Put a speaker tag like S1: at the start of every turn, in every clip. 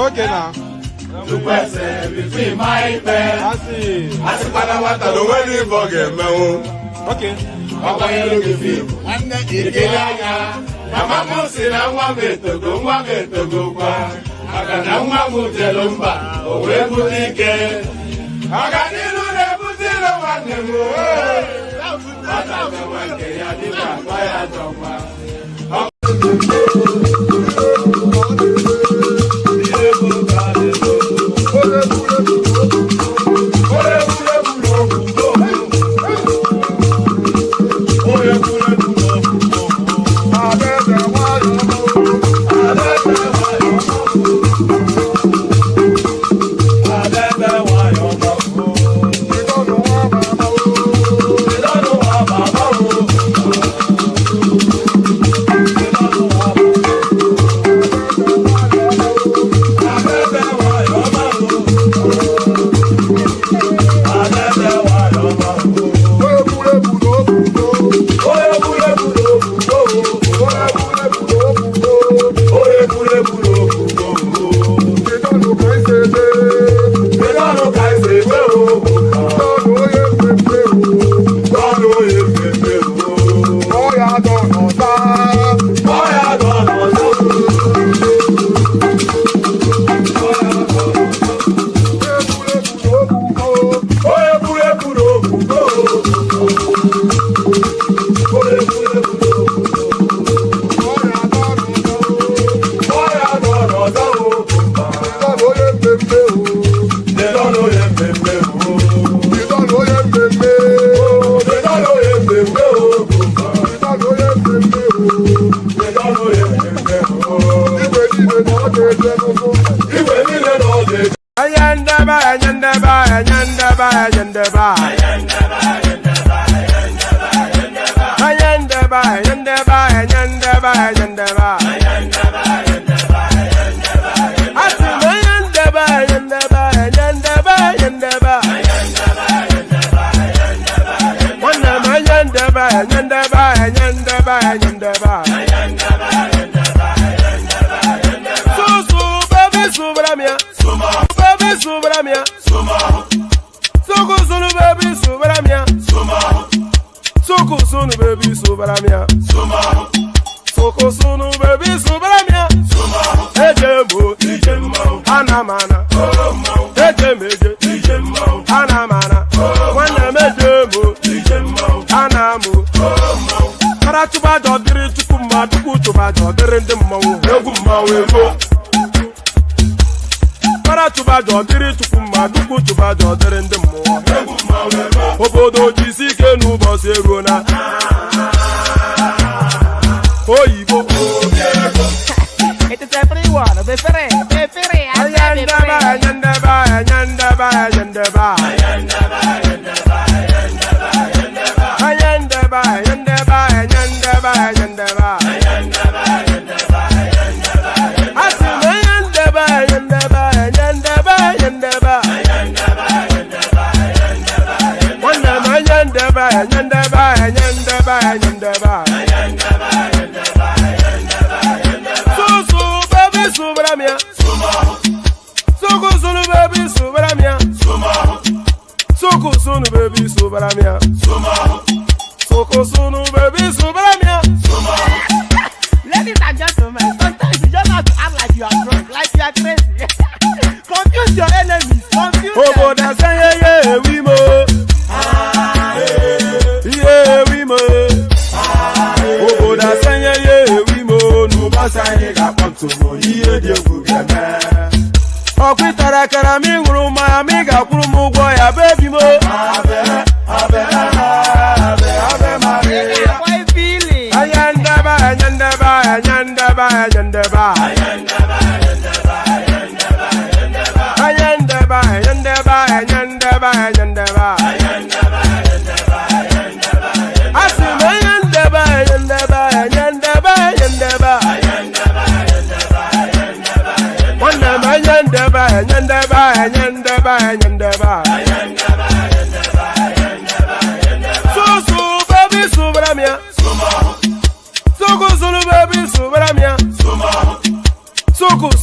S1: Okay now.
S2: To person between my bed.
S1: I see.
S2: I see what I don't want to forget.
S1: Okay.
S2: I look at you. I'm not getting Mama said, I want to go. I got no one to lumba. Oh, where would he get? I got you to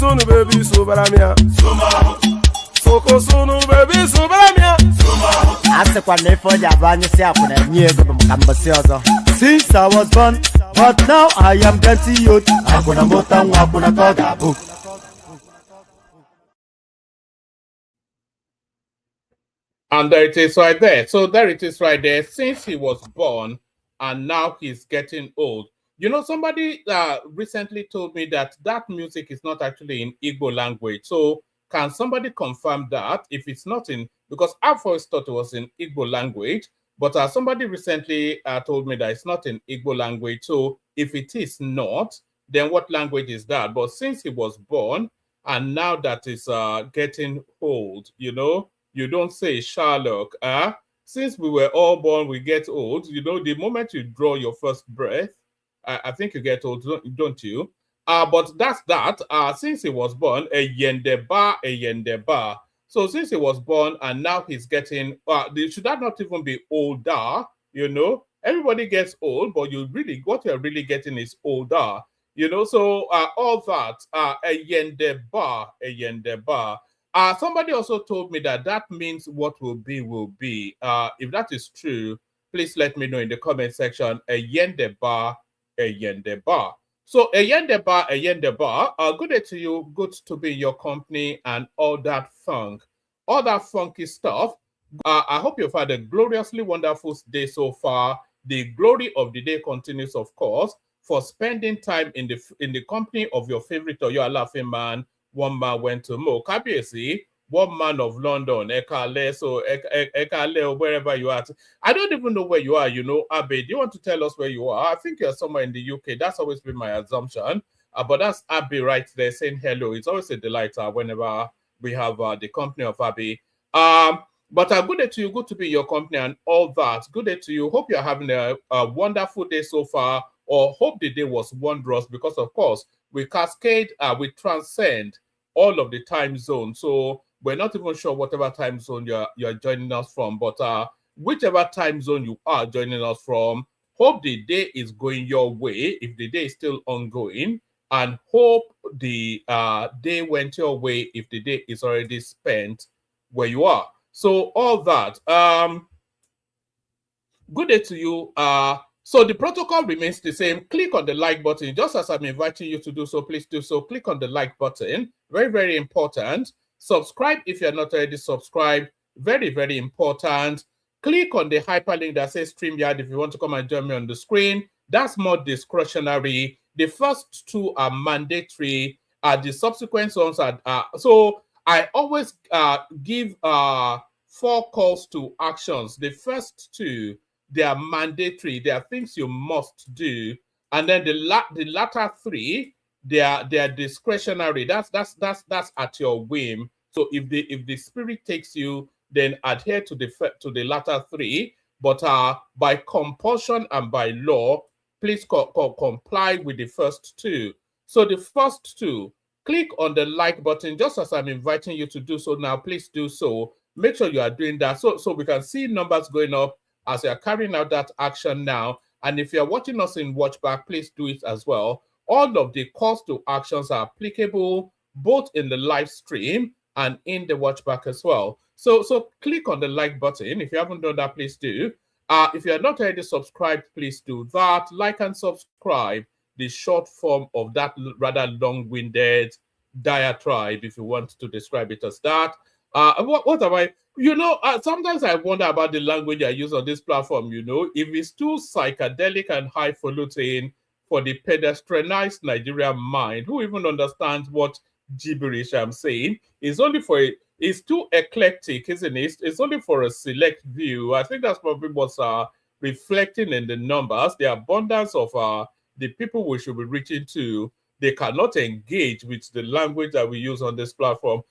S1: sunu baby subaramia. Soko sunu baby subaramia.
S3: Ase kwa nefo jabanye si akuna nyego bumkambasi ozo. Since I was born, but now I am getting old. Akuna mota akuna kogabu.
S2: And there it is right there. So there it is right there. Since he was born and now he's getting old. You know, somebody recently told me that music is not actually in Igbo language. So can somebody confirm that if it's not in, because I've always thought it was in Igbo language, but somebody recently told me that it's not in Igbo language. So if it is not, then what language is that? But since he was born and now that is getting old, you know, you don't say Sherlock. Since we were all born, we get old. You know, the moment you draw your first breath, I think you get old, don't you? But that's that. Since he was born, a yendeba. So since he was born and now he's getting, should that not even be older? You know, everybody gets old, but what you're really getting is older. You know, so all that, a yendeba. Somebody also told me that means what will be will be. If that is true, please let me know in the comment section. A yendeba. So a yendeba. Good day to you. Good to be in your company and all that funky stuff. I hope you've had a gloriously wonderful day so far. The glory of the day continues, of course, for spending time in the company of your favorite or your laughing man. One man went to Mo Kabiesi, one man of London, Ekale, so Ekale, or wherever you are. I don't even know where you are, you know. Abe, do you want to tell us where you are? I think you're somewhere in the UK. That's always been my assumption. But that's Abe right there saying hello. It's always a delight whenever we have the company of Abe. But good day to you. Good to be in your company and all that. Good day to you. Hope you're having a wonderful day so far, or hope the day was wondrous, because, of course, we cascade, we transcend all of the time zones. So we're not even sure whatever time zone you're joining us from, but whichever time zone you are joining us from, hope the day is going your way if the day is still ongoing, and hope the day went your way if the day is already spent where you are. So all that. Good day to you. So the protocol remains the same. Click on the like button, just as I'm inviting you to do so. Please do so. Click on the like button. Very, very important. Subscribe if you're not already subscribed. Very, very important. Click on the hyperlink that says StreamYard if you want to come and join me on the screen. That's more discretionary. The first two are mandatory. The subsequent ones are so I always give 4 calls to actions. The first two, they are mandatory. They are things you must do, and then the latter 3, they are discretionary. That's at your whim. So if the spirit takes you, then adhere to the latter 3. But by compulsion and by law, please comply with the first 2. So the first 2, click on the like button, just as I'm inviting you to do so now. Please do so. Make sure you are doing that so we can see numbers going up as you are carrying out that action now. And if you're watching us in Watchback, please do it as well. All of the calls to actions are applicable both in the live stream and in the Watchback as well. So click on the like button. If you haven't done that, please do. If you're not already subscribed, please do that. Like and subscribe, the short form of that rather long-winded diatribe, if you want to describe it as that. What am I? You know, sometimes I wonder about the language I use on this platform, you know, if it's too psychedelic and highfalutin for the pedestrianized Nigerian mind, who even understands what gibberish I'm saying. It's too eclectic, isn't it? It's only for a select view. I think that's probably what's reflecting in the numbers, the abundance of the people we should be reaching to. They cannot engage with the language that we use on this platform.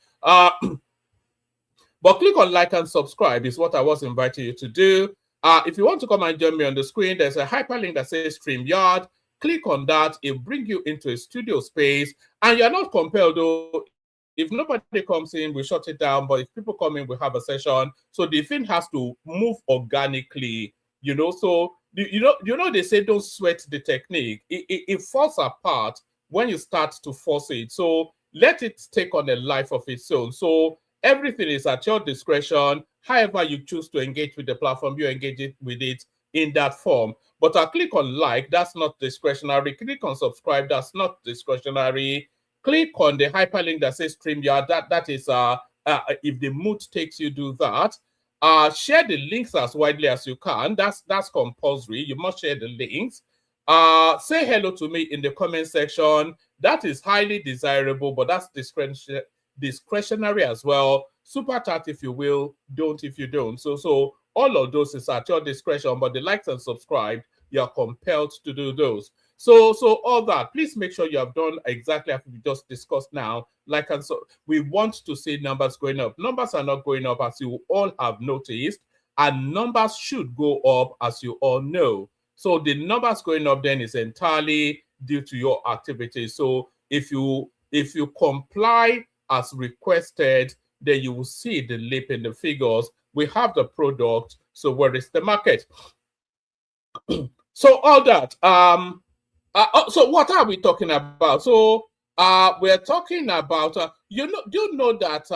S2: But click on like and subscribe is what I was inviting you to do. If you want to come and join me on the screen, there's a hyperlink that says StreamYard. Click on that. It'll bring you into a studio space. And you're not compelled, though. If nobody comes in, we shut it down. But if people come in, we have a session. So the thing has to move organically, you know. So, you know, they say don't sweat the technique. It falls apart when you start to force it. So
S4: let it take on a life of its own. So everything is at your discretion. However you choose to engage with the platform, you engage with it in that form. But I click on like, that's not discretionary. Click on subscribe, that's not discretionary. Click on the hyperlink that says StreamYard. That is if the mood takes you, do that. Share the links as widely as you can. That's compulsory. You must share the links. Say hello to me in the comment section. That is highly desirable, but that's discretionary as well. Super chat if you will, don't if you don't. So all of those is at your discretion, but the likes and subscribe, you are compelled to do those. So all that, please make sure you have done exactly as we just discussed now. Like, and so we want to see numbers going up. Numbers are not going up, as you all have noticed, and numbers should go up, as you all know. So the numbers going up then is entirely due to your activity. So if you comply as requested, then you will see the leap in the figures. We have the product, so where is the market? So all that. So what are we talking about? So we're talking about do you know that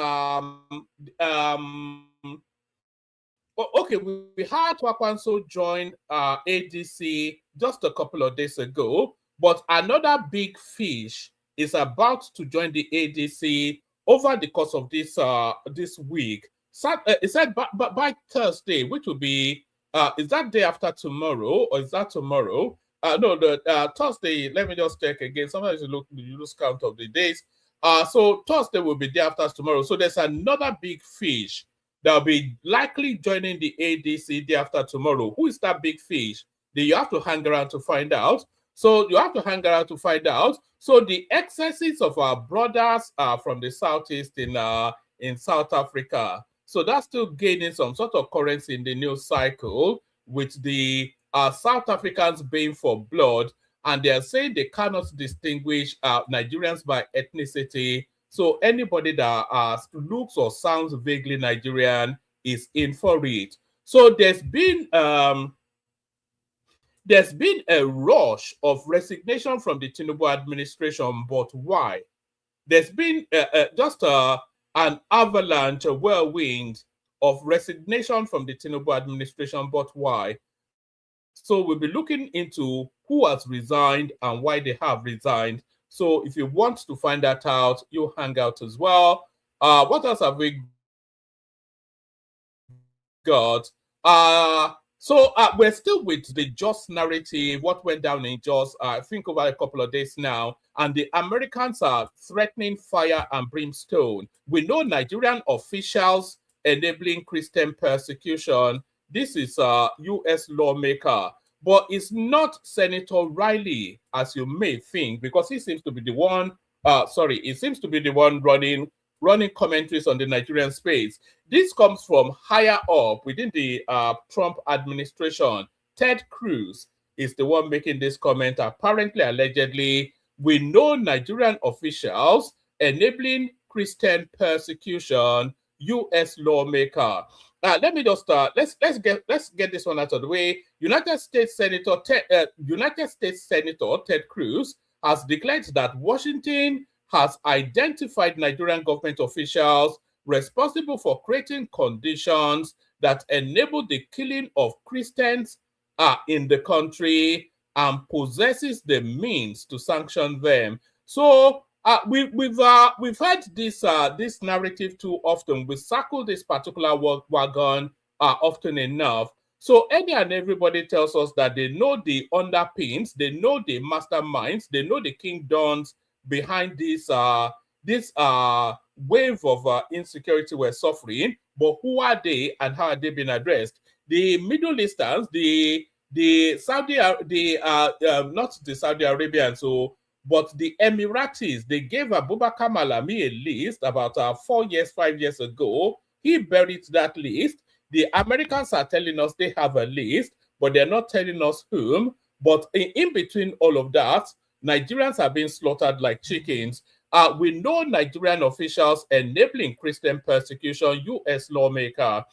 S4: okay, we had Wakwanso join ADC just a couple of days ago, but another big fish is about to join the ADC over the course of this week. It said by Thursday, which will be is that day after tomorrow, or is that tomorrow? No, the Thursday. Let me just check again. Sometimes you lose count of the days. So Thursday will be day after tomorrow. So there's another big fish that will be likely joining the ADC day after tomorrow. Who is that big fish? Then you have to hang around to find out. So you have to hang around to find out. So the excesses of our brothers from the southeast in South Africa. So that's still gaining some sort of currency in the news cycle, with the South Africans baying for blood, and they are saying they cannot distinguish Nigerians by ethnicity. So anybody that looks or sounds vaguely Nigerian is in for it. So there's been a rush of resignation from the Tinubu administration, but why? There's been just an avalanche, a whirlwind of resignation from the Tinubu administration, but why? So we'll be looking into who has resigned and why they have resigned. So if you want to find that out, you hang out as well. What else have we got? So we're still with the Jos narrative, what went down in Jos, I think over a couple of days now, and the Americans are threatening fire and brimstone. We know Nigerian officials enabling Christian persecution. This is a U.S. lawmaker, but it's not Senator Riley, as you may think, because he seems to be the one, he seems to be the one running commentaries on the Nigerian space. This comes from higher up within the Trump administration. Ted Cruz is the one making this comment. Apparently, allegedly, we know Nigerian officials enabling Christian persecution, U.S. lawmaker. Let me just let's get this one out of the way. United States Senator Ted Cruz has declared that Washington has identified Nigerian government officials responsible for creating conditions that enable the killing of Christians in the country and possesses the means to sanction them. So we've heard this narrative too often. We circle this particular wagon often enough. So any and everybody tells us that they know the underpins, they know the masterminds, they know the kingdoms behind this wave of insecurity we're suffering. But who are they and how are they being addressed? The Middle Easterns, the Saudi, not the Saudi Arabians, but the Emiratis, they gave Abubakar Malami a list about 5 years ago. He buried that list. The Americans are telling us they have a list, but they're not telling us whom. But in between all of that, Nigerians are being slaughtered like chickens. We know Nigerian officials enabling Christian persecution, U.S. lawmaker.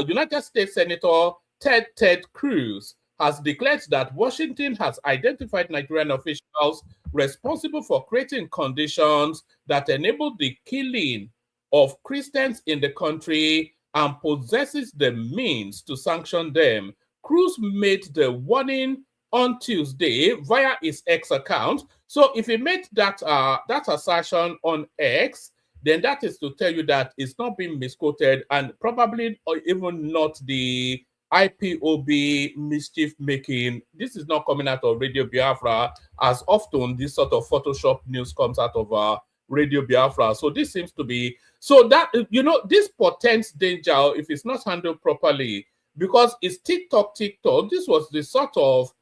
S4: United States Senator Ted Cruz has declared that Washington has identified Nigerian officials responsible for creating conditions that enable the killing of Christians in the country and possesses the means to sanction them. Cruz made the warning on Tuesday via his X account. So if he made that that assertion on X, then that is to tell you that it's not being misquoted and probably or even not the IPOB mischief making. This is not coming out of Radio Biafra, as often this sort of Photoshop news comes out of Radio Biafra. So this seems to be, so that, you know, this portends danger if it's not handled properly, because it's TikTok. This was the sort of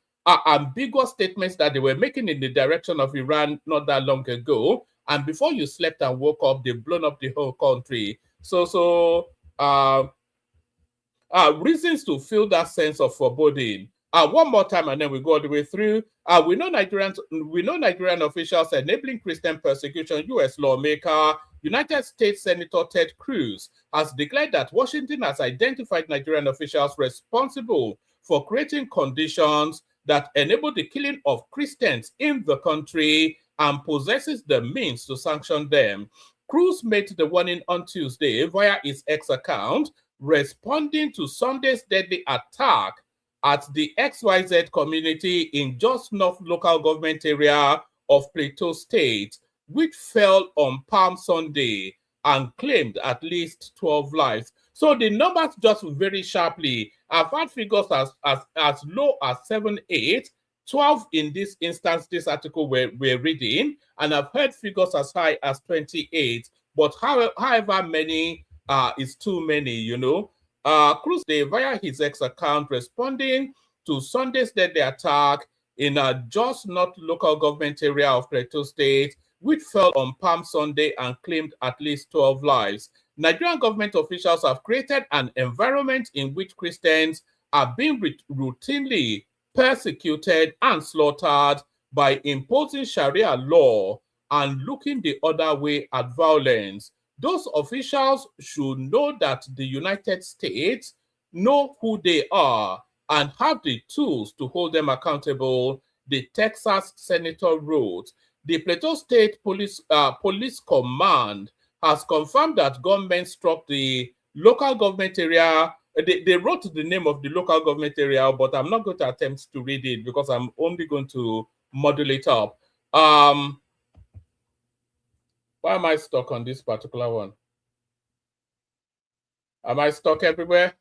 S4: ambiguous statements that they were making in the direction of Iran not that long ago. And before you slept and woke up, they've blown up the whole country. Reasons to feel that sense of foreboding. One more time, and then we go all the way through. We know Nigerian officials enabling Christian persecution. U.S. lawmaker, United States Senator Ted Cruz has declared that Washington has identified Nigerian officials responsible for creating conditions that enable the killing of Christians in the country and possesses the means to sanction them. Cruz made the warning on Tuesday via his X account, responding to Sunday's deadly attack at the XYZ community in Jos North local government area of Plateau State, which fell on Palm Sunday and claimed at least 12 lives. So the numbers just very sharply. I've had figures as low as 7, 8, 12 in this instance, this article we're reading, and I've heard figures as high as 28. But however many is too many, you know. Cruz via his X account responding to Sunday's deadly attack in a Jos North local government area of Plateau State, which fell on Palm Sunday and claimed at least 12 lives. Nigerian government officials have created an environment in which Christians are being routinely persecuted and slaughtered by imposing Sharia law and looking the other way at violence. Those officials should know that the United States know who they are and have the tools to hold them accountable, the Texas senator wrote. The Plateau State Police Command has confirmed that gunmen struck the local government area. They wrote the name of the local government area, but I'm not going to attempt to read it because I'm only going to model it up. Why am I stuck on this particular one? Am I stuck everywhere?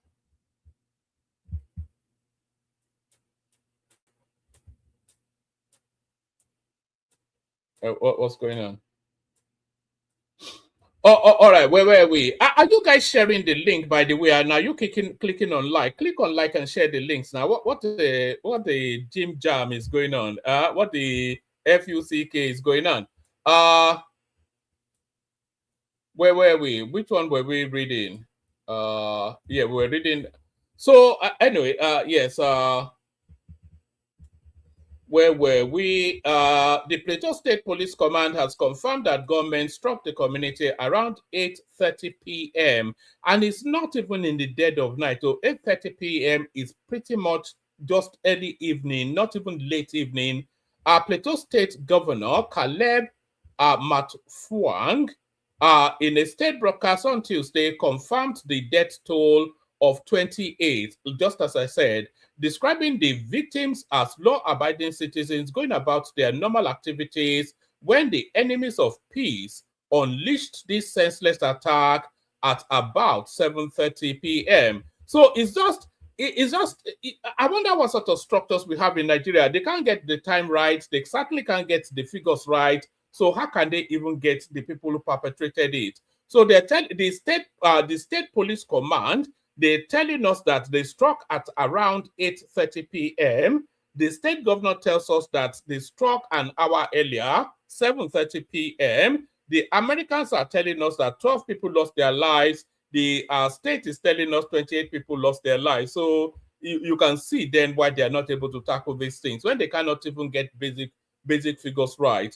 S4: What's going on? Oh, all right. Where were we? Are you guys sharing the link, by the way? Now you clicking on like. Click on like and share the links. Now, what the Jim Jam is going on? What the FUCK is going on? Where were we? Which one were we reading? Yeah, we were reading. So anyway, yes. Where were we? The Plateau State Police Command has confirmed that gunmen struck the community around 8:30 p.m. and it's not even in the dead of night. So 8:30 p.m. is pretty much just early evening, not even late evening. Plateau State Governor Caleb Matfuang, in a state broadcast on Tuesday, confirmed the death toll of 28, just as I said, describing the victims as law-abiding citizens going about their normal activities when the enemies of peace unleashed this senseless attack at about 7:30 p.m. So I wonder what sort of structures we have in Nigeria. They can't get the time right. They certainly can't get the figures right. So how can they even get the people who perpetrated it? So they're the state police command, they're telling us that they struck at around 8:30 p.m. The state governor tells us that they struck an hour earlier, 7:30 p.m. The Americans are telling us that 12 people lost their lives. The state is telling us 28 people lost their lives. So you can see then why they are not able to tackle these things when they cannot even get basic figures right.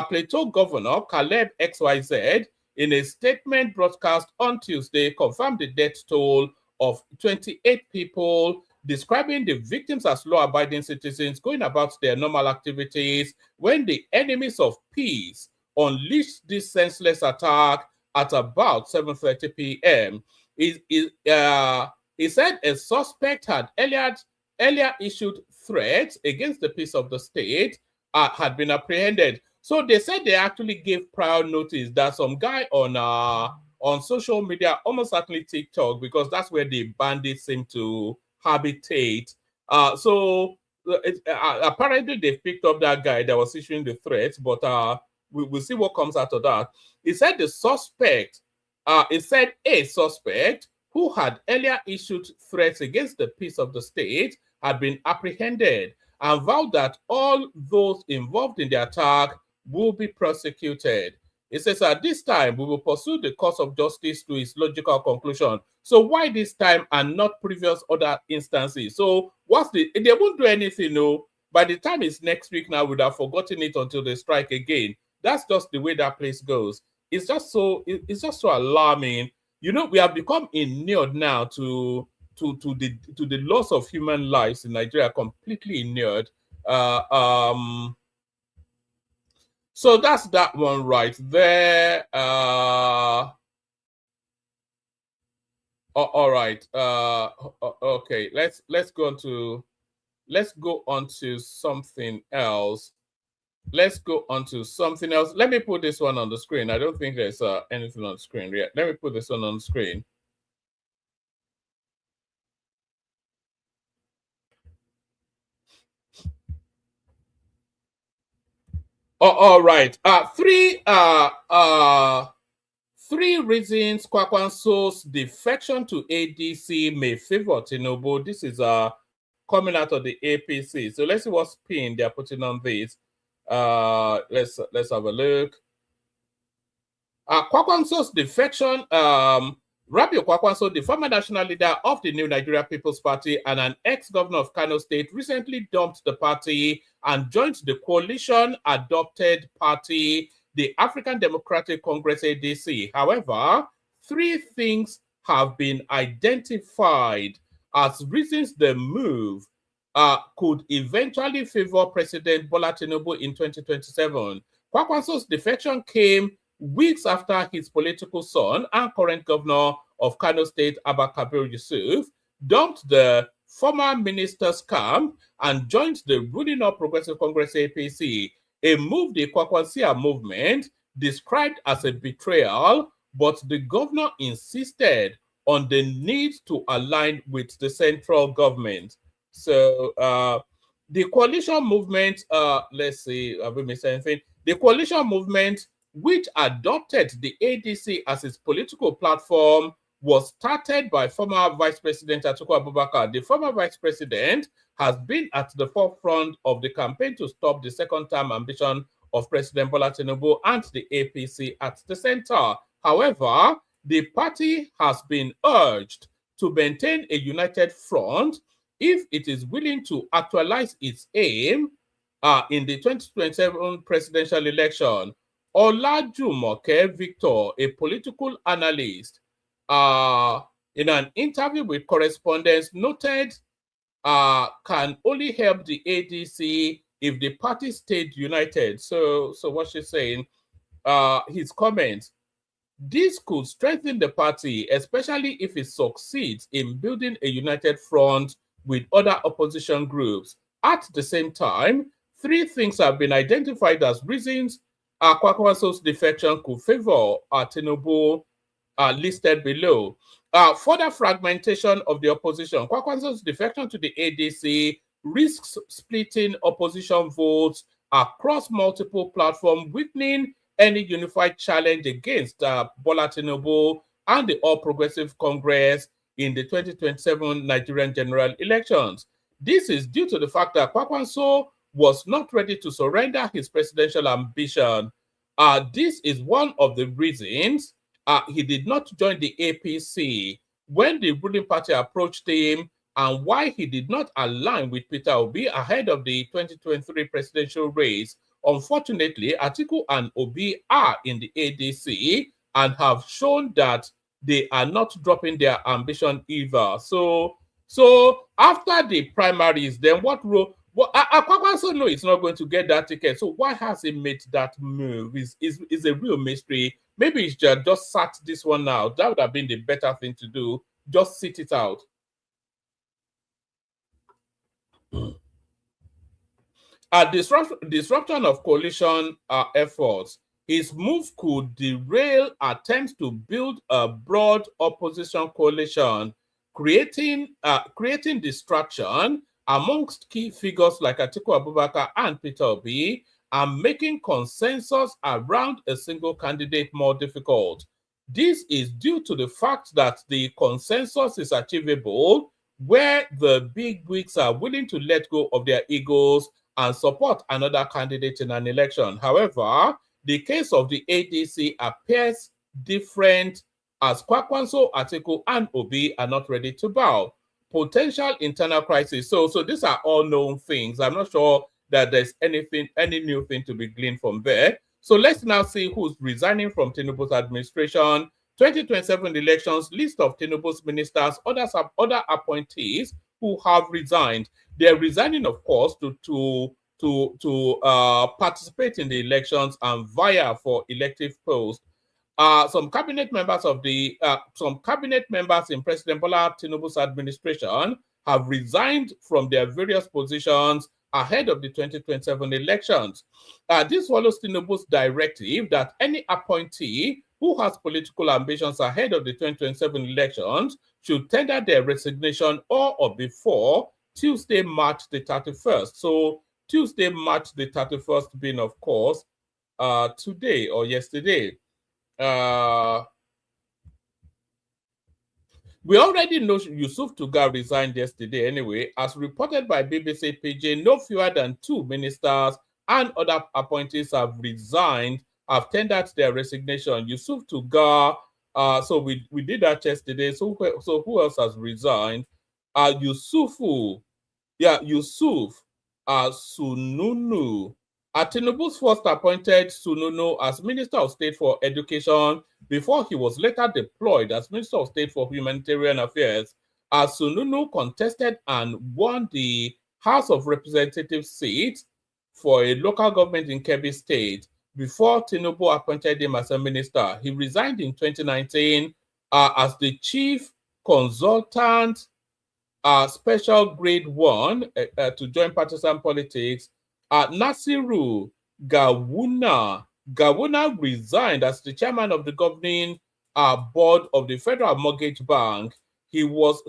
S4: Plateau Governor Caleb XYZ, in a statement broadcast on Tuesday, confirmed the death toll of 28 people. describing the victims as law-abiding citizens going about their normal activities when the enemies of peace unleashed this senseless attack at about 7:30 p.m. He said a suspect had earlier issued threats against the peace of the state, had been apprehended. So they said they actually gave prior notice that some guy on social media, almost certainly TikTok, because that's where the bandits seem to habitate. Apparently they picked up that guy that was issuing the threats, but we'll see what comes out of that. He said a suspect who had earlier issued threats against the peace of the state had been apprehended and vowed that all those involved in the attack will be prosecuted. It says at this time, we will pursue the course of justice to its logical conclusion. So why this time and not previous other instances? So they won't do anything, no. By the time it's next week now, we'd have forgotten it until they strike again. That's just the way that place goes. It's just so alarming. You know, we have become inured now to the loss of human lives in Nigeria, completely inured. So that's that one right there. All right. Okay. Let's go on to something else. Let me put this one on the screen. I don't think there's anything on the screen yet. Let me put this one on the screen. All right. Three reasons Kwakwanso's defection to ADC may favor Tinubu. This is coming out of the APC. So let's see what spin they're putting on this. Let's have a look. Kwakwanso's defection. Rabiu Kwakwanso, the former national leader of the New Nigeria People's Party and an ex-governor of Kano State, recently dumped the party and joined the coalition-adopted party, the African Democratic Congress ADC. However, three things have been identified as reasons the move could eventually favor President Bola Tinubu in 2027. Kwakwanso's defection came weeks after his political son and current governor of Kano State, Abba Kabir Yusuf, dumped the former minister's camp and joined the ruling All Progressive Congress APC, a move the Kwakwansia movement described as a betrayal, but the governor insisted on the need to align with the central government. So the coalition movement, let's see, have we missed anything? The coalition movement, which adopted the ADC as its political platform, was started by former Vice President Atiku Abubakar. The former Vice President has been at the forefront of the campaign to stop the second-term ambition of President Bola Tinubu and the APC at the center. However, the party has been urged to maintain a united front if it is willing to actualize its aim in the 2027 presidential election. Olajumoke Victor, a political analyst, in an interview with correspondents, noted can only help the ADC if the party stayed united. So what she's saying, his comments, this could strengthen the party, especially if it succeeds in building a united front with other opposition groups. At the same time, three things have been identified as reasons Kwakwanso's defection could favor Tinubu, listed below. Further fragmentation of the opposition. Kwakwanso's defection to the ADC risks splitting opposition votes across multiple platforms, weakening any unified challenge against Bola Tinubu and the All Progressive Congress in the 2027 Nigerian general elections. This is due to the fact that Kwakwanso was not ready to surrender his presidential ambition. This is one of the reasons he did not join the APC when the ruling party approached him, and why he did not align with Peter Obi ahead of the 2023 presidential race. Unfortunately, Atiku and Obi are in the ADC and have shown that they are not dropping their ambition either. So So after the primaries, then what role? Well, Kwakwanso know it's not going to get that ticket. So why has he made that move? Is a real mystery. Maybe he's just sat this one out. That would have been the better thing to do. Just sit it out. A disruption of coalition efforts. His move could derail attempts to build a broad opposition coalition, creating distraction amongst key figures like Atiku Abubakar and Peter Obi, and making consensus around a single candidate more difficult. This is due to the fact that the consensus is achievable where the big wigs are willing to let go of their egos and support another candidate in an election. However, the case of the ADC appears different as Kwakwanso, Atiku, and Obi are not ready to bow. Potential internal crisis. So these are all known things. I'm not sure that there's any new thing to be gleaned from there. So let's now see who's resigning from Tinubu's administration. 2027 elections, list of Tinubu's ministers, other appointees who have resigned. They're resigning, of course, to participate in the elections and vie for elective posts. Some cabinet members in President Bola Tinubu's administration have resigned from their various positions ahead of the 2027 elections. This follows Tinubu's directive that any appointee who has political ambitions ahead of the 2027 elections should tender their resignation on or before Tuesday, March the 31st. So Tuesday, March the 31st being, of course, today or yesterday. We already know Yusuf Tuga resigned yesterday anyway. As reported by BBC PJ, no fewer than 2 ministers and other appointees have resigned, have tendered their resignation. Yusuf Tuga, so we did that yesterday. So who else has resigned? Yusuf Sununu. Tinubu's first appointed Sununu as Minister of State for Education before he was later deployed as Minister of State for Humanitarian Affairs. Sununu contested and won the House of Representatives seat for a local government in Kebbi State before Tinubu appointed him as a minister. He resigned in 2019 as the chief consultant, special grade 1 to join partisan politics. Nasiru Gawuna resigned as the chairman of the governing board of the Federal Mortgage Bank. He was,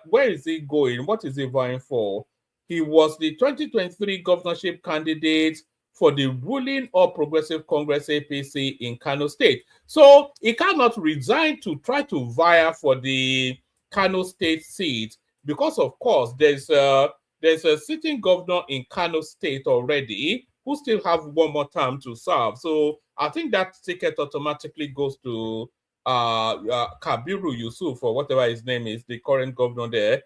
S4: where is he going? What is he vying for? He was the 2023 governorship candidate for the ruling All Progressive Congress APC in Kano State. So he cannot resign to try to vie for the Kano State seat because, of course, there's a sitting governor in Kano State already who still have one more term to serve. So I think that ticket automatically goes to Kabiru Yusuf or whatever his name is, the current governor there.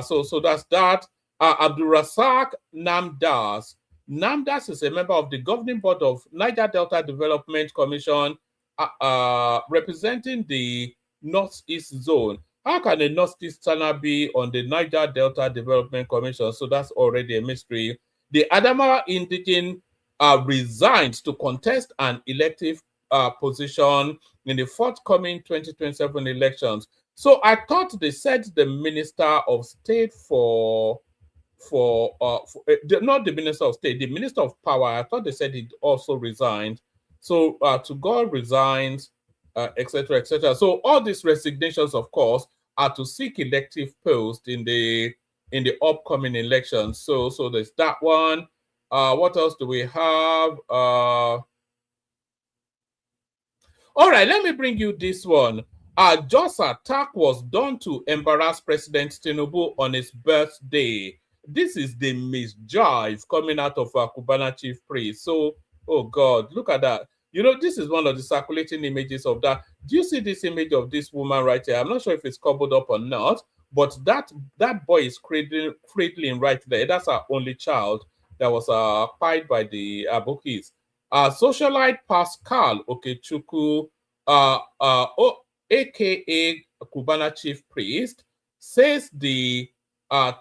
S4: So that's that. Abdulrasak Namdas. Namdas is a member of the governing board of Niger Delta Development Commission, representing the Northeast Zone. How can a Northeasterner be on the Niger Delta Development Commission? So that's already a mystery. The Adamawa indigene resigned to contest an elective position in the forthcoming 2027 elections. So I thought they said the Minister of State not the Minister of State, the Minister of Power. I thought they said he also resigned. So Tugor resigns, etc., etc. So all these resignations, of course, are to seek elective posts in the upcoming elections. So there's that one. What else do we have? All right, let me bring you this one. Just attack was done to embarrass President Tinubu on his birthday. This is the misjive coming out of Cubana chief priest. So, oh God, look at that. You know, this is one of the circulating images of that. Do you see this image of this woman right here? I'm not sure if it's covered up or not, but that boy is cradling right there. That's our only child that was acquired by the Abokis. Socialite Pascal Okechukwu, aka Cubana chief priest, says the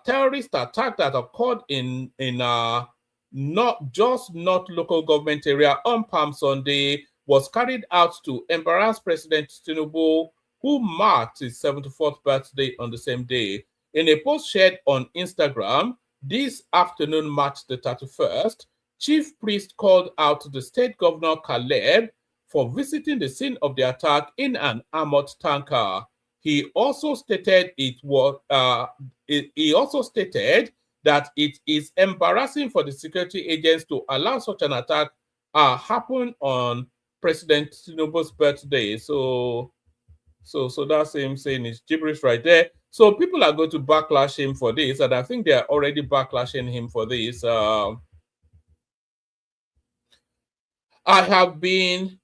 S4: terrorist attack that occurred in not local government area on Palm Sunday was carried out to embarrass President Tinubu, who marked his 74th birthday on the same day. In a post shared on Instagram this afternoon, March the 31st, Chief Priest called out the state governor Caleb for visiting the scene of the attack in an armored tanker. He also stated that it is embarrassing for the security agents to allow such an attack happen on President Tinubu's birthday. So that's him saying it's gibberish right there. So people are going to backlash him for this, and I think they are already backlashing him for this. I have been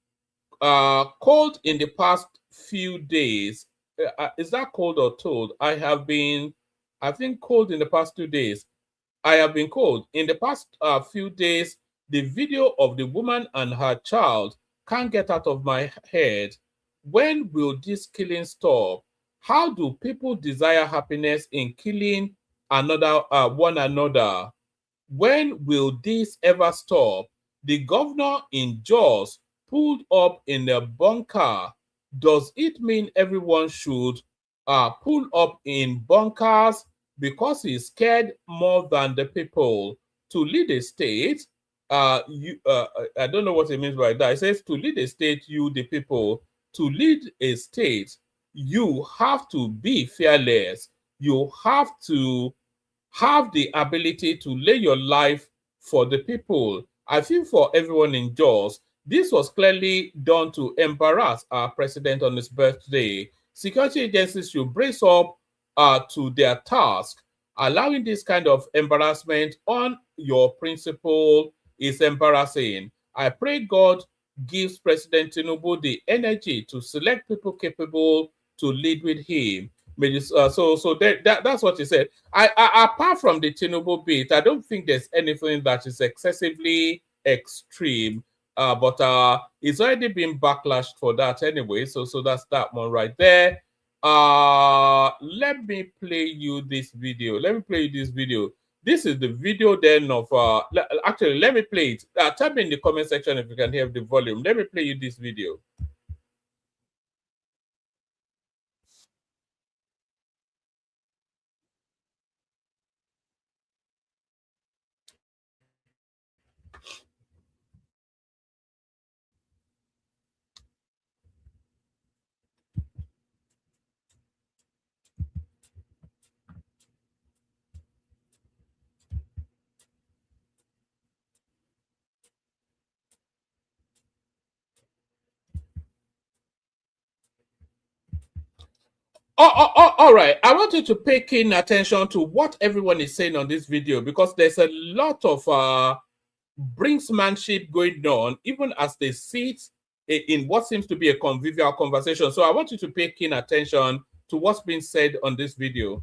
S4: called in the past few days. Is that called or told? I think called in the past 2 days. I have been called in the past few days. The video of the woman and her child can't get out of my head. When will this killing stop? How do people desire happiness in killing one another? When will this ever stop? The governor in Jos pulled up in a bunker. Does it mean everyone should pull up in bunkers because he's scared more than the people? To lead a state, I don't know what it means by that. It says to lead a state, you the people. To lead a state, you have to be fearless. You have to have the ability to lay your life for the people. I feel for everyone in Jos, this was clearly done to embarrass our president on his birthday. Security agencies should brace up to their task. Allowing this kind of embarrassment on your principle is embarrassing. I pray God gives President Tinubu the energy to select people capable to lead with him. That's what he said. Apart from the Tinubu bit, I don't think there's anything that is excessively extreme. But it's already been backlashed for that anyway. So that's that one right there. Let me play you this video. This is the video then of actually let me play it. Tell me in the comment section if you can hear the volume. Let me play you this video. All right. I want you to pay keen attention to what everyone is saying on this video, because there's a lot of brinksmanship going on, even as they sit in what seems to be a convivial conversation. So I want you to pay keen attention to what's being said on this video.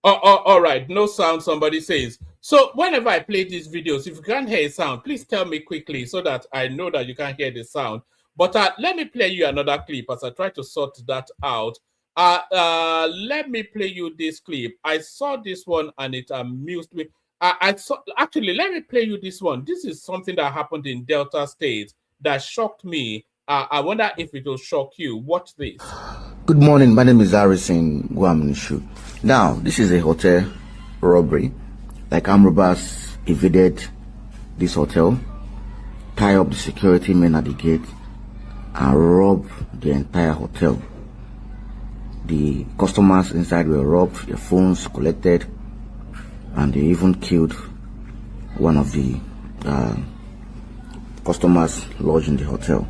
S4: All right, no sound, somebody says. So whenever I play these videos, if you can't hear a sound, please tell me quickly so that I know that you can't hear the sound. But let me play you another clip as I try to sort that out. Let me play you this clip. I saw this one and it amused me. Actually, let me play you this one. This is something that happened in Delta State that shocked me. I wonder if it will shock you. Watch this.
S5: Good morning, my name is Harrison Guamnishu. Now, this is a hotel robbery. Like armed robbers invaded this hotel, tie up the security men at the gate, and rob the entire hotel. The customers inside were robbed, their phones collected, and they even killed one of the customers lodged in the hotel.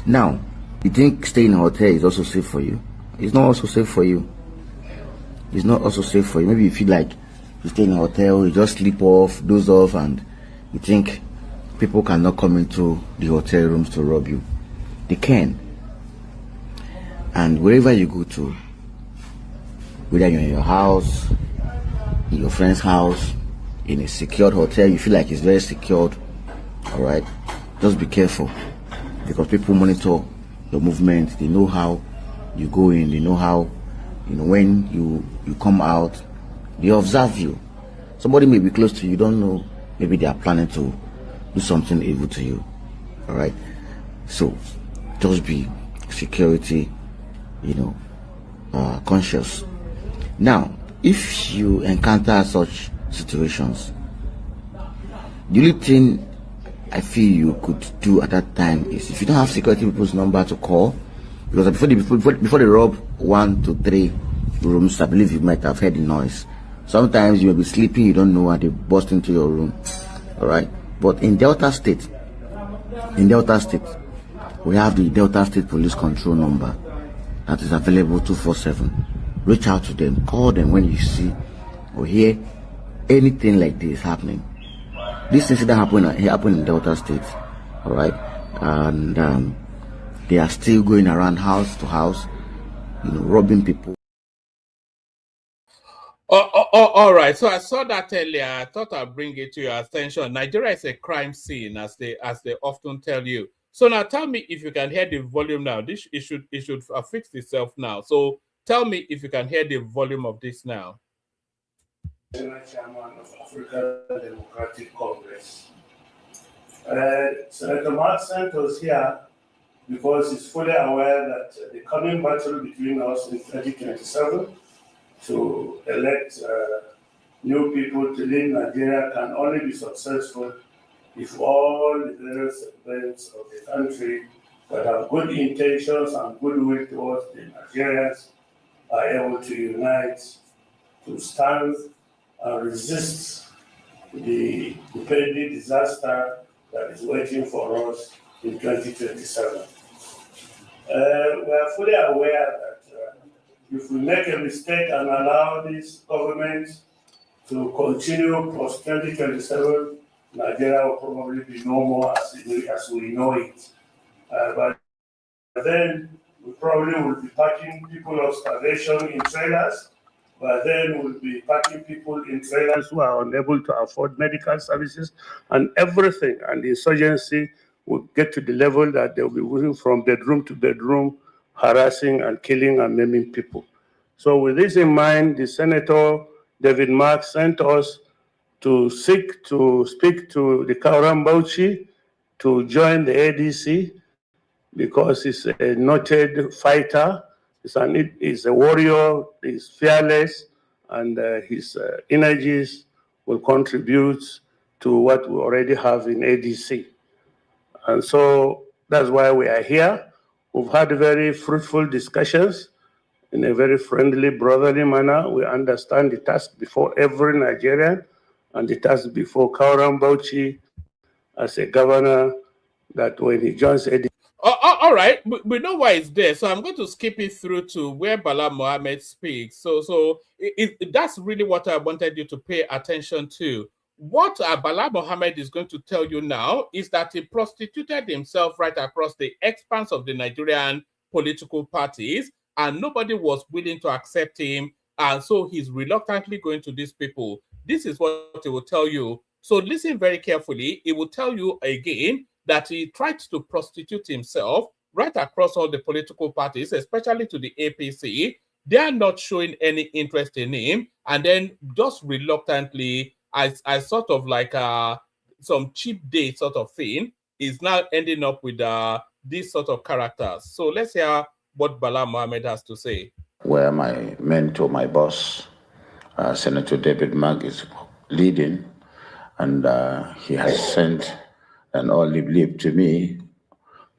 S5: Now, you think staying in a hotel is also safe for you? It's not also safe for you. It's not also safe for you. Maybe you feel like you stay in a hotel, you just sleep off, doze off, and you think people cannot come into the hotel rooms to rob you. They can. And wherever you go to, whether you're in your house, in your friend's house, in a secured hotel, you feel like it's very secured, all right? Just be careful, because people monitor your movement. They know how you go in, they know how, when you come out, they observe you. Somebody may be close to you, don't know, maybe they are planning to do something evil to you, all right? So just be security, conscious. Now, if you encounter such situations, the only thing I feel you could do at that time is, if you don't have security people's number to call, because before they rob 1 to 3 rooms, I believe you might have heard the noise. Sometimes you may be sleeping, you don't know, and they burst into your room, all right? But in Delta State, we have the Delta State Police Control number that is available 247. Reach out to them, call them when you see or hear anything like this happening. This incident happened in Delta State, all right? And they are still going around house to house, robbing people.
S4: All right. So I saw that earlier. I thought I'd bring it to your attention. Nigeria is a crime scene, as they often tell you. So now tell me if you can hear the volume now. It should fix itself now. So tell me if you can hear the volume of this now.
S2: Chairman of African Democratic Congress. Senator Mark sent us here because he's fully aware that the coming battle between us in 2027 to elect new people to lead Nigeria can only be successful if all the various segments of the country that have good intentions and goodwill towards the Nigerians are able to unite to stand and resist the impending disaster that is waiting for us in 2027. We are fully aware that if we make a mistake and allow this government to continue post 2027, Nigeria will probably be no more as we know it. But then we probably will be packing people of starvation in trailers. But then we'll be packing people in trailers who are unable to afford medical services and everything. And the insurgency will get to the level that they'll be moving from bedroom to bedroom, harassing and killing and maiming people. So with this in mind, the Senator David Mark sent us to seek to speak to the Kauram Bauchi to join the ADC because he's a noted fighter. He's a warrior, he's fearless, and his energies will contribute to what we already have in ADC. And so that's why we are here. We've had very fruitful discussions in a very friendly, brotherly manner. We understand the task before every Nigerian and the task before Kauram Bauchi as a governor, that when he joins ADC.
S4: All right, we know why it's there, so I'm going to skip it through to where Bala Mohammed speaks. So that's really what I wanted you to pay attention to. What Bala Mohammed is going to tell you now is that he prostituted himself right across the expanse of the Nigerian political parties, and nobody was willing to accept him, and so he's reluctantly going to these people. This is what he will tell you. So listen very carefully. He will tell you again that he tried to prostitute himself right across all the political parties, especially to the APC. They are not showing any interest in him. And then just reluctantly, as sort of like some cheap date sort of thing, is now ending up with these sort of characters. So let's hear what Bala Mohammed has to say.
S6: Where my mentor, my boss, Senator David Mark is leading, and he has sent an olive leaf to me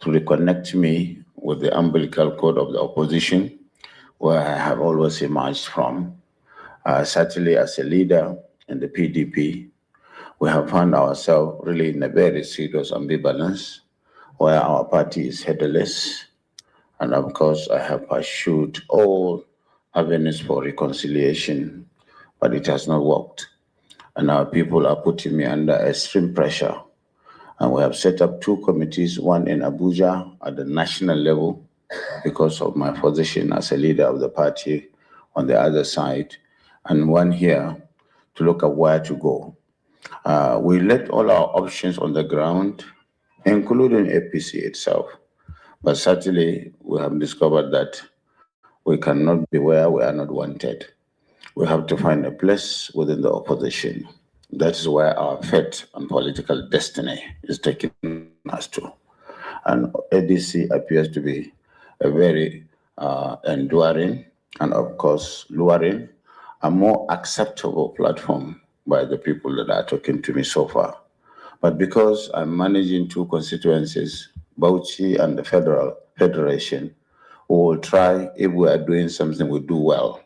S6: to reconnect me with the umbilical cord of the opposition, where I have always emerged from. Certainly, as a leader in the PDP, we have found ourselves really in a very serious ambivalence, where our party is headless. And of course, I have pursued all avenues for reconciliation, but it has not worked. And our people are putting me under extreme pressure. And we have set up two committees, one in Abuja at the national level, because of my position as a leader of the party on the other side, and one here to look at where to go. We let all our options on the ground, including APC itself. But certainly, we have discovered that we cannot be where we are not wanted. We have to find a place within the opposition. That is where our fate and political destiny is taking us to. And ADC appears to be a very enduring and, of course, luring, a more acceptable platform by the people that are talking to me so far. But because I'm managing two constituencies, Bauchi and the Federation, we will try, if we are doing something, we do well.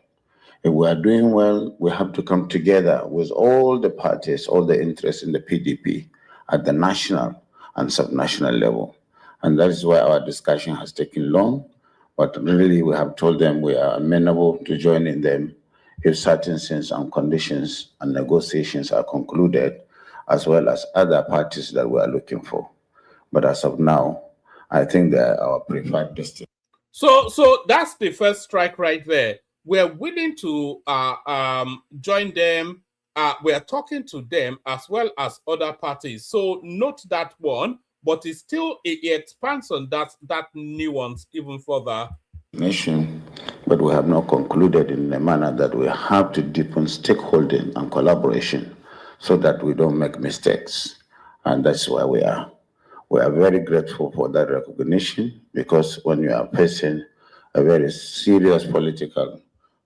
S6: If we are doing well, we have to come together with all the parties, all the interests in the PDP at the national and subnational level. And that is why our discussion has taken long, but really we have told them we are amenable to joining them if certain things and conditions and negotiations are concluded, as well as other parties that we are looking for. But as of now, I think they are our preferred destination.
S4: So that's the first strike right there. We're willing to join them. We are talking to them as well as other parties. So note that one, but it's still it expands on that nuance even further.
S6: Nation, but we have not concluded in a manner that we have to deepen stakeholding and collaboration so that we don't make mistakes. And that's why we are. We are very grateful for that recognition, because when you are facing a very serious political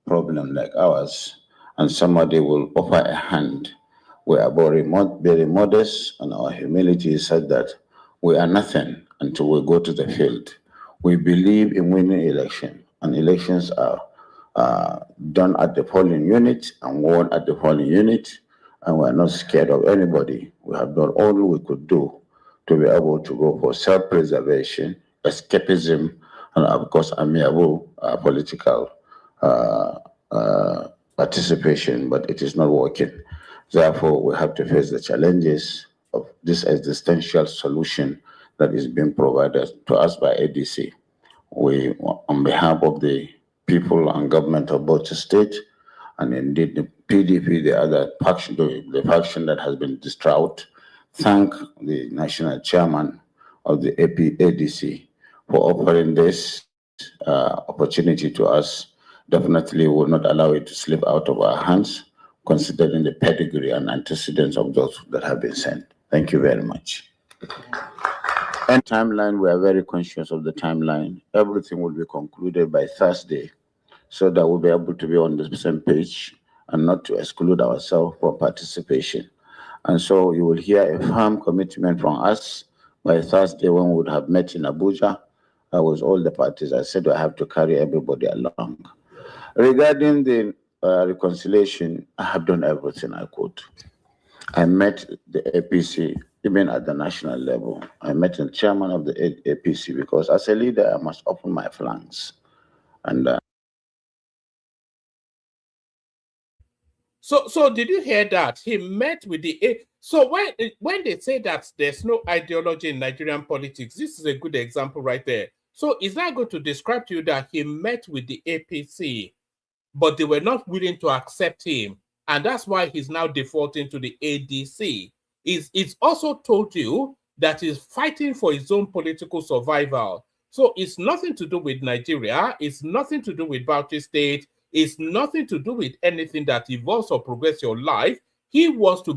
S6: problem like ours, and somebody will offer a hand, we are very modest, and our humility is such that we are nothing until we go to the field. We believe in winning election, and elections are done at the polling unit and won at the polling unit, and we are not scared of anybody. We have done all we could do to be able to go for self-preservation, escapism, and of course, amiable political participation, but it is not working. Therefore, we have to face the challenges of this existential solution that is being provided to us by ADC. We, on behalf of the people and government of both states, and indeed the PDP, the other faction, the faction that has been distraught, thank the national chairman of the ADC for offering this opportunity to us. Definitely will not allow it to slip out of our hands, considering the pedigree and antecedents of those that have been sent. Thank you very much. And timeline, we are very conscious of the timeline. Everything will be concluded by Thursday, so that we'll be able to be on the same page and not to exclude ourselves from participation. And so you will hear a firm commitment from us by Thursday, when we would have met in Abuja with all the parties. I said I have to carry everybody along. Regarding the reconciliation, I have done everything I could. I met the APC, even at the national level. I met the chairman of the APC, because as a leader, I must open my flanks. And
S4: So did you hear that? He met with the so when they say that there's no ideology in Nigerian politics, this is a good example right there. So is that going to describe to you that he met with the APC, but they were not willing to accept him, and that's why he's now defaulting to the ADC? It's also told you that he's fighting for his own political survival. So it's nothing to do with Nigeria. It's nothing to do with Bauchi State. It's nothing to do with anything that evolves or progress your life. He wants to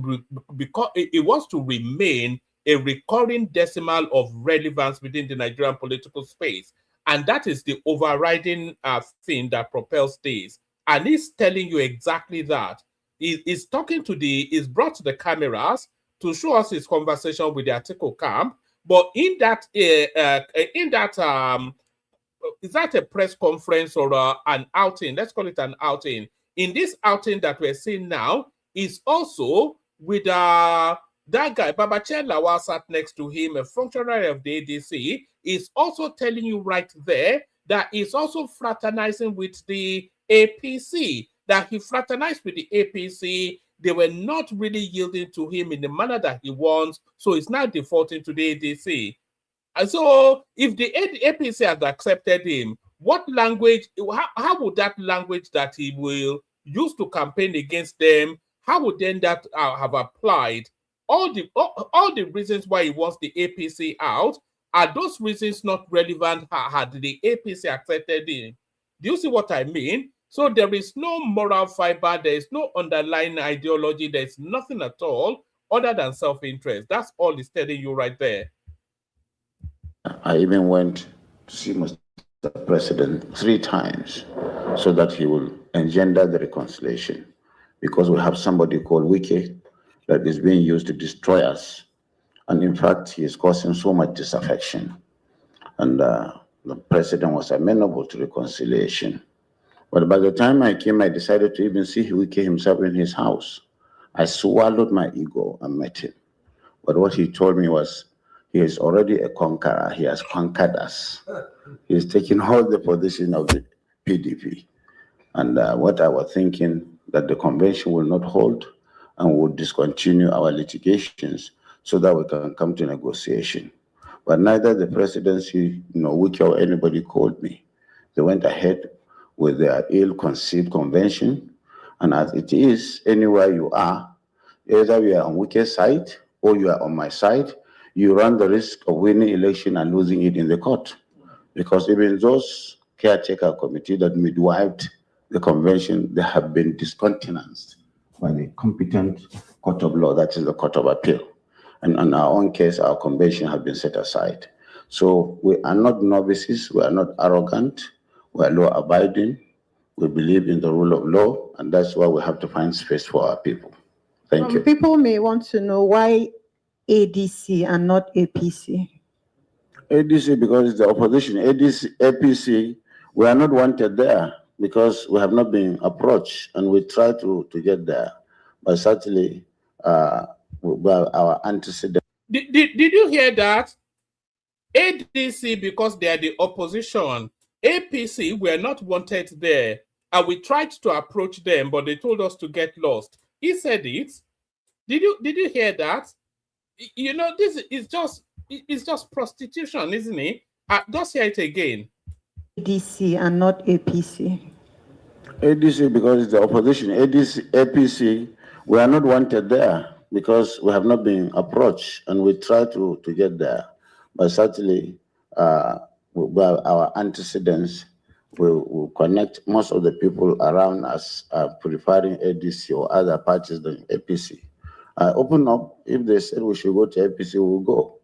S4: remain a recurring decimal of relevance within the Nigerian political space. And that is the overriding thing that propels this. and he's telling you exactly that. He's talking to he's brought the cameras to show us his conversation with the Atiku camp. But in that, is that a press conference or an outing? Let's call it an outing. In this outing that we're seeing now is also with that guy, Babachel Lawal sat next to him, a functionary of the ADC, is also telling you right there that he's also fraternizing with the APC, that he fraternized with the APC. They were not really yielding to him in the manner that he wants, so he's now defaulting to the ADC. And so if the APC has accepted him, what language, how would that language that he will use to campaign against them, how would then that have applied? All the reasons why he wants the APC out, are those reasons not relevant had the APC accepted him? Do you see what I mean? So there is no moral fiber, there is no underlying ideology, there is nothing at all other than self-interest. That's all he's telling you right there.
S6: I even went to see Mr. President 3 times so that he will engender the reconciliation, because we have somebody called Wike that is being used to destroy us. And in fact, he is causing so much disaffection. And the president was amenable to reconciliation. But by the time I came, I decided to even see Wike himself in his house. I swallowed my ego and met him. But what he told me was, he is already a conqueror. He has conquered us. He is taking all the position of the PDP. And what I was thinking, that the convention will not hold and will discontinue our litigations so that we can come to negotiation. But neither the presidency, Wike or anybody called me. They went ahead with their ill-conceived convention. And as it is, anywhere you are, either you are on Wike's side or you are on my side, you run the risk of winning election and losing it in the court. Because even those caretaker committee that midwifed the convention, they have been discountenanced by the competent court of law, that is the Court of Appeal. And in our own case, our convention has been set aside. So we are not novices, we are not arrogant, we are law-abiding, we believe in the rule of law, and that's why we have to find space for our people. Thank you.
S7: People may want to know why ADC and not APC.
S6: ADC because it's the opposition. APC, we are not wanted there because we have not been approached, and we try to get there. But certainly, our antecedent.
S4: Did you hear that? ADC because they are the opposition. APC, we are not wanted there. And we tried to approach them, but they told us to get lost. He said it. Did you hear that? This is just prostitution, isn't it? Just hear it again.
S7: ADC and not APC.
S6: ADC because it's the opposition. APC, we are not wanted there because we have not been approached, and we try to get there. But certainly, our antecedents will connect most of the people around us preferring ADC or other parties than APC. Open up, if they said we should go to APC, we'll go.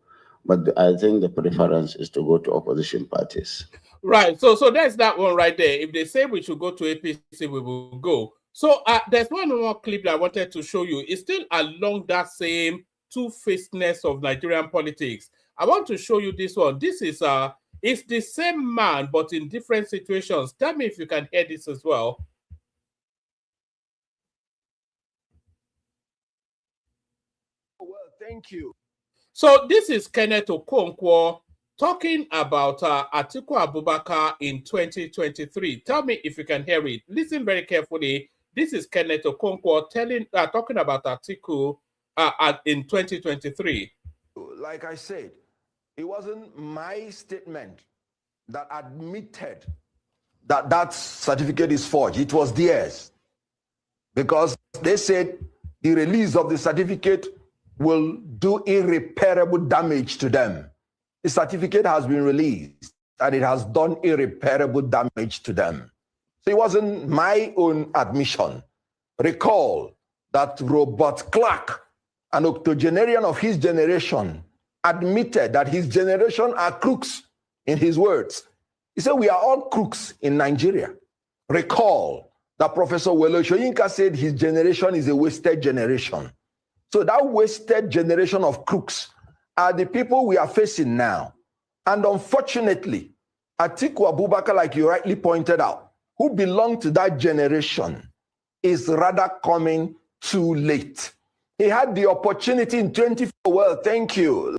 S6: But I think the preference is to go to opposition parties.
S4: Right, so there's that one right there. If they say we should go to APC, we will go. So there's one more clip that I wanted to show you. It's still along that same two-facedness of Nigerian politics. I want to show you this one. This is it's the same man, but in different situations. Tell me if you can hear this as well.
S1: Well, thank you.
S4: So this is Kenneth Okonkwo talking about Atiku Abubakar in 2023. Tell me if you can hear it. Listen very carefully. This is Kenneth Okonkwo talking about Atiku in 2023.
S1: Like I said, it wasn't my statement that admitted that that certificate is forged. It was theirs. Because they said the release of the certificate will do irreparable damage to them. The certificate has been released and it has done irreparable damage to them. So it wasn't my own admission. Recall that Robert Clark, an octogenarian of his generation, admitted that his generation are crooks, in his words. He said, we are all crooks in Nigeria. Recall that Professor Welo Shoyinka said his generation is a wasted generation. So that wasted generation of crooks are the people we are facing now. And unfortunately, Atiku Abubakar, like you rightly pointed out, who belonged to that generation, is rather coming too late. He had the opportunity in 24. Well, thank you.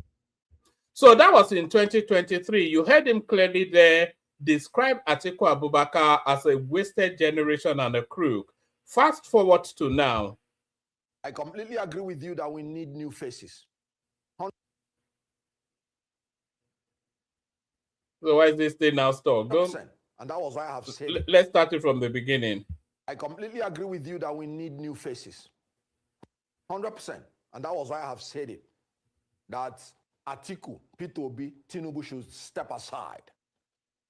S4: So that was in 2023. You heard him clearly there describe Atiku Abubakar as a wasted generation and a crook. Fast forward to now.
S1: I completely agree with you that we need new faces.
S4: So why is this thing now stopped?
S1: And that was why I have said it.
S4: Let's start it from the beginning.
S1: I completely agree with you that we need new faces. 100%. And that was why I have said it. That Atiku, P2B, Tinubu should step aside.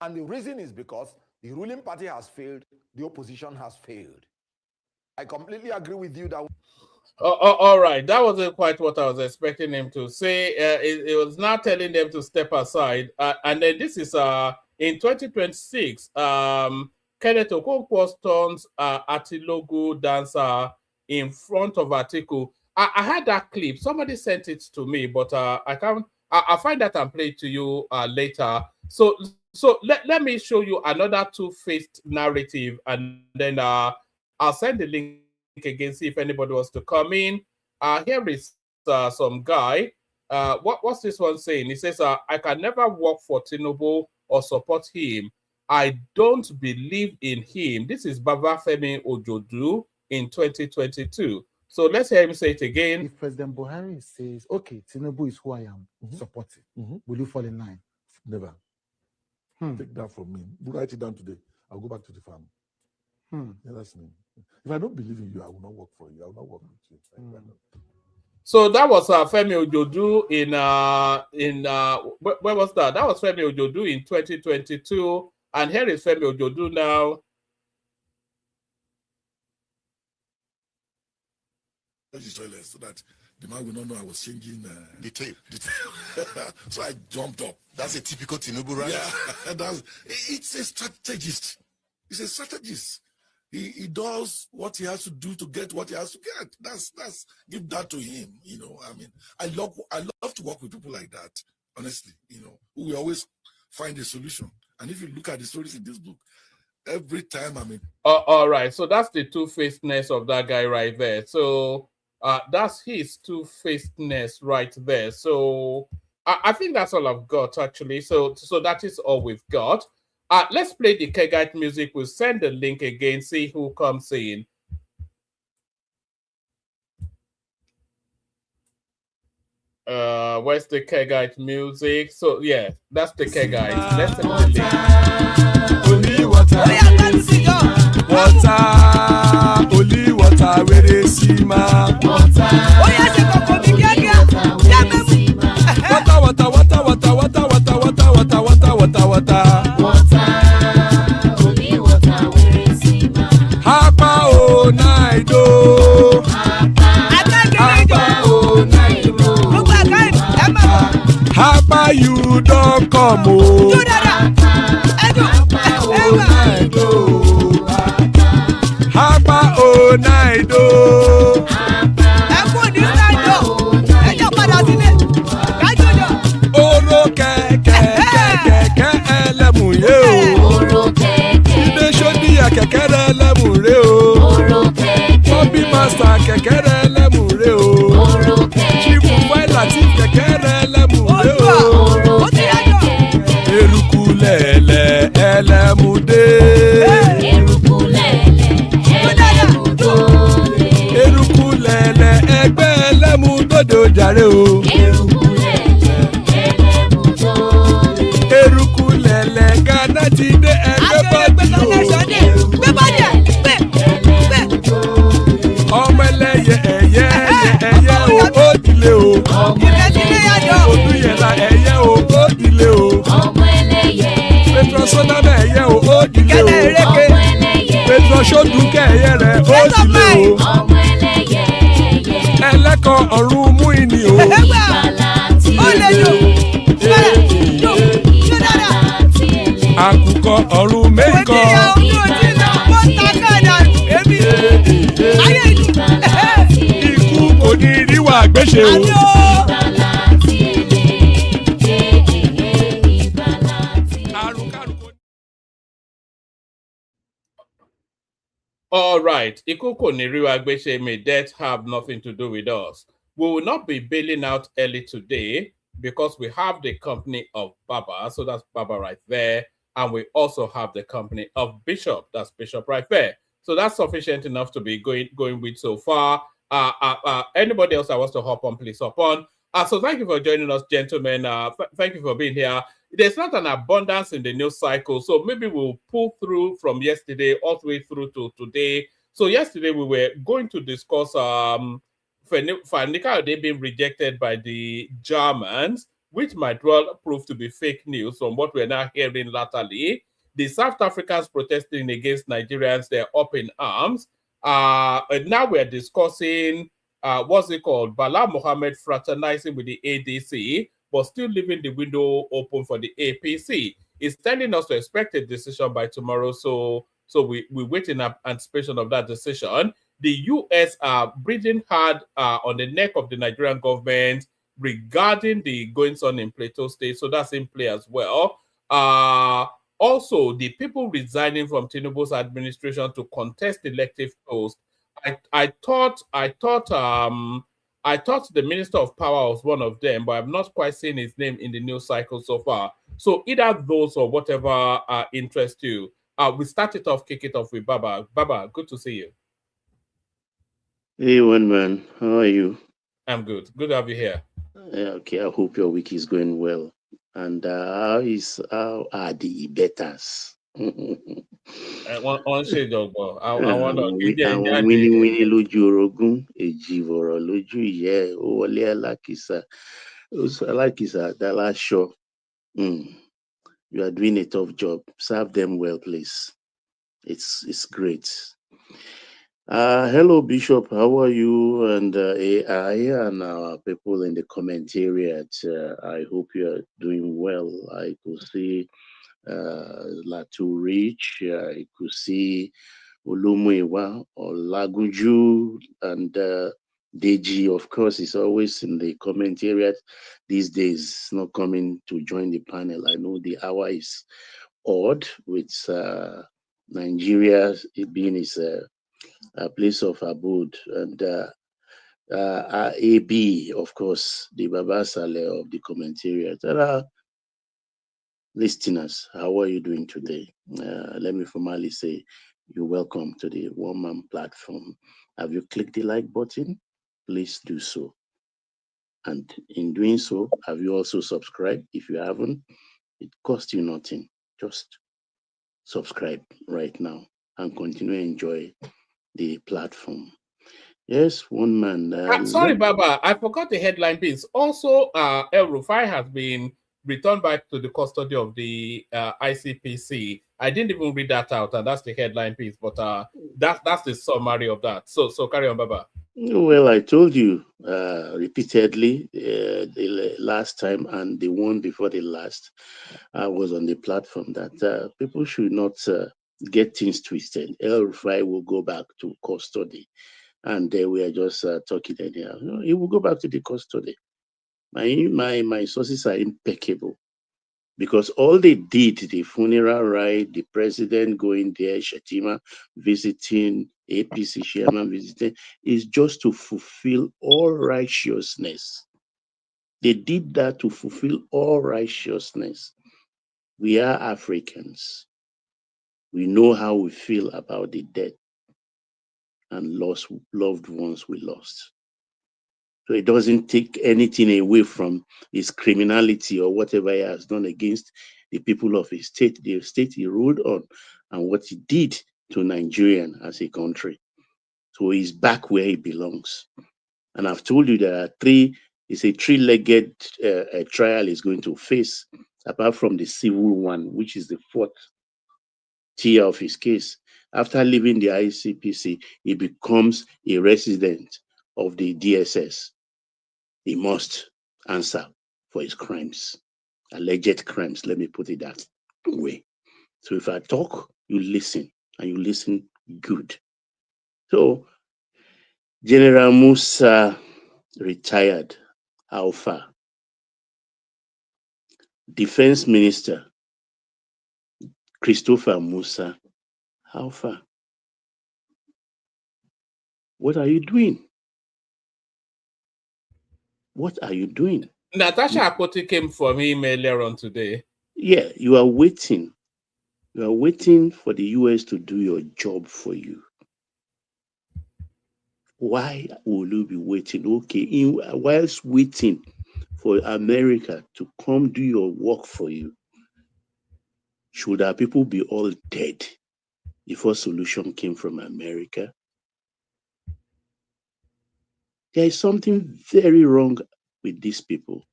S1: And the reason is because the ruling party has failed, the opposition has failed. I completely agree with you that...
S4: All right, that wasn't quite what I was expecting him to say. It was now telling them to step aside. And then this is in 2026, Kenneth Okonkwo turns Atilogu dancer in front of Atiku. I had that clip. Somebody sent it to me, but I can't. I'll find that and play it to you later. So let me show you another two-faced narrative, and then I'll send the link again, see if anybody wants to come in. Here is some guy. What's this one saying? He says, I can never work for Tinubu or support him. I don't believe in him. This is Babafemi Ojodu in 2022. So let's hear him say it again.
S8: If President Buhari says, okay, Tinubu is who I am supporting, will you fall in line?
S9: Never. Take that from me. Write it down today. I'll go back to the farm. Yeah, that's me. If I don't believe in you, I will not work for you. I will not work with you.
S4: So that was Femi Ojodu in where was that? That was Femi Ojodu in 2022, and here is Femi Ojodu now.
S9: So that the man will not know I was changing the tape. So I jumped up. That's a typical Tinubu, right? Yeah, it's a strategist. He's a strategist. He does what he has to do to get what he has to get. That's give that to him. You know, I mean, I love to work with people like that. Honestly, you know, who will always find a solution. And if you look at the stories in this book, every time I mean.
S4: All right, so that's the two-facedness of that guy right there. So that's his two-facedness right there. So I think that's all I've got actually. So that is all we've got. Let's play the Kegite music. We'll send the link again, see who comes in. Where's the Kegite music? So yeah, that's the Kegite. Let's send the link.
S2: Only water, only water, where they see ma. Water. Hapa o naido. Hapa you don't come o. Hapa o naido. Oro keke ẹlẹ́mù rẹ o. Ilé sọ́dí àkẹ́kẹ́ rẹ ẹlẹ́mù rẹ o. Bọ́bí Master kẹ̀kẹ́ rẹ ẹlẹ́mù rẹ o. Chief Wáìlà tí kẹ̀kẹ́ rẹ ẹlẹ́mù rẹ o. Eruku lẹ̀lẹ̀ ẹlẹ́mù dé. Eruku lẹ̀lẹ̀ ẹgbẹ́ ẹlẹ́mù dòde ojàre o. Eruku lẹ̀lẹ̀ Ghana ti dé ẹgbẹ́ bọ́dì o. Ọmọ ẹlẹ́yẹ ẹyẹ o ó dìlé o. Odúyẹ̀lá ẹyẹ o ó dìlé o. Petrosonama ẹyẹ o ó dìlé o. Petrosodúnkẹ́ ẹyẹ rẹ̀ ó dìlé o. Ẹlẹ́kọ̀ ọ̀run mú ìní o.
S4: ṣe o. All right, Ikuko Niriwagbeshe, may death have nothing to do with us. We will not be bailing out early today because we have the company of Baba, so that's Baba right there, and we also have the company of Bishop, that's Bishop right there. So that's sufficient enough to be going with so far. Anybody else that wants to hop on, please hop on. So thank you for joining us, gentlemen. Thank you for being here. There's not an abundance in the news cycle, so maybe we'll pull through from yesterday all the way through to today. So yesterday we were going to discuss Fanika being rejected by the Germans, which might well prove to be fake news from what we're now hearing latterly. The South Africans protesting against Nigerians, they're up in arms. And now we're discussing what's it called? Bala Mohammed fraternizing with the ADC, but still leaving the window open for the APC. It's telling us to expect a decision by tomorrow, so we wait in anticipation of that decision. The US are breathing hard on the neck of the Nigerian government regarding the goings on in Plateau State, so that's in play as well. Also, the people resigning from Tinubu's administration to contest elective posts. I thought the Minister of Power was one of them, but I've not quite seen his name in the news cycle so far. So either those or whatever interests you. We start it off, kick it off with Baba. Baba, good to see you.
S10: Hey, one man, how are you?
S4: I'm good. Good to have you here.
S10: Okay, I hope your week is going well. And how are the betters?
S4: One shade of I wonder.
S10: Àwọn wíníwíní lójú orogún, èjìvọ̀rọ̀ lójú ìyẹ́ ẹ̀, ó wọlé alákìsà dáláṣọ. You are doing a tough job. Serve them well, please. It's great. Hello, Bishop. How are you? And AI and our people in the commentariat. I hope you are doing well. I could see Latu Rich. I could see Olumuyiwa or Laguju and Deji, of course, is always in the commentariat these days, not coming to join the panel. I know the hour is odd with Nigeria being its a place of abode, and AB, of course, the Baba Saleh of the commentariat. Listeners, how are you doing today? Let me formally say you're welcome to the One Man platform. Have you clicked the like button? Please do so. And in doing so, have you also subscribed? If you haven't, it costs you nothing. Just subscribe right now and continue to enjoy the platform. Yes, one man.
S4: Sorry, Baba, I forgot the headline piece. Also, El Rufai has been returned back to the custody of the ICPC. I didn't even read that out, and that's the headline piece. But that's the summary of that. So carry on, Baba.
S10: Well, I told you repeatedly the last time and the one before the last, I was on the platform that people should not get things twisted. El Rufai will go back to custody, and we are just talking anyhow. No, he will go back to the custody. My sources are impeccable. Because all they did, the funeral ride, the president going there, Shetima visiting, APC chairman visiting, is just to fulfill all righteousness. They did that to fulfill all righteousness. We are Africans. We know how we feel about the death and loved ones we lost. So it doesn't take anything away from his criminality or whatever he has done against the people of his state, the state he ruled on, and what he did to Nigeria as a country. So he's back where he belongs. And I've told you there are it's a three-legged trial he's going to face, apart from the civil one, which is the fourth tier of his case. After leaving the ICPC, he becomes a resident of the DSS. He must answer for his crimes, alleged crimes. Let me put it that way. So if I talk, you listen, and you listen good. So General Musa retired Alpha. Defense Minister Christopher Musa Alpha. What are you doing? What are you doing?
S4: Natasha Apoti came for him earlier on today.
S10: Yeah, you are waiting. You are waiting for the US to do your job for you. Why will you be waiting? Okay, whilst waiting for America to come do your work for you, should our people be all dead before solution came from America? There is something very wrong with these people.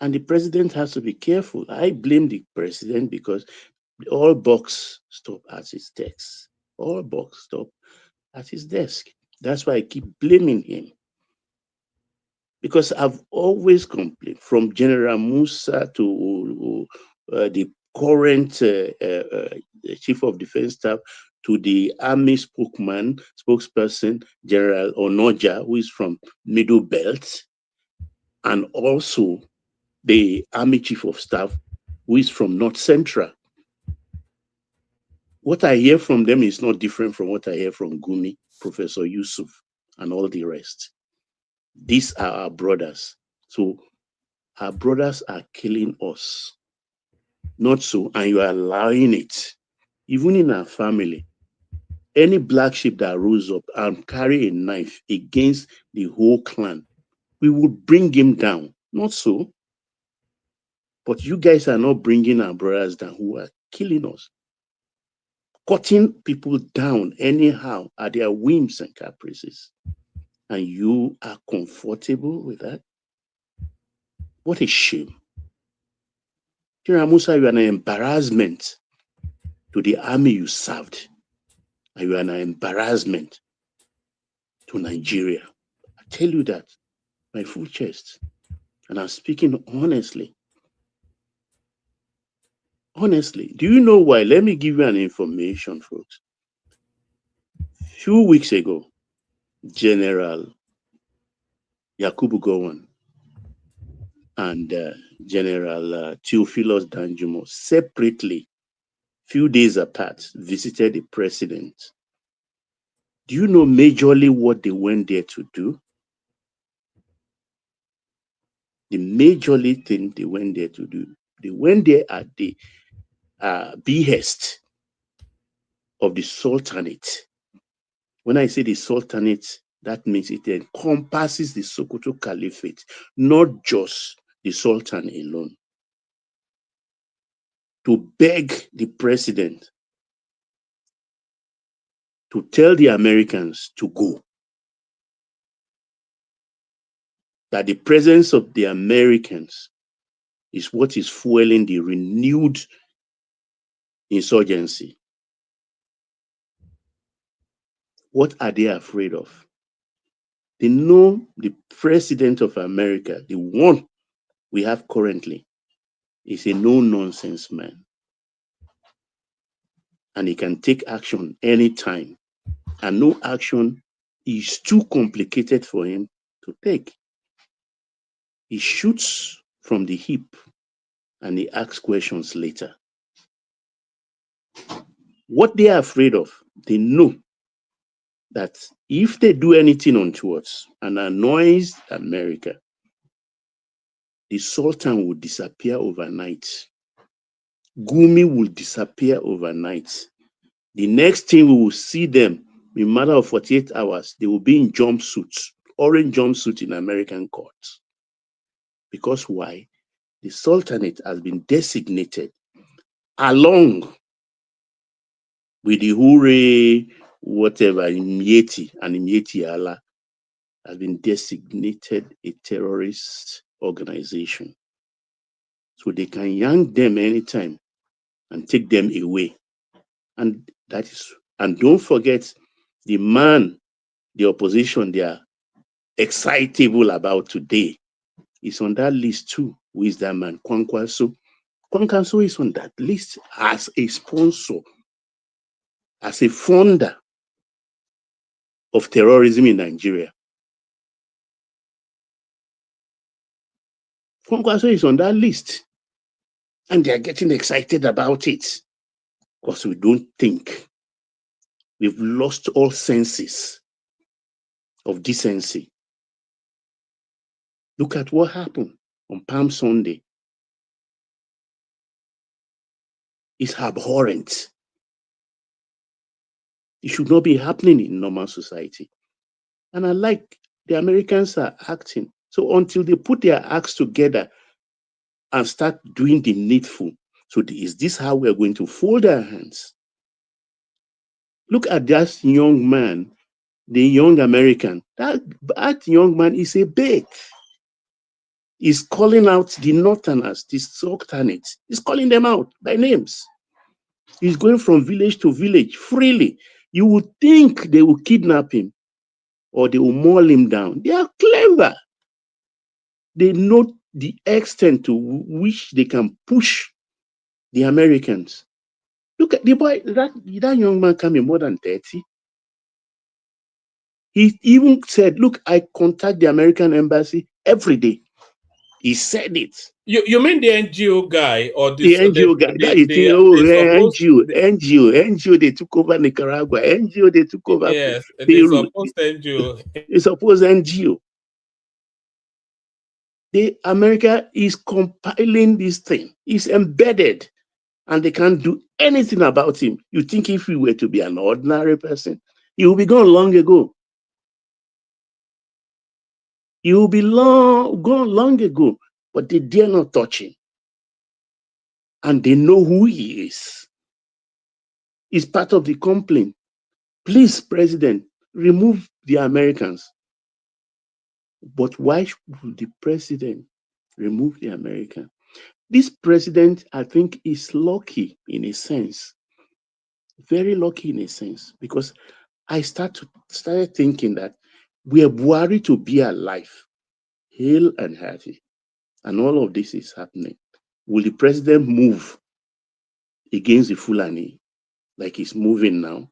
S10: And the president has to be careful. I blame the president because all bucks stop at his desk. All bucks stop at his desk. That's why I keep blaming him. Because I've always complained, from General Musa to the current Chief of Defense Staff, to the Army spokesperson, General Onoja, who is from Middle Belt, and also the Army Chief of Staff, who is from North Central. What I hear from them is not different from what I hear from Gumi, Professor Yusuf, and all the rest. These are our brothers. So our brothers are killing us. Not so, and you are allowing it. Even in our family, any black sheep that rose up and carry a knife against the whole clan, we will bring him down. Not so. But you guys are not bringing our brothers down who are killing us. Cutting people down anyhow at their whims and caprices. And you are comfortable with that? What a shame. General Musa, you are an embarrassment to the army you served. And you are an embarrassment to Nigeria. I tell you that, my full chest. And I'm speaking honestly. Honestly, do you know why? Let me give you an information, folks. A few weeks ago, General Yakubu Gowon and General Theophilus Danjumo separately, few days apart, visited the president. Do you know majorly what they went there to do? The majorly thing they went there to do, they went there at the behest of the Sultanate. When I say the Sultanate, that means it encompasses the Sokoto Caliphate, not just the Sultan alone. To beg the president to tell the Americans to go. That the presence of the Americans is what is fueling the renewed insurgency. What are they afraid of? They know the president of America, the one we have currently, is a no-nonsense man. And he can take action anytime. And no action is too complicated for him to take. He shoots from the hip and he asks questions later. What they are afraid of, they know that if they do anything untoward and annoys America, the Sultan will disappear overnight. Gumi will disappear overnight. The next thing we will see them, in a matter of 48 hours, they will be in jumpsuits, orange jumpsuit in American courts. Because why? The Sultanate has been designated along with the Hure, whatever, Imyeti and Imyeti Allah, has been designated a terrorist organization. So they can yank them anytime and take them away. And that is, and don't forget the man, the opposition they are excitable about today is on that list too. Who is that man? Kwankwaso. Kwankwaso is on that list as a sponsor, as a funder of terrorism in Nigeria. Kwankwaso is on that list. And they are getting excited about it because we don't think. We've lost all senses of decency. Look at what happened on Palm Sunday. It's abhorrent. It should not be happening in normal society. And I like the Americans are acting. So until they put their acts together and start doing the needful, so is this how we're going to fold our hands? Look at that young man, the young American. That young man is a bait. He's calling out the Northerners, the Southerners. He's calling them out by names. He's going from village to village freely. You would think they will kidnap him or they will maul him down. They are clever. They know the extent to which they can push the Americans. Look at the boy, that young man can be more than 30. He even said, look, I contact the American embassy every day. He said it.
S4: You mean the NGO guy or
S10: the NGO guy? NGO, they took over Nicaragua. NGO, they took over
S4: yes,
S10: Peru.
S4: the supposed NGO.
S10: It's supposed NGO. The America is compiling this thing. It's embedded, and they can't do anything about him. You think if he were to be an ordinary person, he would be gone long ago. He will be gone long ago, but they dare not touch him. And they know who he is. He's part of the complaint. Please, President, remove the Americans. But why should the president remove the American? This president, I think, is lucky in a sense. Very lucky in a sense, because I started thinking that we are Buhari to be alive, hale and hearty, and all of this is happening. Will the president move against the Fulani like he's moving now?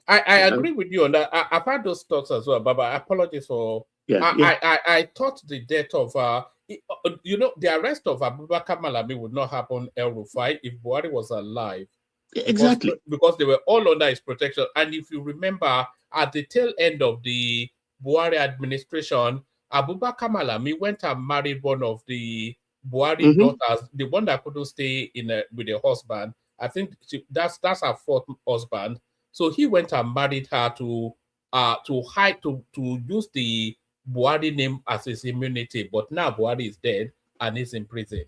S4: I agree with you on that. I've had those thoughts as well, Baba. Apologies for. I thought the death of the arrest of Abubakar Malami would not happen El Rufai if Buhari was alive.
S10: Exactly.
S4: Because they were all under his protection. And if you remember, at the tail end of the Buhari administration, Abubakar Malami went and married one of the Buhari daughters, the one that couldn't stay with her husband. I think that's her fourth husband. So he went and married her to use the Buhari name as his immunity. But now Buhari is dead and he's in prison.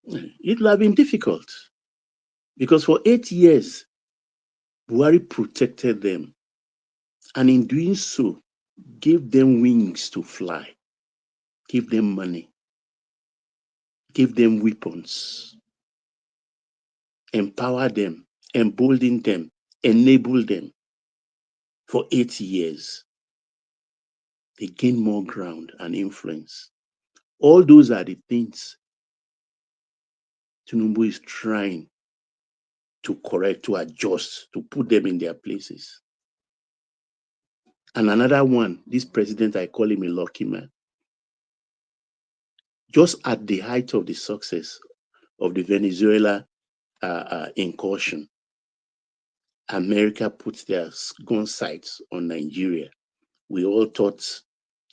S10: It will have been difficult because for 8 years, Buhari protected them. And in doing so, gave them wings to fly, gave them money, gave them weapons, empower them, embolden them, enable them. For 8 years, they gained more ground and influence. All those are the things Tinubu is trying to correct, to adjust, to put them in their places. And another one, this president, I call him a lucky man. Just at the height of the success of the Venezuela incursion, America put their gun sights on Nigeria. We all thought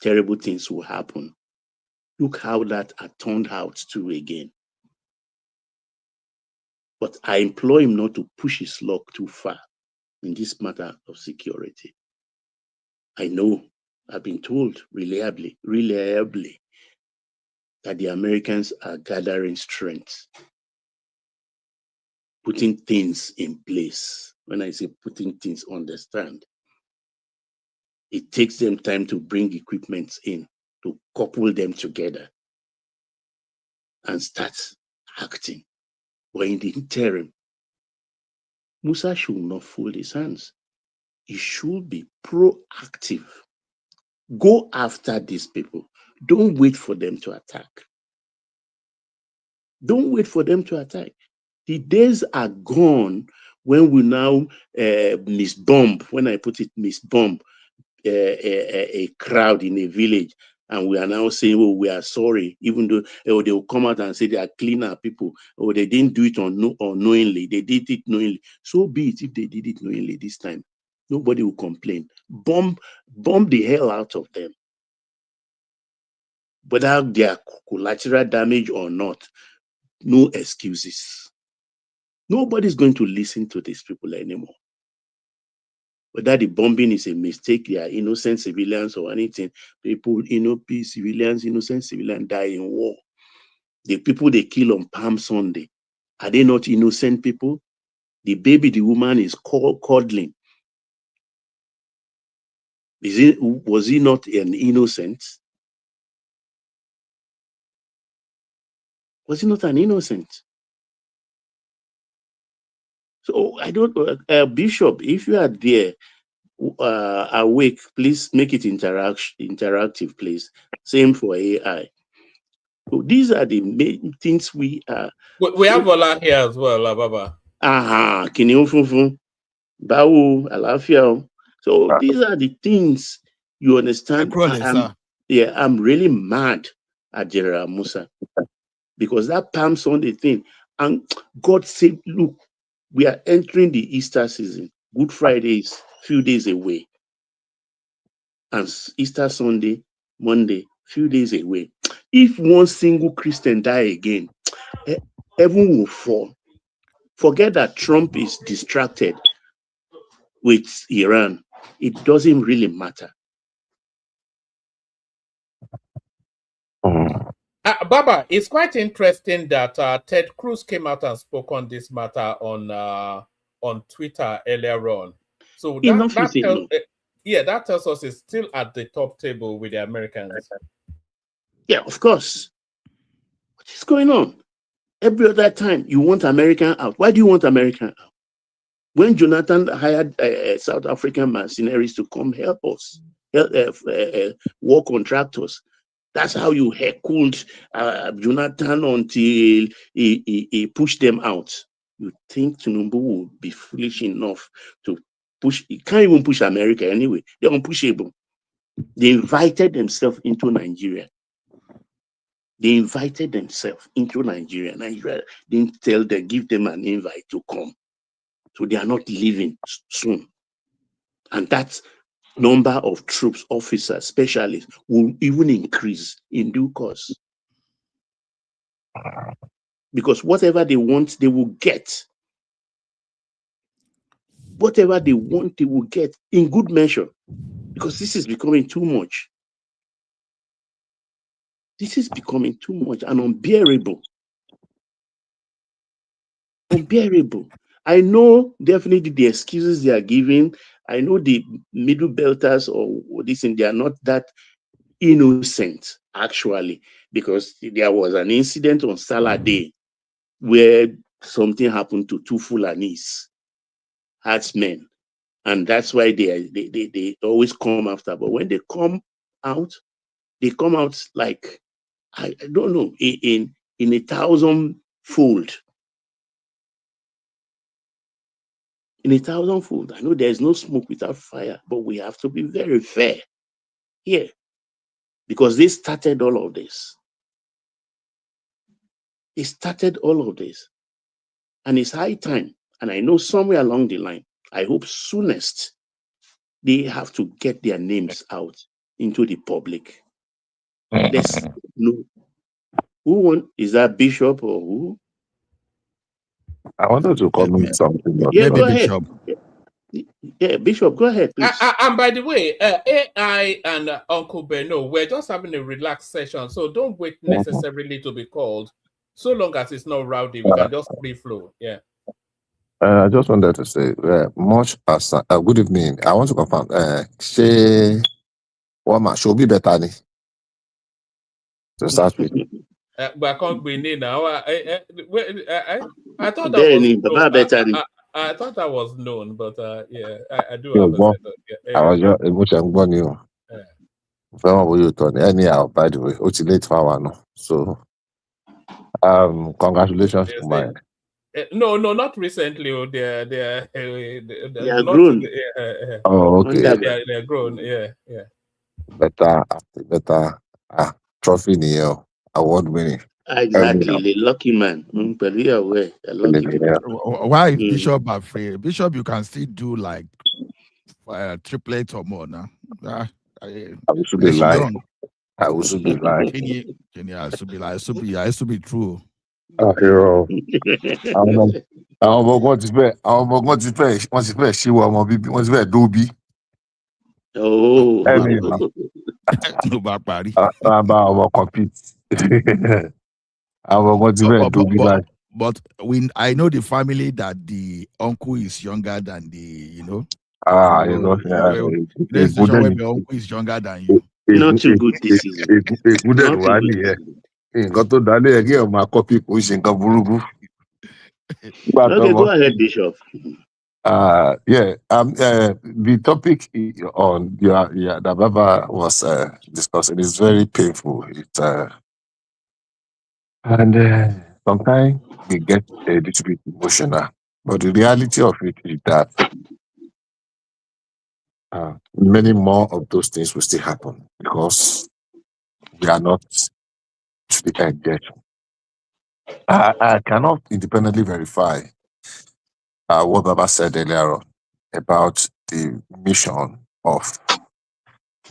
S10: terrible things would happen. Look how that turned out to again. But I implore him not to push his luck too far in this matter of security. I know, I've been told reliably, that the Americans are gathering strength, putting things in place. When I say putting things, understand. It takes them time to bring equipment in, to couple them together and start acting. But in the interim, Musa should not fold his hands. He should be proactive. Go after these people. Don't wait for them to attack. Don't wait for them to attack. The days are gone when we now misbomb, when I put it misbomb, a crowd in a village And we are now saying, oh, we are sorry, even though they will come out and say they are cleaner people, or they didn't do it unknowingly, they did it knowingly. So be it if they did it knowingly this time. Nobody will complain. Bomb the hell out of them. Whether they are collateral damage or not, no excuses. Nobody's going to listen to these people anymore. Whether the bombing is a mistake, they are innocent civilians or anything, people, civilians, innocent civilians die in war. The people they kill on Palm Sunday, are they not innocent people? The baby the woman is cuddling, was he not an innocent? Was he not an innocent? So I don't, Bishop, if you are there, awake, please make it interactive, please. Same for AI. So these are the main things we are.
S4: We have Ola here as well, Baba.
S10: Aha, Kiniufufu, Bawu, Alafia. So these are the things you understand. I'm really mad at General Musa because that Palm Sunday thing, and God said, look, we are entering the Easter season. Good Friday is few days away. And Easter Sunday, Monday, few days away. If one single Christian die again, heaven will fall. Forget that Trump is distracted with Iran. It doesn't really matter.
S4: Baba, it's quite interesting that Ted Cruz came out and spoke on this matter on Twitter earlier on. So that tells us it's still at the top table with the Americans.
S10: Yeah, of course. What is going on? Every other time you want American out. Why do you want American out? When Jonathan hired South African mercenaries to come help us, war contractors, that's how you heckled Jonathan until he pushed them out. You think Tinubu will be foolish enough to push? He can't even push America anyway. They're unpushable. They invited themselves into Nigeria. Nigeria didn't tell them, give them an invite to come. So they are not leaving soon. And that number of troops, officers, specialists will even increase in due course. Because whatever they want, they will get. Whatever they want, they will get in good measure. Because this is becoming too much. This is becoming too much and unbearable. Unbearable. I know definitely the excuses they are giving. I know the middle belters or this, and they are not that innocent, actually, because there was an incident on Salah Day where something happened to two Fulanese herdsmen, and that's why they always come after. But when they come out like, I don't know, in 1,000-fold. In 1,000-fold. I know there's no smoke without fire, but we have to be very fair here because they started all of this. They started all of this. And it's high time. And I know somewhere along the line, I hope soonest, they have to get their names out into the public. Let's know is that Bishop or who?
S11: I wanted to comment something.
S10: Yeah, go ahead. Yeah, Bishop, go ahead, please.
S4: And by the way, AI and Uncle Beno, we're just having a relaxed session, so don't wait necessarily to be called. So long as it's not rowdy, we can just free flow. Yeah.
S11: I just wanted to say, much as good evening. I want to confirm. Say, what should be better to start with.
S4: But I can't be in now. I thought that was I thought that was known, but yeah, I do have a set.
S11: I was just emotional born you. Anyhow, by the way, it's late for now. So congratulations to my
S4: no, not recently. They're
S10: grown.
S11: Oh, okay.
S4: They're grown. Yeah.
S11: Better Trophy nìyẹn, award winning.
S10: Exactly, the lucky man. But we are aware, a lucky man.
S12: Why is Bishop afraid? Bishop, you can still do like triplets or more now.
S11: I should be lying. I will be lying.
S12: Can you should be true.
S11: Hero. Àwọn ọmọ kan ti fẹ́ ṣíwọ́ ọmọ bíbí, wọ́n ti fẹ́ dóbi.
S10: Oh.
S12: No bad party.
S11: Bá ọmọ compete. Àwọn ọmọ ti fẹ́ dóbi báyìí.
S12: But I know the family that the uncle is younger than the, the situation where the uncle is younger than you.
S10: Not too good this season.
S11: Nǹkan tó dálé ẹ̀ kí ẹ̀ máa kọ́pì kò ṣe nǹkan burúkú.
S10: Okay, go ahead, Bishop.
S11: The topic on that Baba was discussing is very painful. And sometimes we get a little bit emotional, but the reality of it is that many more of those things will still happen because we are not to the end yet. I cannot independently verify what Baba said earlier on about the mission of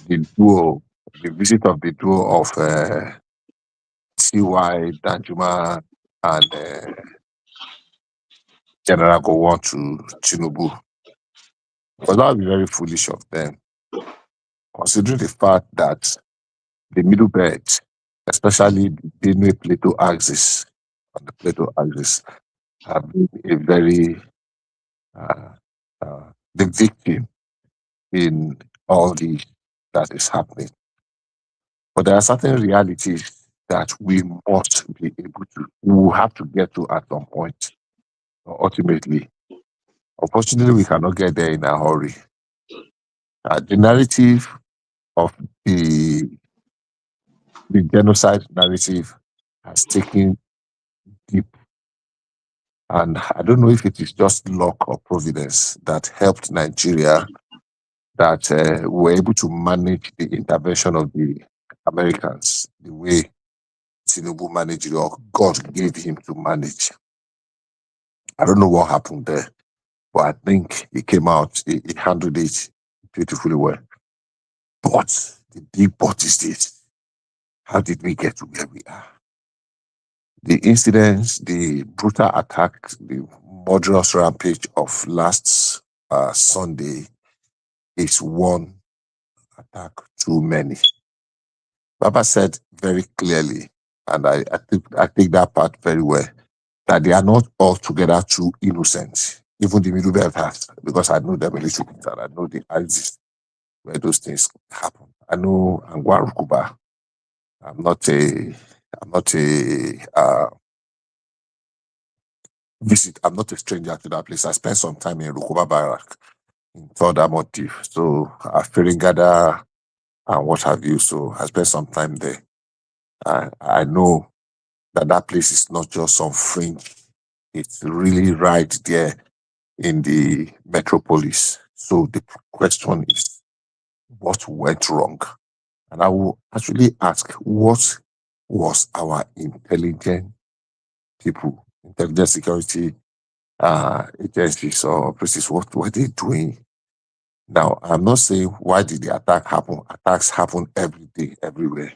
S11: the duo, the visit of the duo of CY, Danjuma, and General Gowon to Tinubu. Because that would be very foolish of them, considering the fact that the middle belt, especially the Benue Plateau axis, on the Plateau axis, have been a very the victim in all that is happening. But there are certain realities that we must be able to, we will have to get to at some point, ultimately. Unfortunately, we cannot get there in a hurry. The narrative of the genocide narrative has taken deep. And I don't know if it is just luck or providence that helped Nigeria, that were able to manage the intervention of the Americans the way Tinubu managed it, or God gave him to manage. I don't know what happened there, but I think he came out, he handled it beautifully well. But the big but is this: how did we get to where we are? The incidents, the brutal attack, the murderous rampage of last Sunday is one attack too many. Baba said very clearly, and I take that part very well, that they are not altogether too innocent. Even the middle belt has, because I know them a little bit, and I know the axis where those things happen. I know Angwa Rukuba. I'm not a I'm not a stranger to that place. I spent some time in Rukuba Barrack in Third Motive. So Feringada and what have you. So I spent some time there. I know that place is not just some fringe. It's really right there in the metropolis. So the question is, what went wrong? And I will actually ask, what was our intelligent people, intelligence security agencies or places, what were they doing? Now, I'm not saying why did the attack happen? Attacks happen every day, everywhere.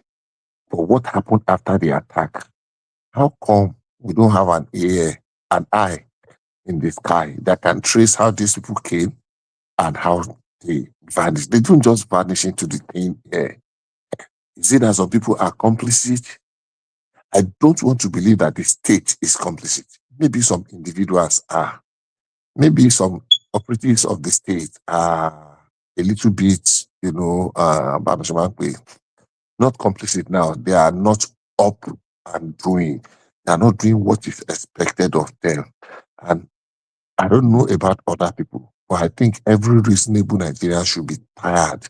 S11: But what happened after the attack? How come we don't have an eye in the sky that can trace how these people came and how they vanished? They don't just vanish into the thin air. Is it that some people are complicit? I don't want to believe that the state is complicit. Maybe some individuals are. Maybe some operatives of the state are a little bit, not complicit now. They are not up and doing. They are not doing what is expected of them. And I don't know about other people, but I think every reasonable Nigerian should be tired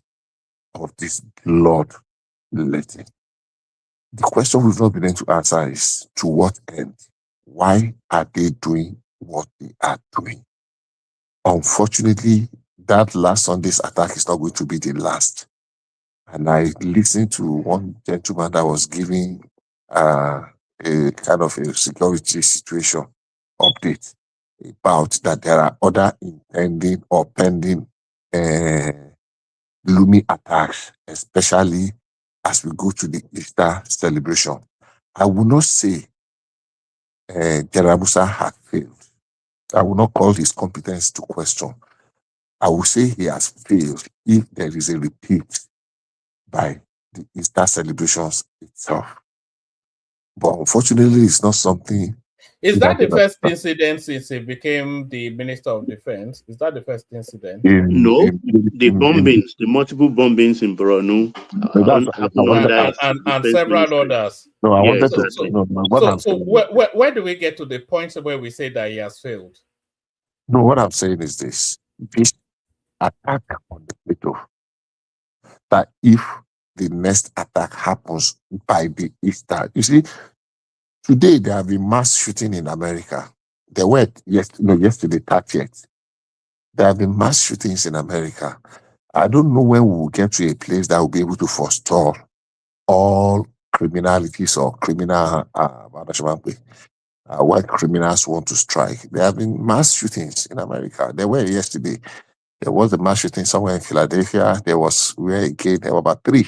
S11: of this bloodletting. The question we've not been able to answer is, to what end? Why are they doing what they are doing? Unfortunately, that last Sunday's attack is not going to be the last. and I listened to one gentleman that was giving a kind of a security situation update about that there are other impending or pending looming attacks, especially as we go to the Easter celebration. I will not say General Musa had failed. I will not call his competence to question. I will say he has failed if there is a repeat by the Easter celebrations itself. But unfortunately, it's not something.
S4: Is that the first incident since he became the Minister of Defense? Is that the first incident?
S10: No, the bombings, the multiple bombings in Borno
S4: and several others.
S11: No, I wanted
S4: So,
S11: to. No, what I'm saying.
S4: Where do we get to the point where we say that he has failed?
S11: No, what I'm saying is this: this attack on the Plateau, that if the next attack happens by the Easter, you see, today there have been mass shooting in America. There were yesterday 30th. There have been mass shootings in America. I don't know when we will get to a place that will be able to forestall all criminalities or criminal when criminals want to strike. There have been mass shootings in America. There were yesterday. There was a mass shooting somewhere in Philadelphia. There was where again there were about 3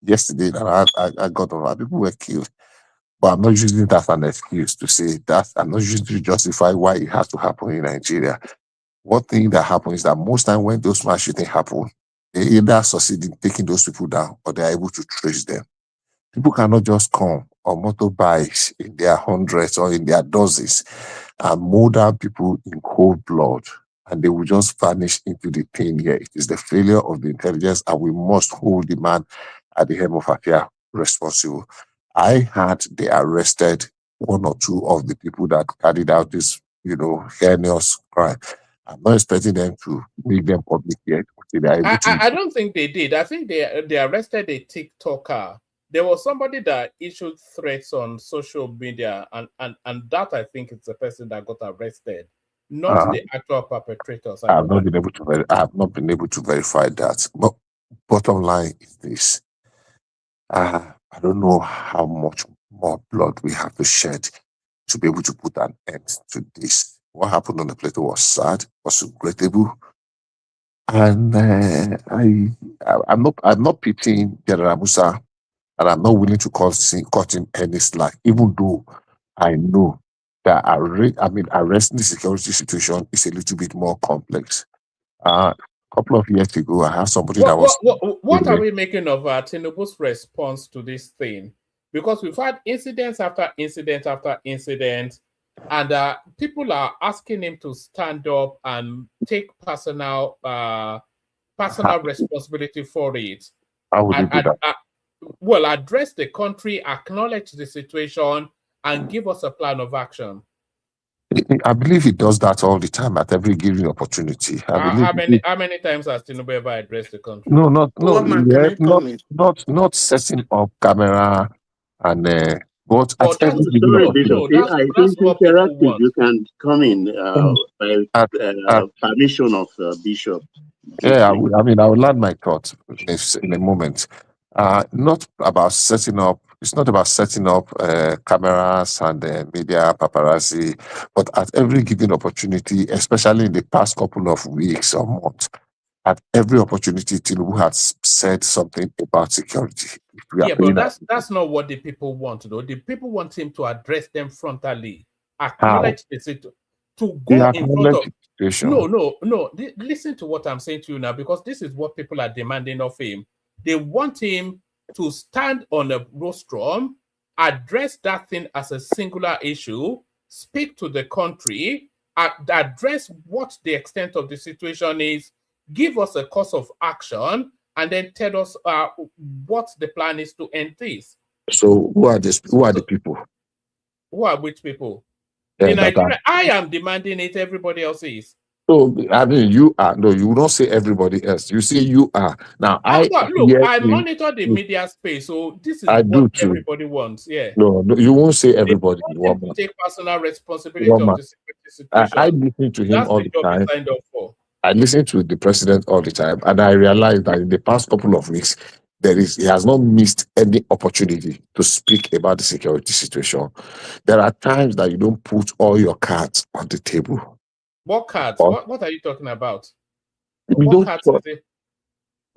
S11: yesterday that I got over. People were killed. But I'm not using it as an excuse to say that. I'm not using it to justify why it has to happen in Nigeria. One thing that happens is that most time when those mass shootings happen, they either succeed in taking those people down or they're able to trace them. People cannot just come on motorbikes in their hundreds or in their dozens and mow down people in cold blood, and they will just vanish into the thin air. It is the failure of the intelligence, and we must hold the man at the helm of affairs responsible. I had they arrested 1 or 2 of the people that carried out this, heinous crime. I'm not expecting them to make them public yet.
S4: I don't think they did. I think they arrested a TikToker. There was somebody that issued threats on social media, and that I think is the person that got arrested, not the actual perpetrators.
S11: I have not been able to verify that. But bottom line is this: I don't know how much more blood we have to shed to be able to put an end to this. What happened on the Plateau was sad, was regrettable, and I'm not pitying General Musa. And I'm not willing to cut him any slack, even though I know that arresting the security situation is a little bit more complex. A couple of years ago, I have somebody that was.
S4: What are we making of Tinubu's response to this thing? Because we've had incidents after incident after incident, and people are asking him to stand up and take personal responsibility for it.
S11: How would he do that?
S4: Address the country, acknowledge the situation, and give us a plan of action.
S11: I believe he does that all the time at every given opportunity.
S4: How many times has Tinubu ever addressed the country?
S11: No, not setting up camera and but at every given opportunity.
S10: I think interactive. You can come in by permission of Bishop.
S11: Yeah, I will land my thoughts in a moment. Not about setting up. It's not about setting up cameras and media paparazzi, but at every given opportunity, especially in the past couple of weeks or months, at every opportunity, Tinubu has said something about security.
S4: But that's not what the people want, though. The people want him to address them frontally, acknowledge the situation, to go in front of. No. Listen to what I'm saying to you now, because this is what people are demanding of him. They want him to stand on a rostrum, address that thing as a singular issue, speak to the country, address what the extent of the situation is, give us a course of action, and then tell us what the plan is to end this.
S11: So who are the people?
S4: Who are which people? In Nigeria, I am demanding it, everybody else is.
S11: So, you are. No, you don't say everybody else. You say you are. Now,
S4: I monitor the media space, so this is what everybody wants. Yeah.
S11: No, you won't say everybody.
S4: They want to take personal responsibility of the security situation.
S11: I listen to him
S4: That's
S11: all
S4: the
S11: the
S4: job
S11: time.
S4: he signed up for.
S11: I listen to the president all the time, and I realize that in the past couple of weeks, he has not missed any opportunity to speak about the security situation. There are times that you don't put all your cards on the table.
S4: What cards?
S11: Or
S4: What are you talking about?
S11: you
S4: What cards is it?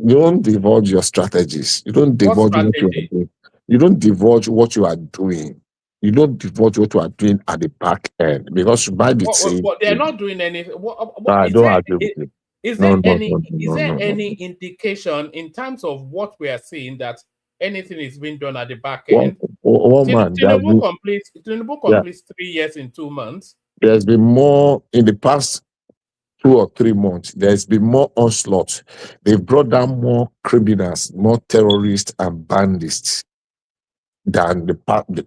S11: don't divulge your strategies. You don't
S4: What
S11: divulge what you are
S4: strategy?
S11: doing. You don't divulge what you are doing. You don't divulge what you are doing at the back end because you might be saying,
S4: They're not doing anything.
S11: I don't agree with you.
S4: Is
S11: No,
S4: there
S11: no,
S4: any
S11: no,
S4: is
S11: no,
S4: there
S11: no, no.
S4: any indication in terms of what we are seeing that anything is being done at the back
S11: One,
S4: end?
S11: one man,
S4: Tinubu completes 3 years in 2 months.
S11: there's been more in the past 2 or 3 months. There's been more onslaught. They've brought down more criminals, more terrorists and bandits than the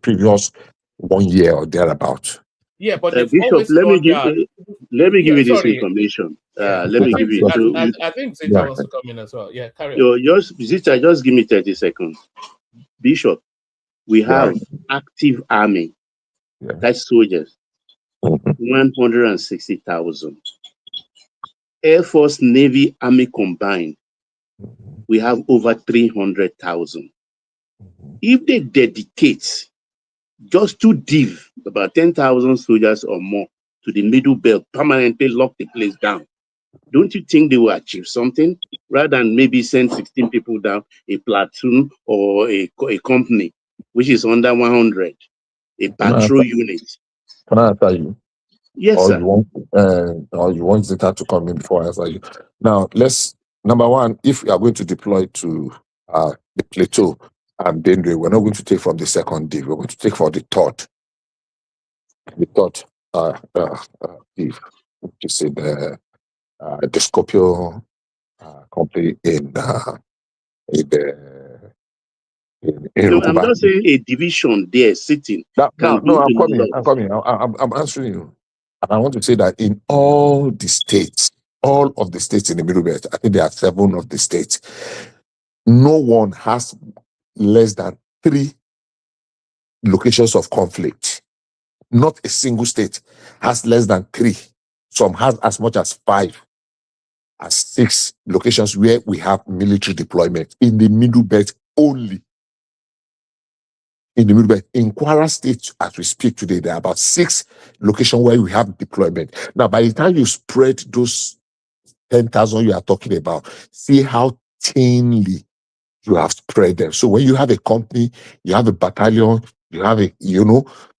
S11: previous 1 year or thereabout.
S4: Yeah, but they've
S10: Bishop,
S4: always done that.
S10: let me give
S4: Yeah,
S10: you this
S4: sorry.
S10: information.
S4: Yeah,
S10: Let me give you
S4: I think Zita wants to come in as well. Yeah, carry on.
S10: Zita, just give me 30 seconds. Bishop, we have active army, that's soldiers, 160,000. Air Force, Navy, Army combined, we have over 300,000. If they dedicate just to div about 10,000 soldiers or more to the middle belt, permanently lock the place down, don't you think they will achieve something rather than maybe send 16 people down, a platoon or a company, which is under 100, a patrol unit?
S11: Can I answer you?
S10: Yes,
S11: or
S10: sir.
S11: you want Zeta to come in before I answer you. Now, number one, if we are going to deploy to the plateau and Benue, we're not going to take from the second div, we're going to take for the third div, which is in the Scorpio company in
S10: No, I'm
S11: Rukuba.
S10: not saying a division there sitting can do
S11: I'm
S10: a
S11: coming.
S10: lot.
S11: I'm coming. I'm answering you. And I want to say that in all the states, all of the states in the Middle Belt, I think there are 7 of the states, no one has less than 3 locations of conflict. Not a single state has less than 3. Some has as much as 5, as 6 locations where we have military deployment in the Middle Belt only. In the Middle Belt, in Kwara State, as we speak today, there are about 6 locations where we have deployment. Now, by the time you spread those 10,000 you are talking about, see how thinly you have spread them. So when you have a company, you have a battalion, you have by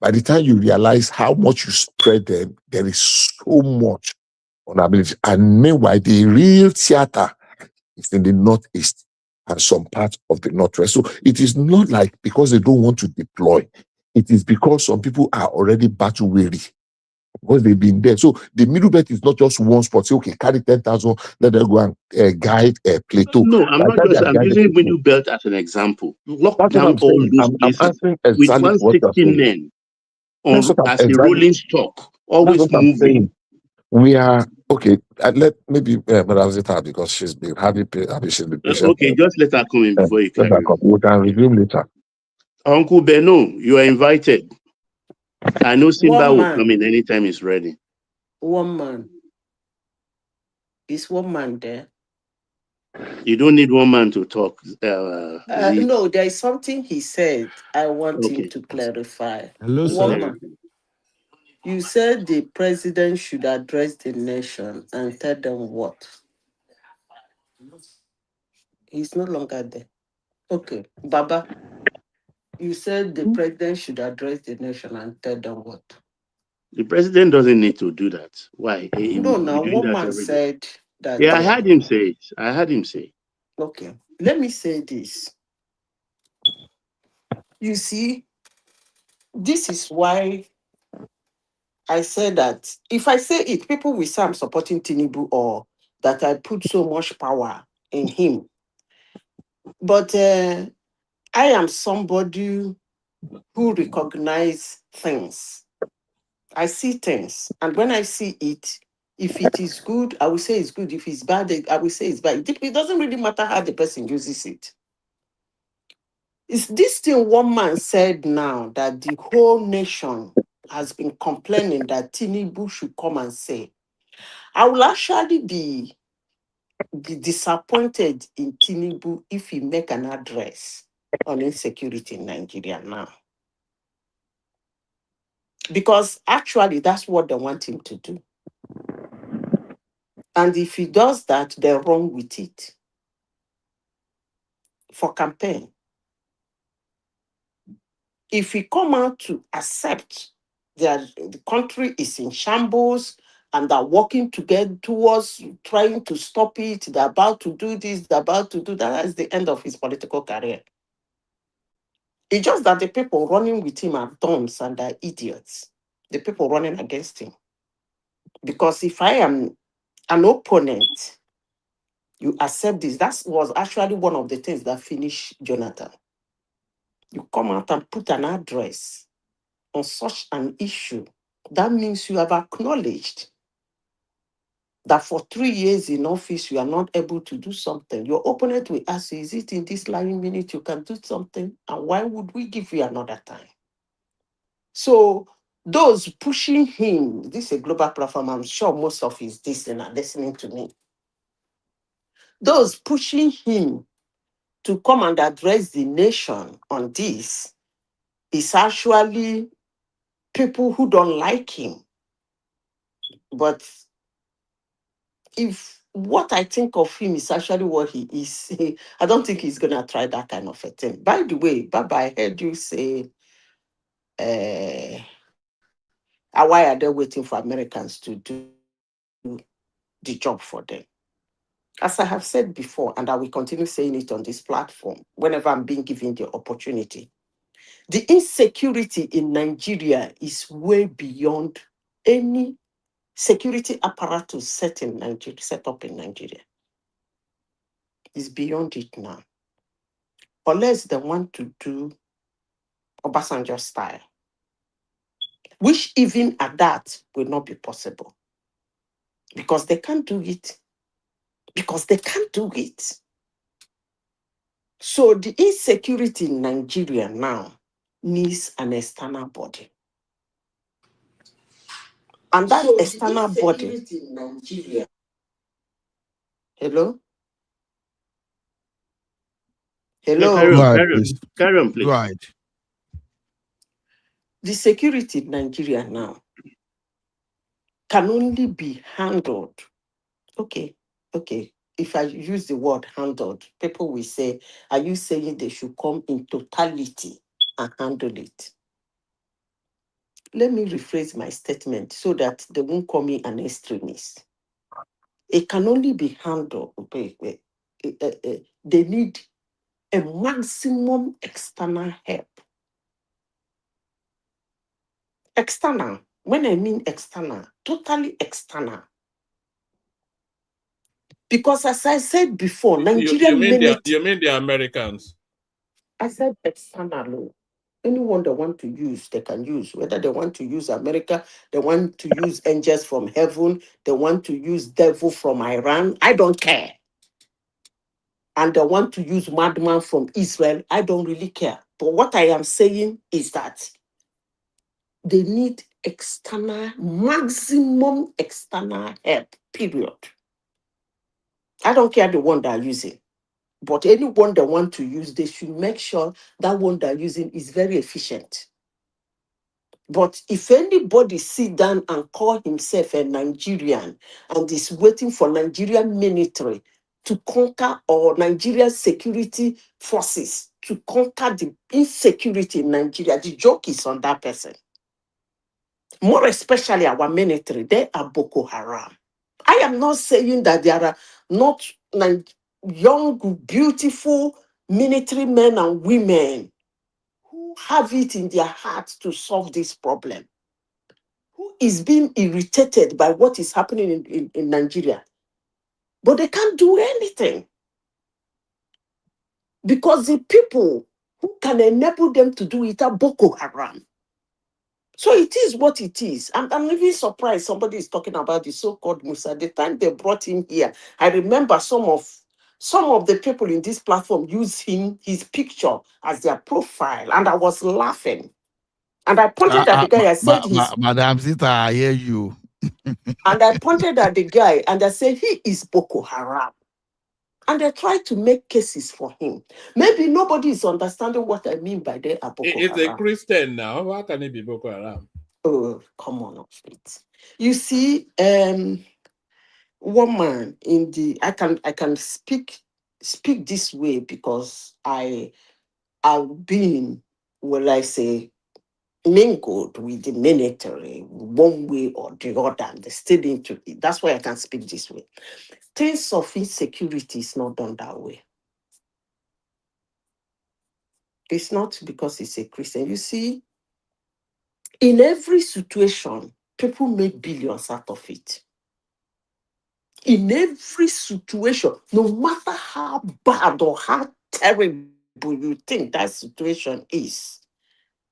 S11: the time you realize how much you spread them, there is so much on ability. And meanwhile, the real theater is in the northeast and some parts of the northwest. So it is not like because they don't want to deploy. It is because some people are already battle weary because they've been there. So the Middle Belt is not just one spot. Say, okay, carry 10,000, let them go and guide a plateau.
S10: No, I'm using Middle Belt as an example. Lock
S11: That's
S10: down
S11: what I'm
S10: all
S11: saying.
S10: those
S11: I'm
S10: places
S11: answering
S10: with
S11: exactly what you're
S10: 160
S11: saying.
S10: men
S11: That's what
S10: as a rolling stock, always
S11: That's what I'm
S10: moving.
S11: saying. We are okay. Let maybe Madam Zita, because she's been she's been patient.
S10: Okay, just let her come in before you carry on.
S11: We can resume later.
S10: Uncle Beno, you are invited. I know Simba
S13: One
S10: will
S13: man.
S10: come in anytime he's ready.
S13: One man. Is one man there?
S10: You don't need one man to talk.
S13: No, there is something he said I want him
S10: Okay.
S13: to clarify.
S8: Hello,
S13: One
S8: sir.
S13: man. You said the president should address the nation and tell them what? He's no longer there. Okay, Baba, you said the president should address the nation and tell them what?
S10: The president doesn't need to do that. Why? He
S13: No,
S10: will be
S13: now
S10: doing
S13: one
S10: that
S13: man
S10: every day.
S13: said that.
S10: Yeah, I heard him say it. I heard him say.
S13: Okay, let me say this. You see, this is why I said that if I say it, people will say I'm supporting Tinubu or that I put so much power in him. But I am somebody who recognize things. I see things. And when I see it, if it is good, I will say it's good. If it's bad, I will say it's bad. It doesn't really matter how the person uses it. It's this thing one man said now that the whole nation has been complaining that Tinubu should come and say. I will actually be be disappointed in Tinubu if he make an address on insecurity in Nigeria now. Because actually, that's what they want him to do. And if he does that, they're wrong with it. For campaign, if he come out to accept that the country is in shambles and they're working together towards trying to stop it, they're about to do this, they're about to do that, that's the end of his political career. It's just that the people running with him are dumps and are idiots. The people running against him. Because if I am an opponent, you accept this. That was actually one of the things that finished Jonathan. You come out and put an address on such an issue. That means you have acknowledged that for 3 years in office, you are not able to do something. Your opponent will ask you, is it in this lying minute you can do something? And why would we give you another time? So those pushing him, this is a global platform, I'm sure most of his listeners are listening to me. Those pushing him to come and address the nation on this is actually people who don't like him. But if what I think of him is actually what he is, I don't think he's going to try that kind of a thing. By the way, Baba, I heard you say, why are they waiting for Americans to do the job for them? As I have said before, and I will continue saying it on this platform, whenever I'm being given the opportunity, the insecurity in Nigeria is way beyond any security apparatus set up in Nigeria. It's beyond it now. Unless they want to do Obasanjo style, which even at that will not be possible. Because they can't do it. So the insecurity in Nigeria now needs an external body. And that external body in Nigeria. Hello? Hello?
S10: Carry on, please.
S12: Go ahead.
S13: The security in Nigeria now can only be handled. Okay. If I use the word handled, people will say, are you saying they should come in totality and handle it? Let me rephrase my statement so that they won't call me an extremist. It can only be handled. They need a maximum external help. External. When I mean external, totally external. Because as I said before, Nigerian
S4: you mean the Americans?
S13: I said external. Anyone they want to use, they can use. Whether they want to use America, they want to use angels from heaven, they want to use devil from Iran, I don't care. And they want to use madman from Israel, I don't really care. But what I am saying is that they need maximum external help, period. I don't care the one they are using. But anyone they want to use, they should make sure that one they're using is very efficient. But if anybody sit down and call himself a Nigerian and is waiting for Nigerian military to conquer, or Nigerian security forces to conquer the insecurity in Nigeria, the joke is on that person. More especially our military, they are Boko Haram. I am not saying that there are not young, beautiful military men and women who have it in their hearts to solve this problem, who is being irritated by what is happening in Nigeria. But they can't do anything. Because the people who can enable them to do it are Boko Haram. So it is what it is. I'm even surprised somebody is talking about the so-called Musa. The time they brought him here, I remember some of the people in this platform used his picture as their profile, and I was laughing. And I pointed at the guy, I said
S12: Madam Sita, I hear you.
S13: And I pointed at the guy and I said, he is Boko Haram. And they try to make cases for him. Maybe nobody is understanding what I mean by the Boko
S4: He's a
S13: Haram.
S4: Christian now. How can he be Boko Haram?
S13: Oh, come on, it. You see, one man in the I can speak this way because I've been, will I say, mingled with the military one way or the other, and they still into it. That's why I can speak this way. Things of insecurity is not done that way. It's not because he's a Christian. You see, in every situation, people make billions out of it. In every situation, no matter how bad or how terrible you think that situation is,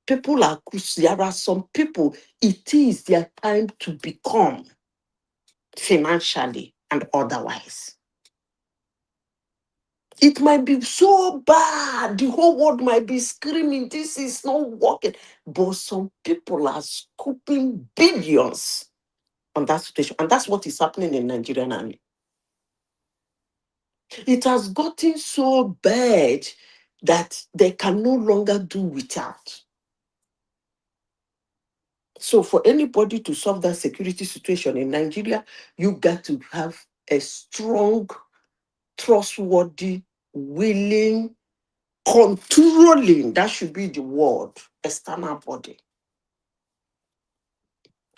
S13: people are, there are some people, it is their time to become financially and otherwise. It might be so bad, the whole world might be screaming, this is not working. But some people are scooping billions on that situation. And that's what is happening in Nigerian army. It has gotten so bad that they can no longer do without. So for anybody to solve that security situation in Nigeria, you got to have a strong, trustworthy, willing, controlling, that should be the word, external body.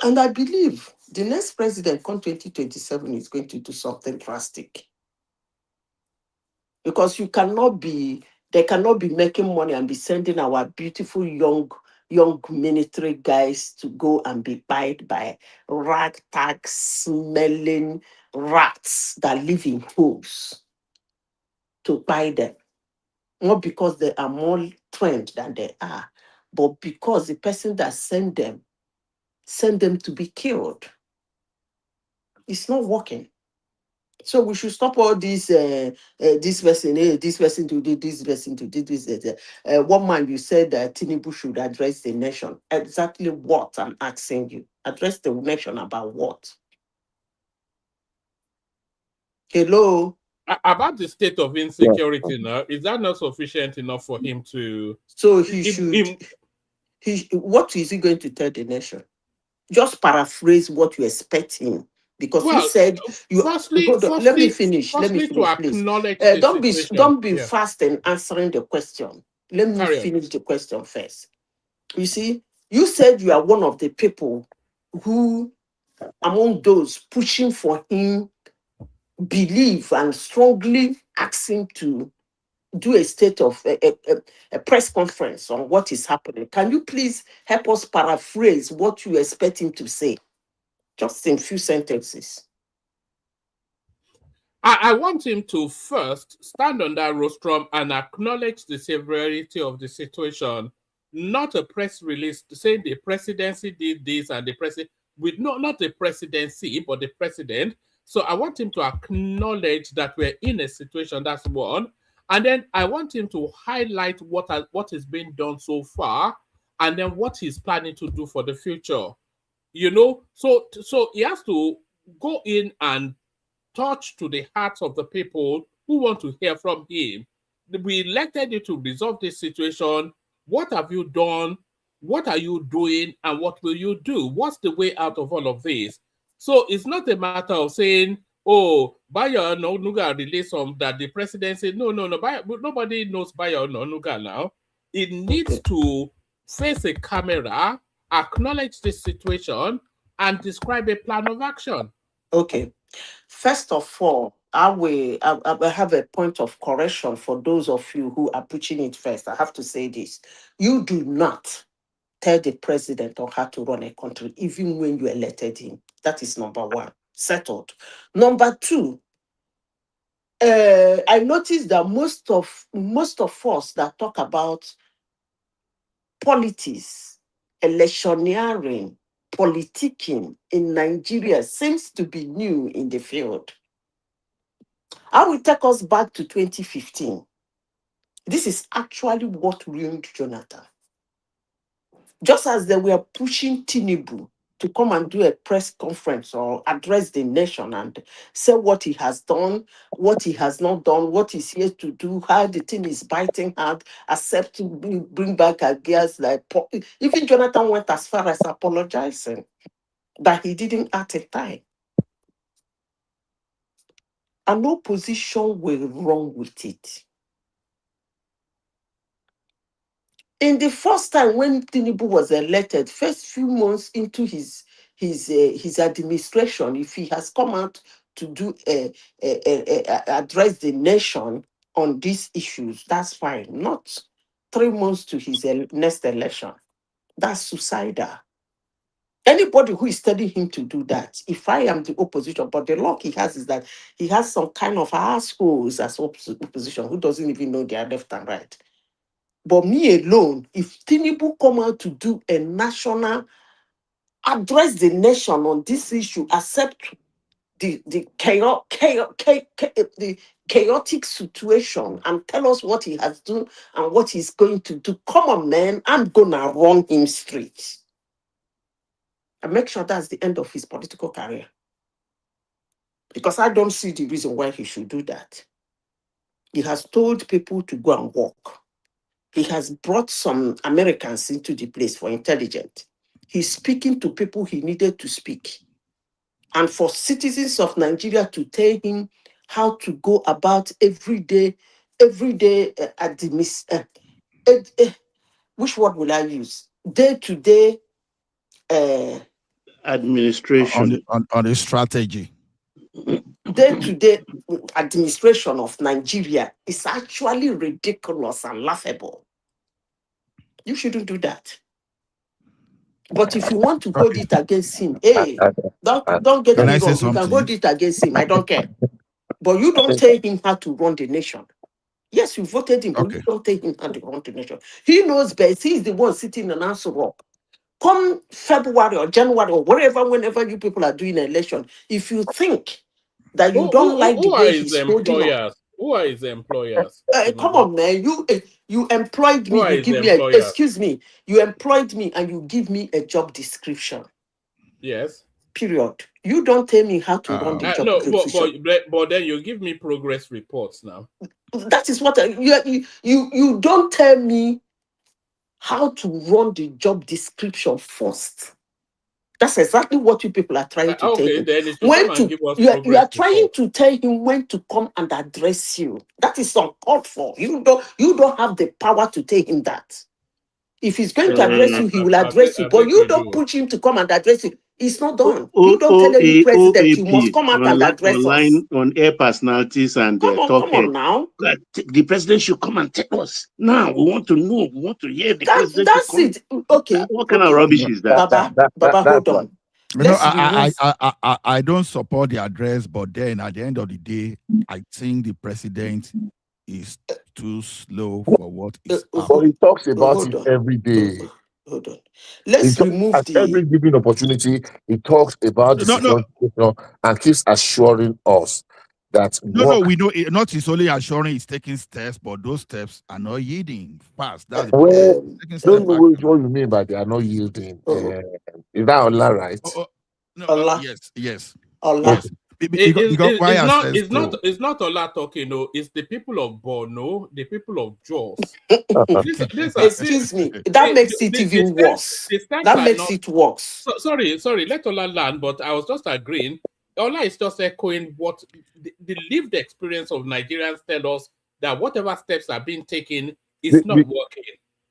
S13: And I believe the next president, come 2027, is going to do something drastic. Because they cannot be making money and be sending our beautiful young military guys to go and be bite by ragtag smelling rats that live in holes to buy them. Not because they are more trained than they are, but because the person that sent them to be killed. It's not working. So we should stop all this. This person to do this, person to do this. One man, you said that Tinubu should address the nation. Exactly what I'm asking you. Address the nation about what? Hello.
S4: About the state of insecurity now, is that not sufficient enough for him to?
S13: So he should. What is he going to tell the nation? Just paraphrase what you expect him. Because you said you. Let me finish. Let me
S4: Firstly, to
S13: finish, please.
S4: acknowledge the situation.
S13: Don't be fast in answering the question. Let me
S4: Carry on.
S13: finish the question first. You see, you said you are one of the people who, among those pushing for him, believe and strongly ask him to do a state of a press conference on what is happening. Can you please help us paraphrase what you expect him to say? Just in few sentences.
S4: I want him to first stand on that rostrum and acknowledge the severity of the situation, not a press release saying the presidency did this and the president, with not the presidency, but the president. So I want him to acknowledge that we're in a situation, that's one. And then I want him to highlight what is being done so far, and then what he's planning to do for the future. You know, so he has to go in and touch to the hearts of the people who want to hear from him. We elected you to resolve this situation. What have you done? What are you doing? And what will you do? What's the way out of all of this? So it's not a matter of saying, oh, Bayo Onanuga released some that the president said, no. Nobody knows Bayo Onanuga now. It needs to face a camera, acknowledge the situation, and describe a plan of action.
S13: Okay. First of all, I have a point of correction for those of you who are preaching it first. I have to say this. You do not tell the president on how to run a country, even when you elected him. That is number one. Settled. Number two, I noticed that most of us that talk about politics, electioneering, politicking in Nigeria seems to be new in the field. I will take us back to 2015. This is actually what ruined Jonathan. Just as they were pushing Tinubu to come and do a press conference or address the nation and say what he has done, what he has not done, what he's here to do, how the thing is biting hard, accept to bring back ideas like even Jonathan went as far as apologizing that he didn't at a time. And opposition will run with it. In the first time when Tinubu was elected, first few months into his administration, if he has come out to do address the nation on these issues, that's fine. Not 3 months to his next election. That's suicidal. Anybody who is telling him to do that, if I am the opposition, but the luck he has is that he has some kind of assholes as opposition who doesn't even know their left and right. But me alone, if Tinubu come out to do a national, address the nation on this issue, accept the chaotic situation and tell us what he has done and what he's going to do. Come on, man, I'm gonna run him straight. And make sure that's the end of his political career. Because I don't see the reason why he should do that. He has told people to go and work. He has brought some Americans into the place for intelligence. He's speaking to people he needed to speak. And for citizens of Nigeria to tell him how to go about everyday which word will I use? Day-to-day
S10: administration.
S12: On the strategy.
S13: Day-to-day administration of Nigeria is actually ridiculous and laughable. You shouldn't do that. But if you want to hold it against him, hey, don't get
S12: Can
S13: me
S12: I say
S13: wrong. You can
S12: something?
S13: hold it against him. I don't care. But you don't tell him how to run the nation. Yes, you voted him, but you don't tell him how to run the nation. He knows best. He's the one sitting in Answer Rock. Come February or January or whatever, whenever you people are doing an election, if you think that you don't like the way he's holding up.
S4: Who are his employers?
S13: Come on, man. You employed me. You give me excuse me. You employed me and you give me a job description.
S4: Yes.
S13: Period. You don't tell me how to run the job description.
S4: But then you give me progress reports now.
S13: That is what you don't tell me how to run the job description first. That's exactly what you people are trying to tell him.
S4: Then it should
S13: When
S4: come
S13: to
S4: and give us
S13: you are trying to tell him when to come and address you. That is uncalled for. You don't have the power to tell him that. If he's going to address you, he will address you. But you don't push him to come and address you. It's not done. You don't tell any president you must come out and address us.
S10: On air personalities and
S13: come on now.
S10: The president should come and tell us. Now we want to know. We want to hear the president.
S13: That's it. Okay.
S10: What kind of rubbish is that?
S13: Baba, hold on.
S12: I don't support the address, but then at the end of the day, I think the president is too slow for what is
S11: But he talks about it every day.
S13: Hold on. Let's remove
S11: at every given opportunity, he talks about the situation and keeps assuring us that
S12: we know not he's only assuring he's taking steps, but those steps are not yielding fast. That's the
S11: problem. Don't know what you mean by they are not yielding. Is that Allah right?
S13: Allah.
S12: Yes.
S13: Allah.
S12: Yes.
S4: It's not Allah talking, no. It's the people of Borno, the people of Jos.
S13: Excuse me. That makes it even worse. That makes it worse.
S4: Sorry. Let Allah land, but I was just agreeing. Allah is just echoing what the lived experience of Nigerians tell us, that whatever steps are being taken is not working.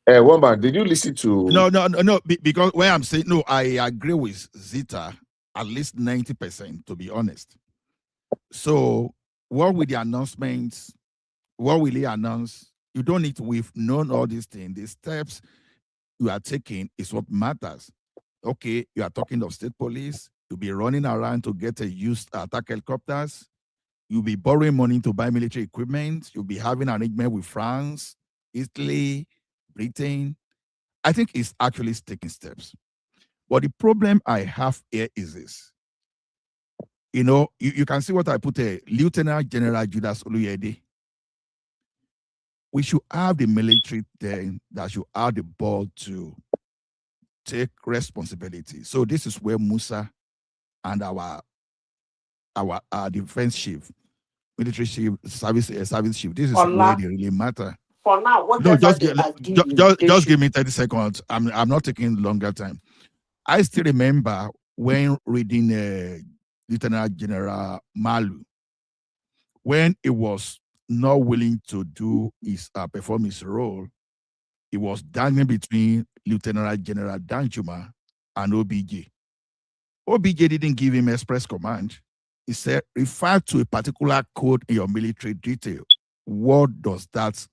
S11: Woman, did you listen to?
S12: No. Because when I'm saying no, I agree with Zita at least 90%, to be honest. So, what will the announcements? What will he announce? You don't need to. We've known all these things. The steps you are taking is what matters. Okay, you are talking of state police. You'll be running around to get a used attack helicopters. You'll be borrowing money to buy military equipment. You'll be having an arrangement with France, Italy, Britain. I think it's actually taking steps. But the problem I have here is this. You know, you can see what I put a Lieutenant General Judas Oluyede. We should have the military then that should have the ball to take responsibility. So this is where Musa and our defense chief, military chief, service chief, this is where they really matter.
S13: For now,
S12: No,
S13: whatever they are giving,
S12: just give me 30 seconds. I'm not taking longer time. I still remember when reading Lieutenant General Malu, when he was not willing to perform his role, he was dangling between Lieutenant General Danjuma and OBJ. OBJ didn't give him express command. He said, refer to a particular code in your military detail. What does that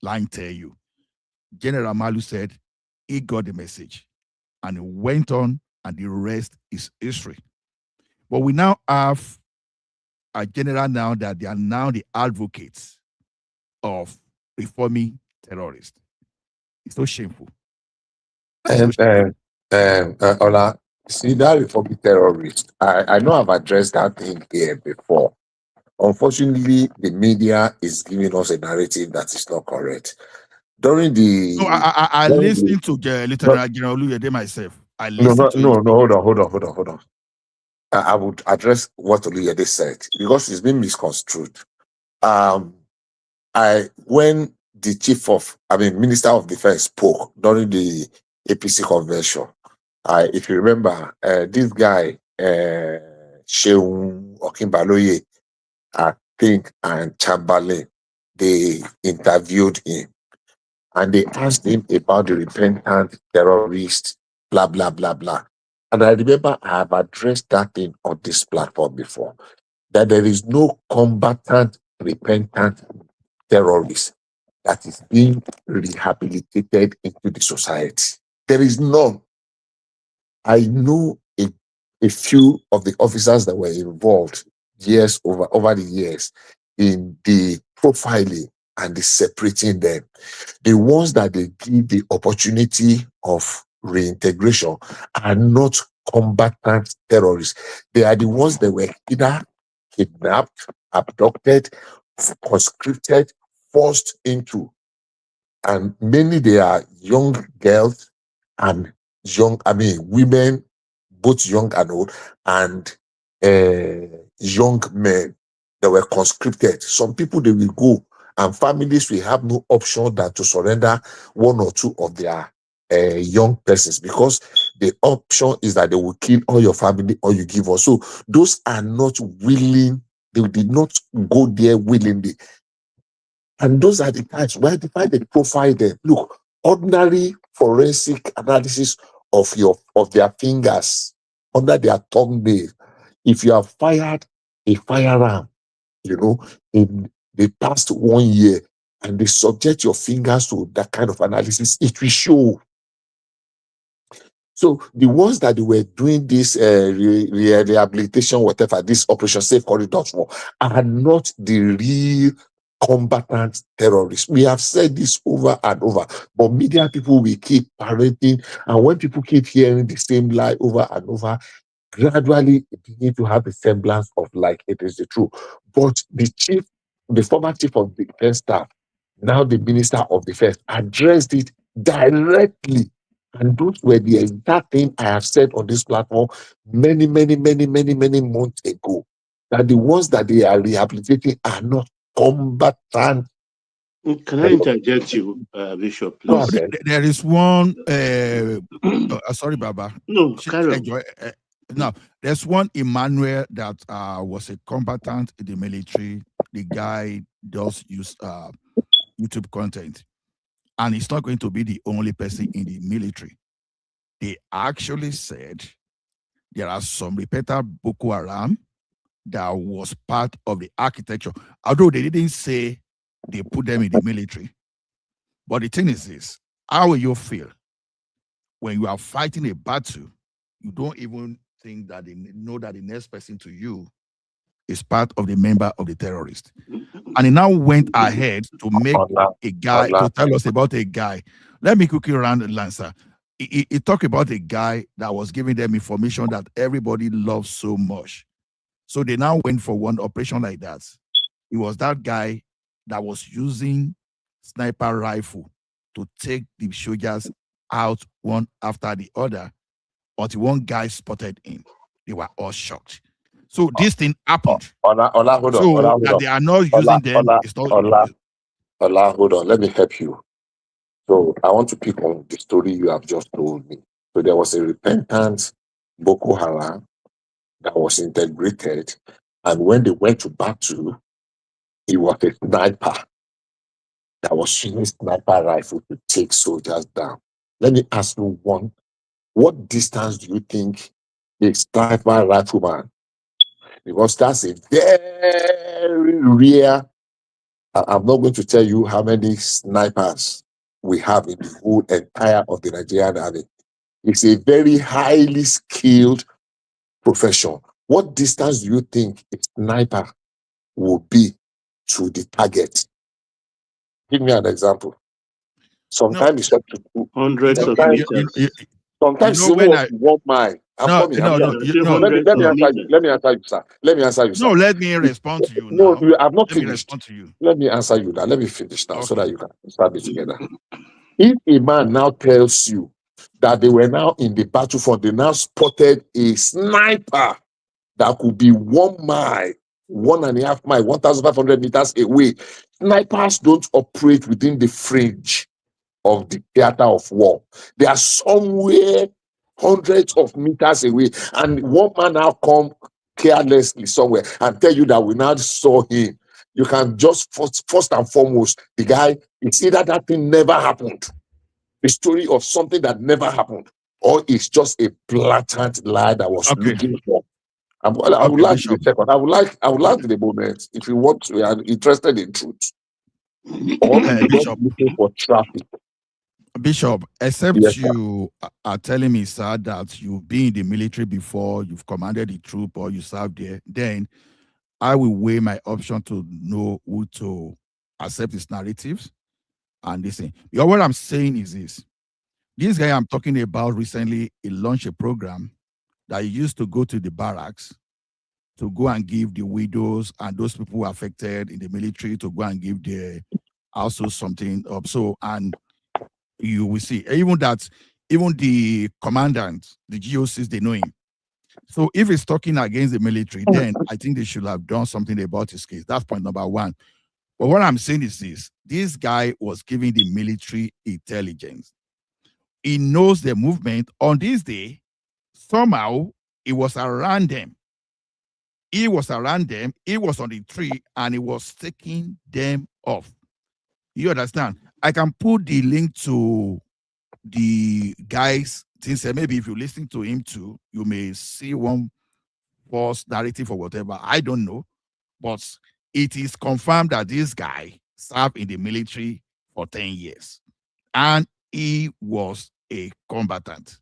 S12: line tell you? General Malu said he got the message and he went on, and the rest is history. But we now have a general now that they are now the advocates of reforming terrorists. It's so shameful.
S11: And Ola, see that reforming terrorist, I know I've addressed that thing here before. Unfortunately, the media is giving us a narrative that is not correct. During the
S12: No, I listened to Lieutenant General Oluyede myself. I listened to
S11: no, hold on. I would address what Oluyede said because it's been misconstrued. When the Minister of Defense spoke during the APC convention, if you remember, this guy, Sheung Okinbaloye, I think, and Chamberlain, they interviewed him and they asked him about the repentant terrorist, blah, blah, blah, blah. And I remember I have addressed that thing on this platform before, that there is no combatant, repentant terrorist that is being rehabilitated into the society. There is none. I know a few of the officers that were involved over the years in the profiling and the separating them. The ones that they give the opportunity of reintegration are not combatant terrorists. They are the ones that were either kidnapped, abducted, conscripted, forced into, and mainly they are young girls and women, both young and old, and young men that were conscripted. Some people, they will go, and families will have no option than to surrender one or two of their young persons, because the option is that they will kill all your family or you give us. So those are not willing, they did not go there willingly. And those are the types where they profile them. Look, ordinary forensic analysis of their fingers under their thumbnail. If you have fired a firearm, in the past 1 year, and they subject your fingers to that kind of analysis, it will show. So the ones that they were doing this rehabilitation, whatever, this Operation Safe Corridors for, are not the real combatant terrorists. We have said this over and over, but media people will keep parroting, and when people keep hearing the same lie over and over, gradually it begins to have a semblance of like it is the truth. But the former chief of the defense staff, now the Minister of Defense, addressed it directly. And those were the exact thing I have said on this platform many months ago, that the ones that they are rehabilitating are not combatant.
S10: Can I interject you, Bishop, please?
S12: There is one. Sorry, Baba.
S10: No, carry on.
S12: Now, there's one Emmanuel that was a combatant in the military. The guy does use YouTube content, and he's not going to be the only person in the military. They actually said there are some repentant Boko Haram that was part of the architecture, although they didn't say they put them in the military. But the thing is this: how will you feel when you are fighting a battle? You don't even think that they know that the next person to you is part of the member of the terrorist. And he now went ahead to make a guy, to tell us about a guy. Let me quickly run the Lancer. He talked about a guy that was giving them information that everybody loves so much. So they now went for one operation like that. It was that guy that was using sniper rifle to take the soldiers out one after the other, until one guy spotted him. They were all shocked. So this thing happened.
S11: Ola, hold on.
S12: So
S11: Ola, hold
S12: that
S11: on.
S12: they are not using them is not.
S11: Ola, hold on. Let me help you. So I want to pick on the story you have just told me. So there was a repentant Boko Haram that was integrated, and when they went to battle, he was a sniper that was using sniper rifle to take soldiers down. Let me ask you one: what distance do you think a sniper rifleman? Because that's a very rare. I'm not going to tell you how many snipers we have in the whole entire of the Nigerian army. It's a very highly skilled profession. What distance do you think a sniper will be to the target? Give me an example. Sometimes it's up to
S10: hundreds of
S11: sometimes,
S10: meters.
S11: sometimes it's even up to 1 mile. I'm coming. Let me answer you. Let me answer you, sir. Let me answer you, sir.
S12: No, let me respond to you
S11: No,
S12: now.
S11: I'm not
S12: Let me
S11: finished.
S12: respond to you.
S11: Let me answer you now. Let me finish now so
S12: Okay.
S11: that you can start it together. If a man now tells you that they were now in the battlefront, they now spotted a sniper that could be 1 mile, 1.5 miles, 1,500 meters away. Snipers don't operate within the fringe of the theater of war. They are somewhere hundreds of meters away, and one man now come carelessly somewhere and tell you that we now saw him. You can just first and foremost, the guy, it's either that thing never happened, the story of something that never happened, or it's just a blatant lie that was looking for. I would like the second. I would like the moment if you want to, are interested in truth, or
S12: Bishop,
S11: looking for traffic.
S12: Bishop, except
S11: Yes,
S12: you are telling me, sir, that you've been in the military before, you've commanded the troop, or you served there, then I will weigh my option to know who to accept his narratives and this thing. Because what I'm saying is this guy I'm talking about recently, he launched a program that he used to go to the barracks to go and give the widows and those people who are affected in the military to go and give their also something up. So, and you will see, even the commandant, the GOCs, they know him. So if he's talking against the military, then I think they should have done something about his case. That's point number one. But what I'm saying is this guy was giving the military intelligence. He knows the movement. On this day, somehow he was around them. He was around them. He was on the tree and he was taking them off. You understand? I can put the link to the guys things. Maybe if you listen to him too, you may see one false narrative or whatever. I don't know. But it is confirmed that this guy served in the military for 10 years. And he was a combatant.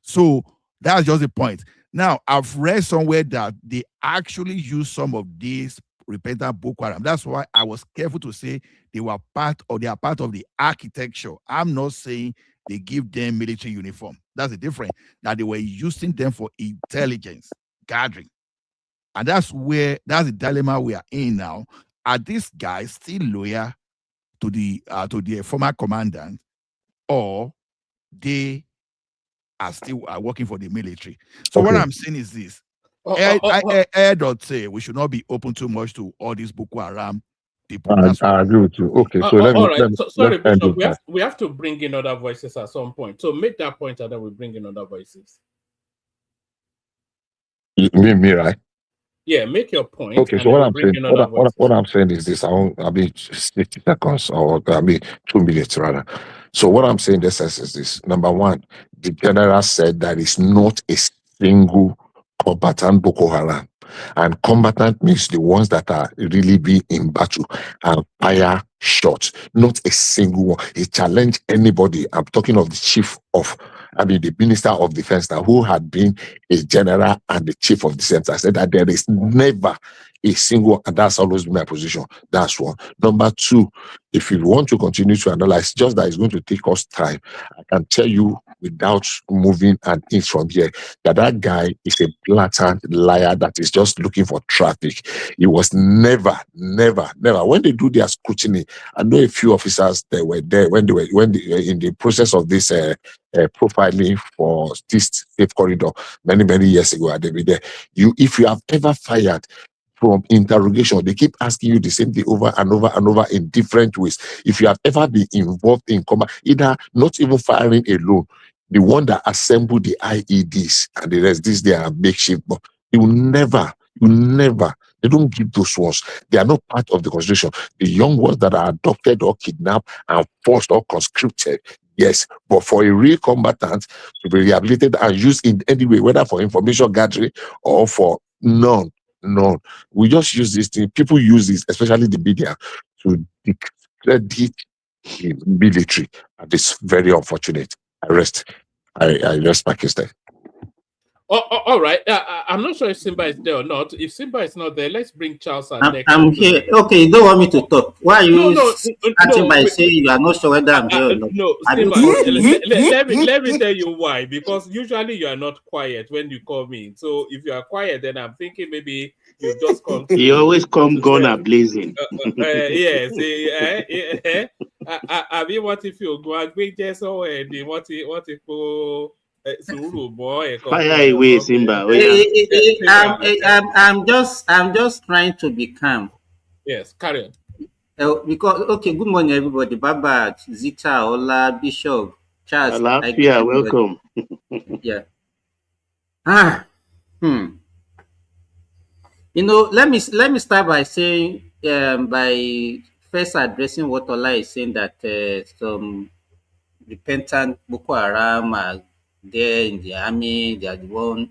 S12: So that's just the point. Now, I've read somewhere that they actually use some of these repentant Boko Haram. That's why I was careful to say they are part of the architecture. I'm not saying they give them military uniform. That's the difference. That they were using them for intelligence gathering. And that's the dilemma we are in now. Are these guys still loyal to the former commandant, or they are still working for the military? So what I'm saying is this. I don't say we should not be open too much to all these Boko Haram people.
S11: I agree with you. Okay, so
S4: all right. Sorry,
S11: let's
S4: Bishop. We have to bring in other voices at some point. So make that point, and then we bring in other voices.
S11: Me, right?
S4: Yeah, make your point.
S11: Okay, so what I'm saying is this. I'll be 60 seconds, or 2 minutes rather. So what I'm saying in this sense is this. Number one, the general said that it's not a single combatant Boko Haram. And combatant means the ones that are really be in battle and fire shots. Not a single one. He challenged anybody. I'm talking of the Minister of Defense now, who had been a general and the chief of defense. I said that there is never a single, and that's always been my position. That's one. Number two, if you want to continue to analyze, just that it's going to take us time. I can tell you without moving an inch from here that guy is a blatant liar that is just looking for traffic. He was never. When they do their scrutiny, I know a few officers that were there when they were in the process of this profiling for this safe corridor many years ago. And they were there. If you have ever fired from interrogation, they keep asking you the same thing over and over in different ways. If you have ever been involved in combat, either not even firing alone, the one that assembled the IEDs and the rest, these they are makeshift, but you never, they don't give those ones. They are not part of the constitution. The young ones that are adopted or kidnapped and forced or conscripted, yes, but for a real combatant to be rehabilitated and used in any way, whether for information gathering or for none. We just use this thing. People use this, especially the media, to discredit the military. And it's very unfortunate. I rest my case there.
S4: All right. I'm not sure if Simba is there or not. If Simba is not there, let's bring Charles and next.
S14: I'm here. Okay, you don't want me to talk. Why are you starting by saying you are not sure whether I'm here or not?
S4: No, Simba, let me tell you why. Because usually you are not quiet when you call me. So if you are quiet, then I'm thinking maybe you just come.
S10: You always come gun blazing.
S4: Yes. I mean, what if you go and bring just what if
S10: fire away, Simba.
S14: I'm just trying to be calm.
S4: Yes, carry on.
S14: Because good morning, everybody. Baba, Zita, Ola, Bishop, Charles.
S10: Welcome.
S14: Yeah. Let me start by saying, by first addressing what Ola is saying, that some repentant Boko Haram are there in the army. They are the one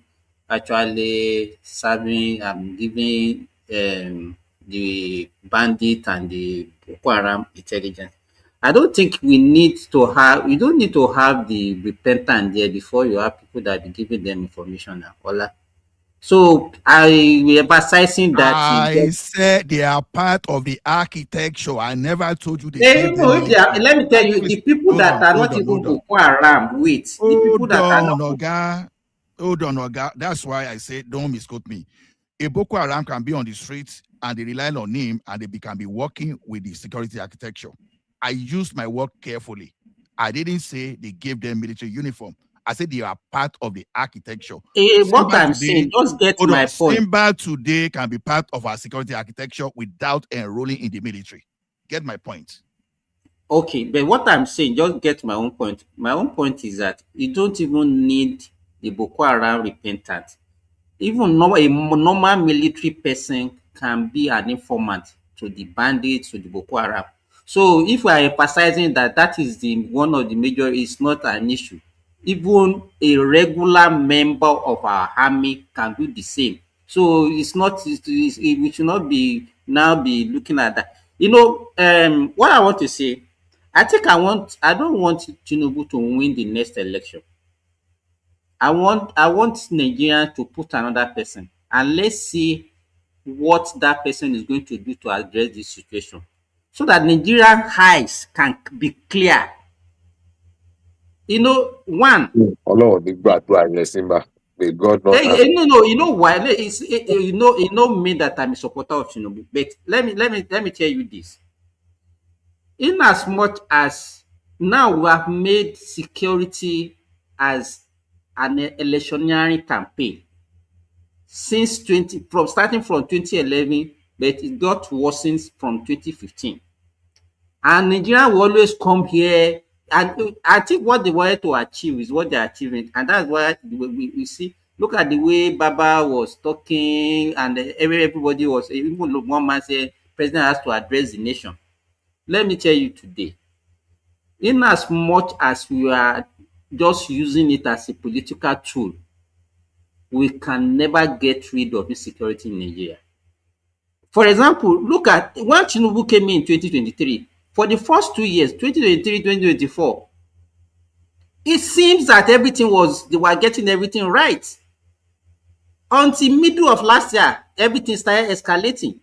S14: actually serving and giving the bandit and the Boko Haram intelligence. I don't think we don't need to have the repentant there before you have people that are giving them information now. Ola. So I will emphasizing that
S12: I said they are part of the architecture. I never told you
S14: let me tell you, the people that are not even Boko Haram, the people that are not.
S12: Hold on, Oga. That's why I said don't misquote me. A Boko Haram can be on the streets and they rely on him and they can be working with the security architecture. I used my word carefully. I didn't say they gave them military uniform. I said they are part of the architecture.
S14: What I'm saying, just get my point.
S12: Simba today can be part of our security architecture without enrolling in the military. Get my point.
S14: Okay, but what I'm saying, just get my own point. My own point is that you don't even need the Boko Haram repentant. Even a normal military person can be an informant to the bandits, to the Boko Haram. So if we are emphasizing that is one of the major, it's not an issue. Even a regular member of our army can do the same. So it's not, we should not be looking at that. What I want to say, I don't want Tinubu to win the next election. I want Nigerians to put another person and let's see what that person is going to do to address this situation, so that Nigerian eyes can be clear. One.
S11: Lord, the God not.
S14: No. You know why? Me that I'm a supporter of Tinubu. But let me tell you this. In as much as now we have made security as an electioneering campaign starting from 2011, but it got worsened from 2015. And Nigeria will always come here, and I think what they wanted to achieve is what they're achieving, and that's why we see. Look at the way Baba was talking, and everybody was, even one man said, President has to address the nation. Let me tell you today, in as much as we are just using it as a political tool, we can never get rid of insecurity in Nigeria. For example, look at when Tinubu came in 2023. For the first 2 years, 2023, 2024, it seems that they were getting everything right. Until middle of last year, everything started escalating.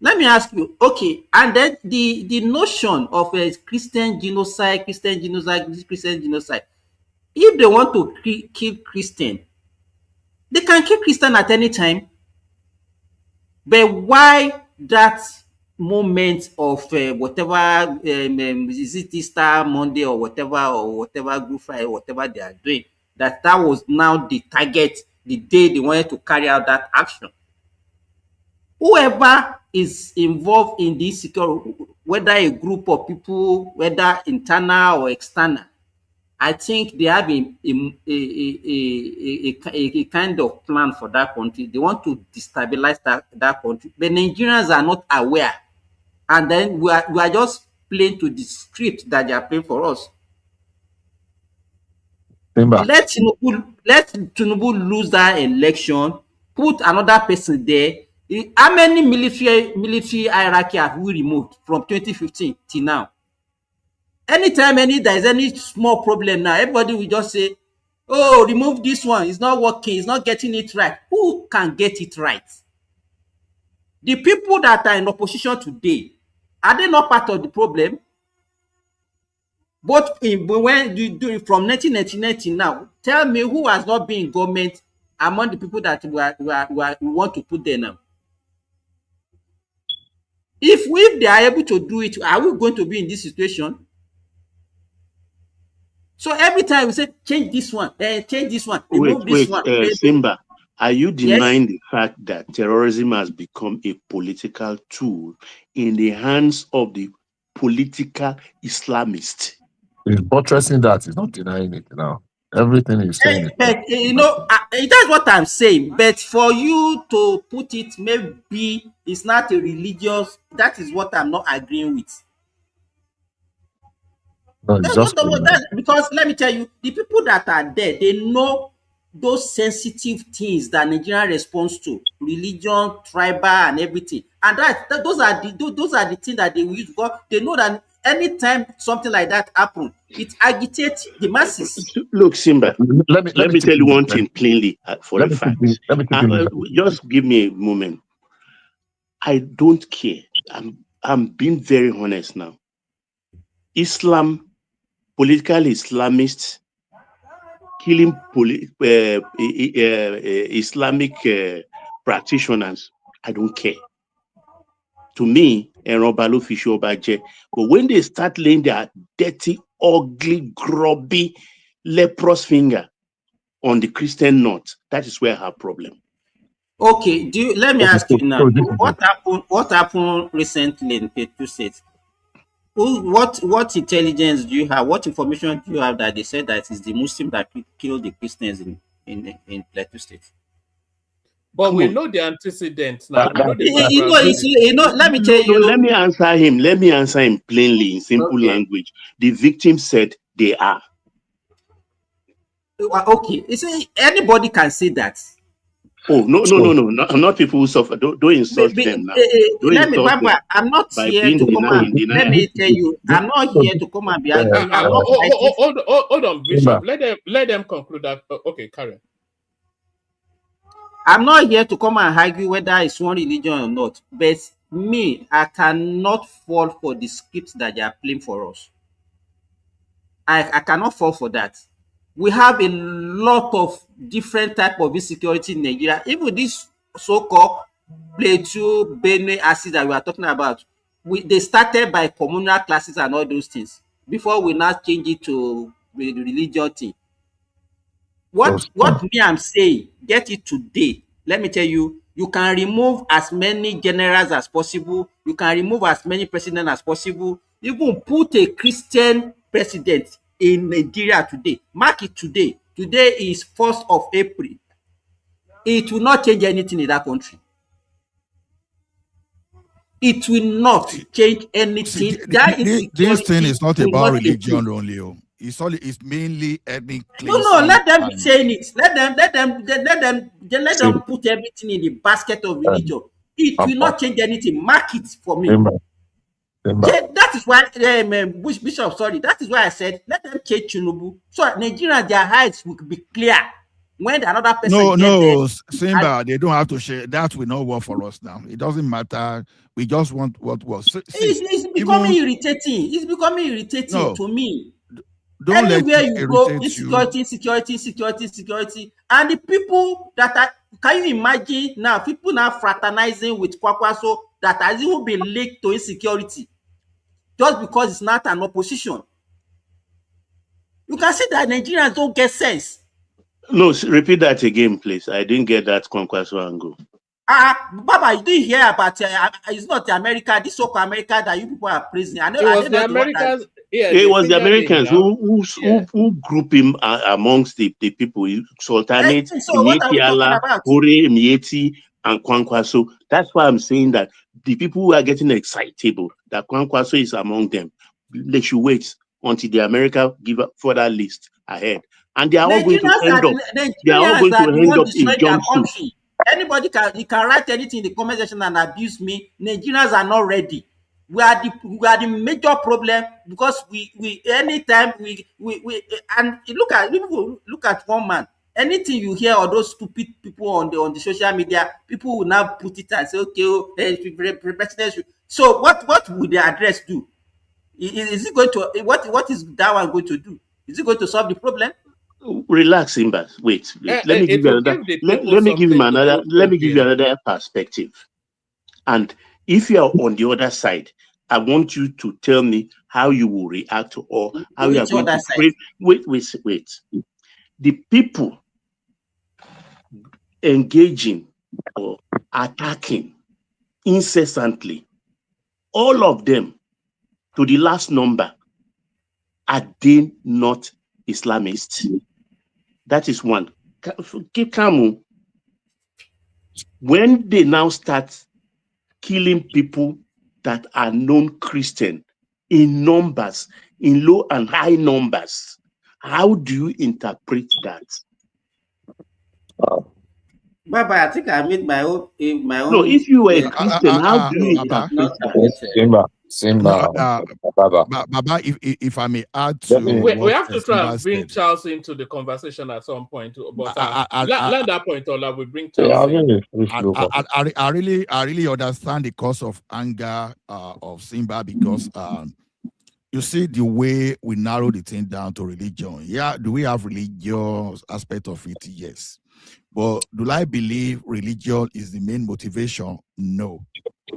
S14: Let me ask you, okay, and then the notion of a Christian genocide, If they want to kill Christian, they can kill Christian at any time. But why that moment of whatever, is it Easter Monday or whatever Rufai or whatever they are doing, that was now the target, the day they wanted to carry out that action? Whoever is involved in this security, whether a group of people, whether internal or external, I think they have a kind of plan for that country. They want to destabilize that country. The Nigerians are not aware. And then we are just playing to the script that they are playing for us. Let Tinubu lose that election, put another person there. How many military hierarchy have we removed from 2015 till now? Anytime there is any small problem now, everybody will just say, oh, remove this one, it's not working, it's not getting it right. Who can get it right? The people that are in opposition today, are they not part of the problem? But when you do it from 1999 now, tell me who has not been in government among the people that we want to put there now? If they are able to do it, are we going to be in this situation? So every time we say change this one, remove this one.
S10: Simba, are you denying
S14: Yes?
S10: the fact that terrorism has become a political tool in the hands of the political Islamists?
S11: He's buttressing that. He's not denying it now. Everything he's saying.
S14: But that's what I'm saying. But for you to put it, maybe it's not a religious. That is what I'm not agreeing with.
S11: No, it's just
S14: because let me tell you, the people that are there, they know those sensitive things that Nigeria responds to, religion, tribal, and everything. And those are the things that they will use, because they know that anytime something like that happens, it agitates the masses.
S10: Look, Simba, let me tell you one thing plainly for a fact. Just give me a moment. I don't care. I'm being very honest now. Islam, political Islamists killing Islamic practitioners, I don't care. To me, but when they start laying their dirty, ugly, grubby, leprous finger on the Christian knot, that is where I have problem.
S14: Okay, let me ask you now, what happened recently in Plateau State? What intelligence do you have? What information do you have that they said that it's the Muslim that killed the Christians in Plateau State?
S4: But we know the antecedents now. We know the
S14: let me tell you.
S10: Let me answer him. Let me answer him plainly in simple language. The victim said they are.
S14: Okay, you see, anybody can say that.
S10: Oh, no, not people who suffer. Don't insult them now.
S14: I'm not here to come and let me tell you, I'm not here to come and be arguing.
S4: Hold on, Bishop. Let them conclude that. Okay, Karen.
S14: I'm not here to come and argue whether it's one religion or not. But me, I cannot fall for the script that they are playing for us. I cannot fall for that. We have a lot of different type of insecurity in Nigeria. Even this so-called Plateau, Benue assets that we are talking about, they started by communal classes and all those things before we now change it to the religion thing. What me I'm saying, get it today. Let me tell you, you can remove as many generals as possible. You can remove as many presidents as possible. Even put a Christian president in Nigeria today. Mark it today. Today is 1st of April. It will not change anything in that country. It will not change anything.
S12: This thing is not about religion only. It's mainly ethnic cleansing.
S14: No, let them be saying it. Let them put everything in the basket of religion. It will not change anything. Mark it for me. That is why Bishop, that is why I said let them change Tinubu. So Nigeria, their eyes will be clear. When another person
S12: No,
S14: get there,
S12: no, Simba, they don't have to share. That will not work for us now. It doesn't matter. We just want what was. See,
S14: it's becoming irritating. It's becoming irritating
S12: no,
S14: to me.
S12: don't let
S14: Anywhere
S12: it
S14: you go,
S12: irritate you.
S14: insecurity. And the people that are, can you imagine now, people now fraternizing with Kwakwaso that has even been linked to insecurity just because it's not an opposition. You can see that Nigerians don't get sense.
S10: No, repeat that again, please. I didn't get that Kwankwaso angle.
S14: Baba, you didn't hear about it's not America, this so-called America that you people are praising. I know
S4: It was the
S14: not the one that,
S4: Americans. Yeah,
S10: It was the
S4: fingered him
S10: Americans
S4: now.
S10: who group him amongst the people. Sultanate,
S14: so what are we talking about?
S10: Hore, Mieti, and Kwankwaso. That's why I'm saying that the people who are getting excitable that Kwankwaso is among them, they should wait until the America give a further list ahead. And they are all going to end up. They are all going to end up in jumpsuits.
S14: Anybody can write anything in the comment section and abuse me. Nigerians are not ready. We are the major problem because we anytime we and look at one man. Anything you hear or those stupid people on the social media, people will now put it and say, okay, so what will the address do? Is it going to what is that one going to do? Is it going to solve the problem?
S10: Relax, Simba. Wait. Let me give you another. Let me give him another. Let me give you another perspective. And if you are on the other side, I want you to tell me how you will react or how you are going to pray. Wait. The people engaging or attacking incessantly, all of them, to the last number, are they not Islamists? That is one. Keep calm. When they now start killing people that are non-Christian in numbers, in low and high numbers, how do you interpret that?
S14: Baba, I think I made my own.
S10: No, if you were a Christian, how do you interpret that?
S11: Simba, Baba.
S12: Baba, if I may add to
S4: we have to try
S12: Simba
S4: and bring
S12: said.
S4: Charles into the conversation at some point. But land that point, Ola, we bring Charles
S12: I really understand the cause of anger of Simba because you see the way we narrow the thing down to religion. Yeah, do we have religious aspect of it? Yes. But do I believe religion is the main motivation? No.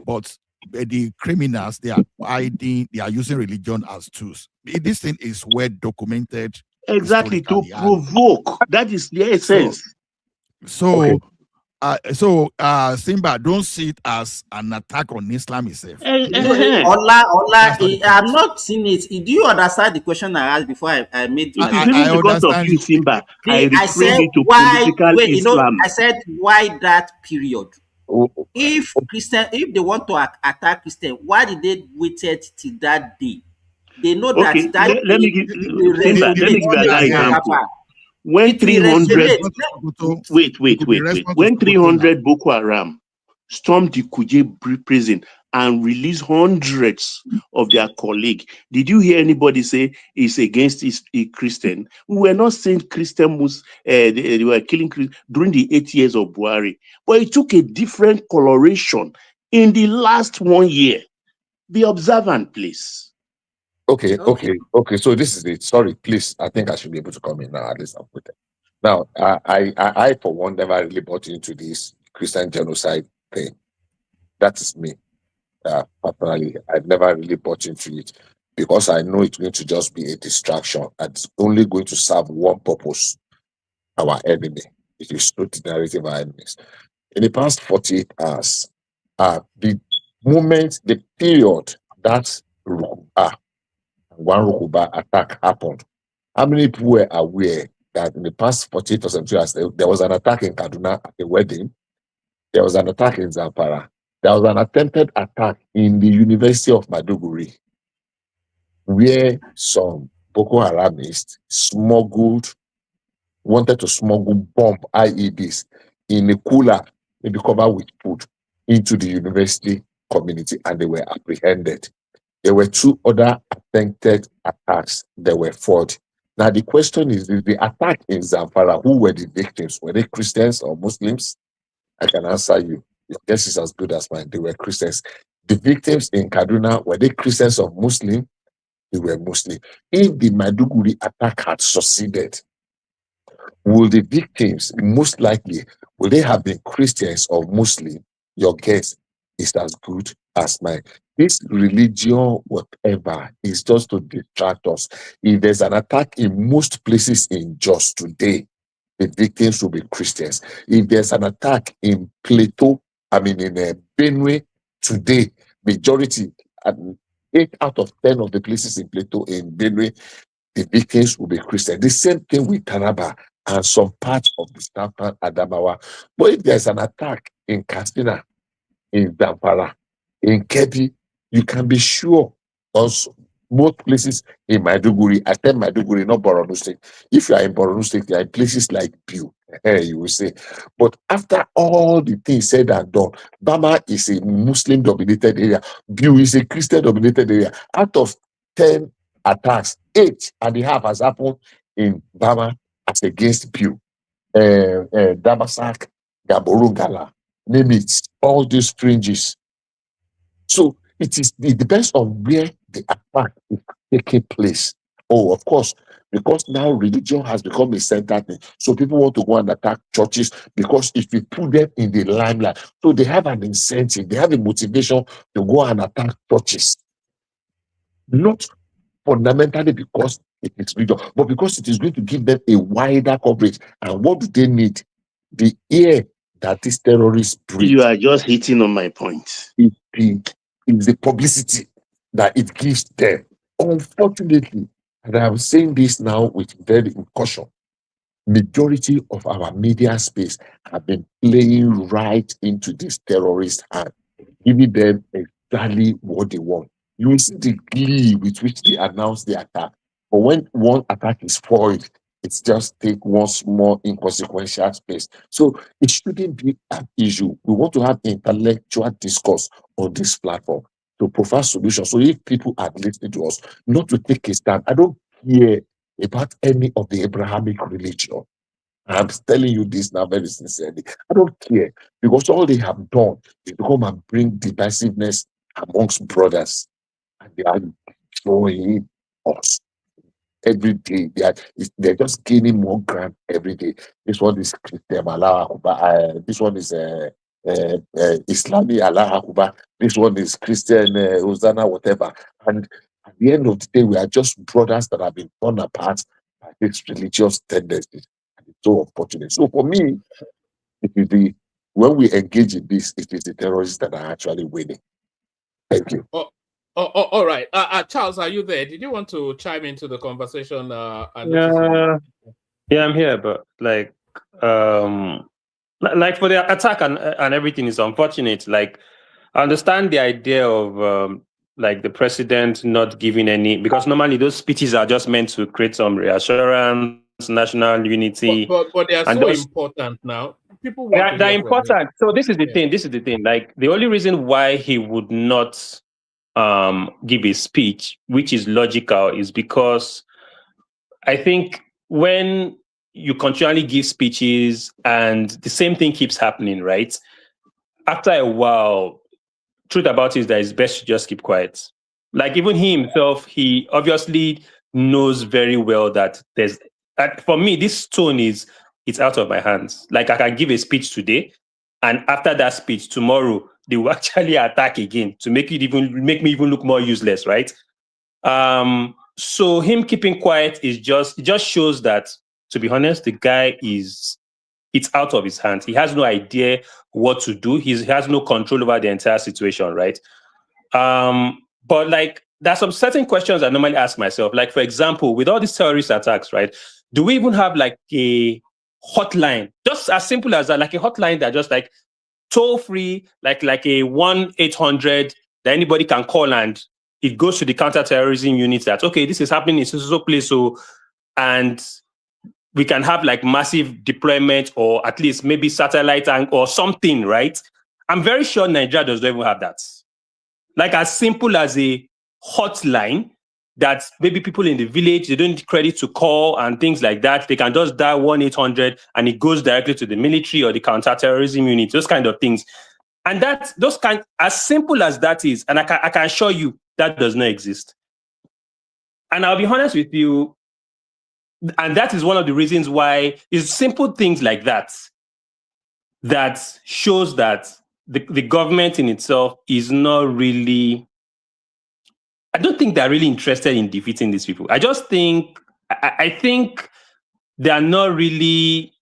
S12: But the criminals, they are hiding, they are using religion as tools. This thing is well documented.
S10: Exactly, to provoke. That is the essence.
S12: So Simba, don't see it as an attack on Islam itself.
S14: Ola, I'm not seeing it. Do you understand the question I asked before I made my
S10: I because of you, Simba. I said
S14: it to political Islam. I said why that period? If they want to attack Christian, why did they wait till that day? They know that
S10: let me give you another example. When 300 wait. When 300 Boko Haram stormed the Kuje prison and released hundreds of their colleagues, did you hear anybody say it's against a Christian? We were not saying Christian was they were killing Christians during the 8 years of Buhari, but it took a different coloration in the last 1 year. Be observant, please.
S11: Okay. So this is it. Sorry, please. I think I should be able to come in now. At least I'm with it. Now, I for one never really bought into this Christian genocide thing. That is me. Personally, I never really bought into it because I know it's going to just be a distraction and it's only going to serve one purpose: our enemy. It is not the narrative of our enemies. In the past 48 hours, the period that one Rukuba attack happened, how many people were aware that in the past 48 or 72 hours, there was an attack in Kaduna at a wedding, there was an attack in Zamfara, there was an attempted attack in the University of Maiduguri, where some Boko Haramists wanted to smuggle bomb IEDs in a cooler, maybe covered with food, into the university community, and they were apprehended. There were 2 other attempted attacks that were forged Now the question is the attack in Zamfara, who were the victims? Were they Christians or Muslims? I can answer you. Your guess is as good as mine. They were Christians. The victims in Kaduna, were they Christians or Muslim? They were Muslim. If the Maiduguri attack had succeeded, will the victims, most likely, will they have been Christians or Muslim? Your guess is as good as mine. This religion, whatever, is just to distract us. If there's an attack in most places in Jos today, the victims will be Christians. If there's an attack in Plateau, in Benue today, majority, 8 out of 10 of the places in Plateau, in Benue, the victims will be Christian. The same thing with Taraba and some parts of the southern Adamawa. But if there's an attack in Katsina, in Zamfara, in Kebbi, you can be sure also most places in Maiduguri, I tell Maiduguri, not Borno State. If you are in Borno State, you are in places like Biu, you will say. But after all the things said and done, Bama is a Muslim-dominated area. Biu is a Christian-dominated area. Out of 10 attacks, 8.5 has happened in Bama as against Biu. Damasak, Gaborungala, name it, all these fringes. So it depends on where the attack is taking place. Oh, of course, because now religion has become a center thing. So people want to go and attack churches because if you put them in the limelight, so they have an incentive, they have a motivation to go and attack churches. Not fundamentally because it is religion, but because it is going to give them a wider coverage. And what do they need? The ear that these terrorists breathe.
S10: You are just hitting on my point.
S11: It's the publicity that it gives them. Unfortunately, and I'm saying this now with very caution, majority of our media space have been playing right into this terrorist hand, giving them exactly what they want. You will see the glee with which they announce the attack. But when one attack is foiled, it's just take one small inconsequential space. So it shouldn't be an issue. We want to have intellectual discourse on this platform to provide solutions. So if people are listening to us, not to take a stand, I don't care about any of the Abrahamic religion. I'm telling you this now very sincerely. I don't care because all they have done is to come and bring divisiveness amongst brothers, and they are destroying us every day. They're just gaining more ground every day. This one is Christian Allah Akbar. This one is Islamic Allah Akbar. This one is Christian Hosanna, whatever. And at the end of the day, we are just brothers that have been torn apart by these religious tendencies. And it's so unfortunate. So for me, when we engage in this, it is the terrorists that are actually winning. Thank you.
S4: All right. Charles, are you there? Did you want to chime into the conversation?
S15: Yeah, I'm here, but like for the attack and everything is unfortunate. Like, I understand the idea of like the president not giving any, because normally those speeches are just meant to create some reassurance, national unity.
S4: But they are so important now. People want
S15: they're important. So this is the thing. This is the thing. Like, the only reason why he would not give a speech, which is logical, is because I think when you continually give speeches and the same thing keeps happening, right? After a while, truth about it is that it's best to just keep quiet. Like, even he himself, he obviously knows very well that for me, this tone it's out of my hands. Like, I can give a speech today, and after that speech, tomorrow, they will actually attack again to make me even look more useless, right? So him keeping quiet it just shows that, to be honest, the guy it's out of his hands. He has no idea what to do. He has no control over the entire situation, right? But like, there's some certain questions I normally ask myself. Like, for example, with all these terrorist attacks, right? Do we even have like a hotline, just as simple as that, like a hotline that just like toll free, like a 1-800 that anybody can call, and it goes to the counterterrorism unit that, okay, this is happening in so place, so, and we can have like massive deployment, or at least maybe satellite or something, right? I'm very sure Nigeria does not even have that. Like, as simple as a hotline that maybe people in the village, they don't need credit to call and things like that. They can just dial 1-800 and it goes directly to the military or the counterterrorism unit, those kind of things. And as simple as that is, and I can assure you that does not exist. And I'll be honest with you, and that is one of the reasons why it's simple things like that that shows that the government in itself is not really, I don't think they're really interested in defeating these people. I just think, I think they're not really,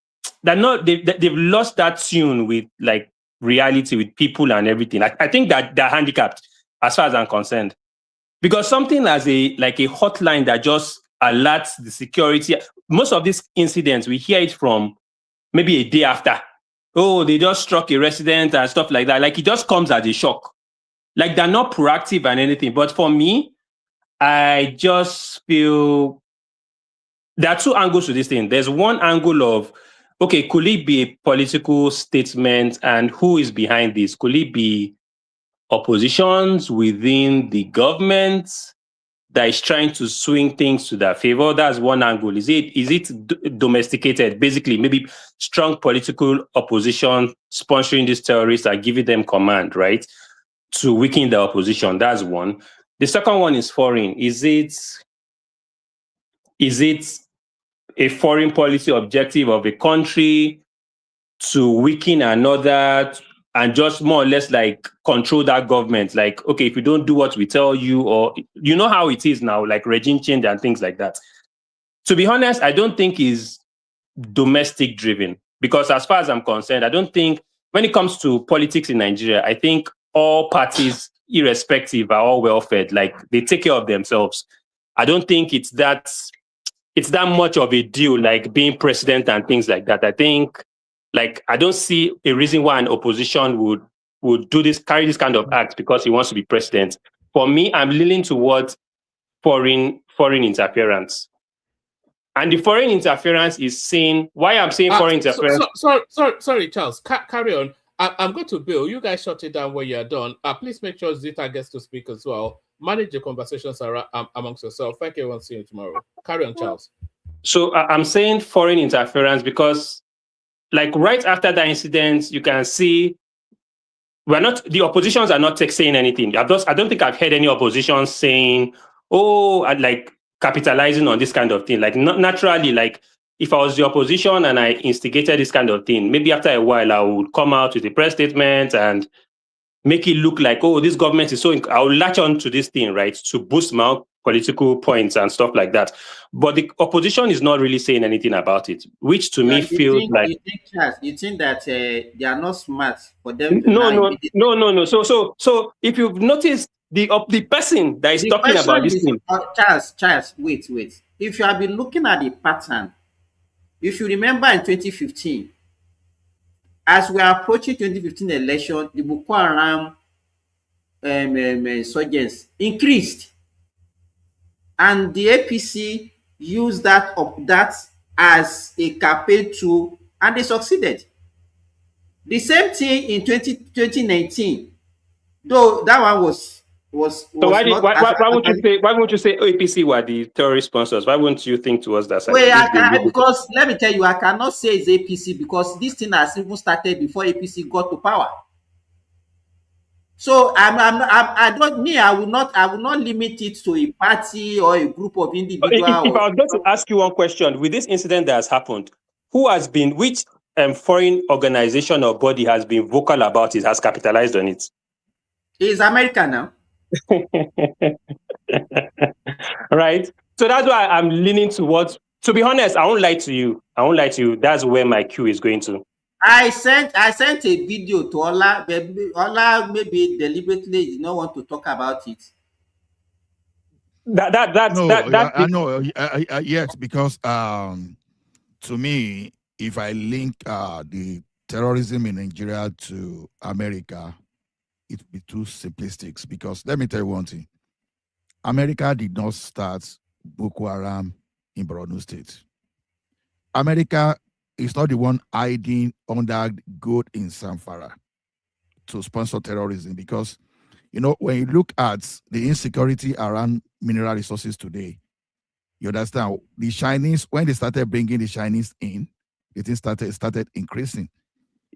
S15: they've lost that tune with like reality, with people and everything. I think that they're handicapped as far as I'm concerned. Because something as a hotline that just alerts the security, most of these incidents, we hear it from maybe a day after. Oh, they just struck a resident and stuff like that. Like, it just comes as a shock. Like, they're not proactive and anything. But for me, I just feel there are two angles to this thing. There's one angle of, okay, could it be a political statement, and who is behind this? Could it be oppositions within the government that is trying to swing things to their favor? That's one angle. Is it domesticated? Basically, maybe strong political opposition sponsoring these terrorists are giving them command, right, to weaken the opposition. That's one. The second one is foreign. Is it a foreign policy objective of a country to weaken another and just more or less like control that government? Like, okay, if you don't do what we tell you, or you know how it is now, like regime change and things like that. To be honest, I don't think is domestic driven, because as far as I'm concerned, I don't think when it comes to politics in Nigeria, I think all parties, irrespective, are all well fed. Like, they take care of themselves. I don't think it's that much of a deal, like being president and things like that. I think, like, I don't see a reason why an opposition would carry this kind of act because he wants to be president. For me, I'm leaning towards foreign interference. And the foreign interference is saying, why I'm saying foreign interference.
S4: Sorry, Charles. Carry on. I'm going to Bill. You guys shut it down when you're done. Please make sure Zita gets to speak as well. Manage the conversations amongst yourself. Thank you, everyone. See you tomorrow. Carry on, Charles.
S15: So I'm saying foreign interference because, like, right after that incident, you can see the oppositions are not saying anything. I don't think I've heard any opposition saying, oh, I'd like capitalizing on this kind of thing. Like, not naturally, like, if I was the opposition and I instigated this kind of thing, maybe after a while I would come out with a press statement and make it look like, oh, this government is I'll latch on to this thing, right, to boost my own political points and stuff like that. But the opposition is not really saying anything about it, which to me feels like...
S14: You think that they are not smart for them to...
S15: No. So if you've noticed, the person that is talking about this thing...
S14: Charles, wait. If you have been looking at the pattern, if you remember in 2015, as we are approaching 2015 election, the Boko Haram insurgents increased, and the APC used that as a campaign tool, and they succeeded. The same thing in 2019, though that one was
S15: so why won't you say APC were the terrorist sponsors? Why wouldn't you think towards that side?
S14: Well, because let me tell you, I cannot say it's APC because this thing has even started before APC got to power. So I will not limit it to a party or a group of individuals.
S15: If I was going to ask you one question, with this incident that has happened, which foreign organization or body has been vocal about it, has capitalized on it?
S14: It's America now.
S15: Right. So that's why I'm leaning towards, to be honest, I won't lie to you. That's where my cue is going to.
S14: I sent a video to Ola. Ola maybe deliberately did not want to talk about it.
S12: I know. Yes, because to me, if I link the terrorism in Nigeria to America, it'd be too simplistic. Because let me tell you one thing: America did not start Boko Haram in Borno State. America is not the one hiding under goat in Zamfara to sponsor terrorism, because You know, when you look at the insecurity around mineral resources today, you understand the Chinese, when they started bringing the Chinese in, the thing started increasing.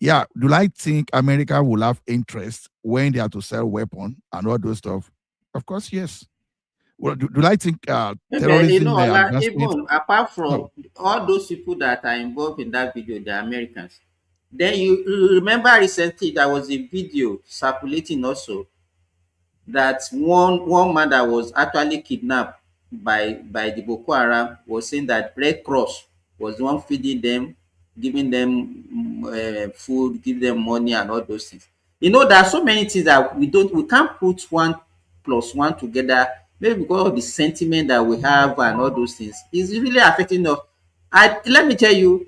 S12: Yeah, do I think America will have interest when they have to sell weapons and all those stuff? Of course, yes. Well, do I think
S14: Maybe, you
S12: terrorism
S14: know, like
S12: advancement?
S14: even apart
S12: No,
S14: from all those people that are involved in that video, the Americans. Then you remember recently there was a video circulating also that one man that was actually kidnapped by the Boko Haram was saying that Red Cross was the one feeding them, giving them food, give them money and all those things. You know, there are so many things that we can't put 1 + 1 together. Maybe because of the sentiment that we have and all those things, it's really affecting us. Let me tell you,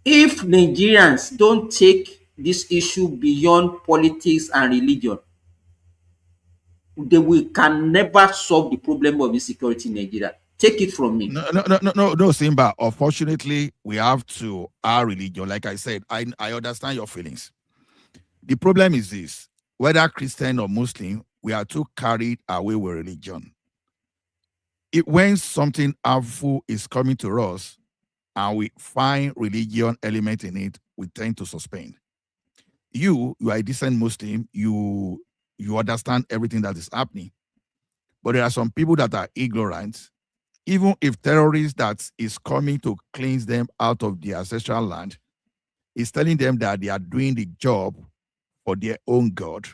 S14: if Nigerians don't take this issue beyond politics and religion, we can never solve the problem of insecurity in Nigeria. Take it from me.
S12: no, Simba. Unfortunately, we have to our religion. Like I said, I understand your feelings. The problem is this: whether Christian or Muslim, we are too carried away with religion. When something harmful is coming to us and we find religion element in it, we tend to suspend. You are a decent Muslim. You understand everything that is happening. But there are some people that are ignorant. Even if terrorists that is coming to cleanse them out of their ancestral land is telling them that they are doing the job for their own God,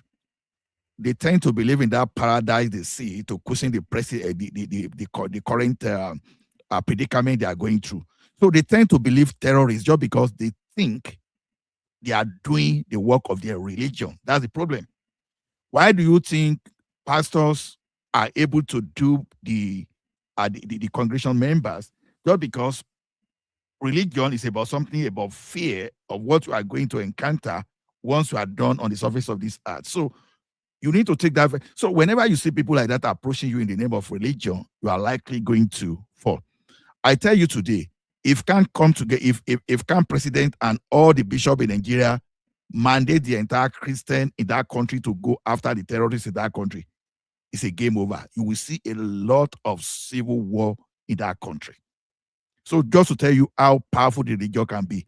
S12: they tend to believe in that paradise they see to cushion the current predicament they are going through. So they tend to believe terrorists just because they think they are doing the work of their religion. That's the problem. Why do you think pastors are able to do the congregational members? Just because religion is about something about fear of what you are going to encounter once you are done on the surface of this earth. So you need to take that. So whenever you see people like that approaching you in the name of religion, you are likely going to fall. I tell you today, if can come together, if can president and all the bishop in Nigeria mandate the entire Christian in that country to go after the terrorists in that country, it's a game over. You will see a lot of civil war in that country. So just to tell you how powerful the religion can be.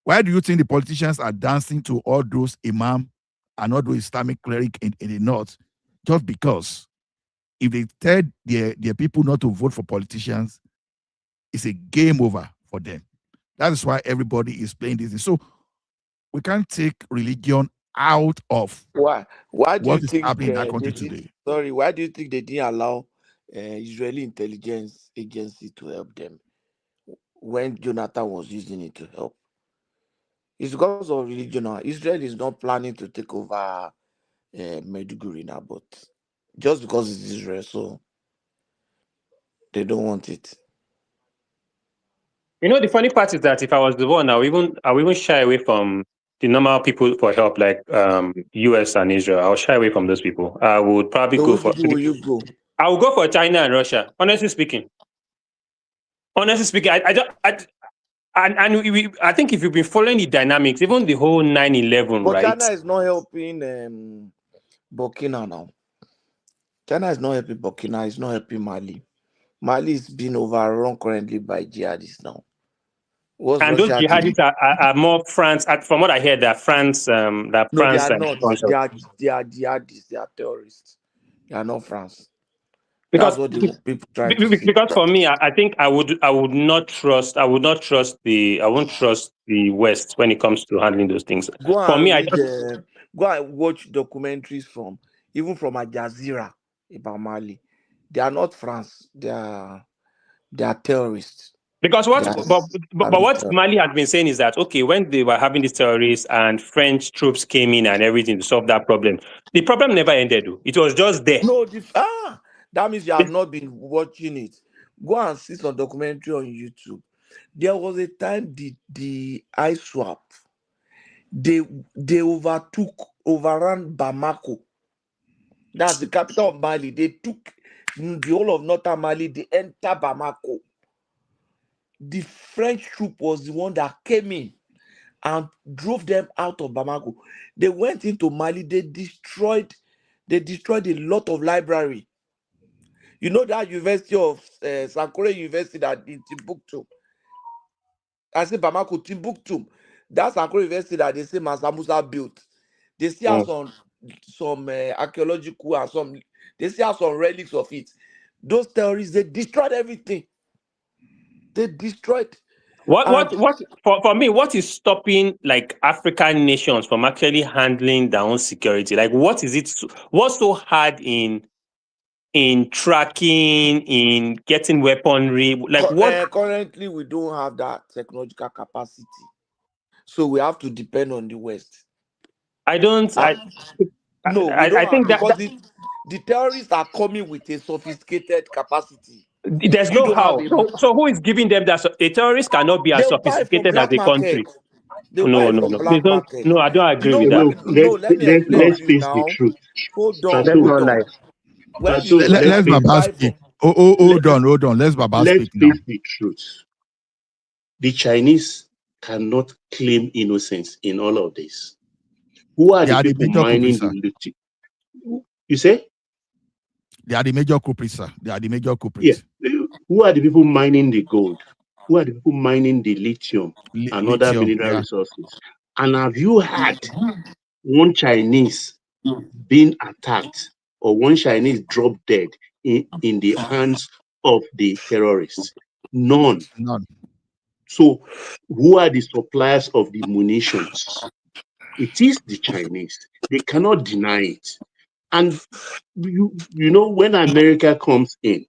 S12: Why do you think the politicians are dancing to all those imam and all those Islamic cleric in the north? Just because if they tell their people not to vote for politicians, it's a game over for them. That is why everybody is playing this. So we can't take religion out of
S1: Why do you
S12: what is
S1: think
S12: happening in that country
S1: they did?
S12: today.
S1: Sorry, why do you think they didn't allow Israeli intelligence agency to help them when Jonathan was using it to help? It's because of religion. Now. Israel is not planning to take over Maiduguri now, but just because it's Israel, so they don't want it.
S15: You know, the funny part is that if I was the one, I would even shy away from the normal people for help, like US and Israel. I'll shy away from those people. I would probably
S1: So
S15: go
S1: which
S15: for.
S1: people will you go?
S15: I would go for China and Russia. Honestly speaking. I don't. I think if you've been following the dynamics, even the whole 9/11,
S1: But
S15: right?
S1: China is not helping Burkina now. China is not helping Burkina. It's not helping Mali. Mali is being overrun currently by jihadists now. What's
S15: And those
S1: Russia doing?
S15: jihadists are more France. From what I hear, that France,
S1: No, they are not.
S15: sponsors.
S1: They are jihadists. They are terrorists. They are not France. That's
S15: Because
S1: what the people trying to say.
S15: because for me, I think I would not trust I won't trust the West when it comes to handling those things.
S1: Go
S15: For me,
S1: and
S15: I
S1: read.
S15: just
S1: Go and watch documentaries from even from Al Jazeera about Mali. They are not France. They are terrorists.
S15: because
S1: They
S15: what
S1: are
S15: but
S1: Islamic
S15: what
S1: terrorists.
S15: Mali has been saying is that okay, when they were having these terrorists and French troops came in and everything to solve that problem, the problem never ended. Though. It was just there.
S1: No, that means you have not been watching it. Go and see some documentary on YouTube. There was a time the ISWAP they overran Bamako. That's the capital of Mali. They took the whole of northern Mali. They entered Bamako. The French troop was the one that came in and drove them out of Bamako. They went into Mali. They destroyed
S16: They destroyed a lot of library. You know that University of Sankore University that in Timbuktu. I say Bamako, Timbuktu. That's Sankore University that they say Mansa Musa built. They still have some archaeological and some. They still have some relics of it. Those terrorists, they destroyed everything. They destroyed.
S15: What for me, what is stopping like African nations from actually handling their own security? Like what is it what's so hard in tracking, in getting weaponry? Like what
S16: Currently we don't have that technological capacity. So we have to depend on the West.
S15: I don't
S16: no, we don't
S15: I think
S16: have, because the terrorists are coming with a sophisticated capacity.
S15: there's
S16: You
S15: no
S16: don't have
S15: how. So who is giving them that? A terrorist cannot be as
S16: They'll buy from
S15: sophisticated as
S16: black
S15: a country.
S16: market. They'll
S15: No,
S16: buy
S15: no,
S16: from
S15: no.
S16: black market.
S15: No, I don't agree
S16: You know
S15: with
S16: why?
S15: that.
S16: No, let me explain
S10: let's
S16: to you
S10: face the
S16: now.
S10: truth.
S16: Hold on,
S10: Tattoo.
S16: hold on. When
S10: Tattoo,
S16: you
S12: Let's Baba
S16: buy
S12: speak.
S16: from,
S12: Hold on. Let's Baba
S10: Let's
S12: speak now.
S10: face the truth. The Chinese cannot claim innocence in all of this. Who are the people mining the lithium? You say?
S12: They are the major culprits, sir. They are the major culprits.
S10: Yeah. Who are the people mining the gold? Who are the people mining the lithium and other mineral resources? And have you had one Chinese being attacked or one Chinese drop dead in the hands of the terrorists? None. So who are the suppliers of the munitions? It is the Chinese. They cannot deny it. And you know, when America comes in,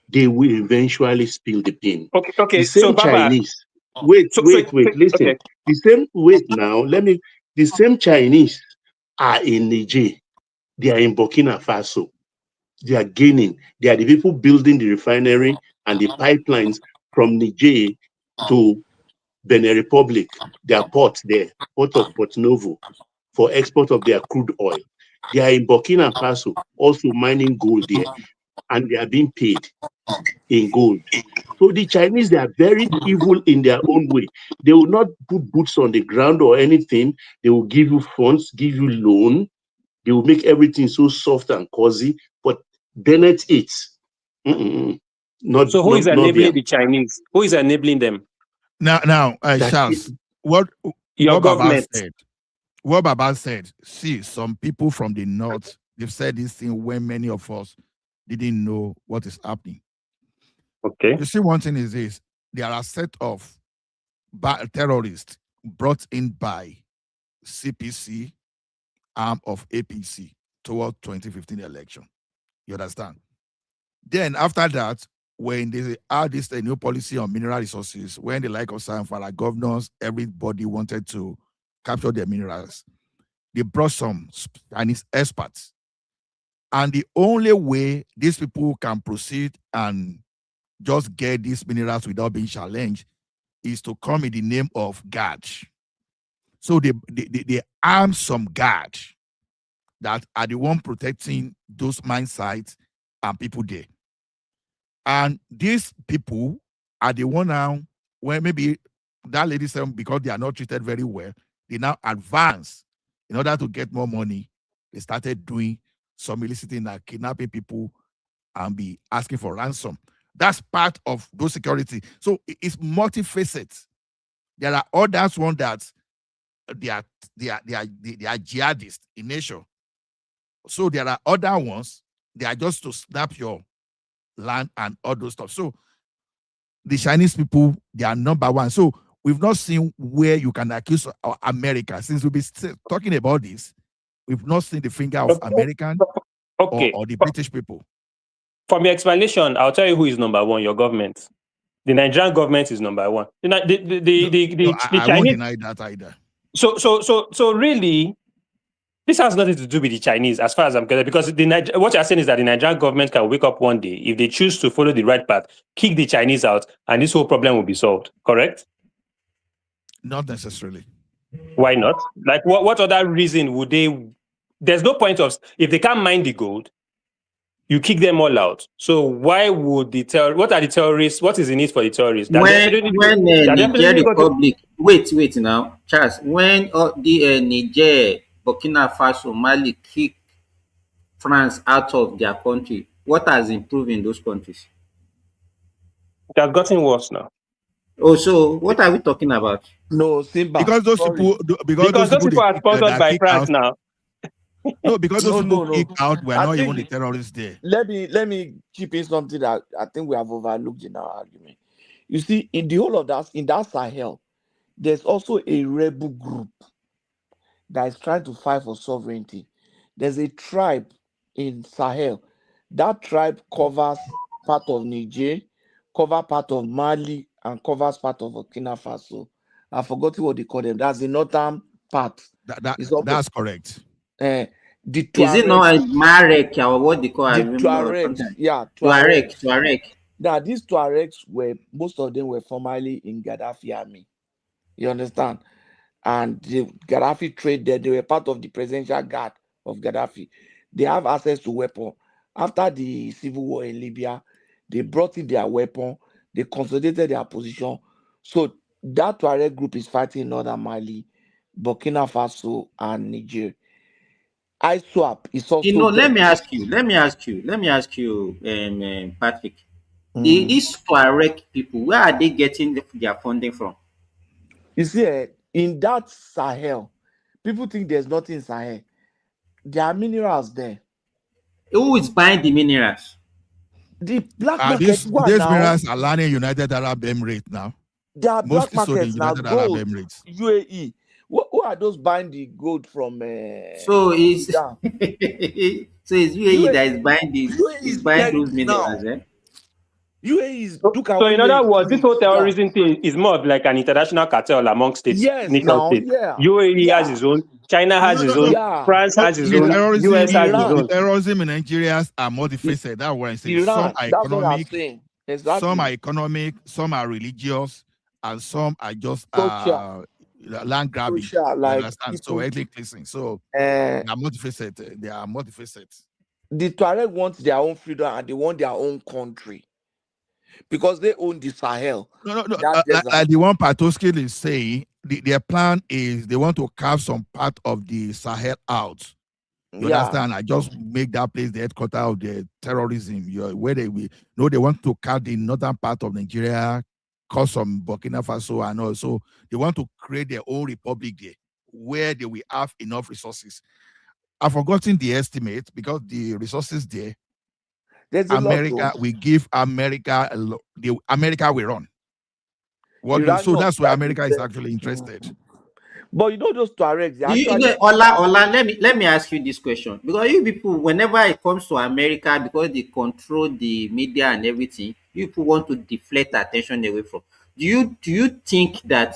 S10: they will eventually spill the pain.
S15: Okay.
S10: The same Chinese. Listen.
S15: Okay.
S10: The same Chinese are in Niger. They are in Burkina Faso. They are gaining. They are the people building the refinery and the pipelines from Niger to Benin Republic. Their port there, port of Port Novo, for export of their crude oil. They are in Burkina Faso, also mining gold there, and they are being paid in gold. So the Chinese, they are very evil in their own way. They will not put boots on the ground or anything. They will give you funds, give you loan. They will make everything so soft and cozy, but Bennett it.
S15: So who is enabling the Chinese? Who is enabling them?
S12: Now, Charles, what
S15: government
S12: said. What Baba said, see, some people from the north, they've said this thing when many of us didn't know what is happening.
S15: Okay.
S12: You see, one thing is this: there are a set of terrorists brought in by CPC, arm of APC, toward 2015 election. You understand? Then after that, when they had this new policy on mineral resources, when the like of Sanfara governors, everybody wanted to capture their minerals, they brought some Chinese experts. And the only way these people can proceed and just get these minerals without being challenged is to come in the name of guards. So they arm some guards that are the one protecting those mine sites and people there. And these people are the one now, where maybe that lady said because they are not treated very well, they now advance in order to get more money. They started doing some illicit thing like kidnapping people and be asking for ransom. That's part of those security. So it's multifaceted. There are others one that they are jihadists in nature. So there are other ones, they are just to snap your land and all those stuff. So the Chinese people, they are number one. So we've not seen where you can accuse America. Since we've been talking about this, we've not seen the finger of American or the British people.
S15: From your explanation, I'll tell you who is number one, your government. The Nigerian government is number one. The
S12: I
S15: Chinese
S12: won't deny that either.
S15: So really, this has nothing to do with the Chinese, as far as I'm concerned, because what you're saying is that the Nigerian government can wake up one day, if they choose to follow the right path, kick the Chinese out, and this whole problem will be solved. Correct?
S12: Not necessarily.
S15: Why not? Like, what other reason would they? There's no point of, if they can't mine the gold, you kick them all out. So why would what are the terrorists? What is in it for the terrorists?
S14: Niger Republic, wait now, Charles, when the Niger Burkina Faso, Mali kick France out of their country, what has improved in those countries?
S15: It has gotten worse now.
S14: Oh, so what are we talking about?
S16: No, Simba.
S12: Because those
S16: Sorry.
S12: people,
S15: Because those people are sponsored by France
S12: out.
S15: now.
S12: No, because those people
S16: No.
S12: kick out were
S16: I
S12: not even
S16: think-
S12: the terrorists there.
S16: Let me chip in something that I think we have overlooked in our argument. You see, in the whole of that, in that Sahel, there's also a rebel group that is trying to fight for sovereignty. There's a tribe in Sahel. That tribe covers part of Niger, covers part of Mali, and covers part of Burkina Faso. I forgot what they call them. That's the northern part.
S12: That's correct.
S16: The
S14: Is it
S16: Tuareg.
S14: not a Marek or what they call? I
S16: The
S14: remember
S16: Tuaregs,
S14: something.
S16: yeah,
S14: Tuareg.
S16: Now, these Tuaregs most of them were formerly in Gaddafi army. You understand? And the Gaddafi trade there, they were part of the presidential guard of Gaddafi. They have access to weapon. After the civil war in Libya, they brought in their weapon, they consolidated their position. So that Tuareg group is fighting in northern Mali, Burkina Faso, and Niger. ISWAP is also
S14: You know,
S16: there.
S14: let me ask you, Patrick. These Tuareg people, where are they getting their funding from?
S16: You see, in that Sahel, people think there's nothing in Sahel. There are minerals there.
S14: Who is buying the minerals?
S16: The black market.
S12: These minerals are landing United Arab Emirates now.
S16: There are black
S12: Mostly so the
S16: markets now.
S12: United Arab
S16: Gold,
S12: Emirates.
S16: UAE. Who are those buying the gold from?
S14: So it's
S16: Sudan?
S14: so it's UAE that is buying these,
S16: UAE
S14: is
S16: is
S14: buying
S16: begging
S14: those minerals,
S16: now.
S14: eh?
S16: UAE is look at
S15: So
S16: what
S15: in
S16: UAE
S15: other
S16: is
S15: words, this
S16: doing
S15: whole
S16: in Sudan.
S15: terrorism thing is more of like an international cartel among states,
S16: Yes,
S15: nation
S16: now,
S15: states.
S16: yeah.
S15: UAE has its own, China has its own,
S16: Yeah.
S15: France has its
S12: The
S15: own, US has its
S12: the
S15: own.
S12: terrorism in Nigeria are multifaceted. That's what I say. Some
S16: Iran.
S12: are
S16: That's what I'm
S12: economic,
S16: saying. Exactly.
S12: some are economic, some are religious, and some are just
S16: Social.
S12: land grabbing.
S16: Social,
S12: You
S16: like
S12: understand? So
S16: people.
S12: ethnic cleansing. So
S16: Uh,
S12: they are multifaceted. They are multifaceted.
S16: the Tuareg want their own freedom and they want their own country because they own the Sahel.
S12: No.
S16: That desert.
S12: Like the one Patoskil is saying, their plan is they want to carve some part of the Sahel out. You understand? I just make that place the headquarters of the terrorism. Where they want to cut the northern part of Nigeria, cause some Burkina Faso, and also they want to create their own republic there, where they will have enough resources. I've forgotten the estimate because the resources there.
S16: There's a
S12: America,
S16: lot.
S12: we give America America will run. So
S16: Iranians
S12: that's where
S16: like
S12: America
S16: it
S12: is
S16: there.
S12: actually interested.
S16: But you know those Tuaregs, they
S14: Do you
S16: actually
S14: know, Ola, let me ask you this question. Because you people, whenever it comes to America, because they control the media and everything, you people want to deflect attention away from. Do you think that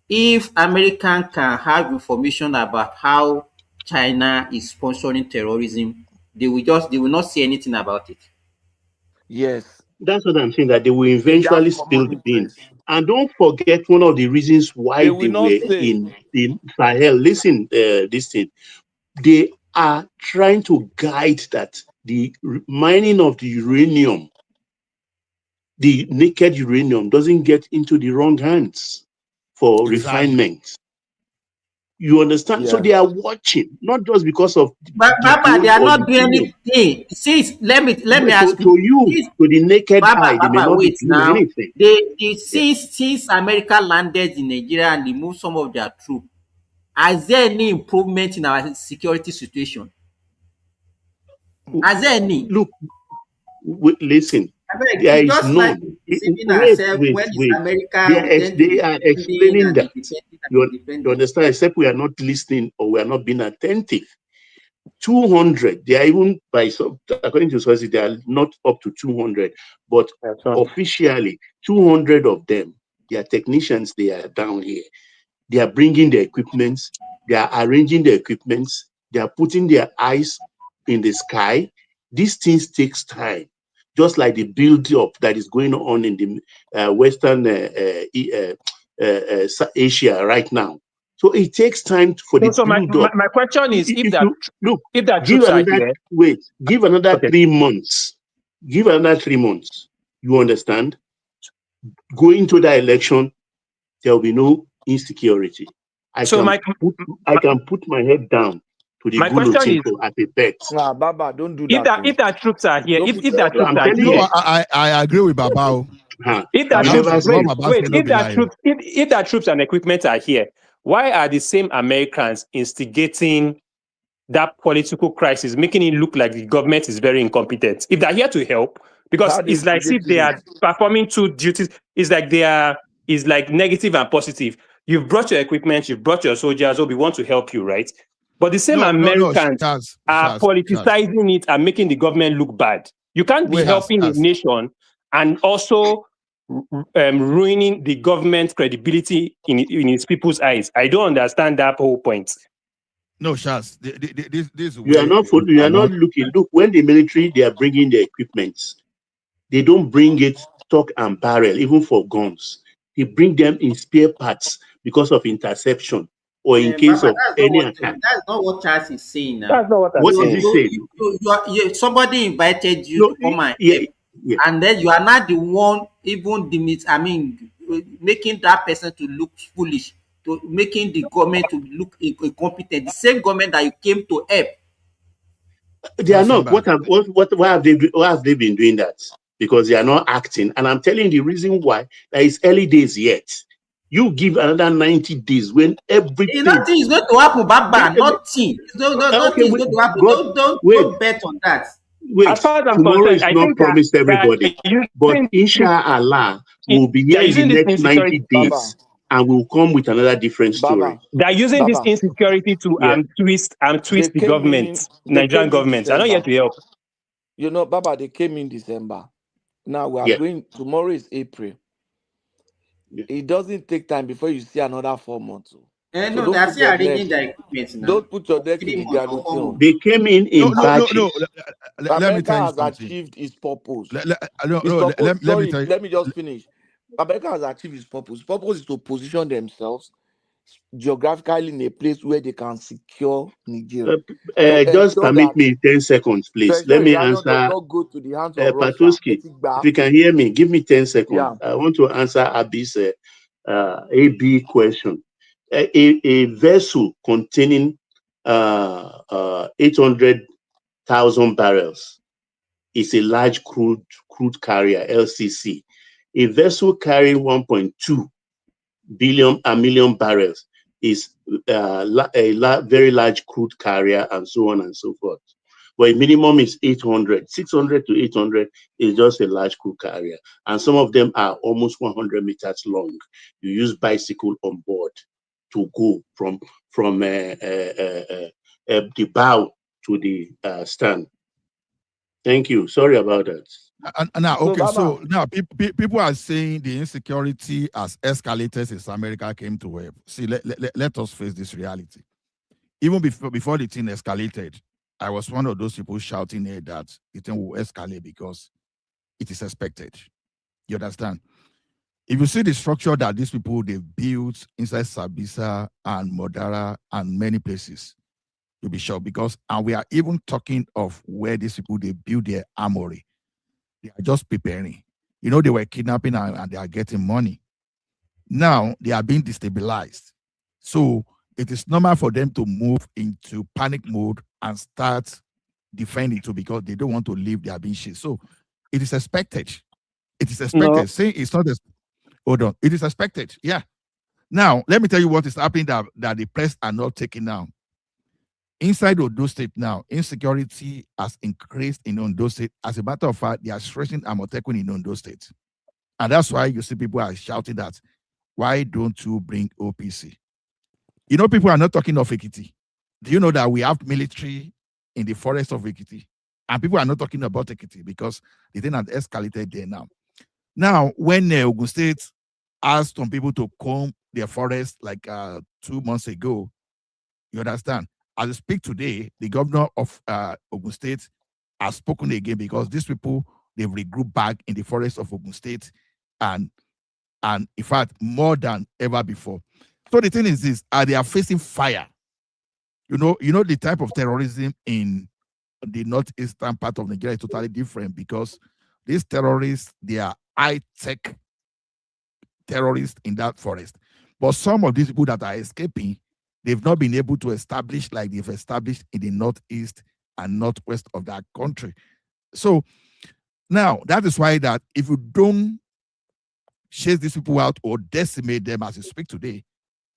S14: if American can have information about how China is sponsoring terrorism, they will not say anything about it?
S16: Yes.
S6: That's what I'm saying, that they will
S16: In that
S6: eventually spill
S16: common
S6: the beans.
S16: interest.
S6: And don't forget one of the reasons why
S16: They
S6: they
S16: will not
S6: were
S16: say.
S6: in the Sahel. Listen, this thing. They are trying to guide that the mining of the uranium, the naked uranium, doesn't get into the wrong hands for refinement. You understand? So
S16: Yeah.
S6: they are watching, not just because of
S14: But
S6: the
S14: Baba, they
S6: gold
S14: are
S6: or
S14: not
S6: the
S14: doing
S6: helium.
S14: anything. Since let me ask
S6: To
S14: you.
S6: you,
S14: Since,
S6: to the naked eye, they may
S14: Baba,
S6: not be
S14: wait
S6: doing
S14: now.
S6: anything.
S14: Since America landed in Nigeria and they moved some of their troops, has there any improvement in our security situation? Has there any?
S6: Look, listen,
S14: I mean,
S6: there
S14: it's
S6: is
S14: just like
S6: none.
S14: deceiving
S6: Wait,
S14: ourselves
S6: wait,
S14: when it's
S6: wait.
S14: America, we tend to
S6: They
S14: be
S6: are
S14: defending
S6: explaining
S14: and be
S6: that.
S14: defending and be defending.
S6: You understand? Except we are not listening or we are not being attentive. 200, they are even by some, according to sources, they are not up to 200, but officially 200 of them, they are technicians, they are down here. They are bringing the equipments, they are arranging the equipments, they are putting their eyes in the sky. These things takes time, just like the build up that is going on in the Western Asia right now. So it takes time for the
S15: So my
S6: build up.
S15: question is, if
S6: If
S15: that
S6: you look,
S15: if that
S6: give
S15: troops are
S6: another
S15: here,
S6: give another
S15: okay.
S6: 3 months. Give another 3 months. You understand? Going to the election, there will be no insecurity.
S10: I
S15: So
S10: can put my head down to the
S15: my question is,
S10: Gulu as a pet.
S16: Nah, Baba, don't do
S15: if
S16: that.
S15: that troops are here,
S16: Don't
S15: if
S16: put
S15: if
S16: your
S15: that
S16: head
S15: troops
S10: I'm
S15: are
S10: telling
S15: here,
S10: you.
S12: I agree with Babao.
S15: If that
S10: I've
S15: troops,
S10: never
S15: wait,
S10: said.
S15: wait, if that troops and equipment are here, why are the same Americans instigating that political crisis, making it look like the government is very incompetent? If they're here to help, because
S16: How they
S15: it's like if they are performing two duties, it's like negative and positive. You've brought your equipment, you've brought your soldiers, so we want to help you, right? But the same Americans are politicizing it and making the government look bad. You can't be helping the nation and also ruining the government's credibility in its people's eyes. I don't understand that whole point.
S12: No, Shaz, this
S10: You are not looking. Look, when the military they are bringing the equipment, they don't bring it stock and barrel, even for guns. They bring them in spare parts because of interception or in case
S14: Baba,
S10: of any attack.
S14: that's not what Charles is saying now.
S15: That's not what I'm
S10: What
S15: saying.
S10: is he saying?
S14: Somebody invited you to come and help, and then you are not the one even making that person to look foolish, to making the government to look incompetent. The same government that you came to help.
S10: They are not. Why have they been doing that? Because they are not acting. And I'm telling you the reason why. That is early days yet. You give another 90 days when everything.
S14: Nothing is going to happen, Baba. Nothing. Nothing is going to happen. Don't bet on that.
S10: Wait,
S15: as far as I'm
S10: tomorrow
S15: concerned,
S10: is
S15: I
S10: not
S15: think
S10: promised everybody. But inshallah, we'll be here in the next 90 days and we'll come with another different story.
S15: They're using this insecurity to twist the government, Nigerian government. I'm not here to help.
S16: You know, Baba, they came in December. Now we are going, tomorrow is April. It doesn't take time before you see another 4 months.
S14: No, they're still arranging their equipment now.
S16: Don't put your neck in the gravity.
S10: They came in batches.
S12: Let me tell you
S16: has
S12: something.
S16: achieved its purpose.
S12: Let me tell you.
S16: Let me just finish. America has achieved its purpose. Its purpose is to position themselves geographically in a place where they can secure Nigeria.
S10: Just permit me 10 seconds, please. Let me answer.
S16: Not go to the hands of Russia.
S10: Patuski, if you can hear me, give me 10 seconds.
S16: Yeah.
S10: I want to answer Abi's AB question. A vessel containing 800,000 barrels is a large crude carrier, LCC. A vessel carrying 1.2 million barrels is a very large crude carrier, and so on and so forth. But minimum is 800. 600 to 800 is just a large crude carrier. And some of them are almost 100 meters long. You use bicycle on board to go from the bow to the stand. Thank you. Sorry about that.
S12: So now people are saying the insecurity has escalated since America came to help. See, let us face this reality. Even before the thing escalated, I was one of those people shouting here that the thing will escalate because it is expected. You understand? If you see the structure that these people they built inside Sabisa and Modara and many places, you'll be shocked and we are even talking of where these people they build their armory. They are just preparing. You know, they were kidnapping and they are getting money. Now they are being destabilized. So it is normal for them to move into panic mode and start defending too because they don't want to leave their being shit. So it is expected. It is expected.
S15: No.
S12: Say it's not hold on. It is expected. Yeah. Now, let me tell you what is happening that the press are not taking now. Inside Ondo State now, insecurity has increased in Ondo State. As a matter of fact, they are stretching Amotekun in Ondo State. And that's why you see people are shouting that, why don't you bring OPC? You know, people are not talking of Ekiti. Do you know that we have military in the forest of Ekiti? And people are not talking about Ekiti because the thing has escalated there now. Now, when Ogun State asked some people to comb their forest like 2 months ago, you understand? As I speak today, the governor of Ogun State has spoken again because these people, they've regrouped back in the forest of Ogun State and in fact, more than ever before. So the thing is this, they are facing fire. You know the type of terrorism in the northeastern part of Nigeria is totally different because these terrorists, they are high-tech terrorists in that forest. But some of these people that are escaping, they've not been able to establish like they've established in the northeast and northwest of that country. So now that is why that if you don't chase these people out or decimate them as you speak today,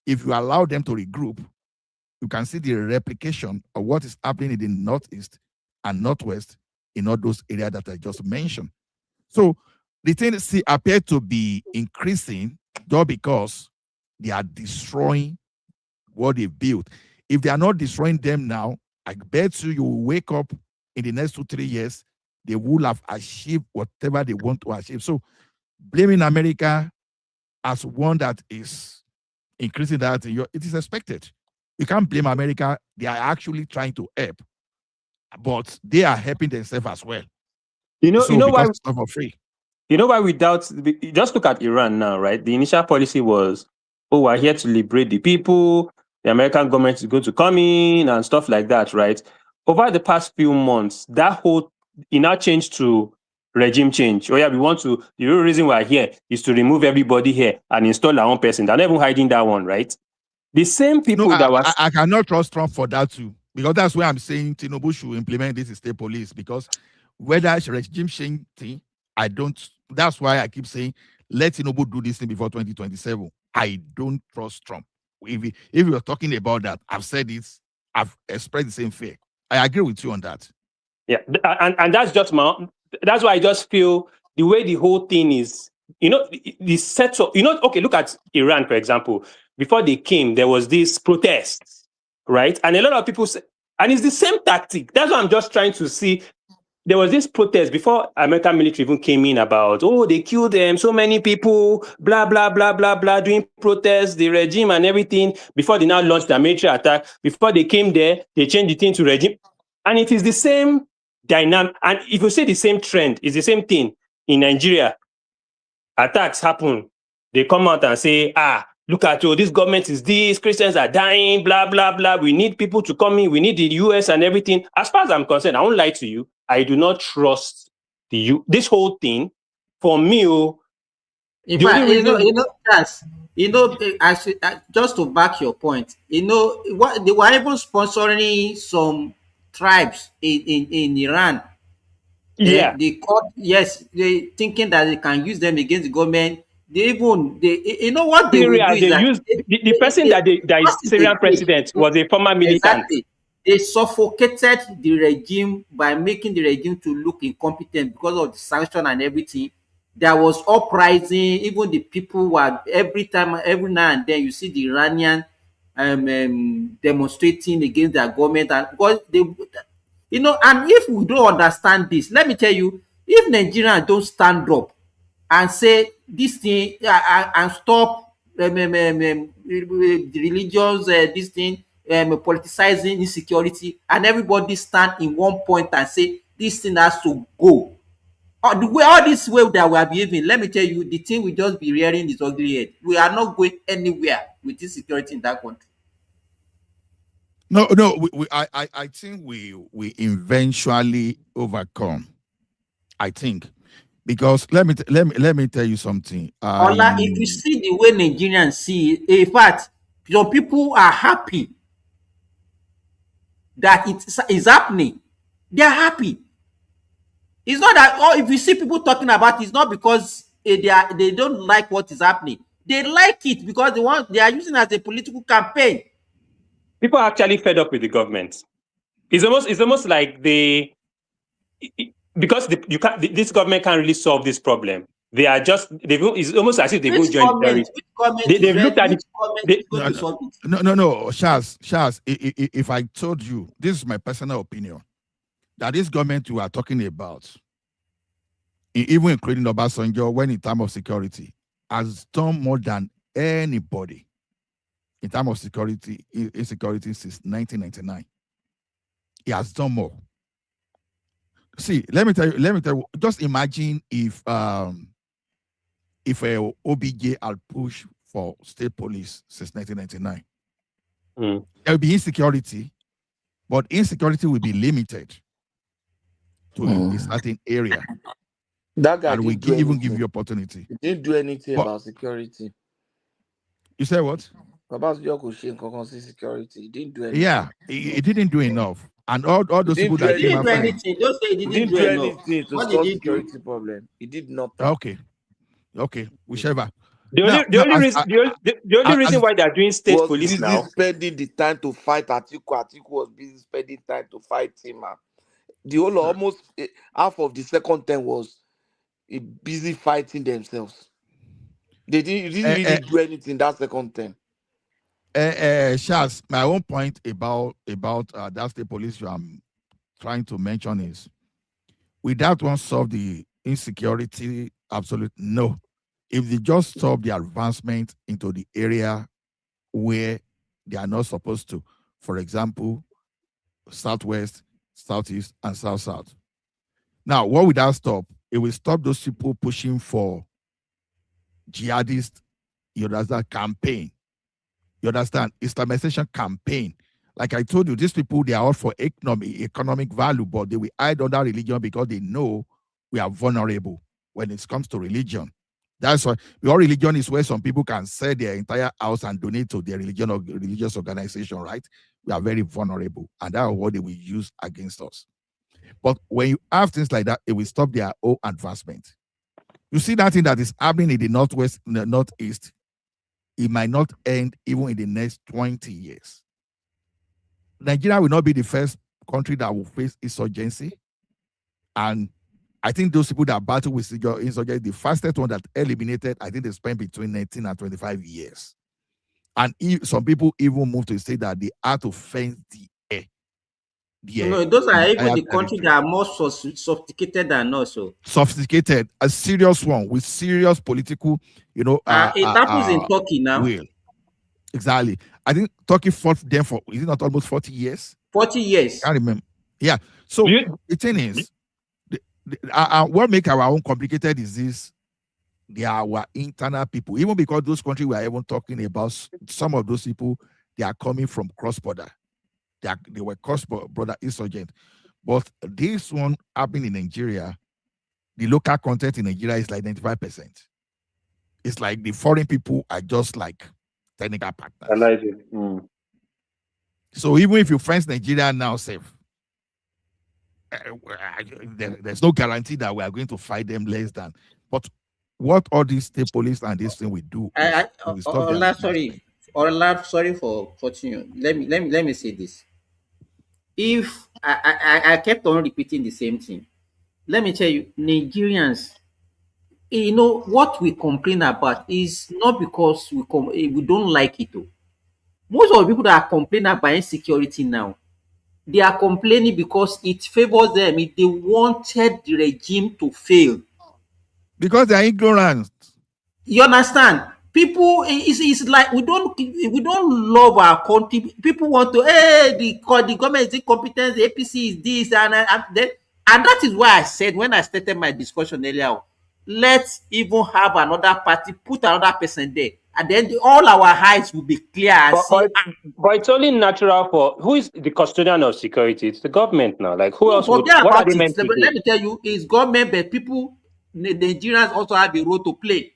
S12: if you allow them to regroup, you can see the replication of what is happening in the northeast and northwest in all those areas that I just mentioned. So the things appear to be increasing just because they are destroying what they built. If they are not destroying them now, I bet you will wake up in the next 2-3 years, they will have achieved whatever they want to achieve. So blaming America as one that is increasing that, it is expected. You can't blame America. They are actually trying to help, but they are helping themselves as well.
S15: You know why
S12: it's not for free.
S15: You know why we doubt? Just look at Iran now, right? The initial policy was, "Oh, we're here to liberate the people. The American government is going to come in and stuff like that," right? Over the past few months, that whole it now changed to regime change. Oh yeah, we want to. The real reason we're here is to remove everybody here and install our own person. They're not even hiding that one, right? The same people
S12: No,
S15: that was.
S12: I cannot trust Trump for that too, because that's why I'm saying Tinubu should implement this state police, because whether it's regime change thing, I don't. That's why I keep saying let Tinubu do this thing before 2027. I don't trust Trump. If you're talking about that, I've said it. I've expressed the same fear. I agree with you on that.
S15: Yeah, and that's just that's why I just feel the way the whole thing is, the setup, okay, look at Iran, for example. Before they came, there was this protest, right? And a lot of people say, and it's the same tactic. That's what I'm just trying to see. There was this protest before American military even came in about, oh, they killed them, so many people, blah, blah, blah, blah, blah, doing protests, the regime and everything, before they now launched their military attack. Before they came there, they changed the thing to regime. And it is the same dynamic. And if you say the same trend, it's the same thing in Nigeria. Attacks happen. They come out and say, look at you, this government is this, Christians are dying, blah, blah, blah. We need people to come in. We need the US and everything. As far as I'm concerned, I won't lie to you. I do not trust this whole thing. For me,
S14: in fact, just to back your point, what they were even sponsoring some tribes in Iran.
S15: Yeah,
S14: they caught, yes, they thinking that they can use them against the government. They will do
S15: Syria,
S14: is
S15: they
S14: that
S15: use the person that is Syrian president was a former militant.
S14: Exactly. They suffocated the regime by making the regime to look incompetent because of the sanction and everything. There was uprising. Even the people were every now and then you see the Iranian demonstrating against their government, and because they, and if we don't understand this, let me tell you, if Nigerians don't stand up and say this thing and stop the religions, this thing, politicizing insecurity, and everybody stand in one point and say this thing has to go. All this way that we are behaving, let me tell you, the thing will just be rearing its ugly head. We are not going anywhere with this security in that country.
S12: No, I think we eventually overcome. I think, because let me tell you something.
S14: Ola, if you see the way Nigerians see it, in fact, some people are happy that it is happening. They are happy. It's not that, or if you see people talking about it, it's not because they don't like what is happening. They like it because they are using it as a political campaign.
S15: People are actually fed up with the government. It's almost like because this government can't really solve this problem. They are just it's almost as if they've joined the they've looked at it.
S12: No, Charles, if I told you, this is my personal opinion, that this government you are talking about, even including Obasanjo, when in time of security, has done more than anybody in terms of insecurity since 1999. He has done more. See, let me tell you, just imagine if OBJ had pushed for state police since 1999. There will be insecurity, but insecurity will be limited to a certain area.
S16: That guy
S12: and we even give you opportunity.
S16: He didn't do anything about security.
S12: You say what?
S16: Obasanjo could shame Kokonsi security. He didn't do anything.
S12: Yeah, he didn't do enough. And all
S16: He
S12: those people
S16: didn't do
S12: that
S14: He
S12: came
S14: didn't do
S12: after him.
S14: anything. Don't say he
S16: He
S14: didn't
S16: didn't
S14: do
S16: do
S14: enough.
S16: anything to
S14: What did
S16: solve
S14: he do?
S16: security problem. He did nothing.
S12: Okay, whichever.
S15: The
S12: Now,
S15: only the only reason the only reason
S12: as
S15: why they are doing state
S16: Was
S15: police
S16: busy
S15: now.
S16: spending the time to fight Atiku. Atiku was busy spending time to fight him. The whole almost half of the second term was busy fighting themselves. They didn't really do anything that second term.
S12: Shaz, my own point about that state police you I'm trying to mention is, will that one solve the insecurity? Absolutely no. If they just stop the advancement into the area where they are not supposed to, for example, southwest, southeast, and south. Now, what will that stop? It will stop those people pushing for jihadist, you understand, campaign. You understand? Islamization campaign. Like I told you, these people, they are all for economic value, but they will hide under religion because they know we are vulnerable when it comes to religion. That's why your religion is where some people can sell their entire house and donate to their religion or religious organization, right? We are very vulnerable, and that's what they will use against us. But when you have things like that, it will stop their own advancement. You see that thing that is happening in the northwest, in the northeast, it might not end even in the next 20 years. Nigeria will not be the first country that will face insurgency. And I think those people that battle with insurgency, the fastest one that eliminated, I think they spent between 19 and 25 years. And some people even moved to say that they had to fence the air.
S14: No, those are even the countries that are more sophisticated than us. So.
S12: Sophisticated, a serious one with serious political,
S14: it happens in Turkey now.
S12: Will. Exactly. I think Turkey fought them for, is it not almost 40 years?
S14: 40 years.
S12: I can't remember. Yeah. So the thing is, what makes our own complicated is this. They are our internal people. Even because those countries we are even talking about, some of those people, they are coming from cross-border. They were cross-border insurgent. But this one happened in Nigeria, the local content in Nigeria is like 95%. It's like the foreign people are just like technical partners. So even if you friends Nigeria now safe, there's no guarantee that we are going to fight them less than. But what all these state police and this thing we do,
S14: sorry for cutting you. Let me say this. If I kept on repeating the same thing, let me tell you, Nigerians, what we complain about is not because we don't like it. Most of the people that are complaining about insecurity now, they are complaining because it favors them. If they wanted the regime to fail.
S12: Because they are ignorant.
S14: You understand? People, it's like we don't love our country. People want to, the government is incompetent, the APC is this, and that is why I said when I started my discussion earlier, let's even have another party, put another person there, and then all our eyes will be clear and
S15: but it's only natural for who is the custodian of security? It's the government now. Like who else? What are they meant to do?
S14: Let me tell you, it's government, but people, Nigerians also have a role to play.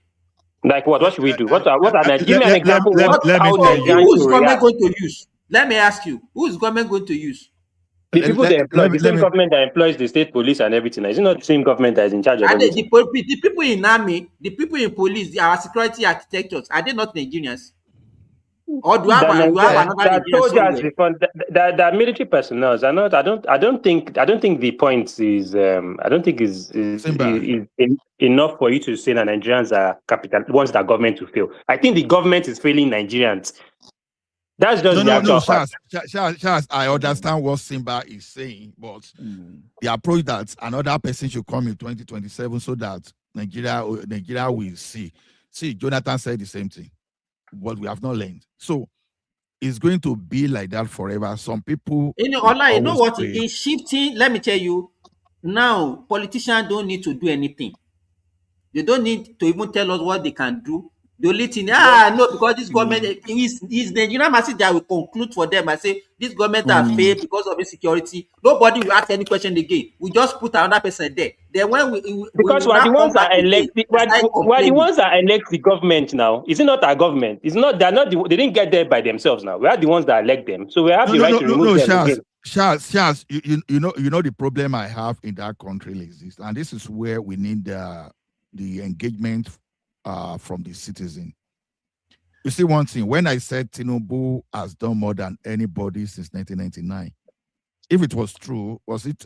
S15: Like what? What should we do? What are give me an example.
S14: Who is government going to use? Let me ask you, who is government going to use?
S15: The people they employ, the same government that employs the state police and everything. Is it not the same government that is in charge of everything?
S14: The people in army, the people in police, our security architectures, are they not Nigerians? Or do you have another Nigerian somewhere?
S15: That military personnel are not. I don't think the point is. I don't think is enough for you to say that Nigerians are capital wants that government to fail. I think the government is failing Nigerians. That's just the actual fact.
S12: Charles, I understand what Simba is saying, but the approach that another person should come in 2027 so that Nigeria will see. See, Jonathan said the same thing, but we have not learned. So it's going to be like that forever. Some people,
S14: you know what? It's shifting. Let me tell you, now politicians don't need to do anything. They don't need to even tell us what they can do. The only thing, no, because this government is the Nigerian masses that will conclude for them and say this government have failed because of insecurity. Nobody will ask any question again. We just put another person there. Then when we
S15: Because
S14: will
S15: we are the
S14: now come
S15: ones
S14: back
S15: that
S14: again
S15: elect.
S14: and start
S15: We are the
S14: complaining.
S15: ones that elect the government now. Is it not our government? It's not. They're not. They didn't get there by themselves. Now we are the ones that elect them. So we have the right to remove them again.
S12: Charles, you know the problem I have in that country exists, and this is where we need the engagement from the citizen. You see one thing, when I said Tinubu has done more than anybody since 1999, if it was true, was it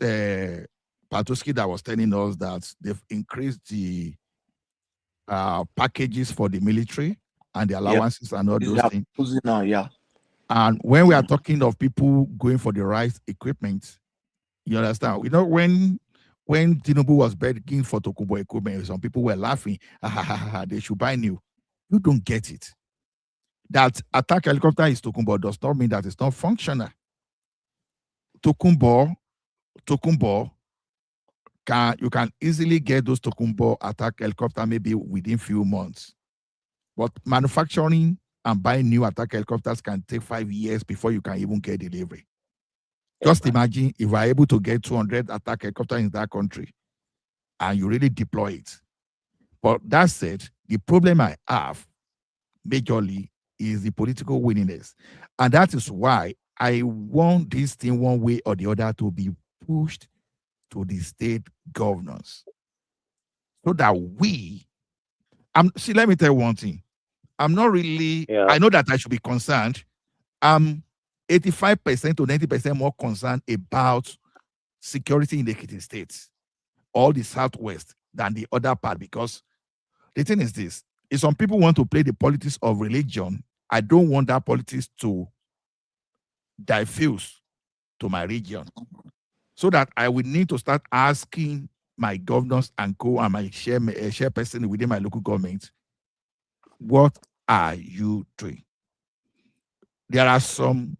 S12: Patoski that was telling us that they've increased the packages for the military and the allowances and all those things?
S16: Now, yeah.
S12: And when we are talking of people going for the right equipment, you understand? You know, when Tinubu was begging for Tokubo equipment, some people were laughing. They should buy new. You don't get it. That attack helicopter is Tokumbo does not mean that it's not functional. Tokumbo, you can easily get those Tokumbo attack helicopter maybe within few months. But manufacturing and buying new attack helicopters can take 5 years before you can even get delivery. Just imagine if we're able to get 200 attack helicopters in that country and you really deploy it. But that said, the problem I have majorly is the political willingness. And that is why I want this thing one way or the other to be pushed to the state governors. So that let me tell you one thing. I'm not really, I know that I should be concerned. I'm 85% to 90% more concerned about security in the Ekiti states, all the Southwest, than the other part, because the thing is this, if some people want to play the politics of religion, I don't want that politics to diffuse to my region. So that I would need to start asking my governors and and my chairperson within my local government, what are you doing? There are some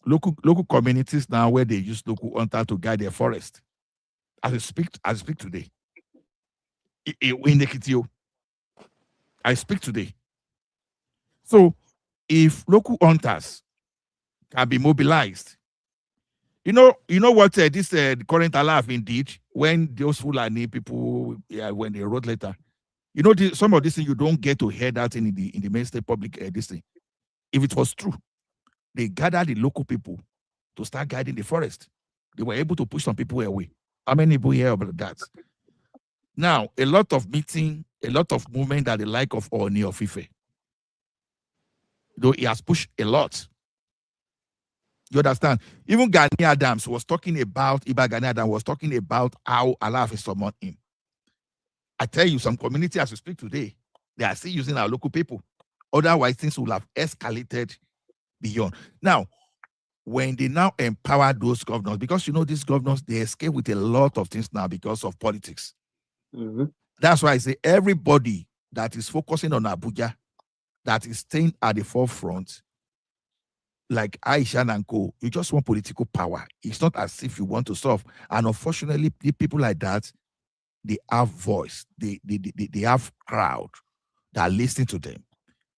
S12: local communities now where they use local hunter to guide their forest. As I speak today, in Ekiti, I speak today. So if local hunters can be mobilized, you know what this current Alafin did when those Fulani people, when they wrote letter. You know, some of this thing you don't get to hear that in the mainstream public this thing. If it was true, they gathered the local people to start guiding the forest. They were able to push some people away. How many people hear about that? Now, a lot of meeting, a lot of movement that the like of Oni of Ife. Though he has pushed a lot. You understand? Even Gani Adams was talking about, Gani Adams was talking about how Allah has summoned him. I tell you, some community as we speak today, they are still using our local people. Otherwise, things will have escalated beyond. Now, when they now empower those governors, because you know these governors, they escape with a lot of things now because of politics.
S15: Mm-hmm.
S12: That's why I say everybody that is focusing on Abuja, that is staying at the forefront, like Aisha and Co., you just want political power. It's not as if you want to solve. And unfortunately, people like that, they have voice. They have crowd that are listening to them.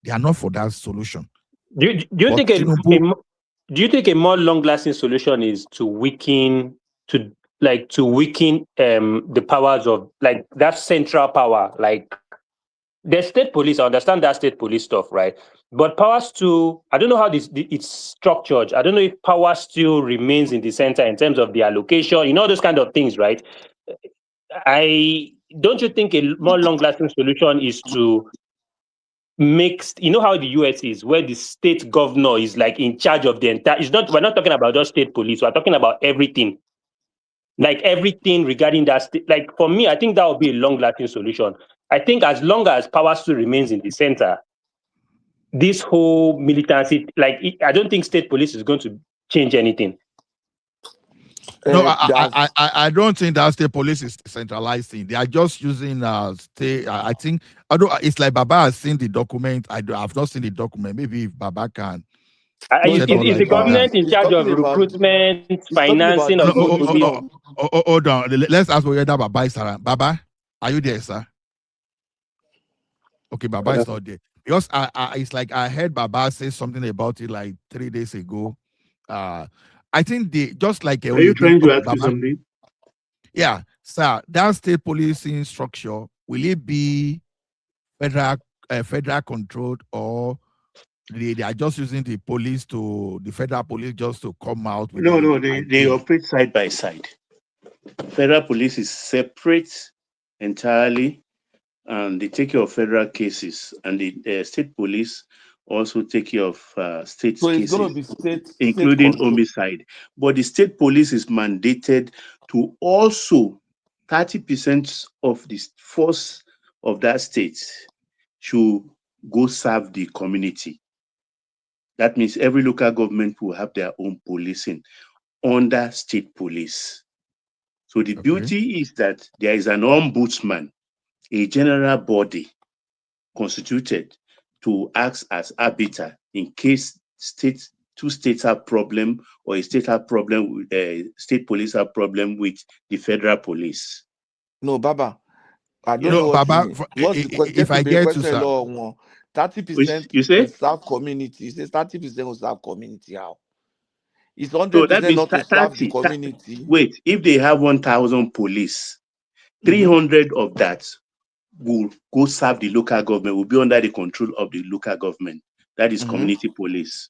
S12: They are not for that solution.
S15: Do you think a more long-lasting solution is to weaken the powers of like that central power, like the state police? I understand that state police stuff, right? But power still, I don't know how it's structured. I don't know if power still remains in the center in terms of the allocation, those kind of things, right? Don't you think a more long-lasting solution is to mixed, how the US is, where the state governor is like in charge of the entire, we're not talking about just state police, we're talking about everything. Like everything regarding that state. Like for me, I think that would be a long-lasting solution. I think as long as power still remains in the center, this whole militancy, I don't think state police is going to change anything.
S12: No, I don't think that state police is centralizing. They are just using state. I think it's like Baba has seen the document. I've not seen the document. Maybe if Baba can.
S15: Is the government in charge of recruitment, financing of police?
S12: Hold on. Let's ask whether Baba is around. Baba, are you there, sir? Okay, Baba is not there. because it's like I heard Baba say something about it like 3 days ago. I think they just like
S10: Are you trying to ask me
S12: Baba.
S10: something?
S12: Yeah, sir. That state policing structure, will it be federal controlled, or they are just using the federal police just to come out with
S10: No,
S12: the
S10: no, they
S12: idea?
S10: operate side by side. Federal police is separate entirely, and they take care of federal cases, and the state police also take care of state
S16: So it's gonna
S10: cases,
S16: be state
S10: including
S16: control.
S10: homicide. But the state police is mandated to also 30% of the force of that state should go serve the community. That means every local government will have their own policing under state police. So the beauty is that there is an ombudsman, a general body constituted to act as arbiter in case two states have problem, or a state have problem with state police have problem with the federal police.
S16: No, Baba, I
S12: You
S16: don't know
S12: know,
S16: what you
S12: Baba,
S16: mean. What's the question?
S12: if I get to, sir,
S16: 30%
S10: You say?
S16: will serve community. It says 30% will serve community. How? It's
S10: So that
S16: 100%
S10: means
S16: not to serve the community.
S10: wait, if they have 1,000 police,
S16: Mhm.
S10: 300 of that will go serve the local government, will be under the control of the local government. That is community police.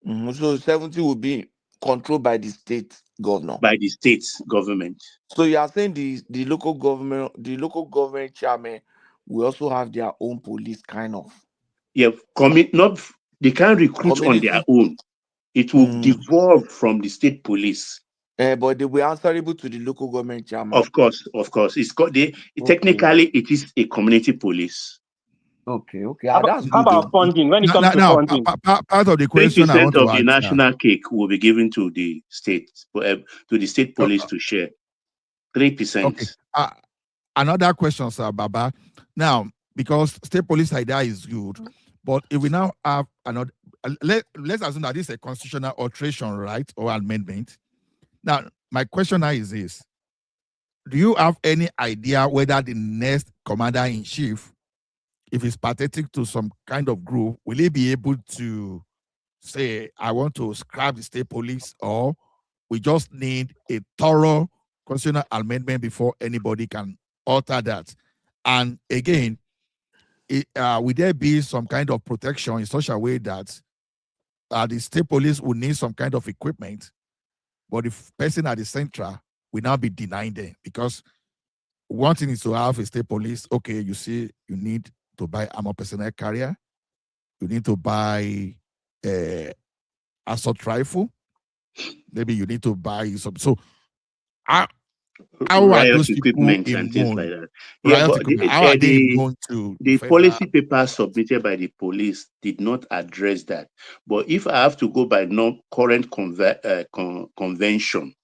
S16: So 70 will be controlled by the state governor.
S10: By the state government.
S16: So you are saying the local government chairman will also have their own police, kind of.
S10: Yeah, they can't recruit on their
S16: Community.
S10: own. It will devolve from the state police.
S16: But they will answerable to the local government chairman.
S10: Of course. It's got technically it is a community police.
S16: Okay.
S15: How about funding? When it comes to funding,
S12: part of the question I
S10: 3%
S12: want to
S10: of the
S12: ask,
S10: national cake will be given to the state, to the state police to share. 3%.
S12: Okay. Another question, sir, Baba. Now, because state police idea is good, but if we now have another, let's assume that this is a constitutional alteration, right, or amendment. Now, my question now is this: do you have any idea whether the next commander-in-chief, if it's pathetic to some kind of group, will he be able to say, I want to scrap the state police, or we just need a thorough constitutional amendment before anybody can alter that? And again, will there be some kind of protection in such a way that the state police will need some kind of equipment, but the person at the central will now be denying them? Because one thing is to have a state police. Okay, you see, you need to buy armor personnel carrier, you need to buy assault rifle, maybe you need to buy some. So how are those people
S10: equipment and things
S12: immune?
S10: like that? Yeah, but
S12: How are they immune to
S10: the
S12: federal?
S10: policy paper submitted by the police did not address that. But if I have to go by current convention,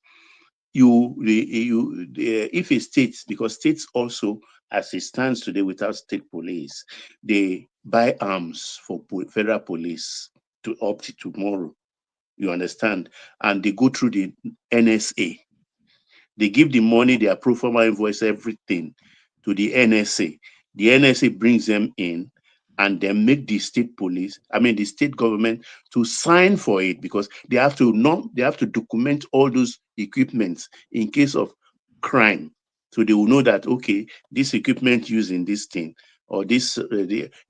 S10: if a state, because states also, as it stands today without state police, they buy arms for federal police to up to tomorrow. You understand? And they go through the NSA. They give the money, their pro forma invoice, everything to the NSA. The NSA brings them in and then make the state police, the state government, to sign for it, because they have to document all those equipments in case of crime. So they will know that, okay, this equipment used in this thing, or this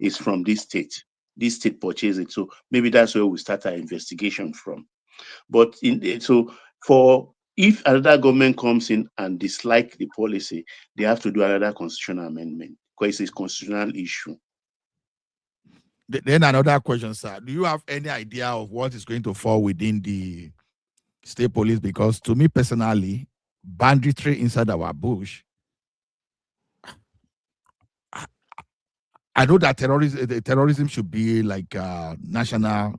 S10: is from this state. This state purchased it. So maybe that's where we start our investigation from. But if another government comes in and dislike the policy, they have to do another constitutional amendment, because it's a constitutional issue.
S12: Then another question, sir. Do you have any idea of what is going to fall within the state police? Because to me personally, banditry inside our bush, I know that terrorism should be like a national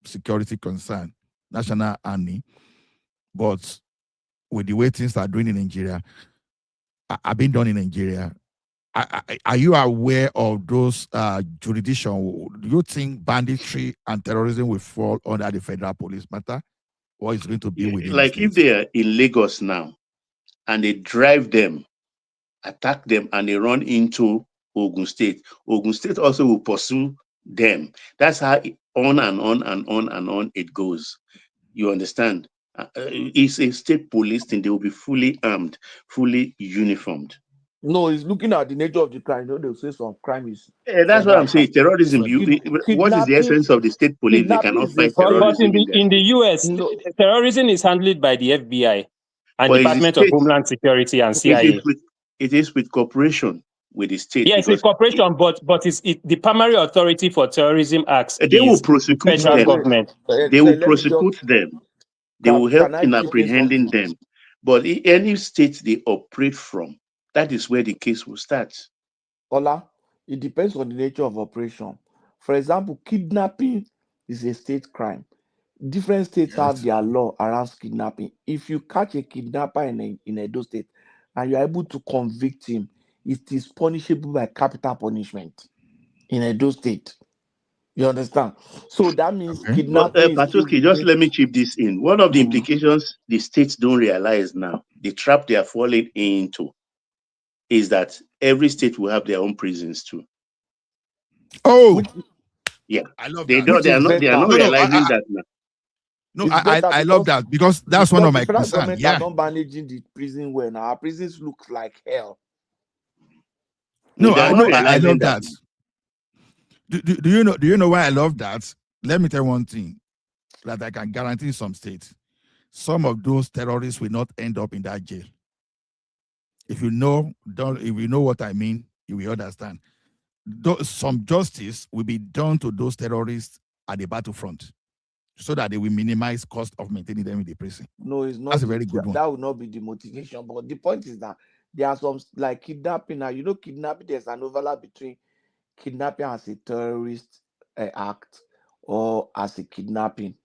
S12: security concern, national army. But with the way things are doing in Nigeria, I've been done in Nigeria. Are you aware of those jurisdictions? Do you think banditry and terrorism will fall under the federal police matter, or is going to be within?
S10: Like if they are in Lagos now, and they drive them, attack them, and they run into Ogun State also will pursue them. That's how on and on and on and on it goes. You understand? It's a state police thing. They will be fully armed, fully uniformed.
S16: No, it's looking at the nature of the crime. You know, they'll say some crime is
S10: That's what
S16: federal
S10: I'm saying.
S16: crime.
S10: Terrorism. What is the
S16: Kidnapping,
S10: essence of the state police? They
S16: kidnapping
S10: cannot
S16: is a
S10: fight
S15: But
S10: terrorism
S15: in
S10: in
S15: the
S10: their
S15: in the
S10: state.
S15: US,
S16: no.
S15: terrorism is handled by the FBI and
S10: But it's the
S15: Department of
S10: state.
S15: Homeland Security and
S10: It is
S15: CIA.
S10: with cooperation with the state
S15: Yes, a
S10: because
S15: corporation, but the primary authority for terrorism acts
S10: they will
S15: is the
S10: prosecute
S16: No,
S15: federal
S10: them.
S16: wait.
S15: government.
S10: They
S16: So
S10: will
S16: let me just
S10: prosecute them. They will help
S16: can I
S10: in
S16: chip in
S10: apprehending
S16: something?
S10: them. But in any state they operate from, that is where the case will start.
S16: Ola, it depends on the nature of operation. For example, kidnapping is a state crime. Different states have
S12: Yes.
S16: their law around kidnapping. If you catch a kidnapper in Edo State and you are able to convict him, it is punishable by capital punishment in Edo State. You understand? So that means
S12: Okay.
S10: But
S16: kidnapping is still
S10: Patoki, just
S16: within.
S10: let me chip this in. One of the
S16: Mhm.
S10: implications the states don't realize now, the trap they are falling into, is that every state will have their own prisons too.
S12: Oh,
S16: Which
S10: Yeah,
S12: I love
S10: they
S12: that.
S10: don't.
S16: which is
S10: They are
S16: better.
S10: not
S12: No, no,
S10: realizing that now.
S12: no.
S16: It's better
S12: I love that because that's one of
S16: the
S12: my
S16: federal
S12: concerns.
S16: government are
S12: Yeah.
S16: not managing the prison well now. Our prisons look like hell.
S12: No,
S10: They are not
S12: I
S10: realizing
S12: love
S10: that
S12: that.
S10: now.
S12: Do you know why I love that? Let me tell you one thing that I can guarantee in some states. Some of those terrorists will not end up in that jail. If you know what I mean, you will understand. Some justice will be done to those terrorists at the battlefront so that they will minimize cost of maintaining them in the prison.
S16: No, it's
S12: That's
S16: not
S12: a very good one.
S16: that would not be the motivation. But the point is that there are some like kidnapping now. You know, kidnapping, there's an overlap between kidnapping as a terrorist act or as a kidnapping.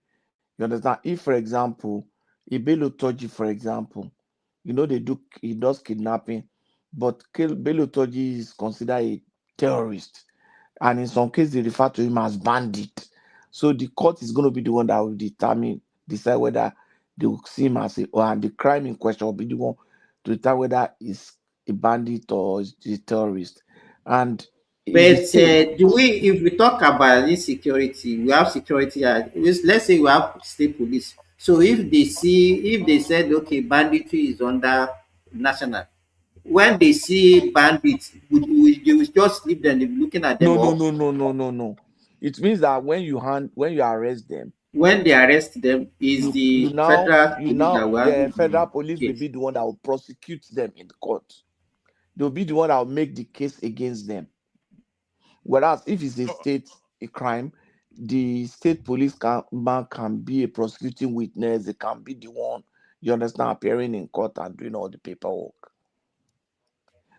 S16: You understand? If, for example, Ibelo Toji, for example, you know he does kidnapping, but Bello Toji is considered a terrorist, and in some cases they refer to him as bandit. So the court is going to be the one that will decide whether they will see him as or the crime in question will be the one to decide whether he's a bandit or is a terrorist. And in the
S14: But
S16: state,
S14: if we talk about insecurity, we have security. Let's say we have state police. So if they said, okay, banditry is under national, when they see bandits, they will just leave them, they'll be looking at them,
S16: no, no,
S14: or
S16: no, no, no, no, no. It means that when you arrest them,
S14: when they arrest them, is
S16: you
S14: the federal
S16: you
S14: police that
S16: now
S14: will
S16: the
S14: handle
S16: federal
S14: the
S16: police will
S14: case.
S16: be the one that will prosecute them in the court. They'll be the one that will make the case against them. Whereas if it's a state a crime, the state police can be a prosecuting witness. They can be the one, you understand, appearing in court and doing all the paperwork.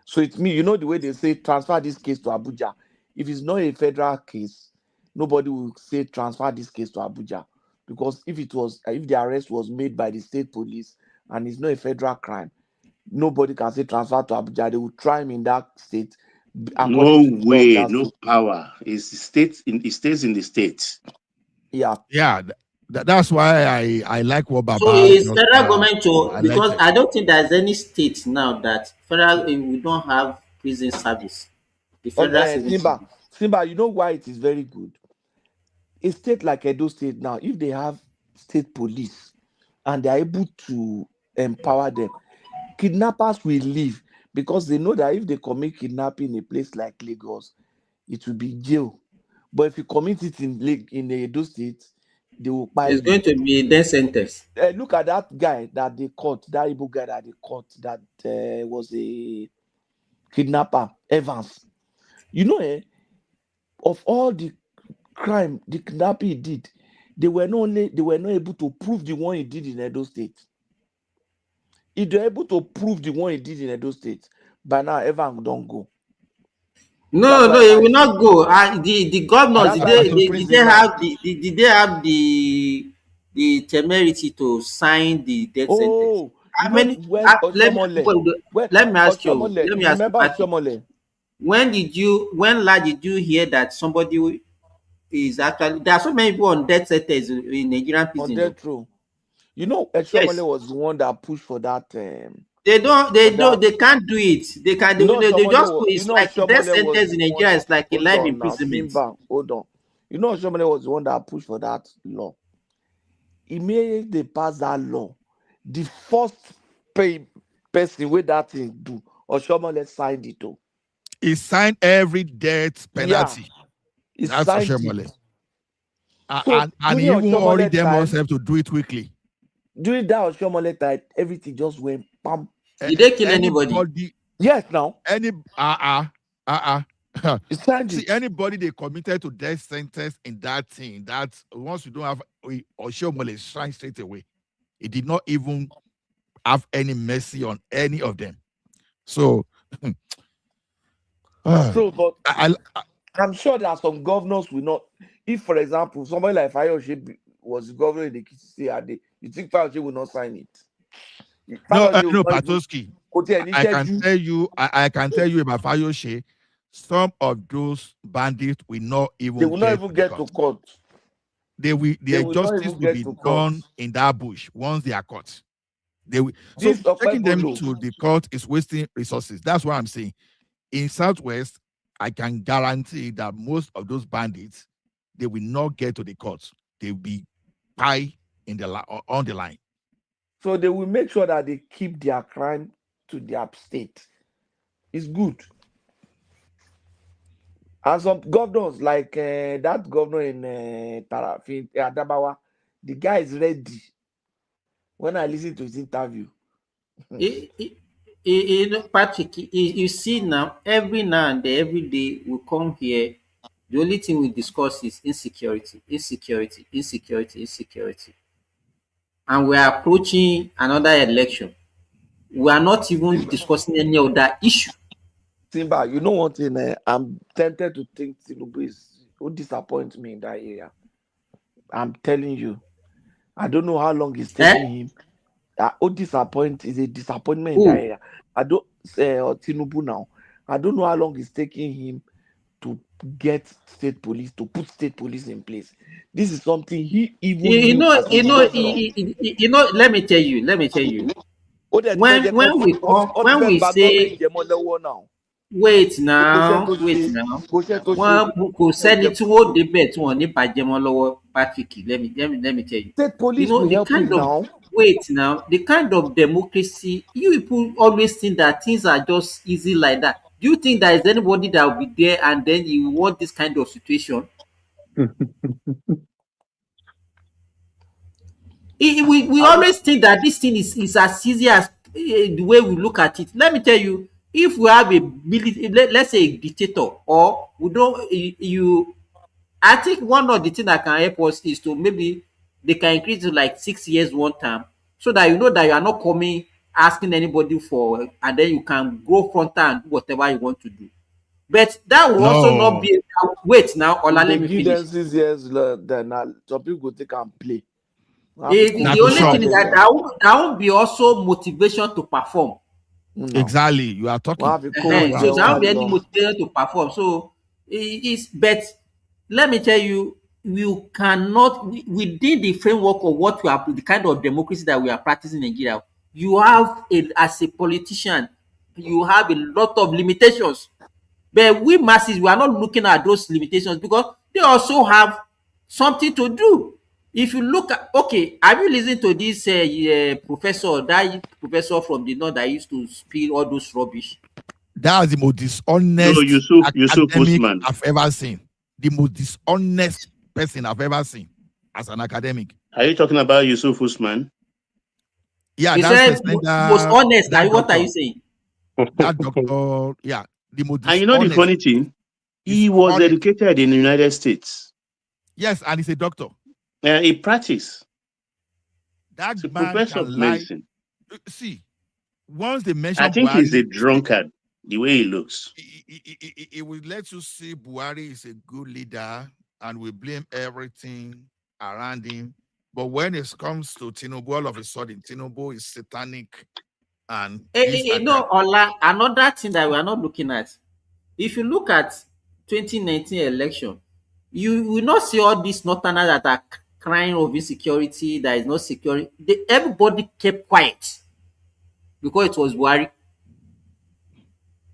S16: So it's me, you know the way they say transfer this case to Abuja. If it's not a federal case, nobody will say transfer this case to Abuja. Because if the arrest was made by the state police and it's not a federal crime, nobody can say transfer to Abuja. They will try him in that state according
S10: No
S16: to the law of
S10: way,
S16: that
S10: no
S16: state.
S10: power. It stays in the state.
S16: Yeah.
S12: Yeah, that's why I like what
S14: So
S12: Baba
S14: is
S12: just
S14: federal government because
S12: highlighted.
S14: I don't think there's any state now that we don't have prison service. The federal civil
S16: Simba,
S14: service.
S16: Simba, you know why it is very good? A state like Edo State now, if they have state police and they're able to empower them, kidnappers will leave because they know that if they commit kidnapping in a place like Lagos, it will be jail. But if you commit it in Edo State, they will buy
S14: It's
S16: you.
S14: going to be death sentence.
S16: Look at that guy that they caught, that Igbo guy that they caught that was a kidnapper, Evans. You know, of all the crime the kidnapping he did, they were not able to prove the one he did in Edo State. If they're able to prove the one he did in Edo State, by now Evan don't go. That's
S14: No, no,
S16: why
S14: it
S16: now
S14: will not go. The governors
S16: that's why he's in
S14: did they
S16: prison now.
S14: have did they have the temerity to sign the death sentence?
S16: Oh, you
S14: How
S16: know
S14: many?
S16: when
S14: Let me
S16: Oshomole, when
S14: let me ask you.
S16: Oshomole,
S14: Let me
S16: you
S14: ask you,
S16: remember
S14: Patrick.
S16: Oshomole
S14: When did you hear that somebody is actually there are so many people on death sentence in Nigerian
S16: on
S14: prisons?
S16: death row? You know Oshomole
S14: Yes,
S16: was the one that pushed for that
S14: they
S16: for
S14: don't
S16: that.
S14: they can't do it. They can
S16: You know
S14: they
S16: Oshomole
S14: just
S16: was,
S14: put it's like death
S16: Oshomole was
S14: sentence
S16: the
S14: in
S16: one.
S14: Nigeria is like a
S16: Hold
S14: life
S16: on now,
S14: imprisonment.
S16: Simba, hold on. You know, Oshomole was the one that pushed for that law. Immediately they passed that law, the first person with that thing do, Oshomole signed it. Oh.
S12: He signed every death
S16: Yeah,
S12: penalty.
S16: he
S12: That's
S16: signed
S12: Oshomole.
S16: it. So
S12: And
S16: during
S12: he even hurried
S16: Oshomole
S12: them
S16: time,
S12: himself to do it quickly.
S16: during that Oshomole time, everything just went pam.
S14: Did they kill anybody?
S12: Anybody,
S16: Yes, now
S12: any
S16: he signed
S12: see
S16: it.
S12: anybody they committed to death sentence in that thing, that once you don't have Oshomole shine straight away. He did not even have any mercy on any of them. So
S16: So, but
S12: I
S16: I'm sure there are some governors will not. If, for example, somebody like Fayoshe was governor in the KCC, you think Fayoshe will not sign it? Fayoshe will
S12: no,
S16: not even
S12: Patoski.
S16: go to any schedule.
S12: I can tell you about Fayoshe. Some of those bandits will not
S16: They
S12: even
S16: will not
S12: get
S16: even
S12: to the
S16: get to
S12: court.
S16: court. They
S12: Their
S16: will not
S12: justice
S16: even
S12: will
S16: get
S12: be
S16: to court.
S12: done in that bush once they are caught. They will, so
S16: This
S12: taking them
S16: Okpebolo,
S12: to the court is wasting resources. That's what I'm saying. In Southwest, I can guarantee that most of those bandits, they will not get to the court. They will be high in the on the line.
S16: so they will make sure that they keep their crime to their state. It's good. And some governors, like that governor in Tarafin, Adabawa, the guy is ready. When I listen to his interview,
S14: Patrick, you see now, every now and then, every day we come here, the only thing we discuss is insecurity, insecurity, insecurity, insecurity. And we are approaching another election. We are not even discussing any other issue.
S16: Simba, you know one thing, I'm tempted to think Tinubu is who disappoint me in that area. I'm telling you, I don't know how long it's taking him. Who disappoint is a disappointment in that
S14: Who?
S16: area. I don't Tinubu now. I don't know how long it's taking him to get state police to put state police in place. This is something he even
S14: You
S16: knew
S14: know,
S16: as a governor.
S14: let me tell you.
S16: Ó dẹ̀ ti fẹ́ jẹ́
S14: When we come,
S16: ó ti
S14: when
S16: fẹ́
S14: we
S16: gba gọ́ọ̀mẹ̀ntì
S14: say
S16: jẹ mọ́ lọ́wọ́ náà.
S14: wait
S16: Gbogbo iṣẹ́
S14: now,
S16: tó
S14: wait
S16: ṣe,
S14: now,
S16: gbogbo iṣẹ́ tó ṣe,
S14: wọn kò sẹ́ni tí wọ́n débẹ̀ tí wọ́n ní bàjẹ́ mọ́ lọ́wọ́ Patrick. Let me tell you.
S16: state
S14: You
S16: police
S14: know
S16: will
S14: the
S16: help
S14: kind
S16: him
S14: of
S16: now.
S14: wait now, the kind of democracy you people always think that things are just easy like that. Do you think there is anybody that will be there and then you want this kind of situation? We always think that this thing is as easy as the way we look at it. Let me tell you, if we have a military, let's say a dictator, or we don't, you, I think one of the things that can help us is to maybe they can increase to like 6 years one time, so that you know that you are not coming asking anybody for, and then you can go frontal and do whatever you want to do. But that will also not
S12: No,
S14: be. Wait now, Ola,
S16: If they
S14: let me
S16: give them
S14: finish.
S16: 6 years, then some people go take and play.
S12: not
S14: The
S12: to
S14: only
S12: shop.
S14: thing is that that won't be also motivation to perform.
S16: No.
S12: Exactly. You are talking.
S14: So
S12: That's
S14: there won't
S12: true.
S14: be any motivation to perform. So it's but let me tell you, you cannot within the framework of what we are the kind of democracy that we are practicing in Nigeria, you have as a politician, you have a lot of limitations. But we masses, we are not looking at those limitations because they also have something to do. If you look at, okay, have you listened to this professor, that professor from the north that used to speak all those rubbish?
S12: That's the most
S6: No,
S12: dishonest
S6: Yusuf
S12: academic
S6: Usman.
S12: I've ever seen. The most dishonest person I've ever seen as an academic.
S6: Are you talking about Yusuf Usman?
S12: Yeah,
S14: He
S12: that's
S14: said
S12: person
S14: most honest.
S12: that
S14: What are
S12: doctor.
S14: you saying?
S12: That doctor, yeah, the most
S6: And you know the
S12: dishonest.
S6: funny thing? He was
S12: Dishonest.
S6: educated in the United States.
S12: Yes, and he's a doctor.
S6: He practiced.
S12: That
S6: He's a
S12: man
S6: professor of
S12: can lie.
S6: medicine.
S12: See, once they
S6: I
S12: mention
S6: think he's a
S12: Buhari,
S6: drunkard, the way he looks.
S12: it will let you see Buhari is a good leader and we blame everything around him. But when it comes to Tinubu, all of a sudden, Tinubu is satanic and this and that.
S14: No, Ola, another thing that we are not looking at. If you look at 2019 election, you will not see all these northerners that are crying of insecurity, that is not security. Everybody kept quiet because it was Buhari.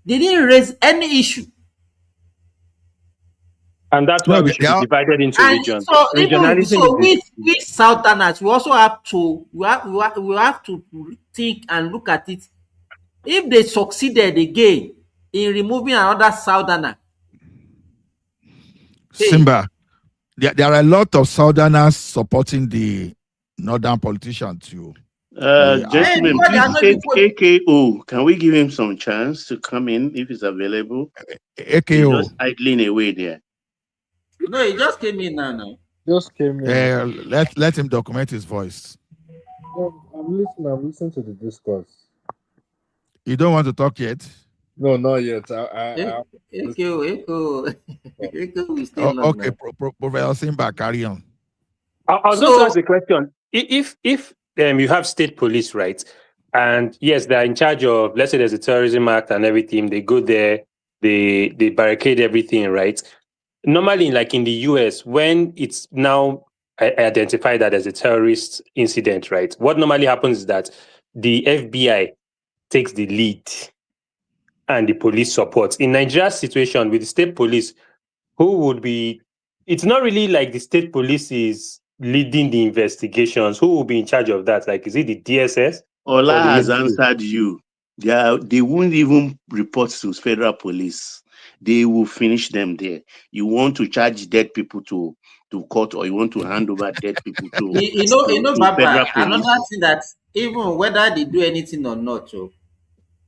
S14: They didn't raise any issue.
S15: And that's why we should be divided into
S14: And
S15: regions.
S14: so even
S15: Regionalism
S14: so,
S15: is
S14: we Southerners, we also have to we have to think and look at it. If they succeeded again in removing another Southerner,
S12: Simba, there are a lot of Southerners supporting the Northern politician too.
S10: Gentlemen, please, AKO, can we give him some chance to come in if he's available?
S12: AKO.
S10: He's just idling away there.
S14: no, he just came in now.
S8: Just came in.
S12: Let him document his voice.
S8: No, I'm listening to the discourse.
S12: You don't want to talk yet?
S8: No, not yet.
S14: Eko, we stay long
S12: okay, Professor Simba, carry on.
S15: I was going to ask a question. If you have state police, right, and yes, they're in charge of, let's say there's a terrorism act and everything, they go there, they barricade everything, right? Normally, like in the US, when it's now identified that as a terrorist incident, right, what normally happens is that the FBI takes the lead and the police supports. In Nigeria's situation with the state police, who would be, it's not really like the state police is leading the investigations. Who will be in charge of that? Like, is it the DSS?
S10: Ola
S15: or the
S10: has
S15: military?
S10: answered you. They won't even report to federal police. They will finish them there. You want to charge dead people to court, or you want to hand over dead people to
S14: Baba,
S10: federal police?
S14: another thing that even whether they do anything or not,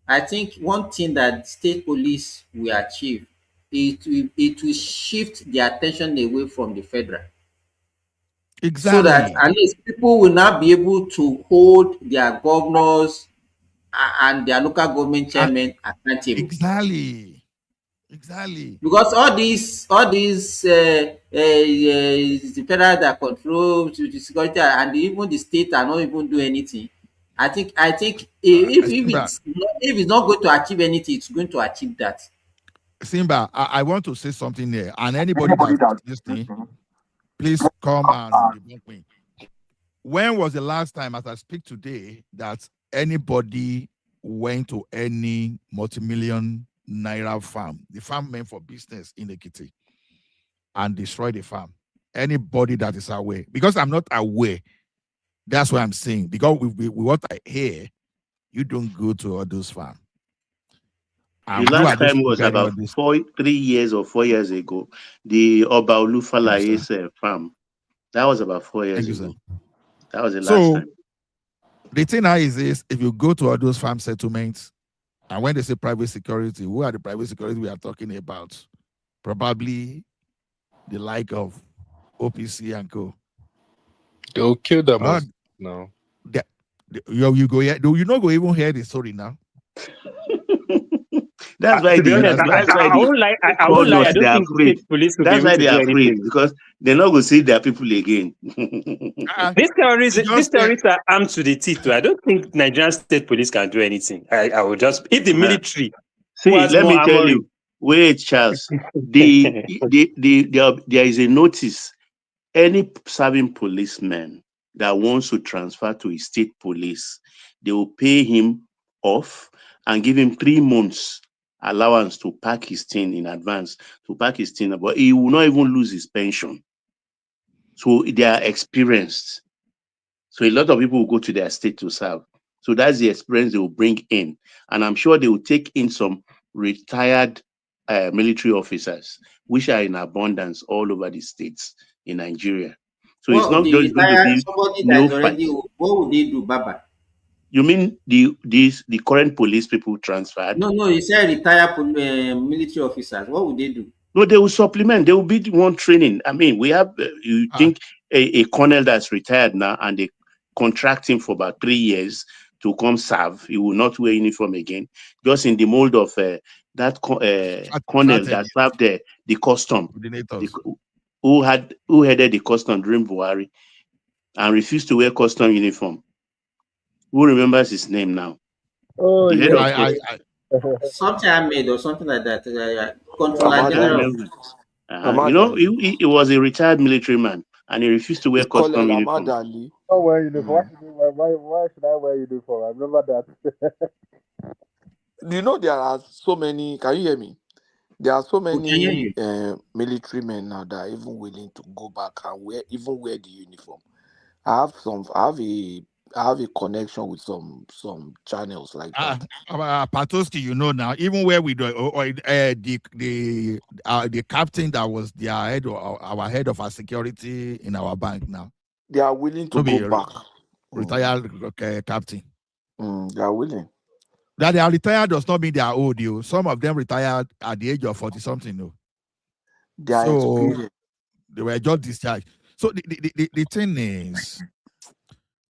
S14: I think one thing that state police will achieve, it will shift the attention away from the federal.
S12: Exactly.
S14: So that at least people will now be able to hold their governors and their local government chairmen accountable.
S12: Exactly.
S14: Because all these the federal that control the security and even the state are not even do anything. I think if it's not going to achieve anything, it's going to achieve that.
S12: Simba, I want to say something there, and anybody that's listening, please come and debunk me. When was the last time, as I speak today, that anybody went to any multi-million naira farm, the farm meant for business in Ekiti, and destroyed the farm? Anybody that is aware? Because I'm not aware. That's what I'm saying. Because with what I hear, you don't go to all those farms.
S10: The last time was about 3 years or 4 years ago. The Oba Olufalaye's farm. That was about 4 years ago. That was the last time.
S12: The thing now is this: if you go to all those farm settlements, and when they say private security, who are the private security we are talking about? Probably the like of OPC and co.
S8: They'll kill them now.
S12: You go here. Do you not go even hear the story now?
S10: That's why they are afraid. That's why they are afraid, because they're not going to see their people again.
S15: These terrorists are armed to the teeth. I don't think Nigerian state police can do anything. I will just, if the military.
S10: Let me tell you. Wait, Charles. There is a notice. Any serving policeman that wants to transfer to a state police, they will pay him off and give him 3 months allowance to pack his thing in advance, but he will not even lose his pension. So they are experienced. So a lot of people will go to their state to serve. So that's the experience they will bring in. And I'm sure they will take in some retired military officers, which are in abundance all over the states in Nigeria. So it's not just going to be
S14: somebody that is already, what would they do, Baba?
S10: You mean the current police people transferred?
S14: No, you said retired military officers. What would they do?
S10: No, they will supplement. They will be one training. I mean, we have, you think a colonel that's retired now, and they contract him for about 3 years to come serve. He will not wear uniform again, just in the mold of that colonel that served the custom, who headed the custom during Buhari and refused to wear custom uniform. Who remembers his name now?
S8: Oh,
S14: something I made or something like that. Controller General.
S10: You know, he was a retired military man, and he refused to wear custom uniform.
S8: Oh, wear uniform. Why should I wear uniform? I remember that.
S16: You know, there are so many. Can you hear me? There are so
S14: We can hear
S16: many
S14: you.
S16: military men now that are even willing to go back and wear the uniform. I have a connection with some channels like that.
S12: Patoski, you know now, even where we do, the captain that was their head or our head of our security in our bank now.
S16: They are willing to
S12: No
S16: go
S12: be
S16: back.
S12: retired captain.
S16: They are willing.
S12: That they are retired does not mean they are old. You. Some of them retired at the age of 40 something. No.
S16: They are
S12: So
S16: experienced.
S12: they were just discharged. So the thing is,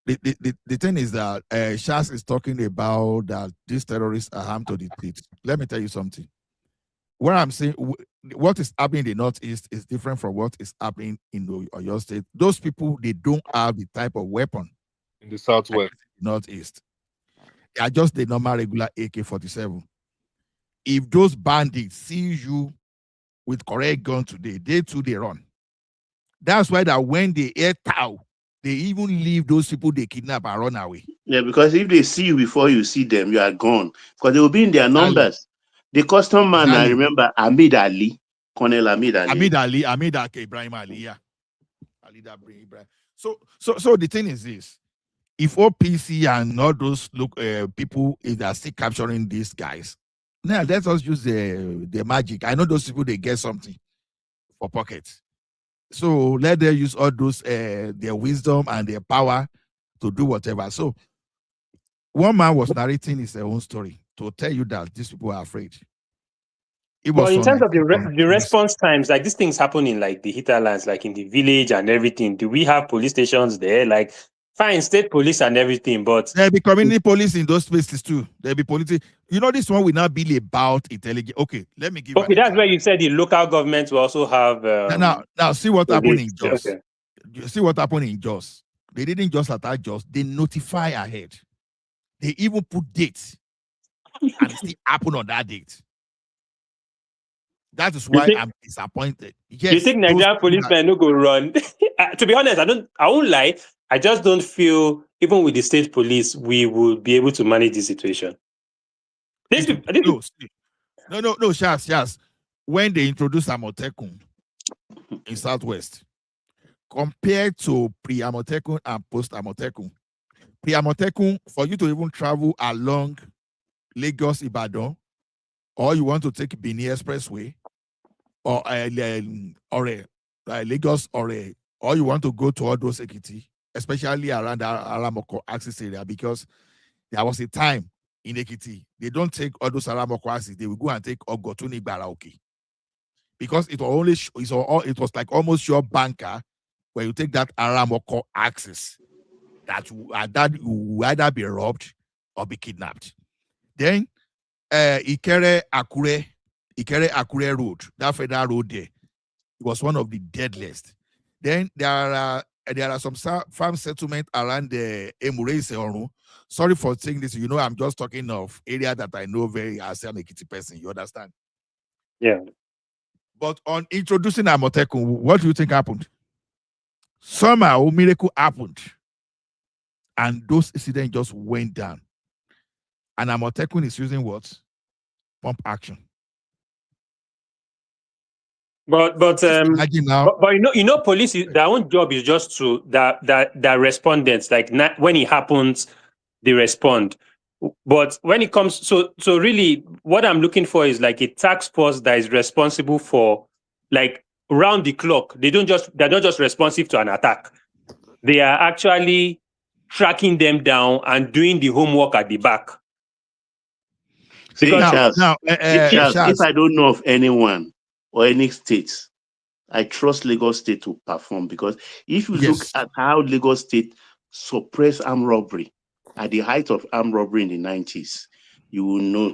S12: the thing is that Shas is talking about that these terrorists are harmed to the state. Let me tell you something. What I'm saying, what is happening in the Northeast is different from what is happening in your state. Those people, they don't have the type of weapon
S4: in the Southwest,
S12: Northeast. They are just the normal regular AK-47. If those bandits see you with correct gun today, they too they run. That's why that when they air tow, they even leave those people they kidnap and run away.
S10: Yeah, because if they see you before you see them, you are gone. Because they will be in their numbers. The custom man, I remember Ahmed Ali, Colonel Ahmed Ali.
S12: Ahmed Ibrahim Ali, yeah. Ali Ibrahim. So the thing is this: if OPC and all those people if are still capturing these guys, now let us use the magic. I know those people they get something for pockets. So let them use all those their wisdom and their power to do whatever. So one man was narrating his own story to tell you that these people are afraid. It was
S15: but in terms of the
S12: the
S15: response times, like these things happen in like the hinterlands, like in the village and everything. Do we have police stations there? Like, fine, state police and everything, but
S12: there'll be community police in those places too. There'll be police. You know, this one will not be about intelligence. Okay, let me give you.
S15: Okay, that's where you said the local governments will also have.
S12: Now, see what happened in Jos.
S15: Okay.
S12: See what happened in Jos. They didn't just attack Jos. They notify ahead. They even put dates, and it still happened on that date. That is why I'm disappointed. Yes,
S15: you think Nigerian policemen no go run? To be honest, I won't lie. I just don't feel, even with the state police, we will be able to manage the situation.
S12: No, Shas. When they introduced Amotekun in Southwest, compared to pre-Amotekun and post-Amotekun, pre-Amotekun, for you to even travel along Lagos Ibadan, or you want to take Benin Expressway, or Lagos, or you want to go to all those Ekiti, especially around the Aramoko axis area, because there was a time in Ekiti, they don't take all those Aramoko axis, they will go and take Ogotuni Baraoke. Because it was like almost your banker where you take that Aramoko axis that will either be robbed or be kidnapped. Then Ikere Akure Road, that federal road there, it was one of the deadliest. Then there are some farm settlement around the Emure. Sorry for saying this. You know, I'm just talking of area that I know very as an Ekiti person. You understand?
S15: Yeah.
S12: But on introducing Amotekun, what do you think happened? Somehow, miracle happened. And those incidents just went down. And Amotekun is using what? Pump action.
S15: But you know, police, their own job is just to that respondents, like when it happens, they respond. But when it comes, so really, what I'm looking for is like a task force that is responsible for, like, round the clock. They're not just responsive to an attack. They are actually tracking them down and doing the homework at the back.
S10: See, Charles, if I don't know of anyone or any states, I trust Lagos State to perform, because if you look at how Lagos State suppressed armed robbery at the height of armed robbery in the 90s, you will know.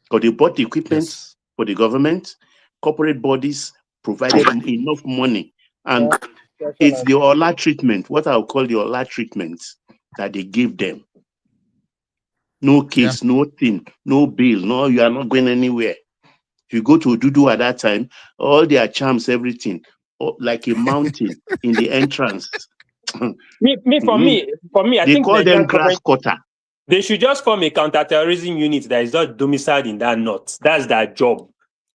S10: Because they bought the equipment for the government, corporate bodies provided enough money, and it's the Ola treatment, what I'll call the Ola treatment, that they give them. No case, no thing, no bail, no, you are not going anywhere. If you go to Dudu at that time, all their charms, everything, like a mountain in the entrance.
S15: For me, I
S10: they
S15: think
S10: call them grass cutter.
S15: They should just form a counter-terrorism unit that is not domiciled in that north. That's their job.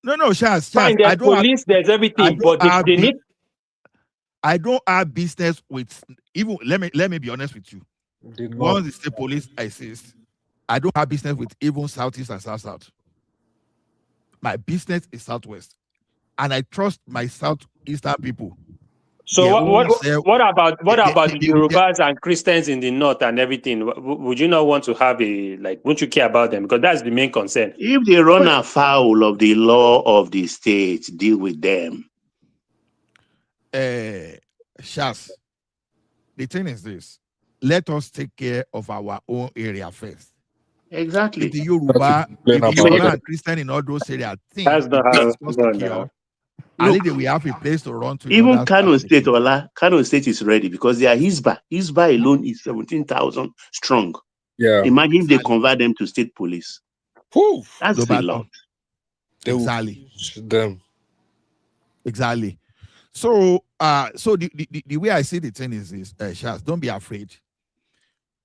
S12: No, Shaz.
S15: Fine, there's police, there's everything, but they need.
S12: I don't have business with even. Let me be honest with you. Once the state police exists, I don't have business with even Southeast and South. My business is Southwest, and I trust my Southeastern people.
S15: So what about the Yorubas and Christians in the north and everything? Would you not want to have won't you care about them? Because that's the main concern.
S10: If they run afoul of the law of the state, deal with them.
S12: Shas, the thing is this: let us take care of our own area first.
S10: Exactly.
S12: If the Yoruba and Christian in all those areas think
S15: that's not how it's
S12: secure, at least we have a place to run to.
S10: Even Kano State, Kano State is ready because they are Hisba. Hisba alone is 17,000 strong.
S17: Yeah.
S10: Imagine they convert them to state police.
S17: Whew.
S10: That's a lot.
S12: Exactly.
S17: Them.
S12: Exactly. So, the way I see the thing is this, Shaz, don't be afraid.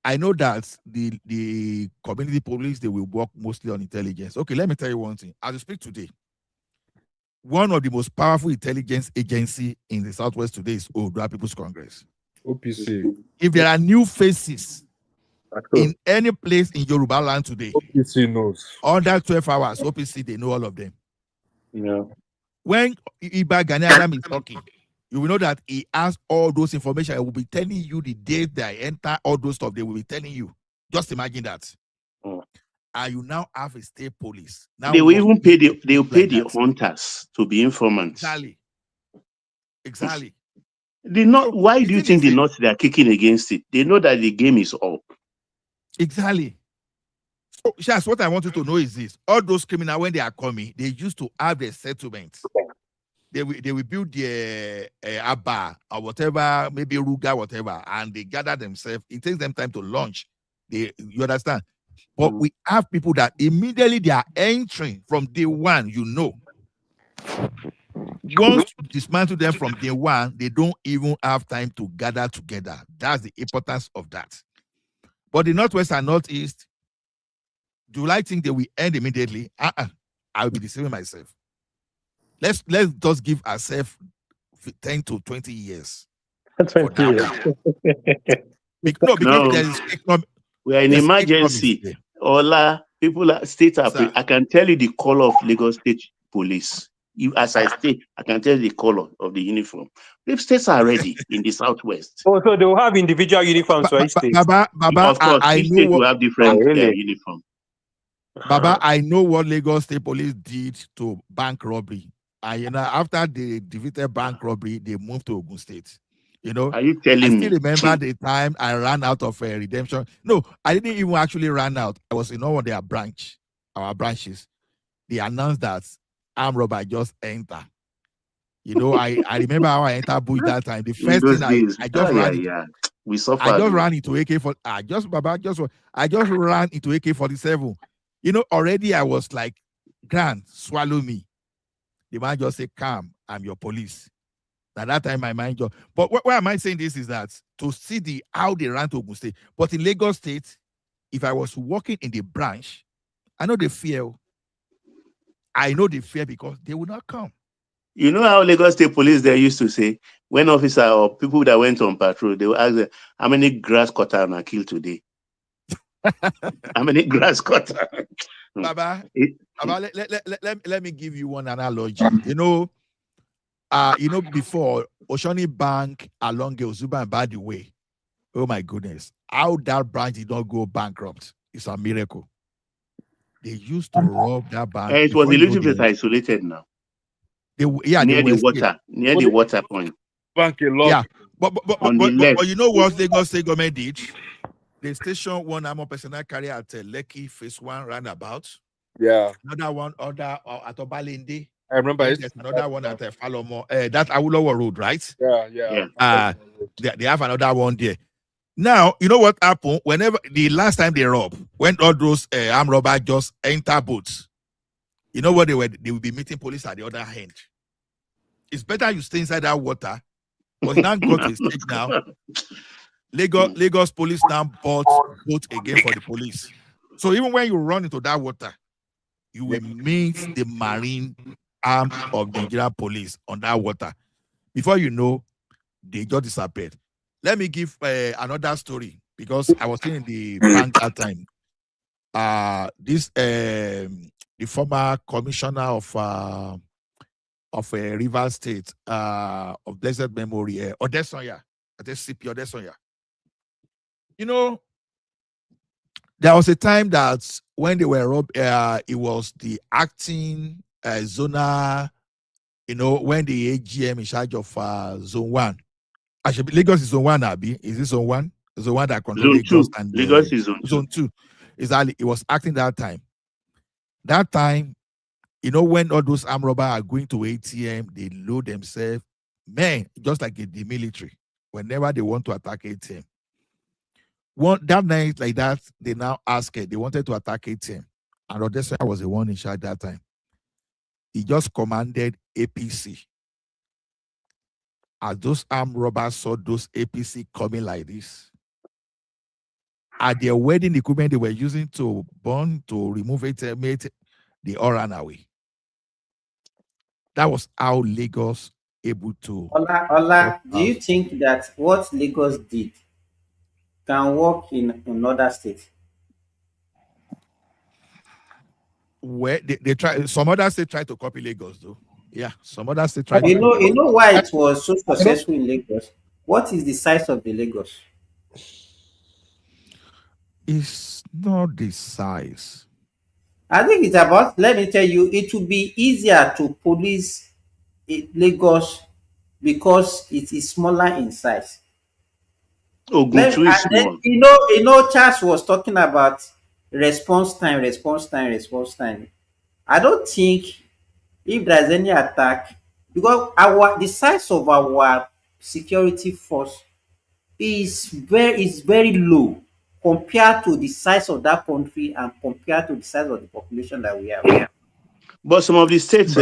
S12: I know that the community police, they will work mostly on intelligence. Okay, let me tell you one thing. As I speak today, one of the most powerful intelligence agency in the Southwest today is Oodua People's Congress.
S17: OPC.
S12: If there are new faces in any place in Yoruba land today,
S17: OPC knows.
S12: Under 12 hours, OPC, they know all of them.
S15: Yeah.
S12: When Iba Gani Adam is talking, you will know that he has all those information. He will be telling you the date they enter, all those stuff. They will be telling you. Just imagine that. And you now have a state police. Now
S10: they will even pay the hunters to be informants.
S12: Exactly.
S10: Why do you think the North they are kicking against it? They know that the game is up.
S12: Exactly. So, Shas, what I want you to know is this: all those criminals, when they are coming, they used to have their settlements. They will build their Abba or whatever, maybe Ruga, whatever, and they gather themselves. It takes them time to launch. You understand? But we have people that immediately they are entering from day one, Once you dismantle them from day one, they don't even have time to gather together. That's the importance of that. But the Northwest and Northeast, do I think they will end immediately? I will be deceiving myself. Let's just give ourselves 10 to 20 years.
S15: 20 years.
S12: Because
S10: we are in emergency. States are. I can tell you the color of Lagos State Police. As I state, I can tell you the color of the uniform. If states are ready in the Southwest.
S15: Oh, so they will have individual uniforms for each state.
S12: Baba,
S10: of course, each state will have different uniform.
S12: Baba, I know what Lagos State Police did to bank robbery. And after they defeated bank robbery, they moved to Ogun State.
S10: Are you telling me?
S12: I still remember the time I ran out of redemption. No, I didn't even actually run out. I was in one of our branches. They announced that armed robber just enter. I remember how I entered Bush that time. The first thing I just ran.
S10: We suffered.
S12: I just ran into AK-47. I just ran into AK-47. Already I was like, "Grant, swallow me." The man just said, "Calm, I'm your police." At that time, my mind just. But why am I saying this is that to see how they ran to Ogun State. But in Lagos State, if I was working in the branch, I know they fear. I know they fear because they will not come.
S10: You know how Lagos State Police they used to say when officer or people that went on patrol, they will ask them, how many grass cutter are killed today? How many grass cutter?
S12: Baba, let me give you one analogy. Before Oshoni Bank along Ozuba, by the way, oh my goodness, how that branch did not go bankrupt is a miracle. They used to rob that bank.
S10: It was a little bit isolated now. Near the water point.
S17: Bank a lot.
S12: Yeah, but you know what Lagos State government did? They stationed one armored personnel carrier at Lekki Phase 1 roundabout.
S17: Yeah.
S12: Another one at Obalende.
S17: I remember it.
S12: There's another one at Falomo. That's Awolowo Road, right?
S17: Yeah.
S12: They have another one there. Now, you know what happened? Whenever the last time they robbed, when all those armed robbers just enter boats, you know what they will be meeting police at the other hand. It's better you stay inside that water. But now got to a stage now. Lagos police now bought boat again for the police. So even when you run into that water, you will meet the marine arm of Nigerian police on that water. Before you know, they just disappeared. Let me give another story because I was in the bank that time. The former commissioner of River State of blessed memory, Odesonya, I think CP Odesonya. You know, there was a time that when they were robbed, it was the acting zonal, you know, when the AGM in charge of Zone 1. Actually, Lagos is Zone 1, Abi. Is this Zone 1? Zone 1 that controls
S10: Zone
S12: Lagos
S10: 2.
S12: and
S10: Lagos is Zone 2.
S12: Zone 2. Exactly. It was acting that time. That time, you know, when all those armed robbers are going to ATM, they load themselves, man, just like in the military, whenever they want to attack ATM. That night, like that, they now ask it, they wanted to attack ATM. And Odessa was the one in charge that time. He just commanded APC. As those armed robbers saw those APC coming like this, at their wedding equipment they were using to burn, to remove ATM, they all ran away. That was how Lagos able to.
S14: Ola, do you think that what Lagos did can work in another state?
S12: Where they try, some others they try to copy Lagos though. Yeah, some others they try.
S14: You know why it was so successful in Lagos? What is the size of the Lagos?
S12: It's not the size.
S14: I think it's about, let me tell you, it will be easier to police Lagos because it is smaller in size.
S10: Ogunchu is small.
S14: You know, Charles was talking about response time. I don't think if there's any attack, because the size of our security force is very low compared to the size of that country and compared to the size of the population that we have.
S10: But some of the states,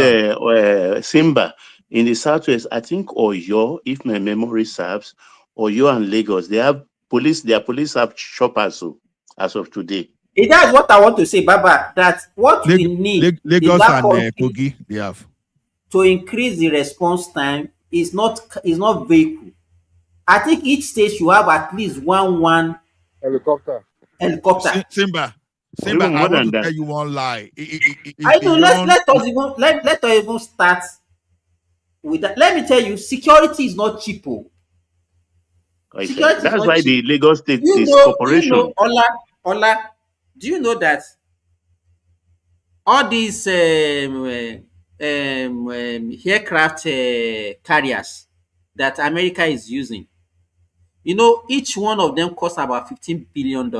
S10: Simba, in the southwest, I think Oyo, if my memory serves, Oyo and Lagos, they have police. Their police have choppers as of today.
S14: That's what I want to say, Baba. That what we need
S12: Lagos
S14: is that
S12: and Kogi, they have
S14: to increase the response time is not vehicle. I think each state should have at least one
S17: helicopter.
S12: Simba, I want to tell you one lie.
S14: I know. Let us even start with that. Let me tell you, security is not cheap.
S10: Security that's why cheap. The Lagos State is corporation.
S14: You know, Ola, do you know that all these aircraft carriers that America is using, you know, each one of them costs about $15 billion.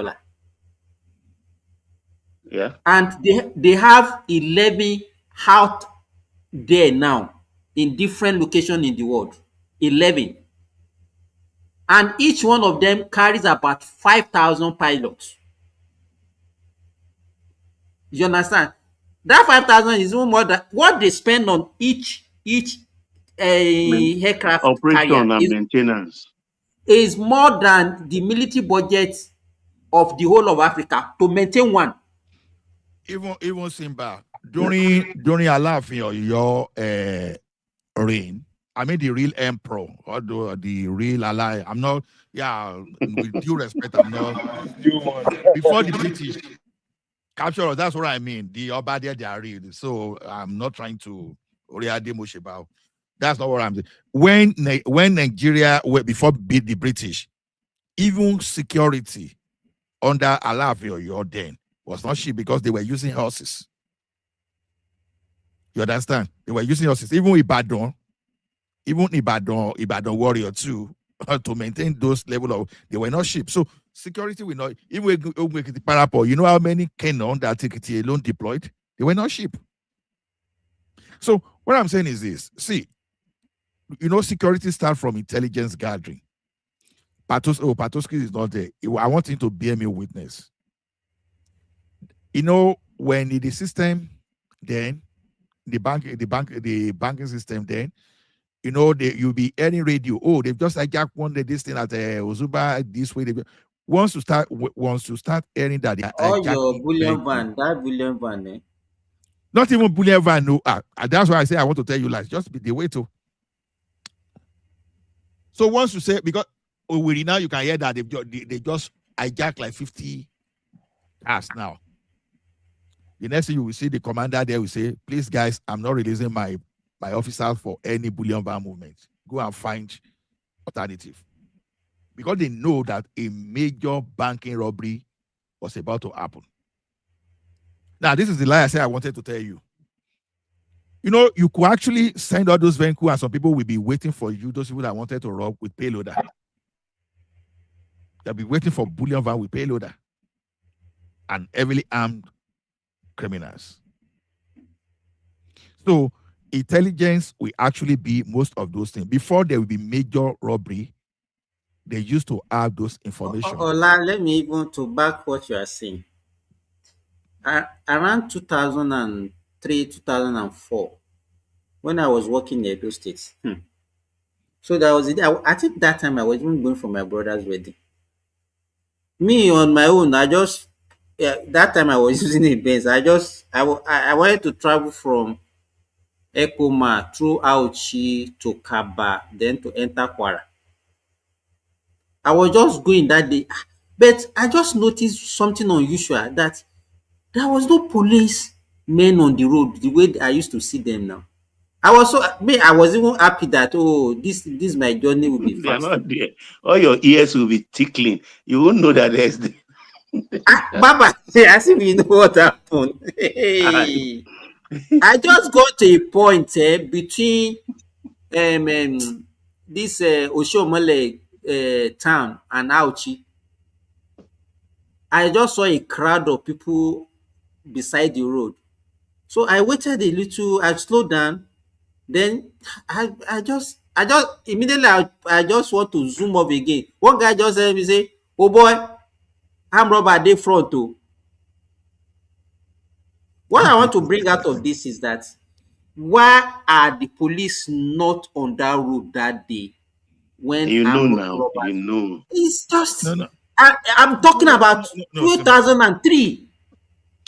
S10: Yeah.
S14: And they have 11 out there now in different locations in the world. 11. And each one of them carries about 5,000 pilots. You understand? That 5,000 is even more than what they spend on each aircraft
S10: operation and maintenance.
S14: Is more than the military budget of the whole of Africa to maintain one.
S12: Even Simba, during Alaafin or your reign, I mean the real emperor or the real ally. I'm not, with due respect, I'm not. Before the British capture us, that's what I mean. The Obadia, they are real. So I'm not trying to about. That's not what I'm saying. When Nigeria before beat the British, even security under Alaafin or your then was not cheap because they were using horses. You understand? They were using horses. Even Ibadan warrior too, to maintain those level of, they were not cheap. So security will not, even with the parapol, you know how many cannon that TKT alone deployed? They were not cheap. So what I'm saying is this. See, you know, security starts from intelligence gathering. Patoski is not there. I want him to bear me witness. You know, when in the system, then the banking system, then you know you'll be any radio. Oh, they've just hijacked one day this thing at Ozuba this way. Once you start airing that,
S14: your bullion van, that bullion van, eh?
S12: Not even bullion van. No, that's why I say I want to tell you lies. Just be the way to. So once you say, because now you can hear that they just hijack like 50 cars now. The next thing you will see, the commander there will say, please guys, I'm not releasing my officers for any bullion van movement. Go and find alternative. Because they know that a major banking robbery was about to happen. Now, this is the lie I said I wanted to tell you. You know, you could actually send all those vehicles and some people will be waiting for you, those people that wanted to rob with payloader. They'll be waiting for bullion van with payloader and heavily armed criminals. So intelligence will actually be most of those things. Before there will be major robbery, they used to have those information.
S14: Ola, let me even to back what you are saying. Around 2003, 2004, when I was working in Edo State, so that was it. I think that time I was even going for my brother's wedding. Me on my own, that time I was using a Benz. I wanted to travel from Ekoma through Auchi to Kaba, then to enter Kwara. I was just going that day, but I just noticed something unusual, that there was no police men on the road the way I used to see them now. I was even happy that this my journey will be
S10: They are
S14: fast.
S10: not there. All your ears will be tickling. You won't know that there's the
S14: Baba, as if you know what happened. Hey. I just got to a point between this Oshomole town and Auchi. I just saw a crowd of people beside the road. So I waited a little, I slowed down. Then I just immediately I just want to zoom up again. One guy just said me say, "Oh boy, I'm robber dey front too." What I want to bring out of this is that why are the police not on that road that day when
S10: you know
S14: armed
S10: now.
S14: robbers?
S10: You know.
S14: It's just
S12: No.
S14: I'm talking about 2003.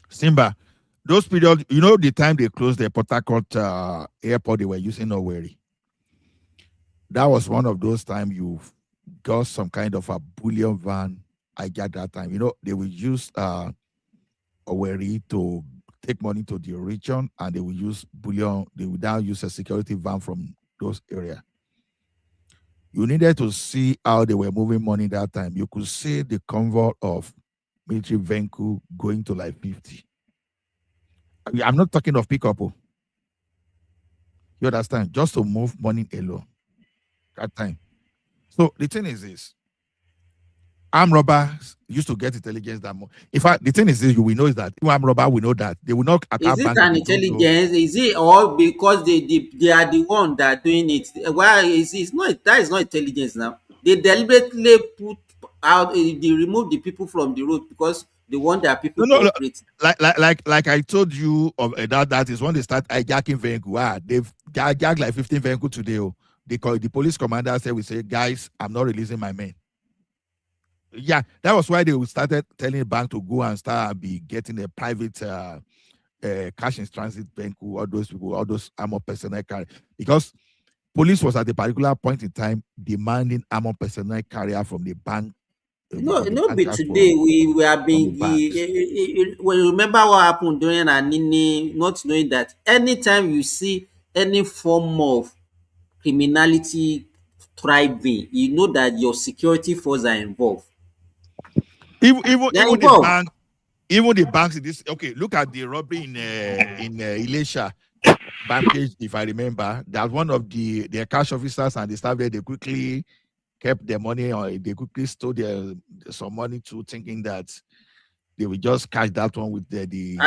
S12: Simba, those periods, you know, the time they closed the Port Harcourt airport, they were using Owerri. That was one of those times you got some kind of a bullion van. I got that time. You know, they will use Owerri to take money to the region, and they will use bullion. They will now use a security van from those areas. You needed to see how they were moving money that time. You could see the convoy of military vehicle going to like 50. I'm not talking of pickup. You understand? Just to move money alone. That time. So the thing is this. Armed robbers used to get intelligence that more. In fact, the thing is this, you will know is that armed robber will know that they will not attack
S14: Is it
S12: bank.
S14: an intelligence? Is it all because they are the one that are doing it? Well, it's not, that is not intelligence now. They deliberately put out, they remove the people from the road because they want their people to operate.
S12: Like I told you of that is when they start hijacking vehicle. They've hijacked like 15 vehicles today. The police commander said, we say, guys, I'm not releasing my men. Yeah, that was why they started telling the bank to go and start be getting a private cash in transit vehicle, all those people, all those armored personnel carrier. Because police was at a particular point in time demanding armored personnel carrier from the bank.
S14: No, be today. We have been. Well, remember what happened during Anini, not knowing that anytime you see any form of criminality thriving, you know that your security forces are involved.
S12: Even the bank, even the banks. Look at the robbery in Ilesha Bankage. If I remember, that one of the cash officers and the staff there, they quickly kept their money, or they quickly stole some money too, thinking that they will just catch that one with you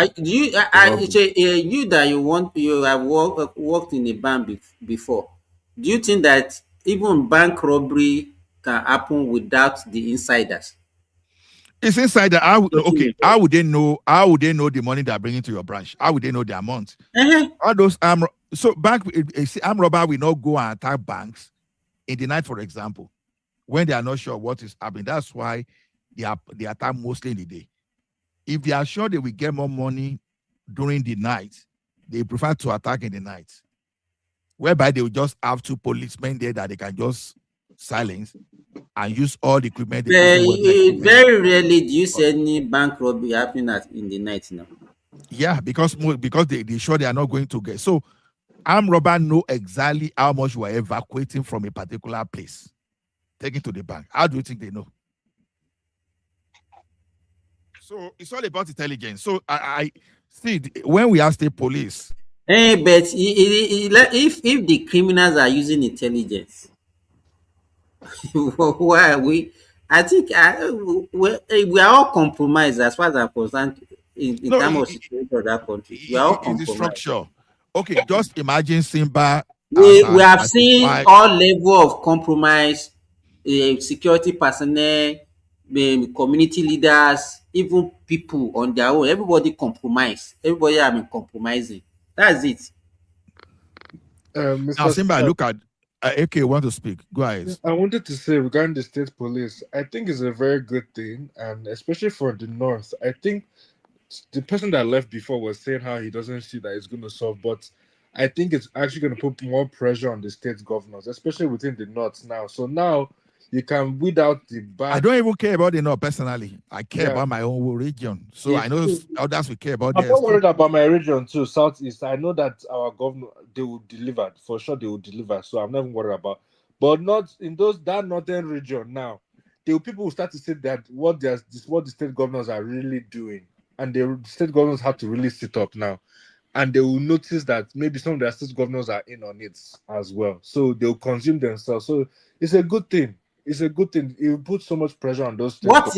S14: have worked in a bank before. Do you think that even bank robbery can happen without the insiders?
S12: It's insider. How would they know? How would they know the money they're bringing to your branch? How would they know the amount? All those armed robber will not go and attack banks in the night, for example, when they are not sure what is happening. That's why they attack mostly in the day. If they are sure they will get more money during the night, they prefer to attack in the night, whereby they will just have 2 policemen there that they can just silence and use all the equipment, including weapon equipment.
S14: Very rarely do you see any bank robbery happening in the night now.
S12: Yeah, because they sure they are not going to get. So armed robber know exactly how much you are evacuating from a particular place, taking to the bank. How do you think they know? So it's all about intelligence. So I see when we ask the police.
S14: But if the criminals are using intelligence, why are we? I think we are all compromised as far as I'm concerned in terms of security of that country. We are all
S12: Is the
S14: compromised.
S12: structure. Okay, just imagine Simba.
S14: We have seen all level of compromise, security personnel, community leaders, even people on their own. Everybody compromise. Everybody have been compromising. That's it.
S12: Now, Simba, look at AK want to speak. Go ahead.
S17: I wanted to say regarding the state police, I think it's a very good thing, and especially for the north. I think the person that left before was saying how he doesn't see that it's going to solve, but I think it's actually going to put more pressure on the state governors, especially within the north now. So now you can weed out the bad.
S12: I don't even care about the north personally. I care about my own region. So I know others will care about
S17: I'm
S12: theirs.
S17: not worried about my region too, Southeast. I know that our governor, they will deliver. For sure they will deliver. So I'm not even worried about. But not in that northern region now. People will start to say that what the state governors are really doing. And the state governors have to really sit up now. And they will notice that maybe some of their state governors are in on it as well. So they'll consume themselves. So it's a good thing. It's a good thing. It will put so much pressure on those states.
S14: What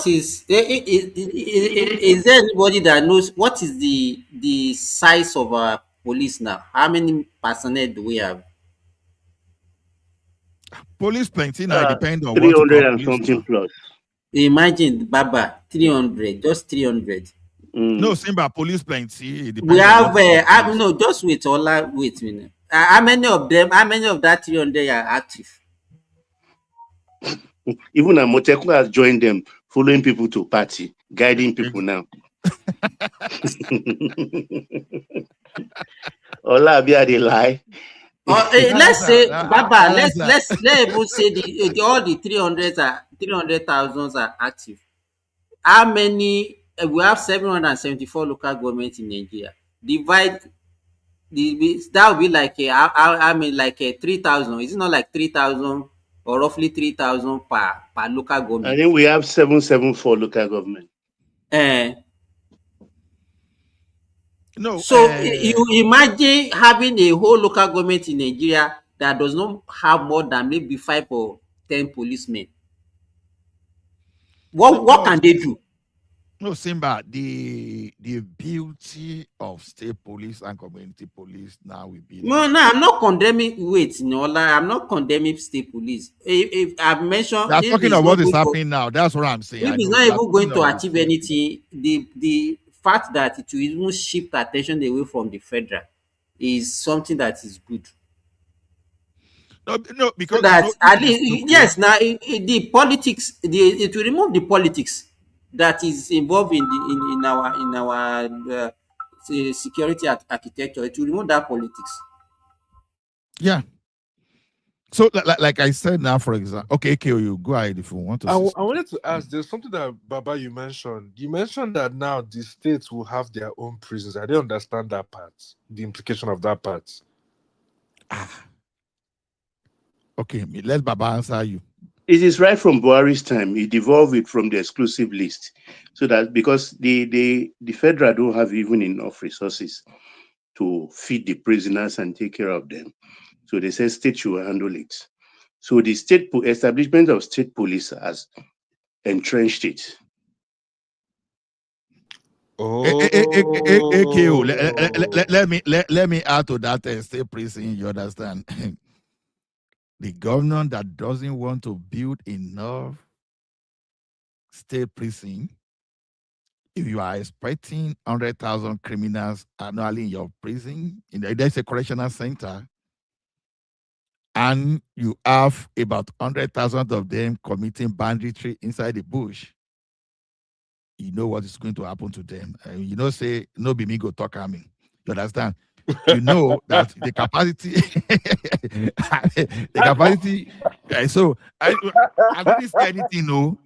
S14: is there anybody that knows what is the size of our police now? How many personnel do we have?
S12: Police plenty now, depend on
S10: 300 and something plus.
S14: Imagine Baba 300, just 300.
S12: No, Simba, police plenty.
S14: We have no, just wait, Ola, wait a minute. How many of that 300 are active?
S10: Even Amoteku has joined them, following people to party, guiding people now. Ola, they lie.
S14: Let's say, Baba, let's even say all the 300,000 are active. How many? We have 774 local governments in Nigeria. Divide that will be like like 3,000. Is it not like 3,000 or roughly 3,000 per local government?
S10: I think we have 774 local government.
S12: No.
S14: So you imagine having a whole local government in Nigeria that does not have more than maybe 5 or 10 policemen. What can they do?
S12: No, Simba, the beauty of state police and community police now will be.
S14: No, I'm not condemning. Wait, Nola, I'm not condemning state police. If I've mentioned,
S12: that's talking about what is happening now. That's what I'm saying.
S14: If it's not even going to achieve anything, the fact that it will even shift attention away from the federal is something that is good.
S12: No, because
S14: so that at least yes, now the politics, it will remove the politics that is involved in our security architecture. It will remove that politics.
S12: Yeah. So, like I said now, for example, okay, KOU, go ahead if you want to.
S17: I wanted to ask, there's something that, Baba, you mentioned. You mentioned that now the states will have their own prisons. I didn't understand that part, the implication of that part.
S12: Okay, let Baba answer you.
S10: It is right from Buhari's time. He devolved it from the exclusive list. So that because the federal don't have even enough resources to feed the prisoners and take care of them. So they said state should handle it. So the establishment of state police has entrenched it.
S12: AKO, let me add to that state prison. You understand? The governor that doesn't want to build enough state prison, if you are expecting 100,000 criminals annually in your prison, there's a correctional center, and you have about 100,000 of them committing banditry inside the bush, you know what is going to happen to them. You know, say, no be me go talk at me. You understand? You know that the capacity, the capacity. So I didn't say anything. No,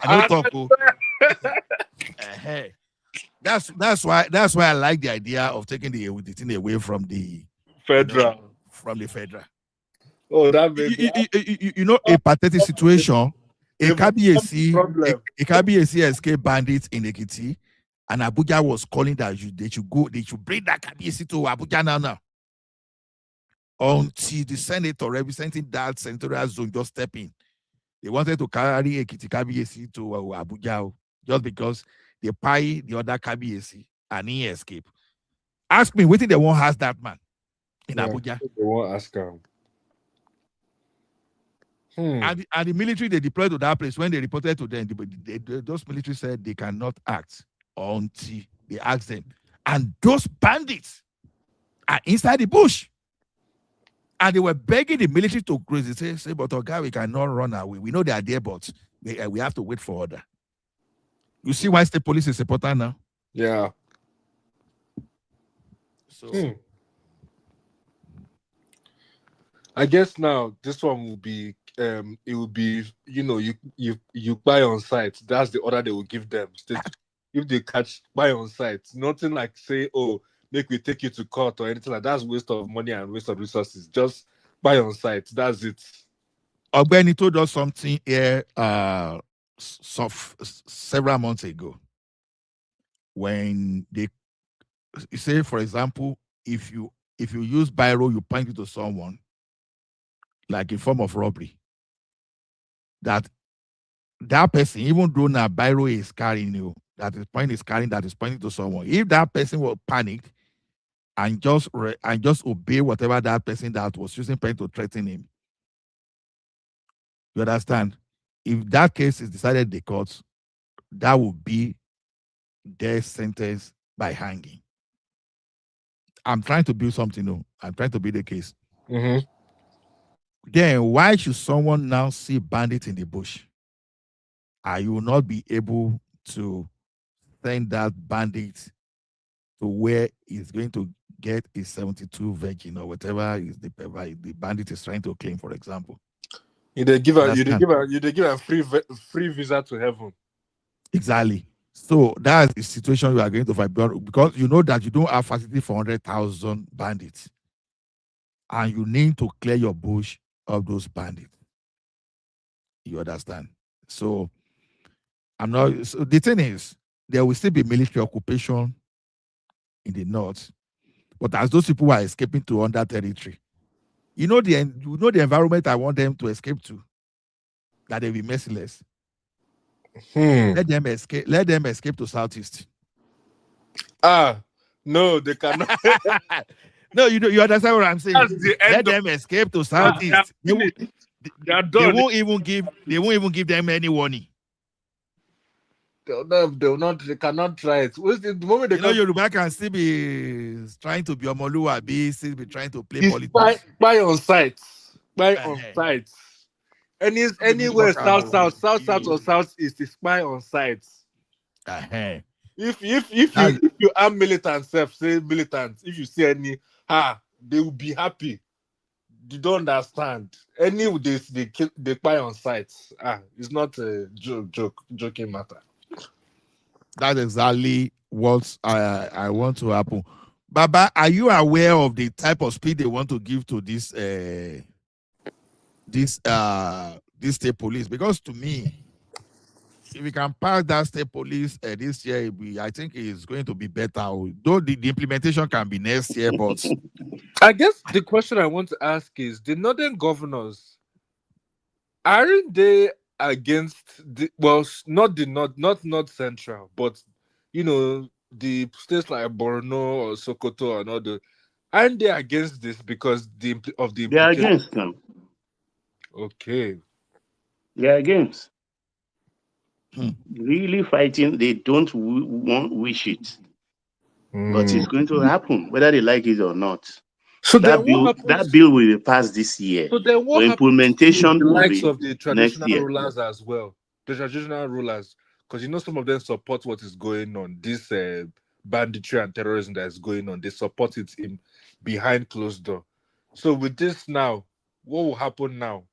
S12: I don't talk. Oh. That's why I like the idea of taking the thing away from the
S17: Federal.
S12: From the federal.
S17: Oh, that made
S12: you know a pathetic situation. A
S17: They've overcome the
S12: KBAC,
S17: problem.
S12: a KBAC escaped bandits in Ekiti, and Abuja was calling that they should bring that KBAC to Abuja now. Until the senator representing that senatorial zone just stepped in. They wanted to carry Ekiti KBAC to Abuja just because they pay the other KBAC and he escaped. Ask me, waiting they won't ask that man in Abuja.
S17: They won't ask him.
S12: And the military they deployed to that place, when they reported to them, those military said they cannot act until they ask them. And those bandits are inside the bush. And they were begging the military to close. They say, but God, we cannot run away. We know they are there, but we have to wait for order. You see why state police is important now?
S17: Yeah.
S12: So
S17: I guess now this one will be it will be, you know, you buy on site. That's the order they will give them. If they catch, buy on site. Nothing like say, oh, make we take you to court or anything like that. That's waste of money and waste of resources. Just buy on site. That's it.
S12: Ogbeni told us something here several months ago. When they say, for example, if you use biro, you point it to someone, like a form of robbery, that person, even though now biro is carrying you, that is pointing to someone, if that person will panic and just obey whatever that person that was using pen to threaten him, you understand? If that case is decided in the courts, that will be their sentence by hanging. I'm trying to build something new. I'm trying to build a case.
S17: Mm-hmm.
S12: Then why should someone now see bandits in the bush? And you will not be able to send that bandit to where he's going to get his 72 virgin or whatever is the bandit is trying to claim, for example.
S17: You give a free visa to heaven.
S12: Exactly. So that's the situation you are going to fight, because you know that you don't have facility for 100,000 bandits, and you need to clear your bush of those bandits. You understand? So I'm not. So the thing is, there will still be military occupation in the north, but as those people are escaping to under territory, you know the environment I want them to escape to, that they will be merciless. Let them escape. Let them escape to southeast.
S17: No, they cannot.
S12: No, you understand what I'm saying? Let them escape to southeast. They won't even give them any warning.
S17: They cannot try it. The moment they
S12: Yoruba can still be trying to be Omoluwabi, still be trying to play politics.
S17: Buy on site. Buy on site. Anywhere south or southeast is spy on sites. If you are militant, say militant, if you see any, they will be happy. You don't understand. Any they spy on sites. It's not a joking matter.
S12: That's exactly what I want to happen. Baba, are you aware of the type of speed they want to give to this state police? Because to me, if we can pass that state police this year, I think it's going to be better. Though the implementation can be next year, but
S17: I guess the question I want to ask is: the northern governors, aren't they against not North Central, but the states like Borno or Sokoto and other, aren't they against this because of the
S10: They are against them.
S17: Okay.
S10: They are against. Really fighting, they don't wish it. But it's going to happen, whether they like it or not.
S17: So
S10: that bill will be passed this year.
S17: So then what
S10: implementation
S17: the
S10: will
S17: likes
S10: be
S17: of the
S10: next
S17: traditional
S10: year.
S17: rulers as well? The traditional rulers, because some of them support what is going on. This banditry and terrorism that is going on. They support it in behind closed door. So with this now, what will happen now?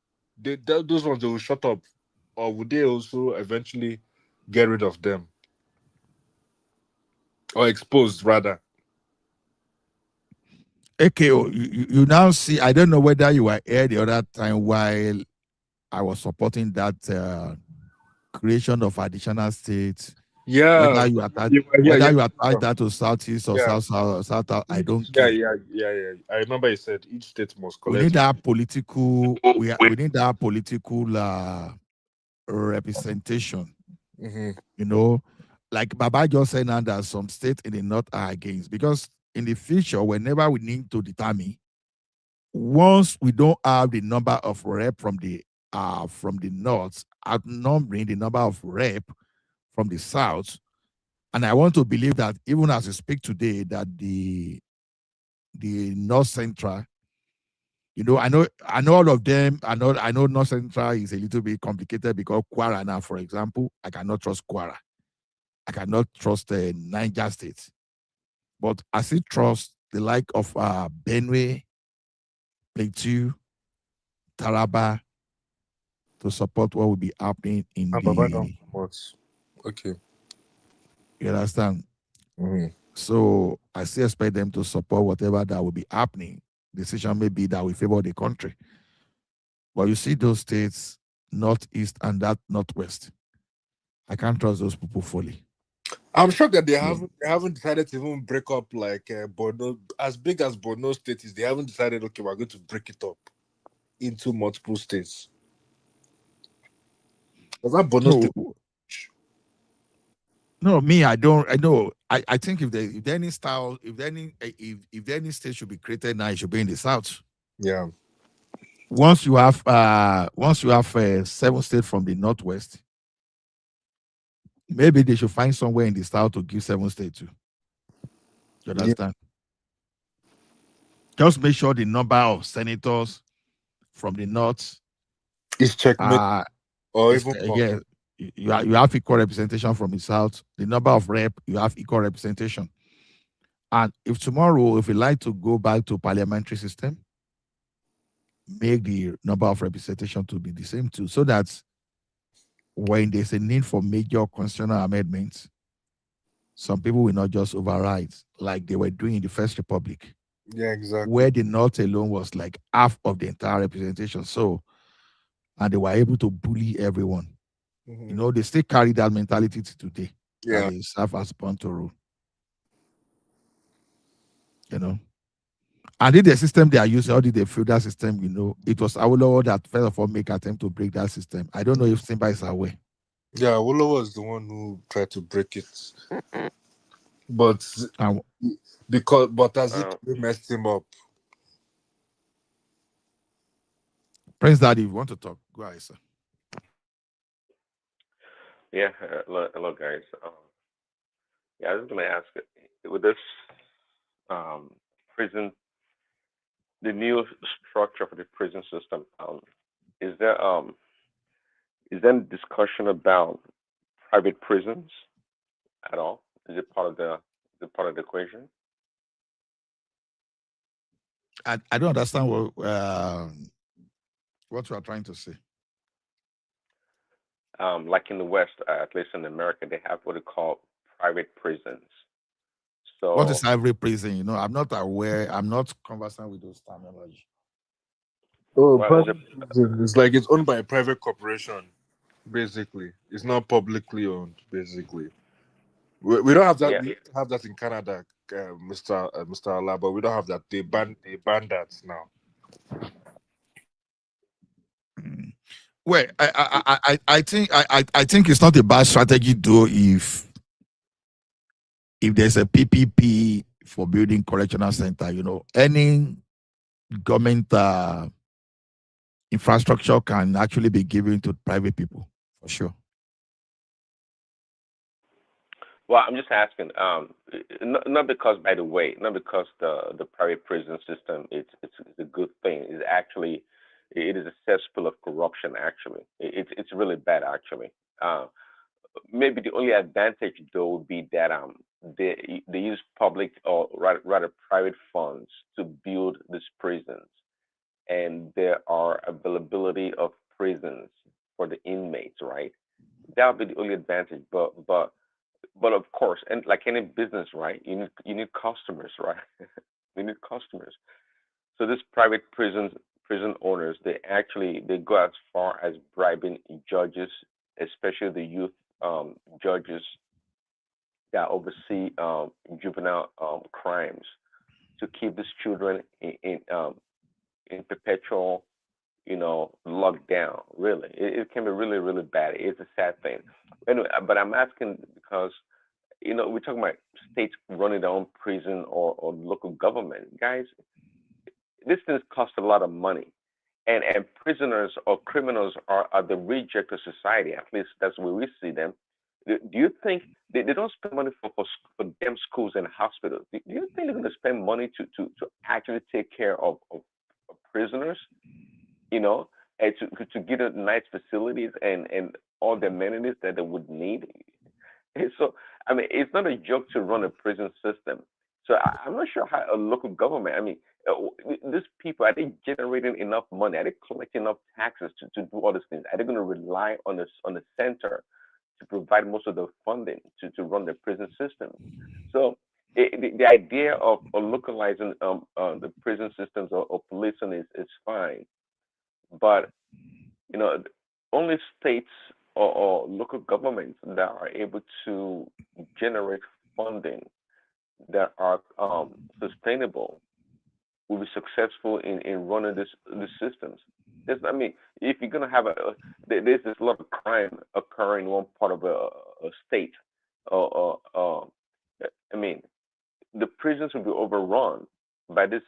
S17: Those ones, they will shut up, or would they also eventually get rid of them or exposed rather?
S12: Okay, you now see. I don't know whether you were here the other time while I was supporting that creation of additional states.
S17: Yeah,
S12: Whether you attach, that to southeast or
S17: yeah.
S12: south, I don't
S17: Yeah,
S12: care.
S17: yeah. I remember you said each state must
S12: We
S17: collect.
S12: need that political. We need that political representation.
S17: Mhm.
S12: You know, like Baba just said now that some states in the north are against, because in the future, whenever we need to determine, once we don't have the number of rep from the north outnumbering the number of rep from the south, and I want to believe that even as we speak today, that the north central, I know all of them. I know north central is a little bit complicated because Kwara now, for example, I cannot trust Kwara. I cannot trust the Niger State, but I still trust the like of Benue, Plateau, Taraba to support what will be happening in
S17: Baba don't
S12: the.
S17: support. Okay.
S12: You understand?
S17: Mhm.
S12: So I still expect them to support whatever that will be happening. Decision may be that will favor the country. But you see those states, northeast and that northwest. I can't trust those people fully.
S17: I'm shocked that they
S12: Yeah.
S17: haven't decided to even break up like Borno. As big as Borno State is, they haven't decided. Okay, we're going to break it up into multiple states. Was that Borno State?
S12: No, me, I don't. I know. I think if there any style, if there any state should be created now, it should be in the south.
S17: Yeah.
S12: Once you have 7 states from the northwest, maybe they should find somewhere in the south to give 7 states to. You understand? Just make sure the number of senators from the north
S17: is checkmate, or even more.
S12: yeah, you have equal representation from the south. The number of rep, you have equal representation. And if tomorrow, if we like to go back to parliamentary system, make the number of representation to be the same too, so that when there's a need for major constitutional amendments, some people will not just override like they were doing in the First Republic.
S17: Yeah, exactly.
S12: Where the North alone was like half of the entire representation. So, and they were able to bully everyone.
S17: Mhm.
S12: They still carry that mentality to today.
S17: Yeah.
S12: That they serve as born to rule. And in the system they are using, how did they feel that system? It was Awolowo that first of all make attempt to break that system. I don't know if Simba is aware.
S17: Yeah, Wolo was the one who tried to break it, but as it messed him up.
S12: Prince Daddy, if you want to talk, go ahead, sir.
S18: Yeah, hello guys. Yeah, I was going to ask, with this prison, the new structure for the prison system, is there any discussion about private prisons at all? Is it part of the equation?
S12: I don't understand what you are trying to say.
S18: Like in the West, at least in America, they have what they call private prisons. So
S12: What is every prison? I'm not aware. I'm not conversant with those terminology.
S17: Oh,
S18: well,
S17: private prison is like it's owned by a private corporation. Basically, it's not publicly owned. Basically, we don't have that.
S18: Yeah.
S17: We used to have that in Canada, Mr. Allah, but we don't have that. They banned that now.
S12: Well, I think it's not a bad strategy though if there's a PPP for building correctional center. Any government infrastructure can actually be given to private people for sure.
S18: Well, I'm just asking, not because, by the way, not because the private prison system it's a good thing. It is a cesspool of corruption. Actually, it's really bad. Actually, maybe the only advantage though would be that they use public or rather private funds to build these prisons, and there are availability of prisons for the inmates, right? That would be the only advantage. But of course, and like any business, right? You need customers, right? You need customers. So these private prison owners, they go as far as bribing judges, especially the youth judges that oversee juvenile crimes, to keep these children in perpetual, lockdown. Really, it can be really, really bad. It's a sad thing. Anyway, but I'm asking because we're talking about states running their own prison or local government. Guys, these things cost a lot of money. And prisoners or criminals are the reject of society. At least that's where we see them. Do you think they don't spend money for damn schools and hospitals? Do you think they're going to spend money to actually take care of prisoners? And to give them nice facilities and all the amenities that they would need. So, I mean, it's not a joke to run a prison system. So I'm not sure how a local government, these people, are they generating enough money? Are they collecting enough taxes to do all these things? Are they going to rely on the center to provide most of the funding to run the prison system? So the idea of localizing the prison systems or policing is fine. But only states or local governments that are able to generate funding that are sustainable will be successful in running these systems. If you're gonna have there's this lot of crime occurring in one part of a state, the prisons will be overrun by the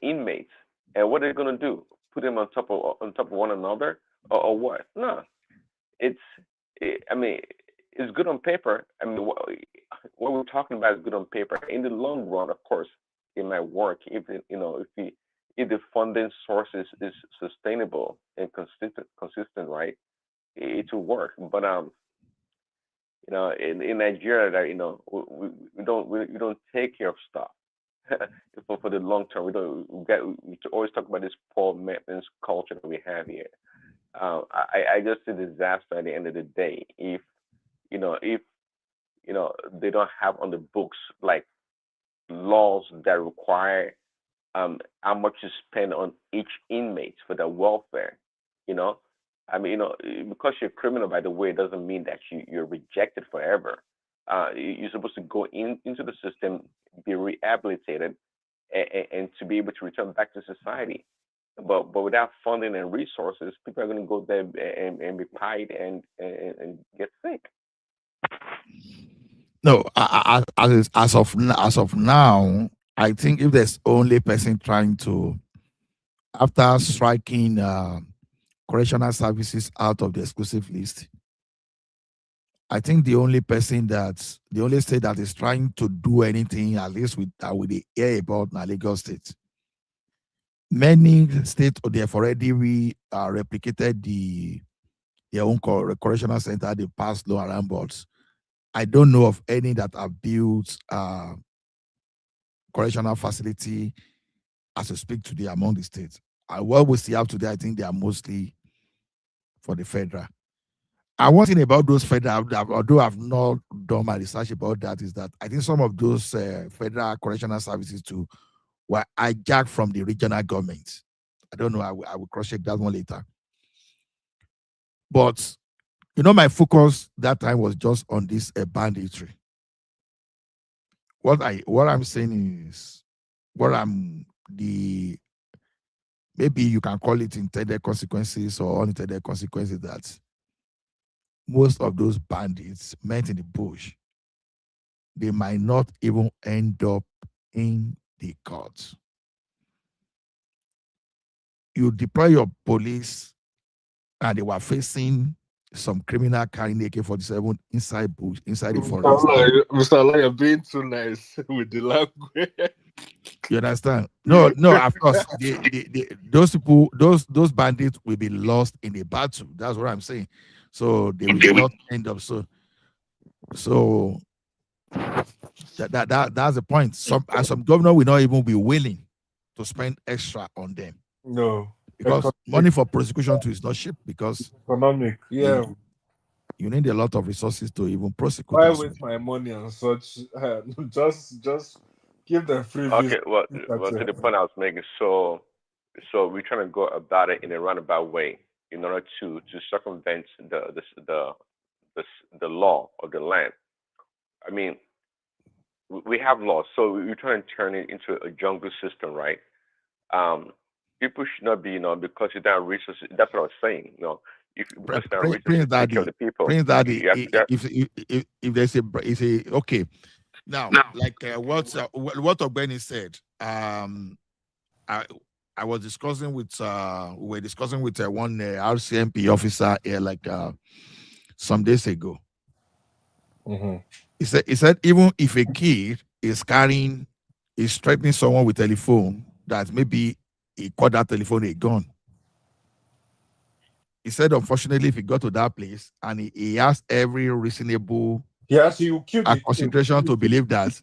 S18: inmates, and what are they gonna do? Put them on top of one another, or what? No, it's good on paper. What we're talking about is good on paper. In the long run, of course, it might work if the funding source is sustainable and consistent, right? It will work. But in Nigeria, that we don't take care of stuff for the long term. We always talk about this poor maintenance culture that we have here. I just see disaster at the end of the day if they don't have on the books like laws that require how much you spend on each inmate for their welfare. Because you're a criminal, by the way, doesn't mean that you're rejected forever. You're supposed to go into the system, be rehabilitated, and to be able to return back to society. But without funding and resources, people are going to go there and be pied and get sick.
S12: No, as of now, I think if there's only person trying to, after striking correctional services out of the exclusive list, I think the only state that is trying to do anything, at least with the air about Lagos State. Many states they have already replicated their own correctional center. They passed law around boards. I don't know of any that have built correctional facility as we speak today among the states. What we see up today, I think they are mostly for the federal. And one thing about those federal, although I've not done my research about that, is that I think some of those federal correctional services too were hijacked from the regional government. I don't know. I will cross-check that one later. But my focus that time was just on this banditry. What I'm saying is, maybe you can call it intended consequences or unintended consequences, that most of those bandits met in the bush, they might not even end up in the courts. You deploy your police and they were facing some criminal carrying AK-47 inside the forest.
S17: Mr. Allah, you're being too nice with the language.
S12: You understand? No, of course, those people, those bandits will be lost in the battle. That's what I'm saying. So they will not end up so that's the point. Some governor will not even be willing to spend extra on them.
S17: No.
S12: Because money for prosecution too is not cheap, because
S17: economic, yeah.
S12: You need a lot of resources to even prosecute.
S17: Why waste my money on such? Just give them free visa.
S18: Okay, well, to the point I was making, so we're trying to go about it in a roundabout way in order to circumvent the law of the land. I mean, we have laws, so we're trying to turn it into a jungle system, right? People should not be, because you don't have resources. That's what I was saying, if because you don't have resources to take care of the people.
S12: Prince Daddy, if there's a okay. Now, like what Ogbeni said, I was discussing with we were discussing with one RCMP officer here like some days ago.
S17: Mm-hmm.
S12: He said even if a kid is threatening someone with telephone, that maybe he called that telephone a gun. He said, unfortunately, if he got to that place and he has every reasonable consideration to believe that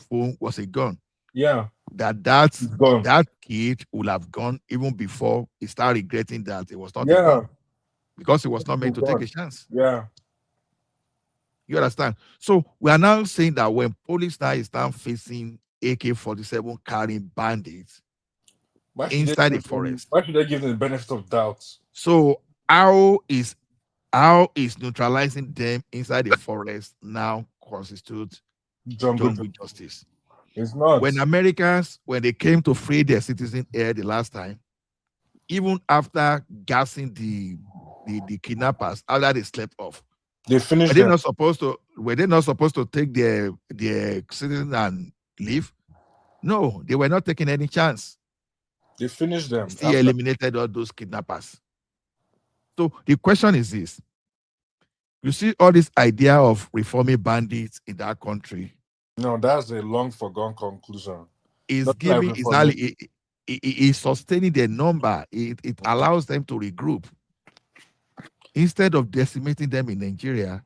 S12: phone was a gun.
S17: Yeah.
S12: That kid would have gone even before he started regretting that it was not a gun, because he was not meant to take a chance.
S17: Yeah.
S12: You understand? So we are now saying that when police now is now facing AK-47 carrying bandits inside the forest,
S17: why should they give them the benefit of doubt?
S12: So how is neutralizing them inside the forest now constitute jungle justice?
S17: It's not.
S12: When Americans, when they came to free their citizens here the last time, even after gassing the kidnappers, after they slept off,
S17: they finished.
S12: Were they not supposed to take their citizens and leave? No, they were not taking any chance.
S17: They finished them.
S12: They eliminated all those kidnappers. So the question is this: you see all this idea of reforming bandits in that country.
S17: No, that's a long forgone conclusion.
S12: It's sustaining their number. It allows them to regroup. Instead of decimating them in Nigeria,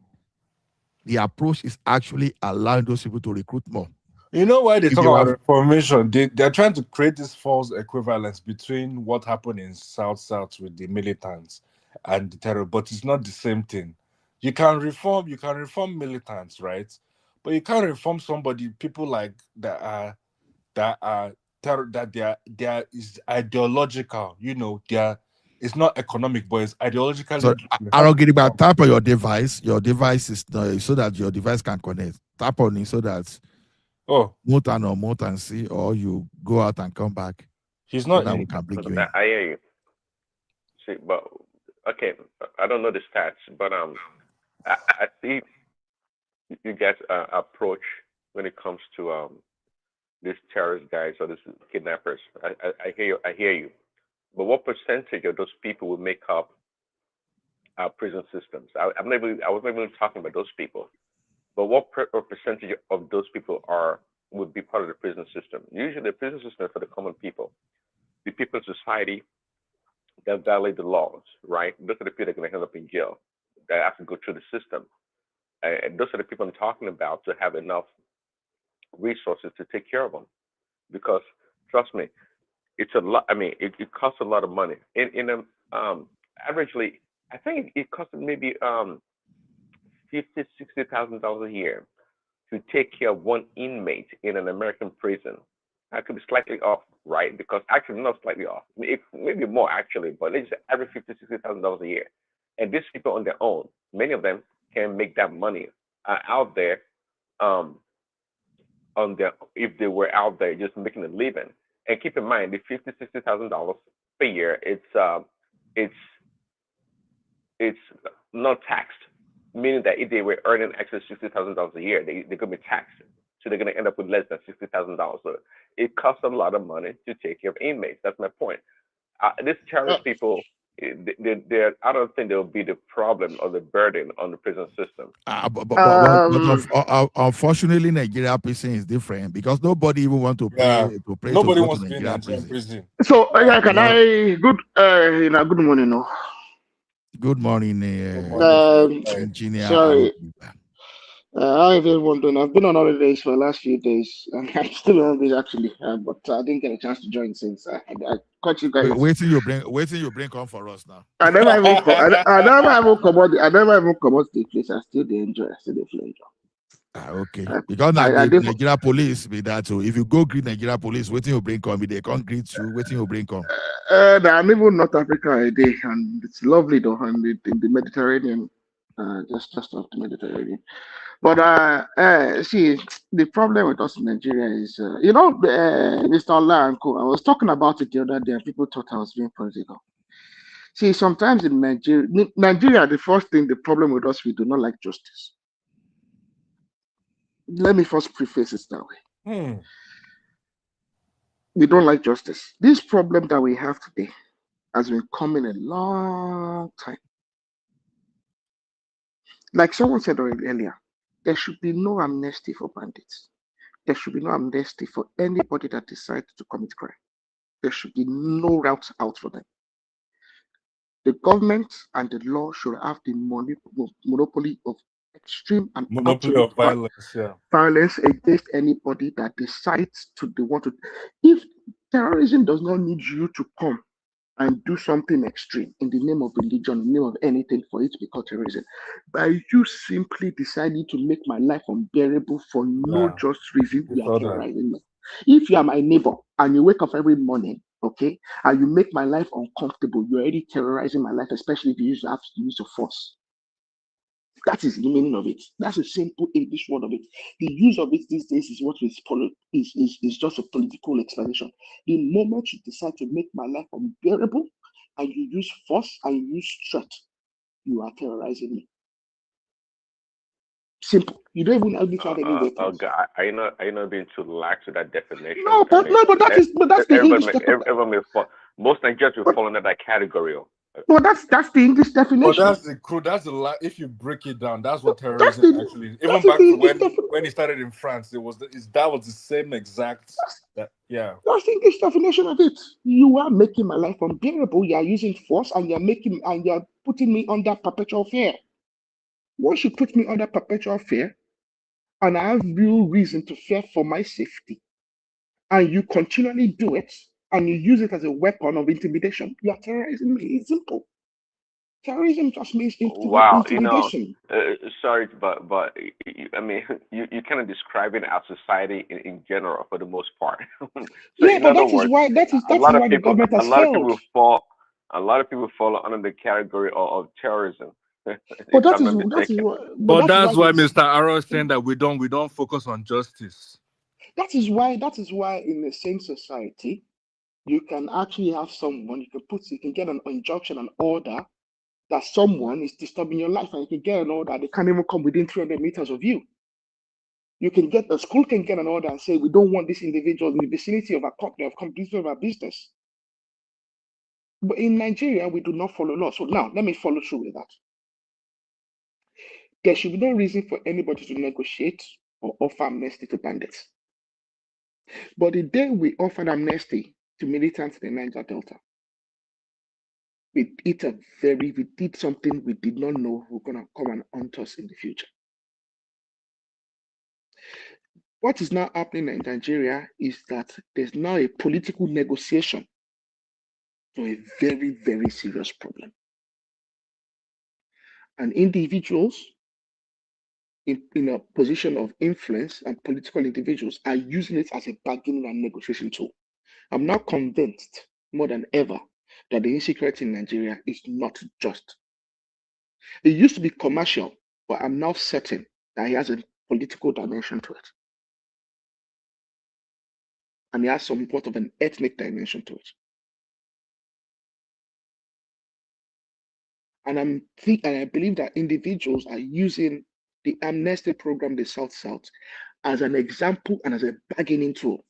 S12: the approach is actually allowing those people to recruit more.
S17: You know why they talk about reformation? They're trying to create this false equivalence between what happened in South with the militants and the terror, but it's not the same thing. You can reform militants, right? But you can't reform people like that they is ideological. It's not economic, but it's ideologically.
S12: So I don't get about tap on your device. Your device is so that your device can connect. Tap on it so that mute and see, or you go out and come back.
S17: He's not.
S12: So that we can bring you in.
S18: I hear you. See, but okay, I don't know the stats, but I see you guys approach when it comes to these terrorist guys or these kidnappers. I hear you. But what percentage of those people will make up our prison systems? I was not even talking about those people. But what percentage of those people would be part of the prison system? Usually the prison system is for the common people, the people in society that violate the laws, right? Those are the people that are going to end up in jail, that have to go through the system. And those are the people I'm talking about, to have enough resources to take care of them. Because trust me, it's a lot. I mean, it costs a lot of money. Averagely, I think it costs maybe $50,000-$60,000 a year to take care of one inmate in an American prison. I could be slightly off, right? Because actually, not slightly off. Maybe more actually, but let's just average $50,000-$60,000 a year. And these people on their own, many of them can make that money out there. If they were out there just making a living. And keep in mind, the $50,000-$60,000 per year, it's not taxed. Meaning that if they were earning extra $60,000 a year, they're going to be taxed. So they're going to end up with less than $60,000. So it costs a lot of money to take care of inmates. That's my point. These terrorist people, I don't think they'll be the problem or the burden on the prison system.
S12: But unfortunately, Nigeria prison is different because nobody even want to pay to pray.
S17: Nobody
S12: to
S17: wants
S12: to
S17: to be in
S12: Nigeria
S17: Nigerian prison.
S10: So can I good morning? No?
S12: Good morning, Engineer.
S19: Sorry. How everyone doing? I've been on holidays for the last few days, and I'm still on holidays actually, but I didn't get a chance to join since I caught you guys.
S12: Wait till you bring come for us now.
S19: I never even I never even come out. I never even come out the place. I still dey enjoy. I still dey enjoy.
S12: Okay. Because now the Nigeria police be that too. If you go greet Nigeria police, waiting you bring come, they can't greet you, waiting you bring come.
S19: I'm even North Africa a day, and it's lovely though, and in the Mediterranean, just off the Mediterranean. But see, the problem with us in Nigeria is, Mr. Olanko, I was talking about it the other day, and people thought I was being political. See, sometimes in Nigeria, the first thing, the problem with us, we do not like justice. Let me first preface it that way. We don't like justice. This problem that we have today has been coming a long time. Like someone said earlier, there should be no amnesty for bandits. There should be no amnesty for anybody that decides to commit crime. There should be no route out for them. The government and the law should have the monopoly of extreme and
S17: monopoly of violence,
S19: violence against anybody that decides to want to. If terrorism does not need you to come and do something extreme in the name of religion, in the name of anything for it to be called terrorism, by you simply deciding to make my life unbearable for no just reason, you are terrorizing me. If you are my neighbor and you wake up every morning, okay, and you make my life uncomfortable, you're already terrorizing my life, especially if you have to use of force. That is the meaning of it. That's a simple English word of it. The use of it these days is what is just a political explanation. The moment you decide to make my life unbearable and you use force and you use threat, you are terrorizing me. Simple. You don't even have any weapons.
S18: God, are you not being too lax with that definition?
S19: No, but that's the English definition.
S18: Most Nigerians will fall under that category.
S19: No, that's the English definition.
S17: But that's the if you break it down, that's what terrorism actually is. Even back to when he started in France, that was the same exact. That's
S19: the English definition of it. You are making my life unbearable. You are using force, and you are putting me under perpetual fear. Once you put me under perpetual fear, and I have real reason to fear for my safety, and you continually do it, and you use it as a weapon of intimidation, you are terrorizing me. It's simple. Terrorism just means intimidation.
S18: Sorry, but I mean, you kind of describing our society in general for the most part. So
S19: yeah, but that is why the government has failed.
S18: A lot of people fall under the category of terrorism.
S17: But that's why Mr. Arrow is saying that we don't focus on justice.
S19: That is why in a sane society, you can actually have someone you can get an injunction, an order that someone is disturbing your life, and you can get an order they can't even come within 300 meters of you. A school can get an order and say, we don't want this individual in the vicinity of our company, of completion of our business. But in Nigeria, we do not follow law. So now, let me follow through with that. There should be no reason for anybody to negotiate or offer amnesty to bandits. But the day we offered amnesty to militants in the Niger Delta, we did something we did not know were going to come and haunt us in the future. What is now happening in Nigeria is that there's now a political negotiation to a very, very serious problem. And individuals in a position of influence and political individuals are using it as a bargaining and negotiation tool. I'm now convinced more than ever that the insecurity in Nigeria is not just. It used to be commercial, but I'm now certain that it has a political dimension to it. And it has some sort of an ethnic dimension to it. And I believe that individuals are using the amnesty program, the South-South, as an example and as a bargaining tool.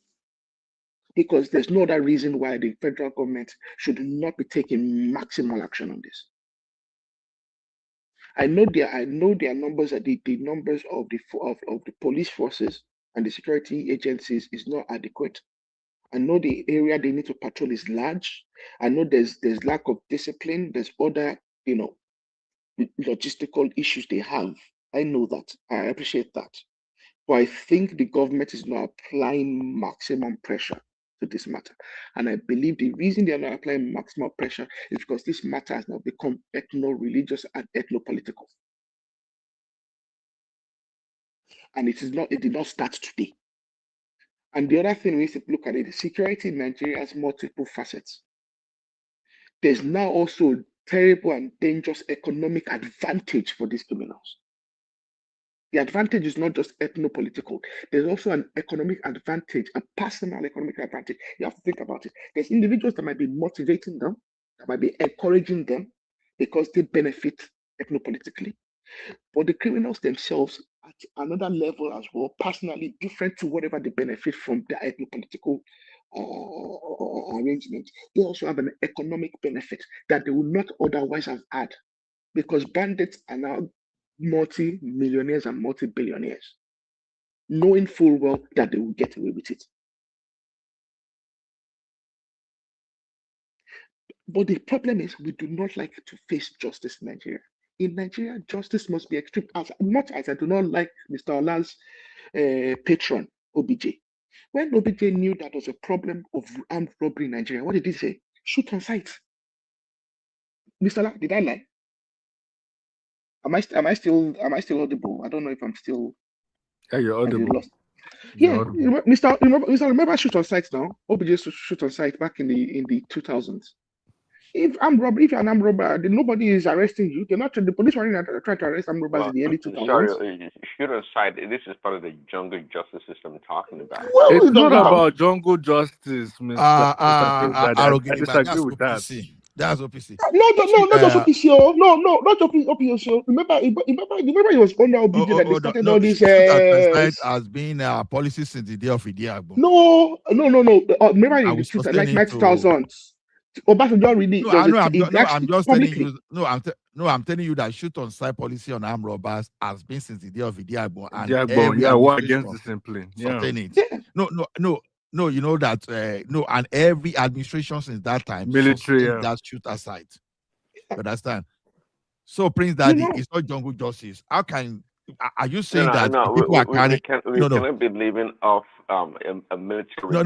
S19: Because there's no other reason why the federal government should not be taking maximal action on this. I know there numbers that the numbers of the police forces and the security agencies is not adequate. I know the area they need to patrol is large. I know there's lack of discipline. There's other logistical issues they have. I know that. I appreciate that. But I think the government is not applying maximum pressure to this matter. And I believe the reason they are not applying maximum pressure is because this matter has now become ethno-religious and ethno-political. And it did not start today. And the other thing we need to look at it, the security in Nigeria has multiple facets. There's now also terrible and dangerous economic advantage for these criminals. The advantage is not just ethno-political. There's also an economic advantage, a personal economic advantage. You have to think about it. There's individuals that might be motivating them, that might be encouraging them because they benefit ethno-politically. But the criminals themselves, at another level as well, personally different to whatever they benefit from their ethno-political arrangement, they also have an economic benefit that they would not otherwise have had, because bandits are now multi-millionaires and multi-billionaires, knowing full well that they will get away with it. But the problem is we do not like to face justice in Nigeria. In Nigeria, justice must be extreme. As much as I do not like Mr. Ola's patron, OBJ, when OBJ knew that there was a problem of armed robbery in Nigeria, what did he say? Shoot on sight. Mr. Ola, did I lie? Am I still audible? I don't know if I'm still.
S17: Yeah, you're audible.
S19: Lost. Yeah, remember shoot on sight now. OBJ shoot on sight back in the 2000s. If armed robbery, if you're an armed robber, then nobody is arresting you. They're not. The police were trying to arrest armed robbers in the early 2000s.
S18: Sorry, shoot on sight. This is part of the jungle justice system I'm talking about.
S19: Well,
S17: It's not about jungle justice, Mr. I disagree with that.
S12: That's OPC.
S19: No, not just OPC. No, not OPC. Remember, it was under OBJ that they started all this.
S12: Has been a policy since the day of Idiagbo.
S19: No. Remember in the 2000s. Obasanjo really.
S12: I'm telling you that shoot on sight policy on armed robbers has been since the day of Idiagbo.
S17: And war against discipline.
S12: No, you know that and every administration since that time
S17: military
S12: that shoot aside. You understand? So Prince Daddy, it's not jungle justice. How can are you saying that people are carrying?
S18: We cannot be living off a military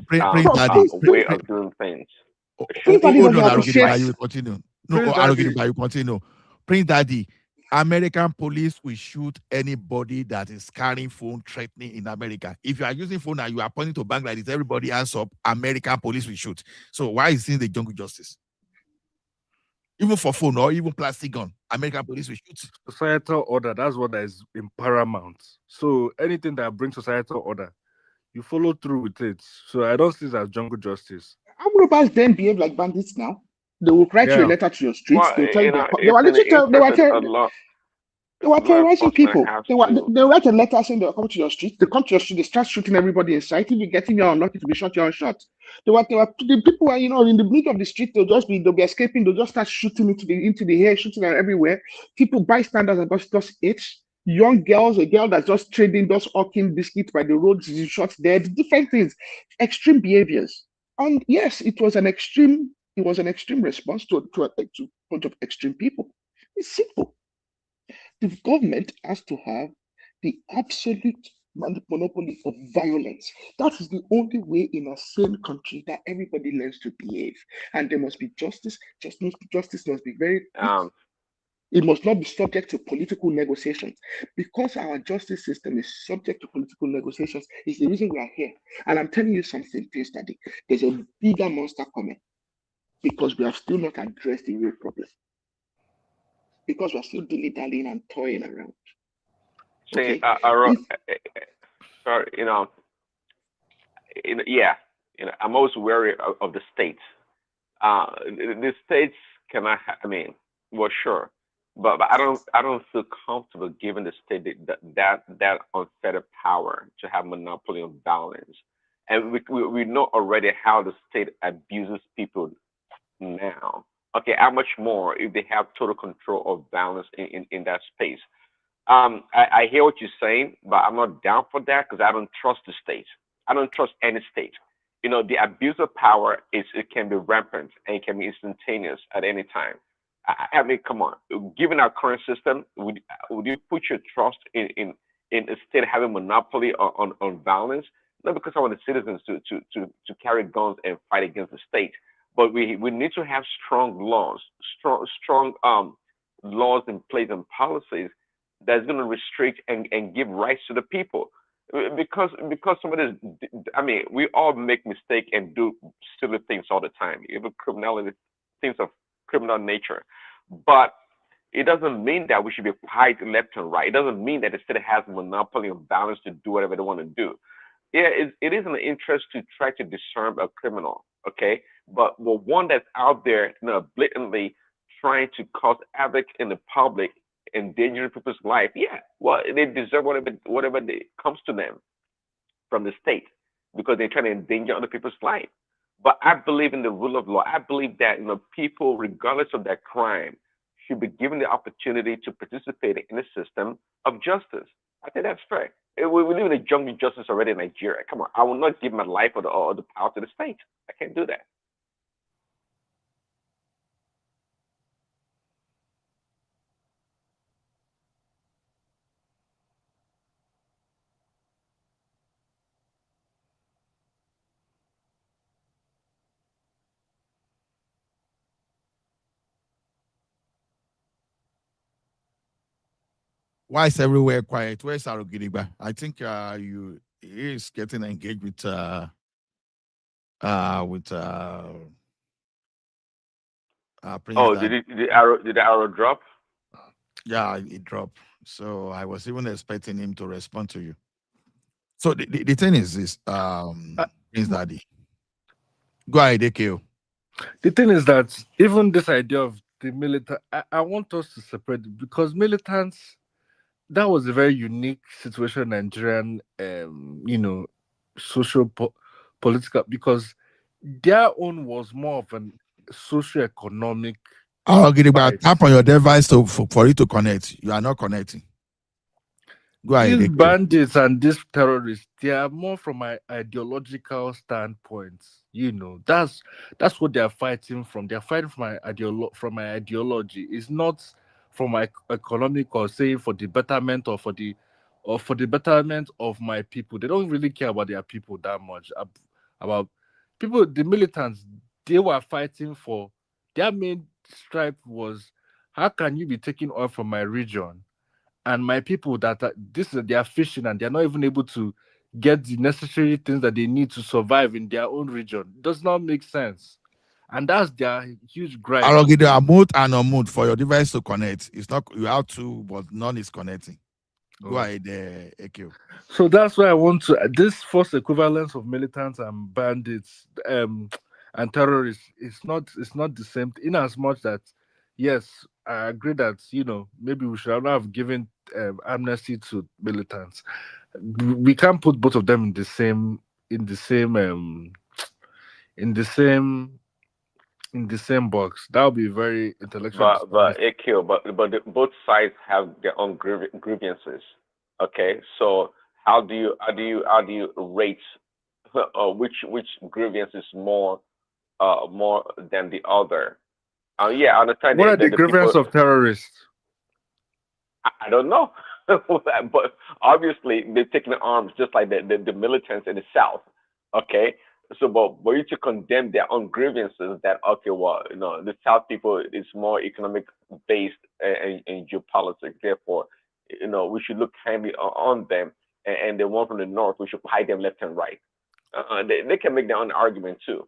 S12: Prince Daddy,
S18: way of doing things.
S12: You continue. Prince Daddy, American police will shoot anybody that is carrying phone threatening in America. If you are using phone and you are pointing to bank like this, everybody hands up, American police will shoot. So why is it the jungle justice? Even for phone or even plastic gun, American police will shoot.
S17: Societal order, that's what is in paramount. So anything that brings societal order, you follow through with it. So I don't see it as jungle justice.
S19: Armed robbers then behave like bandits now. They will write you a letter to your streets.
S18: Well,
S19: They'll tell you they were terrorizing people. They write a letter saying they'll come to your street. They come to your street. They start shooting everybody in sight. If you get in, you're unlucky to be shot. You're shot. The people are in the middle of the street. They'll be escaping. They'll just start shooting into the air, shooting everywhere. People, bystanders are just itch. Young girls, a girl that's just trading, just hawking biscuits by the roads, is shot dead. Different things, extreme behaviors. And yes, it was an extreme response to a bunch of extreme people. It's simple. The government has to have the absolute monopoly of violence. That is the only way in a sane country that everybody learns to behave. And there must be justice. Justice must be very it must not be subject to political negotiations. Because our justice system is subject to political negotiations, is the reason we are here. And I'm telling you something, please, Daddy. There's a bigger monster coming because we have still not addressed the real problem. Because we're still dilly-dallying and toying around.
S18: See, sorry, I'm always wary of the states. The states cannot. Sure. But I don't feel comfortable giving the state that unfettered power to have monopoly on violence. And we know already how the state abuses people now. Okay, how much more if they have total control of violence in that space? I hear what you're saying, but I'm not down for that because I don't trust the state. I don't trust any state. The abuse of power it can be rampant and it can be instantaneous at any time. I mean, come on. Given our current system, would you put your trust in a state having monopoly on violence? Not because I want the citizens to carry guns and fight against the state, but we need to have strong laws, strong laws in place and policies that's going to restrict and give rights to the people. Because somebody's, I mean, we all make mistakes and do silly things all the time. Even criminality, things of criminal nature, but it doesn't mean that we should be quiet left and right. It doesn't mean that the state has a monopoly of violence to do whatever they want to do. Yeah, it is an interest to try to discern a criminal, okay? But one that's out there, blatantly trying to cause havoc in the public, endangering people's life, yeah, well, they deserve whatever comes to them from the state because they're trying to endanger other people's life. But I believe in the rule of law. I believe that people, regardless of their crime, should be given the opportunity to participate in the system of justice. I think that's fair. We live in a jungle justice already in Nigeria. Come on, I will not give my life or the power to the state. I can't do that.
S12: Why is everywhere quiet? Where's Arugidigba? I think he is getting engaged with Prince
S18: Oh,
S12: Daddy.
S18: did the arrow drop?
S12: Yeah, it dropped. So I was even expecting him to respond to you. So the thing is this, Prince Daddy. Go ahead, AKO.
S17: The thing is that even this idea of the militant, I want us to separate it because militants, that was a very unique situation, Nigerian, social political, because their own was more of an socio-economic.
S12: Arugidigba, tap on your device for you to connect. You are not connecting. Go ahead,
S17: These
S12: AKO.
S17: bandits and these terrorists, they are more from my ideological standpoint. That's what they are fighting from. They are fighting from my ideology. It's not from my economic or saying for the betterment or for the betterment of my people. They don't really care about their people that much. About people, the militants, they were fighting for their main stripe was how can you be taking oil from my region and my people that they are fishing and they're not even able to get the necessary things that they need to survive in their own region. Does not make sense. And that's their huge gripe.
S12: Arugidigba, mute and unmute for your device to connect. It's not, you have to, but none is connecting. Go ahead, AKO.
S17: So that's why I want to this first equivalence of militants and bandits and terrorists. It's not the same in as much that yes, I agree that maybe we should not have given amnesty to militants. We can't put both of them in the same box. That would be very intellectual.
S18: But AQ, both sides have their own grievances. Okay, so how do you rate which grievance is more than the other? Yeah, I understand
S17: What are
S18: that
S17: the grievances of terrorists?
S18: I don't know, but obviously they're taking arms just like the militants in the South. Okay, so but you to condemn their own grievances that okay, well, the South people is more economic based and geopolitics. Therefore, we should look kindly on them, and the one from the North, we should hide them left and right. They can make their own argument too.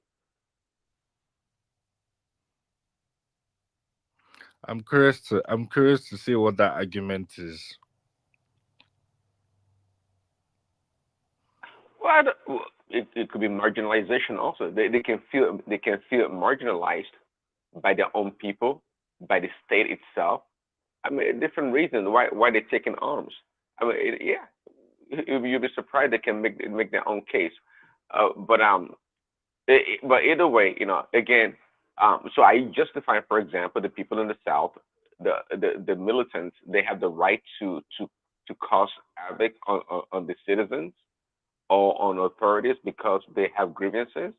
S17: I'm curious to see what that argument is.
S18: Well, it could be marginalization also. They can feel marginalized by their own people, by the state itself. I mean, different reasons why they're taking arms. I mean, you'll be surprised they can make their own case. But either way, again, so I justify, for example, the people in the South, the militants, they have the right to cause havoc on the citizens or on authorities because they have grievances.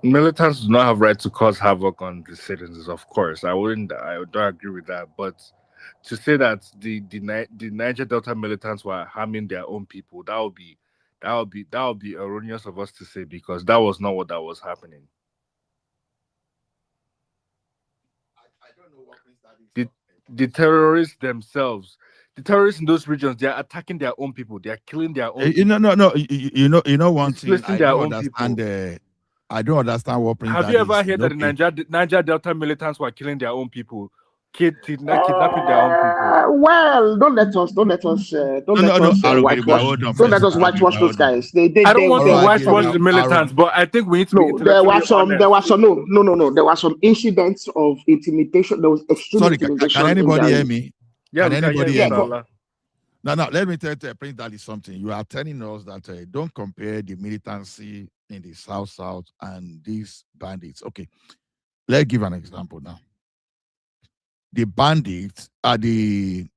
S17: Militants do not have right to cause havoc on the citizens. Of course, I don't agree with that. But to say that the Niger Delta militants were harming their own people, that would be erroneous of us to say, because that was not what that was happening. The the terrorists themselves, the terrorists in those regions, they are attacking their own people. They are killing their own people.
S12: No. You know one thing.
S17: Displacing their own people.
S12: I don't understand what Prince
S17: Have you
S12: Daddy
S17: ever
S12: is.
S17: heard that the Niger Delta militants were killing their own people, kidnapping their own people?
S19: Well, don't let us whitewash.
S12: Hold on
S19: Don't let
S12: first.
S19: us whitewash those guys. They
S17: I don't want to
S19: were
S17: whitewash
S19: coming.
S17: the militants, but I think we need to be
S19: No, there
S17: intellectually
S19: were some.
S17: honest.
S19: There was some. No. There were some incidents of intimidation. There was extreme
S12: Sorry,
S19: intimidation.
S12: can anybody hear me?
S17: Yeah,
S12: Can
S17: we can hear
S12: anybody
S17: you,
S12: hear
S17: Mr.
S12: me?
S17: Allah.
S12: No. Let me tell Prince Daddy something. You are telling us that don't compare the militancy in the South and these bandits. Okay, let's give an example now. The bandits are the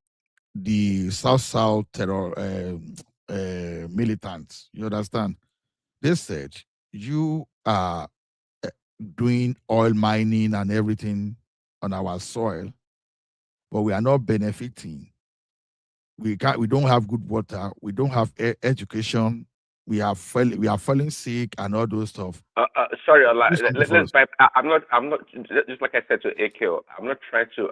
S12: South terror militants. You understand? They said you are doing oil mining and everything on our soil, but we are not benefiting. We don't have good water. We don't have education. We are falling sick and all those stuff.
S18: Sorry, Allah.
S12: Do something for us.
S18: I'm not. Just like I said to AKO, I'm not trying to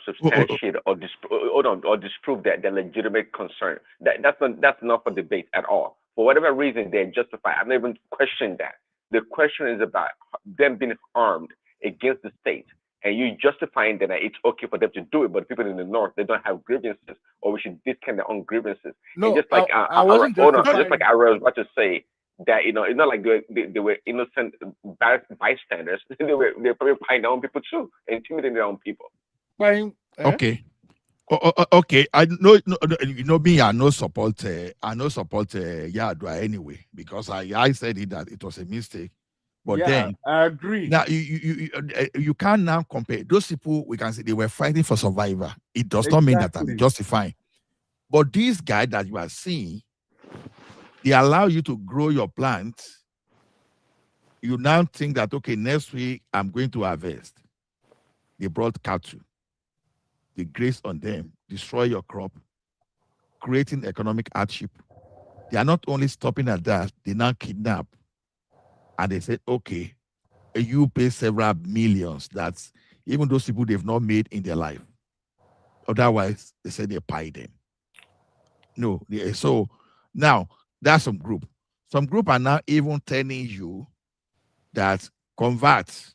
S18: substantiate or disprove that their legitimate concern. That's not for debate at all. For whatever reason, they're justified. I'm not even questioning that. The question is about them being armed against the state, and you justifying that it's okay for them to do it, but people in the north, they don't have grievances, or we should discount their own grievances.
S17: No,
S18: and just like
S17: I wasn't
S18: hold on,
S17: justifying.
S18: just like I was about to say that it's not like they were innocent bystanders. they were probably fighting their own people too, intimidating their own people.
S17: Fine.
S12: Okay. Okay. I know. You know me. I no support. Yadua anyway, because I said it that it was a mistake. But
S17: Yeah,
S12: then
S17: I agree.
S12: now you can't now compare those people. We can say they were fighting for survival. It does not mean that I'm
S17: Exactly.
S12: justifying. But these guys that you are seeing, they allow you to grow your plants. You now think that, okay, next week I'm going to harvest. They brought cattle. They graze on them, destroy your crop, creating economic hardship. They are not only stopping at that, they now kidnap. And they said, okay, you pay several millions. That's even those people they've not made in their life. Otherwise, they said they pay them. No, so now that's some group. Some group are now even telling you that convert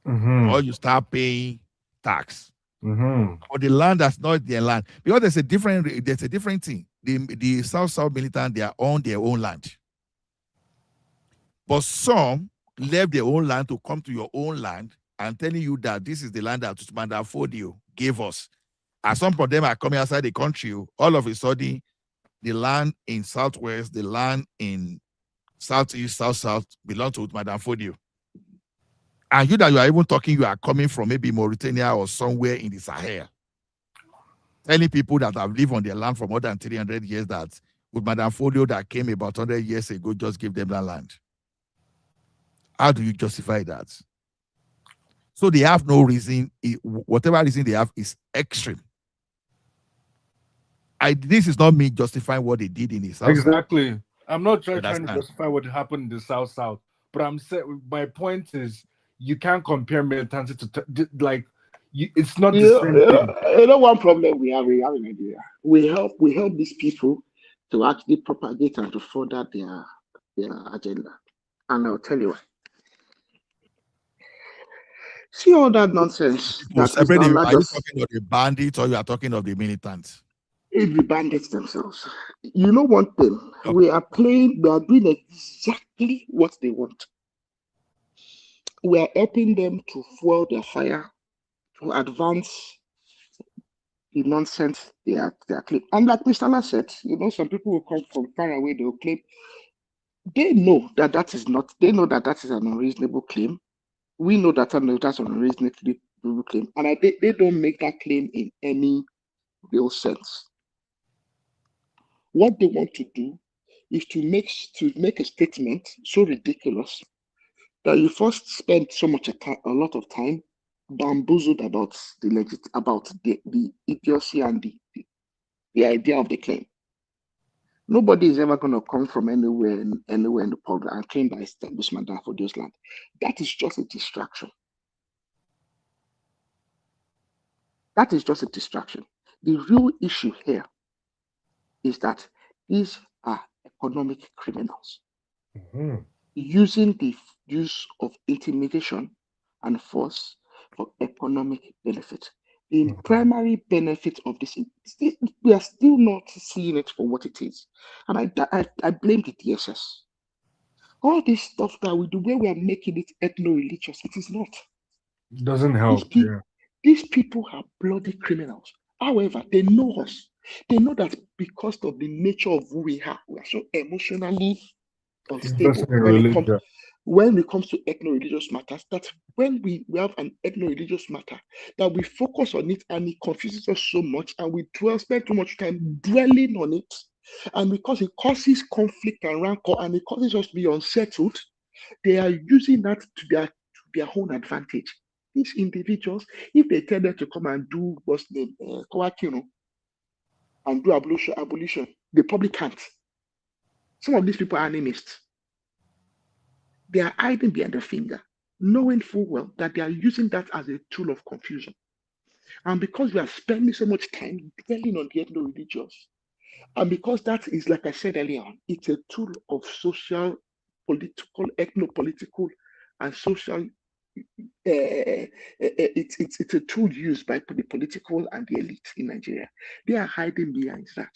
S12: or you start paying tax. For the land that's not their land. Because there's a different thing. The South militant, they are on their own land. But some left their own land to come to your own land and telling you that this is the land that Usman Fodio gave us. And some of them are coming outside the country. All of a sudden, the land in Southwest, the land in Southeast, South belong to Usman Fodio. And you that you are even talking, you are coming from maybe Mauritania or somewhere in the Sahel. Telling people that have lived on their land for more than 300 years that with Madame Folio that came about 100 years ago just gave them that land. How do you justify that? So they have no reason. Whatever reason they have is extreme. This is not me justifying what they did in the South.
S17: Exactly. I'm not trying to justify what happened in the South, but I'm saying my point is you can't compare militancy to it's not the same thing.
S19: You know one problem we have in Nigeria. We help these people to actually propagate and to further their agenda. And I'll tell you why. See all that nonsense.
S12: Are you talking of the bandits or you are talking of the militants?
S19: It's the bandits themselves. You know one thing, we are doing exactly what they want. We are helping them to fuel their fire, to advance the nonsense they are claiming. And like Mr. Allah said, some people will come from far away, they will claim. They know that that is an unreasonable claim. We know that that's an unreasonable claim. And they don't make that claim in any real sense. What they want to do is to make a statement so ridiculous that you first spent so much a lot of time bamboozled about the idiocy and the idea of the claim. Nobody is ever going to come from anywhere in the public and claim that establishment for those land. That is just a distraction. That is just a distraction. The real issue here is that these are economic criminals using the use of intimidation and force for economic benefit. The primary benefit of this, we are still not seeing it for what it is. And I blame the DSS. All this stuff that we do, where we are making it ethno-religious, it is not.
S17: Doesn't help.
S19: These people are bloody criminals. However, they know us. They know that because of the nature of who we are so emotionally unstable when it comes to ethno-religious matters, that when we have an ethno-religious matter, that we focus on it and it confuses us so much and we spend too much time dwelling on it. And because it causes conflict and rancor and it causes us to be unsettled, they are using that to their own advantage. These individuals, if they tell them to come and do what's name, and do abolition, they probably can't. Some of these people are animists. They are hiding behind the finger, knowing full well that they are using that as a tool of confusion. And because we are spending so much time dwelling on the ethno-religious, and because that is, like I said earlier on, it's a tool of social, political, ethno-political, and social. It's a tool used by the political and the elite in Nigeria. They are hiding behind that.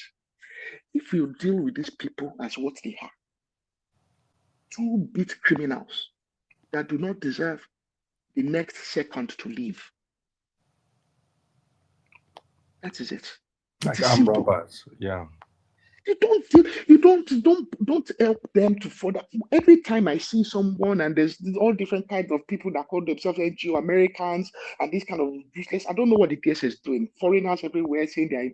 S19: If you deal with these people as what they are, two-bit criminals that do not deserve the next second to live. That is it.
S17: Like armed robbers. Yeah.
S19: You don't help them to further. Every time I see someone, and there's all different kinds of people that call themselves NGO Americans and this kind of useless. I don't know what the DSS is doing. Foreigners everywhere saying they are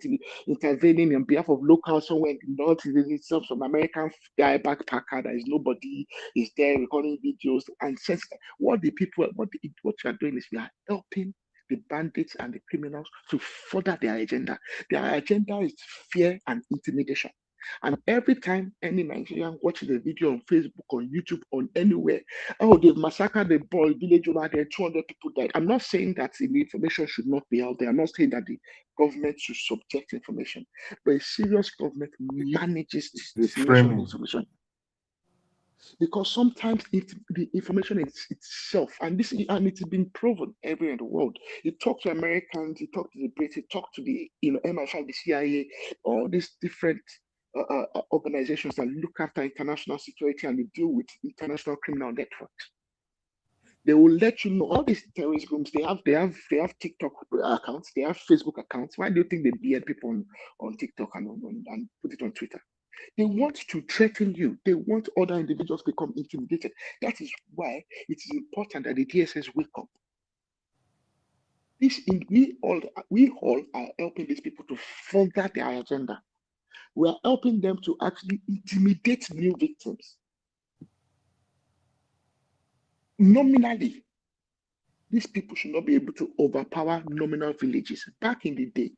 S19: intervening on behalf of locals somewhere in the north. It's some American guy backpacker that is nobody is there recording videos and says what you are doing is we are helping the bandits and the criminals to further their agenda. Their agenda is fear and intimidation. And every time any Nigerian watches a video on Facebook, on YouTube, on anywhere, oh, they've massacred the boy village over there, 200 people died. I'm not saying that the information should not be out there. I'm not saying that the government should subject information, but a serious government manages this dissemination of information. Because sometimes the information is itself, and it's been proven everywhere in the world. You talk to Americans, you talk to the Brits, you talk to the MI5, the CIA, all these different organizations that look after international security and they deal with international criminal networks. They will let you know all these terrorist groups. They have TikTok accounts, they have Facebook accounts. Why do you think they beard people on TikTok and put it on Twitter? They want to threaten you. They want other individuals to become intimidated. That is why it is important that the DSS wake up. We all are helping these people to further their agenda. We are helping them to actually intimidate new victims. Nominally, these people should not be able to overpower nominal villages. Back in the day,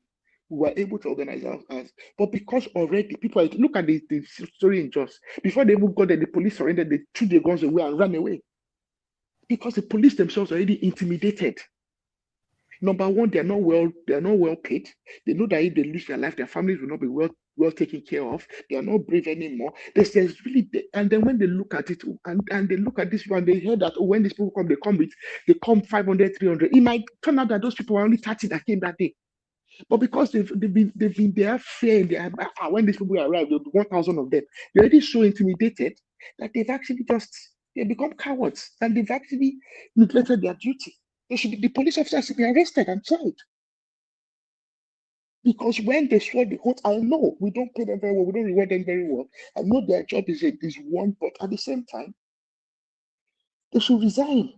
S19: we were able to organize ourselves. But because already people look at the story in Jos, before they even got there, the police surrendered, they threw their guns away and ran away. Because the police themselves are already intimidated. Number one, they are not well paid. They know that if they lose their life, their families will not be well taken care of. They are not brave anymore. There's really, and then when they look at it and they look at this one, they hear that when these people come, they come 500, 300. It might turn out that those people were only 30 that came that day. But because they've been there fear, when these people arrive, there will be 1,000 of them. They're already so intimidated that they become cowards and they've actually neglected their duty. The police officers should be arrested and tried. Because when they swear the oath, I know we don't pay them very well, we don't reward them very well. I know their job is one, but at the same time, they should resign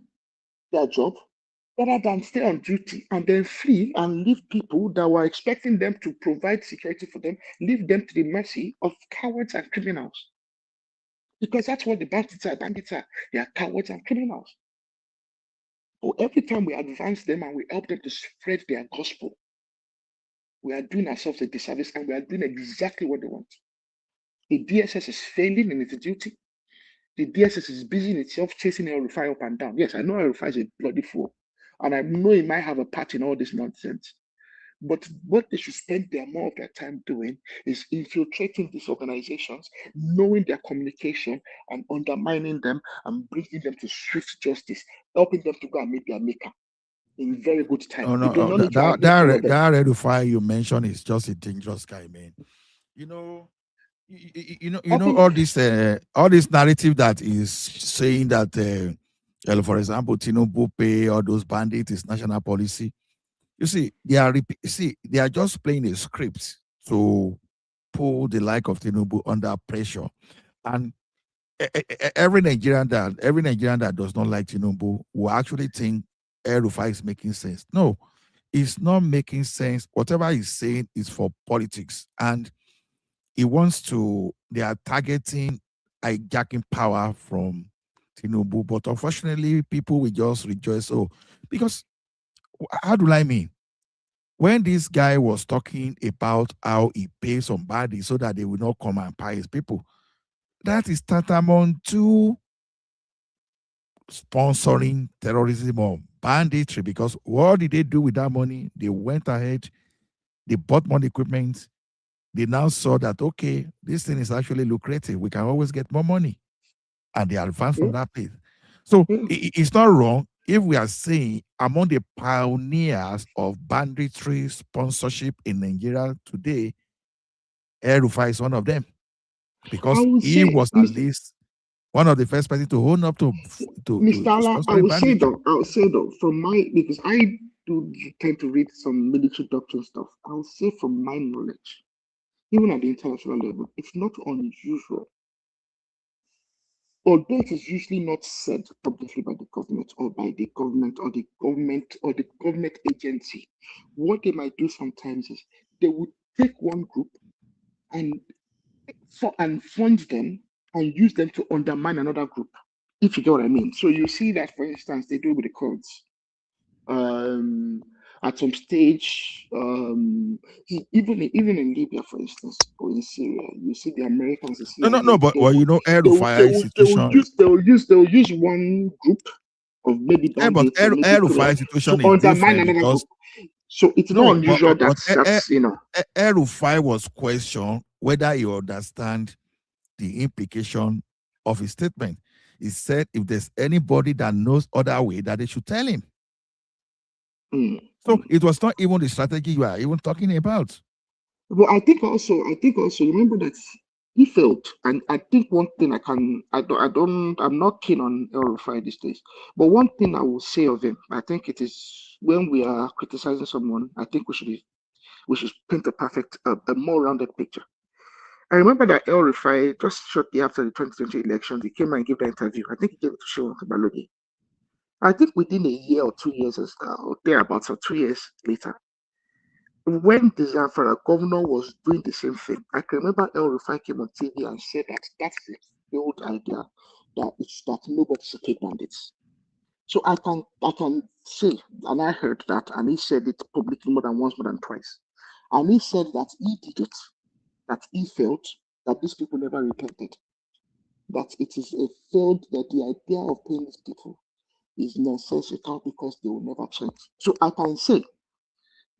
S19: their job rather than stay on duty and then flee and leave people that were expecting them to provide security for them, leave them to the mercy of cowards and criminals. Because that's what the bandits are. Bandits are. They are cowards and criminals. So every time we advance them and we help them to spread their gospel, we are doing ourselves a disservice and we are doing exactly what they want. The DSS is failing in its duty. The DSS is busy in itself chasing El Rufai up and down. Yes, I know El Rufai is a bloody fool. And I know he might have a part in all this nonsense. But what they should spend more of their time doing is infiltrating these organizations, knowing their communication and undermining them and bringing them to swift justice, helping them to go and meet their maker in very good time.
S12: Oh,
S19: They do
S12: no,
S19: not need to admit all of them.
S12: that Rufai you mentioned is just a dangerous guy, man. You know, all this narrative that is saying that, for example, Tinubu pay all those bandits is national policy. You see, they are just playing a script to pull the like of Tinubu under pressure, and every Nigerian that does not like Tinubu will actually think Rufai is making sense. No, it's not making sense. Whatever he's saying is for politics, and they are targeting hijacking power from Tinubu. But unfortunately, people will just rejoice. Oh, because how do I mean? When this guy was talking about how he pays somebody so that they will not come and pay his people, that is tantamount to sponsoring terrorism or banditry. Because what did they do with that money? They went ahead, they bought more equipment. They now saw that, okay, this thing is actually lucrative. We can always get more money. And they advanced from that place. So it's not wrong if we are saying among the pioneers of banditry sponsorship in Nigeria today, Rufai is one of them. Because he was at least one of the first person to own up to
S19: Mr. Allah, I will say though, from because I do tend to read some military doctrine stuff. I'll say from my knowledge, even at the international level, it's not unusual. Although it is usually not said publicly by the government or the government agency, what they might do sometimes is they would take one group and fund them and use them to undermine another group, if you get what I mean. So you see that, for instance, they do it with the Kurds. At some stage, even in Libya, for instance, or in Syria, you see the Americans.
S12: But Rufai situation.
S19: They'll use one group of maybe bandits
S12: Rufai situation
S19: to
S12: is
S19: undermine
S12: different
S19: another group. So it's not unusual that's
S12: Rufai was questioned whether he understand the implication of his statement. He said if there's anybody that knows other way, that they should tell him. So it was not even the strategy you are even talking about.
S19: Well, I think also remember that he felt, and I think one thing I'm not keen on El Rufai these days, but one thing I will say of him, I think it is when we are criticizing someone, I think we should paint a more rounded picture. I remember that El Rufai, just shortly after the 2020 elections, he came and gave the interview. I think he gave it to Shewan Balogi. I think within a year or 2 years or thereabouts, or 2 years later, when the Zamfara governor was doing the same thing, I can remember El Rufai came on TV and said that that's the old idea that nobody should take bandits. So I can say, and I heard that, and he said it publicly more than once, more than twice, and he said that he did it, that he felt that these people never repented, that it is a failed, that the idea of paying these people is nonsensical because they will never change. So I can say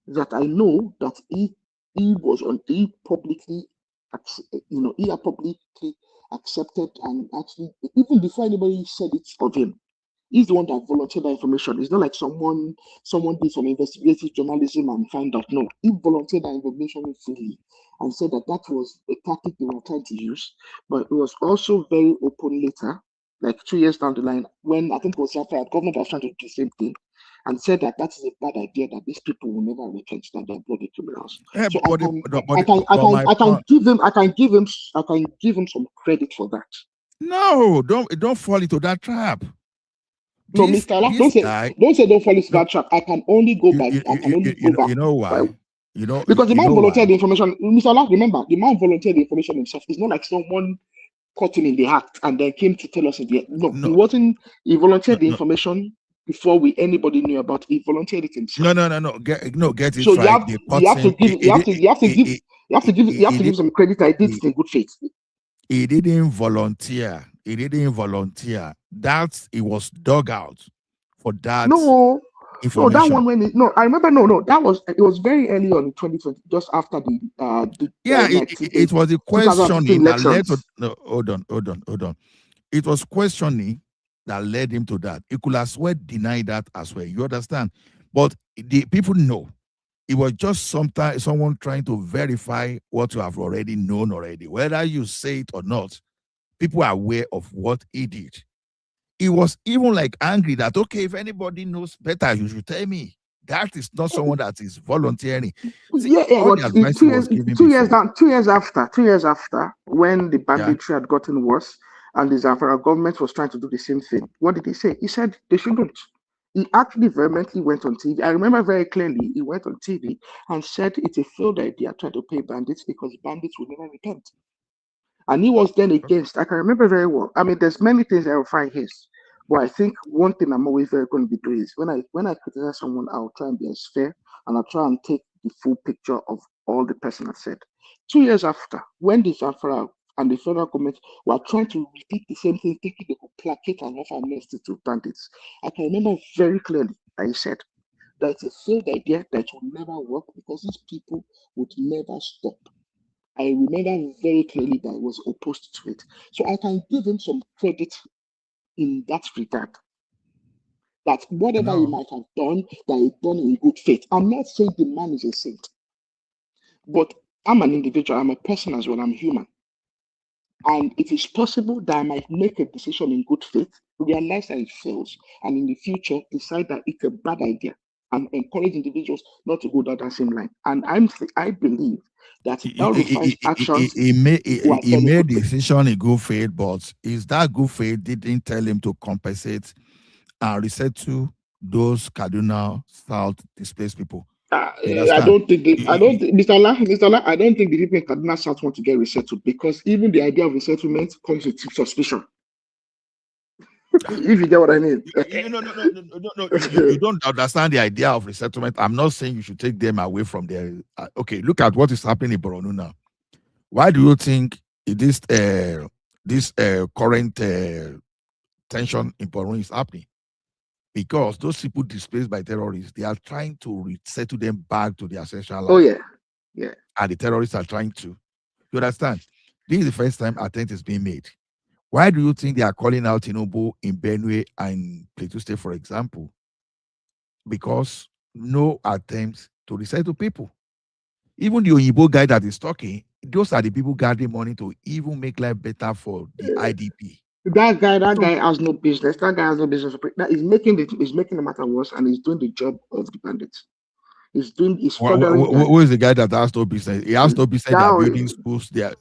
S19: that I know that he publicly accepted, and actually even before anybody said it of him, he's the one that volunteered that information. It's not like someone did some investigative journalism and found out. No, he volunteered that information freely and said that was a tactic they were trying to use. But it was also very open later, like 2 years down the line, when I think it was the government was trying to do the same thing, and said that is a bad idea, that these people will never repent, that they're bloody criminals. So I can give him some credit for that.
S12: No, don't fall into that trap.
S19: No, Mr. Allah, don't say don't fall into that trap. I can only go by.
S12: You know why?
S19: Because the man volunteered the information. Mr. Allah, remember, the man volunteered the information himself. It's not like someone caught him in the act and then came to tell us in the end. No, he wasn't. He volunteered the information before anybody knew about it. He volunteered it himself.
S12: No. Get it
S19: So
S12: right.
S19: you have to give some credit. I did it in good faith.
S12: He didn't volunteer. That he was dug out for that.
S19: No,
S12: information.
S19: that one I remember. No, it was very early on in 2020, just after the
S12: it was a questioning that led to. No, hold on. It was questioning that led him to that. He could as well deny that as well. You understand? But the people know. It was just someone trying to verify what you have already known already. Whether you say it or not, people are aware of what he did. He was even like angry that, okay, if anybody knows better, you should tell me. That is not someone that is volunteering. See, all the advice he was giving
S19: 2 years down, 2 years after, when the banditry had gotten worse and the Zamfara government was trying to do the same thing, what did he say? He said they shouldn't. He actually vehemently went on TV. I remember very clearly he went on TV and said it's a failed idea trying to pay bandits because bandits will never repent. And he was then against. I can remember very well. I mean, there's many things I will find his, but I think one thing I'm always very going to be doing is when I criticize someone, I'll try and be as fair and I'll try and take the full picture of all the person has said. 2 years after, when the Zamfara and the federal government were trying to repeat the same thing, thinking they could placate and offer amnesty to bandits, I can remember very clearly that he said that it's a failed idea that will never work because these people would never stop. I remember very clearly that I was opposed to it. So I can give him some credit in that regard. That whatever he might have done, that he done in good faith. I'm not saying the man is a saint, but I'm an individual, I'm a person as well, I'm human. And it is possible that I might make a decision in good faith, realize that it fails, and in the future decide that it's a bad idea and encourage individuals not to go down that same line. And I believe that El Rufai's actions
S12: he made decision in good faith, but is that good faith didn't tell him to compensate and resettle those Kaduna South displaced people?
S19: I don't think Mr. Allah, I don't think the people in Kaduna South want to get resettled because even the idea of resettlement comes with suspicion. If you get what I mean.
S12: No. You don't understand the idea of resettlement. I'm not saying you should take them away from their. Okay, look at what is happening in Borno now. Why do you think this current tension in Borno is happening? Because those people displaced by terrorists, they are trying to resettle them back to their ancestral life.
S19: Oh yeah.
S12: And the terrorists are trying to. You understand? This is the first time attempt is being made. Why do you think they are calling out Tinubu in Benue and Plateau State, for example? Because no attempts to resettle people. Even the Oyibo guy that is talking, those are the people gathering money to even make life better for the IDP.
S19: That guy has no business. That guy has no business. That is making the matter worse, and he's doing the job of the bandits.
S12: Who is the guy that has no business? He has no business. They're building schools. Guy.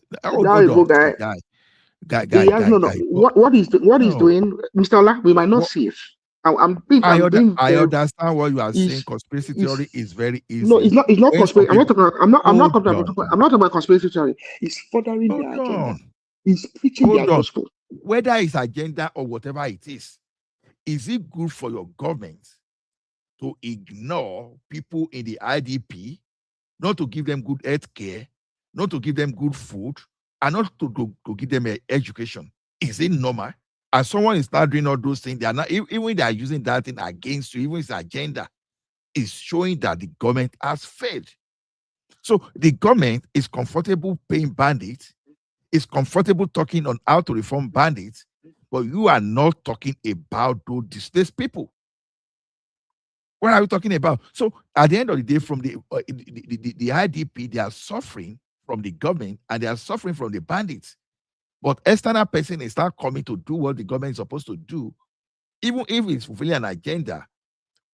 S19: What he's doing, Mr. Ola, we might not see it.
S12: I understand what you are saying. Conspiracy theory is very easy.
S19: No, it's not conspiracy. I'm not talking about conspiracy theory. It's furthering their agenda. He's preaching their gospel.
S12: Whether it's agenda or whatever it is it good for your government to ignore people in the IDP, not to give them good health care, not to give them good food, and not to give them education? Is it normal? And someone is start doing all those things, they are not, even they are using that thing against you, even its agenda is showing that the government has failed. So the government is comfortable paying bandits, is comfortable talking on how to reform bandits, but you are not talking about those displaced people. What are we talking about? So at the end of the day, from the IDP, they are suffering from the government and they are suffering from the bandits. But external person is start coming to do what the government is supposed to do, even if it's fulfilling an agenda.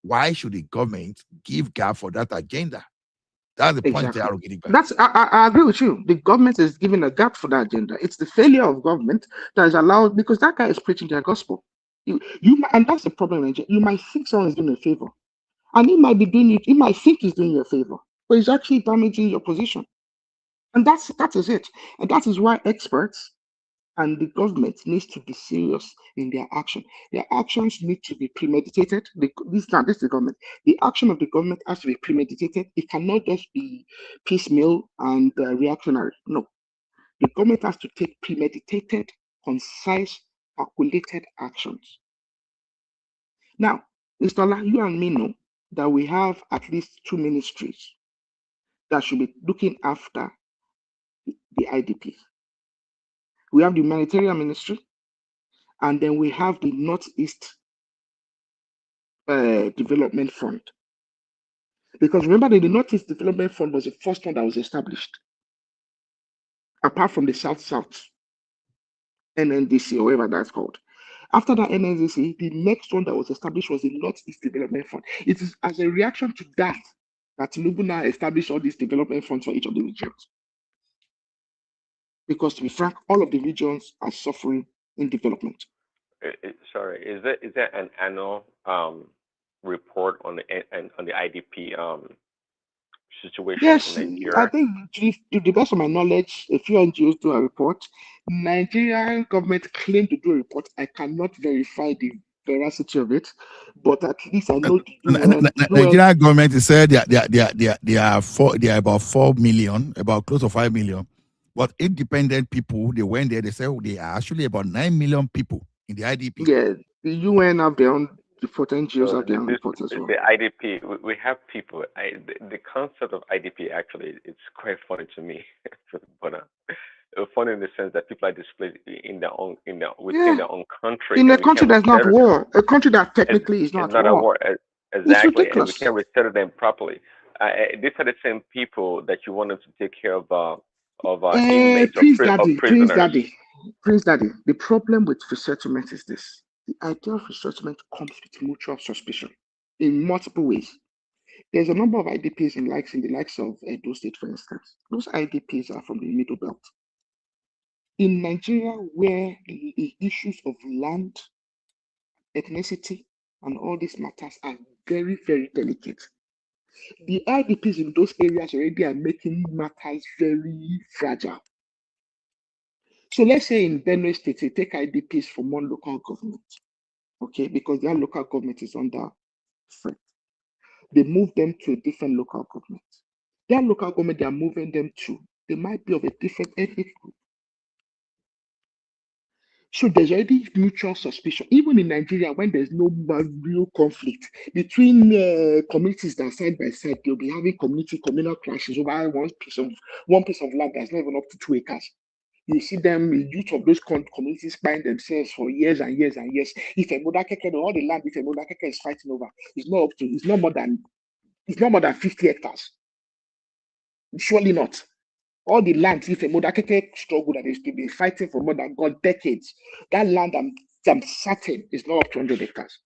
S12: Why should the government give gap for that agenda? That's the point they are getting back.
S19: I agree with you. The government is giving a gap for that agenda. It's the failure of government that is allowed because that guy is preaching their gospel. And that's the problem in Nigeria. You might think someone is doing a favor, and he might be doing it. He might think he's doing you a favor, but he's actually damaging your position. And that is it. And that is why experts and the government needs to be serious in their action. Their actions need to be premeditated. This is the government. The action of the government has to be premeditated. It cannot just be piecemeal and reactionary. No, the government has to take premeditated, concise, calculated actions. Now, Mr. La, you and me know that we have at least 2 ministries that should be looking after the IDPs. We have the humanitarian ministry, and then we have the Northeast Development Fund. Because remember that the Northeast Development Fund was the first one that was established, apart from the South-South NNDC, or whatever that's called. After that NNDC, the next one that was established was the Northeast Development Fund. It is as a reaction to that Tinubu now established all these development funds for each of the regions. Because to be frank, all of the regions are suffering in development.
S18: Sorry, is there an annual report on the IDP situation
S19: Yes,
S18: in Nigeria?
S19: I think to the best of my knowledge, a few NGOs do a report. Nigerian government claim to do a report. I cannot verify the veracity of it, but at least I know the UN.
S12: Nigerian government is said they are about 4 million, about close to 5 million. But independent people, they went there, they said they are actually about 9 million people in the IDP.
S19: Yeah, the UN have their own report, NGOs have their own report as well.
S18: The IDP, we have people. The concept of IDP actually, it's quite funny to me, but funny in the sense that people are displaced in their own within their own country.
S19: In a country that's not war, a country that technically is not
S18: a war. Exactly, and we can't resettle them properly. These are the same people that you wanted to take care of inmates or prisoners.
S19: Prince Daddy, the problem with resettlement is this. The idea of resettlement comes with mutual suspicion in multiple ways. There's a number of IDPs in the likes of Edo State, for instance. Those IDPs are from the Middle Belt. In Nigeria, where the issues of land, ethnicity, and all these matters are very, very delicate, the IDPs in those areas already are making matters very fragile. So let's say in Benue State, they take IDPs from one local government, okay, because their local government is under threat. They move them to a different local government. Their local government they are moving them to, they might be of a different ethnic group. So there's already mutual suspicion. Even in Nigeria, when there's no real conflict between communities that are side by side, they'll be having communal clashes over one piece of land that's not even up to 2 acres. You see them, the youth of those communities buying themselves for years and years and years. If a Modakeke, all the land, if a Modakeke is fighting over, it's not more than 50 hectares. Surely not. All the land, if a Modakeke struggle that is to be fighting for more than decades, that land I'm certain is not up to 100 hectares.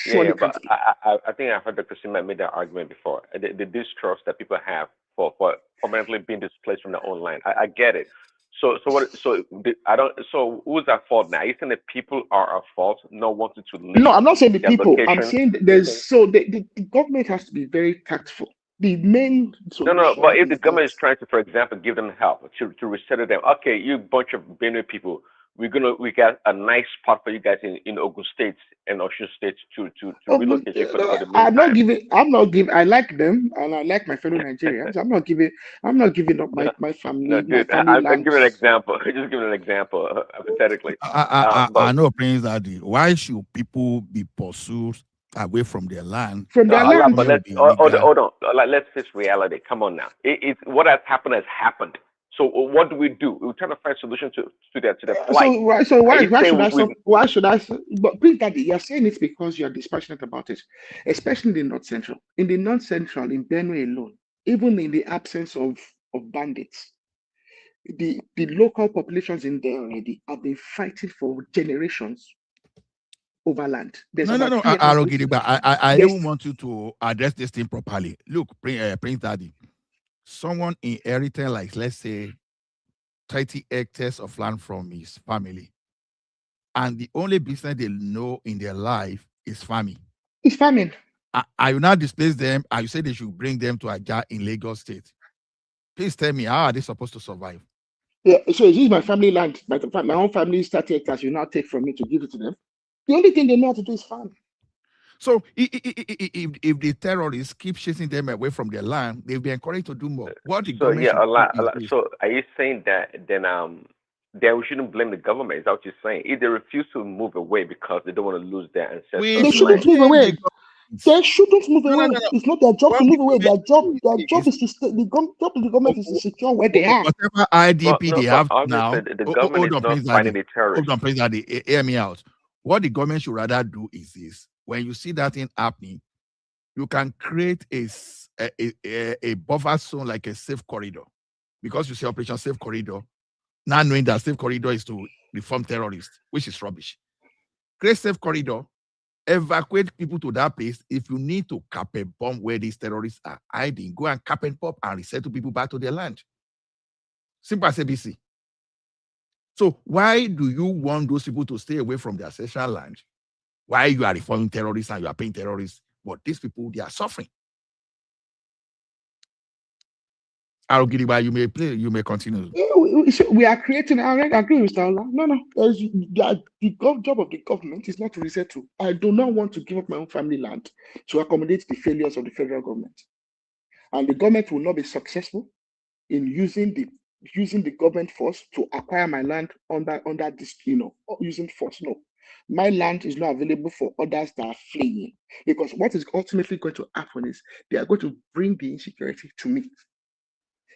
S18: Yeah, but I think I heard Dr. Sima made that argument before. The distrust that people have for permanently being displaced from their own land. I get it. So who's at fault now? Are you saying that people are at fault, not wanting to leave?
S19: No, I'm not saying the people. I'm saying the government has to be very tactful. The main solution.
S18: No, but if the government is trying to, for example, give them help to resettle them, okay, you bunch of Benue people, we got a nice spot for you guys in Ogun State and Osun State to relocate you for the meantime.
S19: I'm not giving. I like them and I like my fellow Nigerians. I'm not giving up my family.
S18: No, dude, I'm giving an example. Just giving an example, hypothetically.
S12: I know, Prince Daddy. Why should people be pursued away from their land?
S19: But
S18: hold on. Let's face reality. Come on now. It's what has happened. So what do? We're trying to find a solution to that plight.
S19: So why should I? But Prince Daddy, you're saying it because you're dispassionate about it, especially in the North Central. In the North Central, in Benue alone, even in the absence of bandits, the local populations in there already have been fighting for generations over land.
S12: No. I don't want you to address this thing properly. Look, Prince Daddy, someone inheriting, like, let's say, 30 hectares of land from his family, and the only business they know in their life is farming.
S19: It's farming.
S12: I will not displace them. I will say they should bring them to Aja in Lagos State. Please tell me, how are they supposed to survive?
S19: Yeah, so is this my family land? My own family 30 hectares you now take from me to give it to them. The only thing they know how to do is farm.
S12: So if the terrorists keep chasing them away from their land, they'll be encouraged to do more. What the
S18: So
S12: government
S18: yeah,
S12: should do
S18: a
S12: is
S18: lot.
S12: this.
S18: So are you saying that then we shouldn't blame the government? Is that what you're saying? If they refuse to move away because they don't want to lose their ancestral
S19: They shouldn't
S18: land,
S19: move away. They shouldn't move
S12: No, no,
S19: away.
S12: no, no.
S19: It's not their job
S12: What
S19: to
S12: the
S19: move away. Their
S12: government
S19: job
S12: is
S19: is to stay. The job of the government is to secure where they are.
S12: whatever IDP they
S18: but
S12: have
S18: obviously
S12: now.
S18: the government
S12: Hold
S18: is
S12: on,
S18: not
S12: Prince
S18: fighting
S12: Daddy.
S18: the
S12: Hold
S18: terrorists.
S12: on, Prince Daddy. Hear me out. What the government should rather do is this: when you see that thing happening, you can create a buffer zone, like a safe corridor, because you say Operation Safe Corridor. Now knowing that safe corridor is to reform terrorists, which is rubbish. Create safe corridor, evacuate people to that place. If you need to cap a bomb where these terrorists are hiding, go and cap and pop and resettle people back to their land. Simple as ABC. So why do you want those people to stay away from their ancestral land? Why you are reforming terrorists and you are paying terrorists? But these people, they are suffering. Arugiriba, you may continue.
S19: Yeah, we are creating. I agree with Saula. No. The job of the government is not to resettle. I do not want to give up my own family land to accommodate the failures of the federal government, and the government will not be successful in using the government force to acquire my land under this, using force. No, my land is not available for others that are fleeing, because what is ultimately going to happen is they are going to bring the insecurity to me.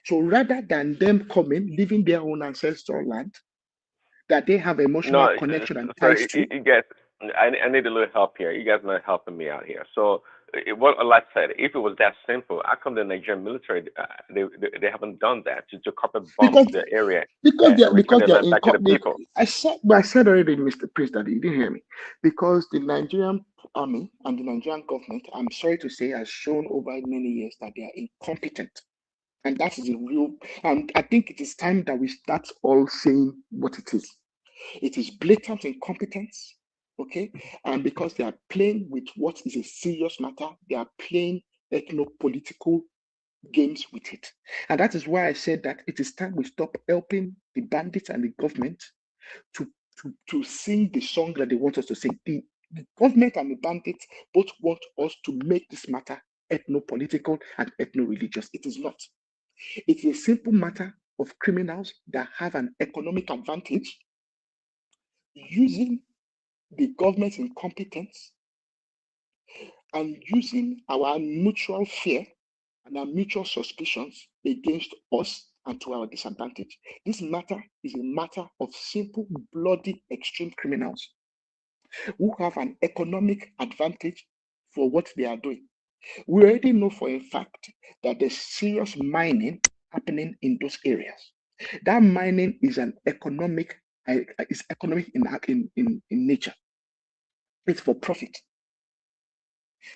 S19: So rather than them coming, leaving their own ancestral land that they have emotional
S18: No,
S19: connection and
S18: so
S19: ties to.
S18: you guys, I need a little help here. You guys are not helping me out here. So what Allah said, if it was that simple, how come the Nigerian military they haven't done that to carpet bomb
S19: Because
S18: the area and return
S19: because
S18: the
S19: they are
S18: land back to the people?
S19: I said already, Mr. Priest, that you didn't hear me. Because the Nigerian army and the Nigerian government, I'm sorry to say, has shown over many years that they are incompetent. And that is a real, and I think it is time that we start all saying what it is. It is blatant incompetence, okay? And because they are playing with what is a serious matter, they are playing ethno-political games with it. And that is why I said that it is time we stop helping the bandits and the government to sing the song that they want us to sing. The government and the bandits both want us to make this matter ethno-political and ethno-religious. It is not. It's a simple matter of criminals that have an economic advantage using the government's incompetence and using our mutual fear and our mutual suspicions against us and to our disadvantage. This matter is a matter of simple, bloody, extreme criminals who have an economic advantage for what they are doing. We already know for a fact that there's serious mining happening in those areas. That mining is an economic, is economic in nature. It's for profit.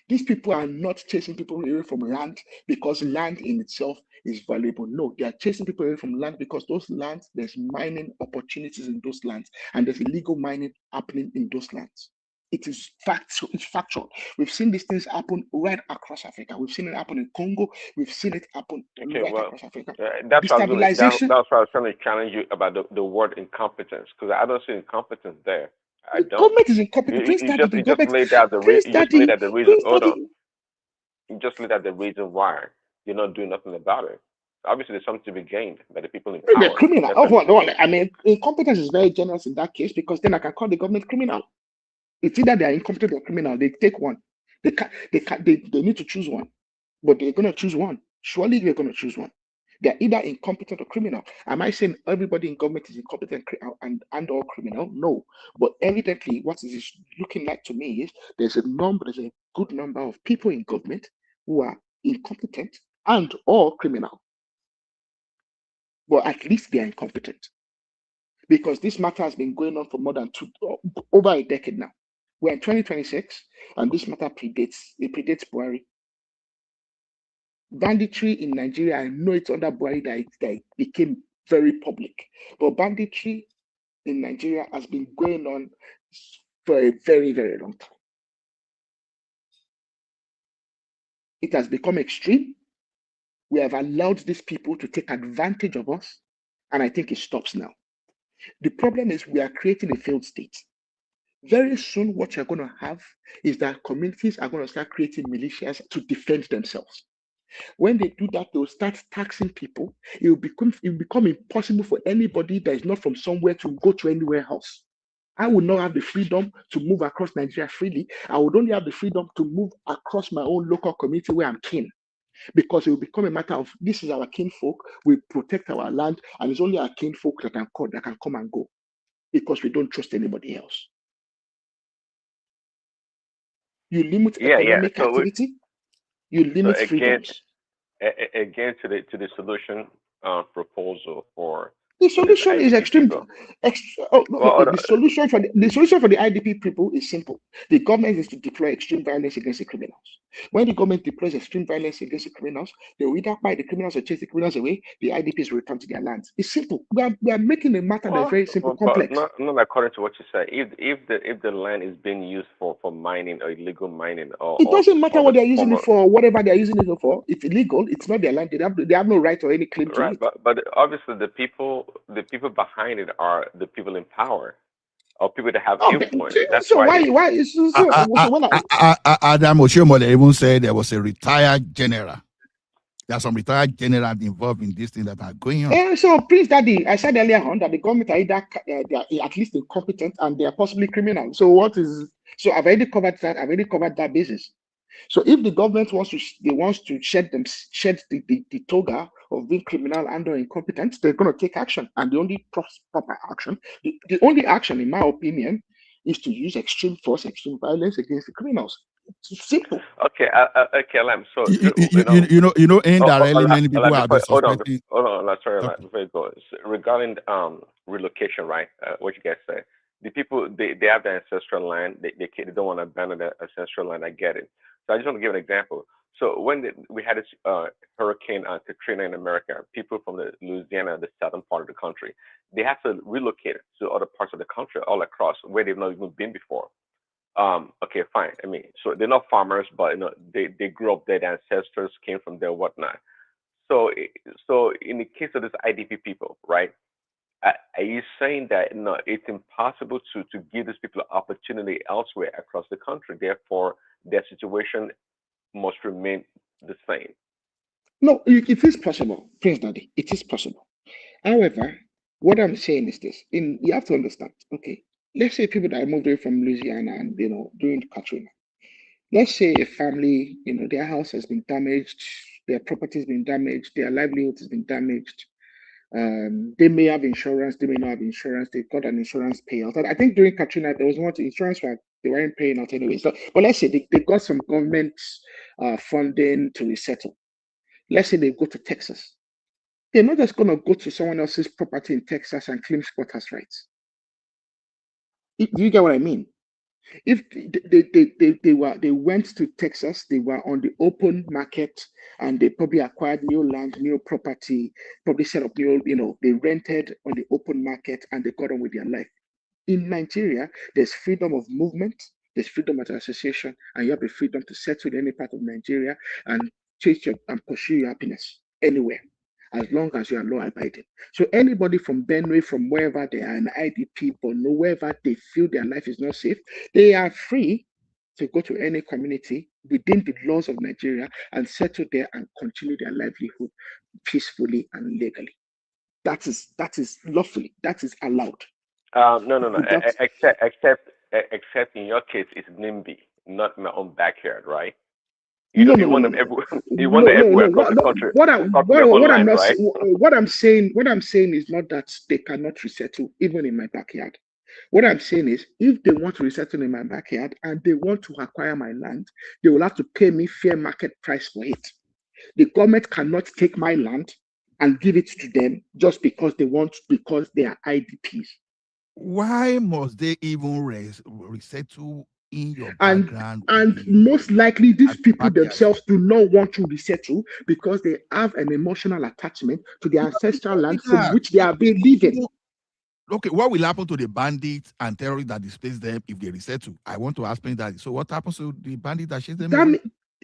S19: These people are not chasing people away from land because land in itself is valuable. No, they are chasing people away from land because those lands, there's mining opportunities in those lands, and there's illegal mining happening in those lands. It is factual. It's factual. We've seen these things happen right across Africa. We've seen it happen in Congo. We've seen it happen
S18: Okay,
S19: right
S18: well,
S19: across Africa.
S18: that's what
S19: Destabilization.
S18: that's why I was trying to challenge you about the word incompetence, because I don't see incompetence there. I
S19: The
S18: don't.
S19: government is incompetent. Prince Daddy, the
S18: You just
S19: government,
S18: laid out
S19: Prince
S18: you just laid
S19: Daddy,
S18: out the reason.
S19: Prince
S18: Hold on,
S19: Daddy.
S18: you just laid out the reason why you're not doing nothing about it. Obviously, there's something to be gained by the people in
S19: The
S18: power.
S19: criminal.
S18: That's
S19: Oh, hold on. I mean, incompetence is very generous in that case because then I can call the government criminal. It's either they are incompetent or criminal. They take one. They need to choose one, but they're going to choose one. Surely they're going to choose one. They're either incompetent or criminal. Am I saying everybody in government is incompetent and or criminal? No. But evidently, what it is looking like to me is there's a good number of people in government who are incompetent and or criminal. But at least they are incompetent. Because this matter has been going on for more than over a decade now. We're in 2026, and this matter predates Buhari. Banditry in Nigeria, I know it's under Buhari that it became very public, but banditry in Nigeria has been going on for a very, very long time. It has become extreme. We have allowed these people to take advantage of us. And I think it stops now. The problem is we are creating a failed state. Very soon, what you're going to have is that communities are going to start creating militias to defend themselves. When they do that, they'll start taxing people. It will become impossible for anybody that is not from somewhere to go to anywhere else. I will not have the freedom to move across Nigeria freely. I would only have the freedom to move across my own local community where I'm kin. Because it will become a matter of this is our kinfolk, we protect our land, and it's only our kinfolk that can come and go because we don't trust anybody else. You limit economic activity, you limit freedoms.
S18: Again, to the solution proposal for
S19: the solution is extreme. The solution for the IDP people is simple. The government is to deploy extreme violence against the criminals. When the government deploys extreme violence against the criminals, they will either fight the criminals or chase the criminals away. The IDPs will return to their lands. It's simple. We are making a matter that's very simple, complex.
S18: Not according to what you say. If the land is being used for mining or illegal mining,
S19: it doesn't matter what they're using it for. Whatever they're using it for, it's illegal. It's not their land. They have no right or any claim to it.
S18: But obviously the people behind it are the people in power or people that have influence. That's
S19: so
S18: why.
S12: Adam Oshiomhole even said there was a retired general. There are some retired generals involved in this thing that are going on.
S19: So, Prince Daddy, I said earlier on that the government are either they are at least incompetent and they are possibly criminal. So I've already covered that. I've already covered that basis. So if the government wants to shed the toga of being criminal and or incompetent, they're going to take action. And the only proper action, the only action, in my opinion, is to use extreme force, extreme violence against the criminals. It's simple.
S18: Okay, Lam. So
S12: indirectly, many people are suspecting.
S18: Hold on. Sorry, before you go, regarding relocation, right? What you guys say? The people they have their ancestral land. They don't want to abandon their ancestral land. I get it. So I just want to give an example. So when we had this Hurricane Katrina in America, people from the Louisiana, the southern part of the country, they had to relocate to other parts of the country, all across where they've not even been before. Okay, fine. I mean, so they're not farmers, but they grew up there. Their ancestors came from there, whatnot. So in the case of this IDP people, right? Are you saying that it's impossible to give these people opportunity elsewhere across the country? Therefore, their situation must remain the same.
S19: No, it is possible, Prince Daddy. It is possible. However, what I'm saying is this: you have to understand. Okay, let's say people that moved away from Louisiana and during Katrina. Let's say a family, their house has been damaged, their property has been damaged, their livelihood has been damaged. They may have insurance, they may not have insurance. They got an insurance payout. I think during Katrina there was one insurance where they weren't paying out anyway. So, but let's say they got some government funding to resettle. Let's say they go to Texas. They're not just going to go to someone else's property in Texas and claim squatters' rights. Do you get what I mean? If they went to Texas, they were on the open market and they probably acquired new land, new property, probably set up they rented on the open market and they got on with their life. In Nigeria, there's freedom of movement, there's freedom of association, and you have the freedom to settle in any part of Nigeria and and pursue your happiness anywhere, as long as you are law abiding. So anybody from Benue, from wherever they are, an IDP, but wherever they feel their life is not safe, they are free to go to any community within the laws of Nigeria and settle there and continue their livelihood peacefully and legally. That is lawfully. That is allowed.
S18: No. Except in your case, it's NIMBY, not my own backyard, right? You want them everywhere across the country.
S19: What I'm saying is not that they cannot resettle even in my backyard. What I'm saying is, if they want to resettle in my backyard and they want to acquire my land, they will have to pay me fair market price for it. The government cannot take my land and give it to them just because they are IDPs.
S12: Why must they even resettle in your background?
S19: And most likely these people themselves do not want to resettle because they have an emotional attachment to their ancestral land from which they have been living.
S12: Okay, what will happen to the bandits and terrorists that displace them if they resettle? I want to ask that. So what happens to the bandits that chase them away?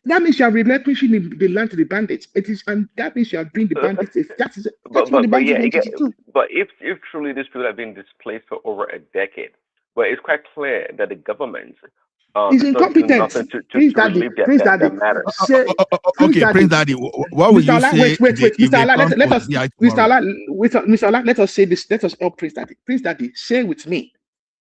S19: That means you are relinquishing the land to the bandits. And that means you are doing the bandits. That's what the bandits want to do.
S18: But if truly these people have been displaced for over a decade, well, it's quite clear that the government
S19: Is
S18: is not doing
S19: incompetent.
S18: nothing
S19: Prince
S18: to
S19: Daddy,
S18: relieve their,
S19: Prince
S18: their,
S19: Daddy,
S18: their matters.
S19: say, Prince
S12: Okay, Prince
S19: Daddy,
S12: Daddy, what will
S19: Mr.
S12: you
S19: Allah,
S12: say
S19: wait,
S12: if
S19: Mr.
S12: they
S19: Allah,
S12: come
S19: let
S12: to
S19: us,
S12: BI
S19: Mr.
S12: tomorrow?
S19: Allah, Mr. Allah, let us say this, let us help Prince Daddy. Prince Daddy, say with me,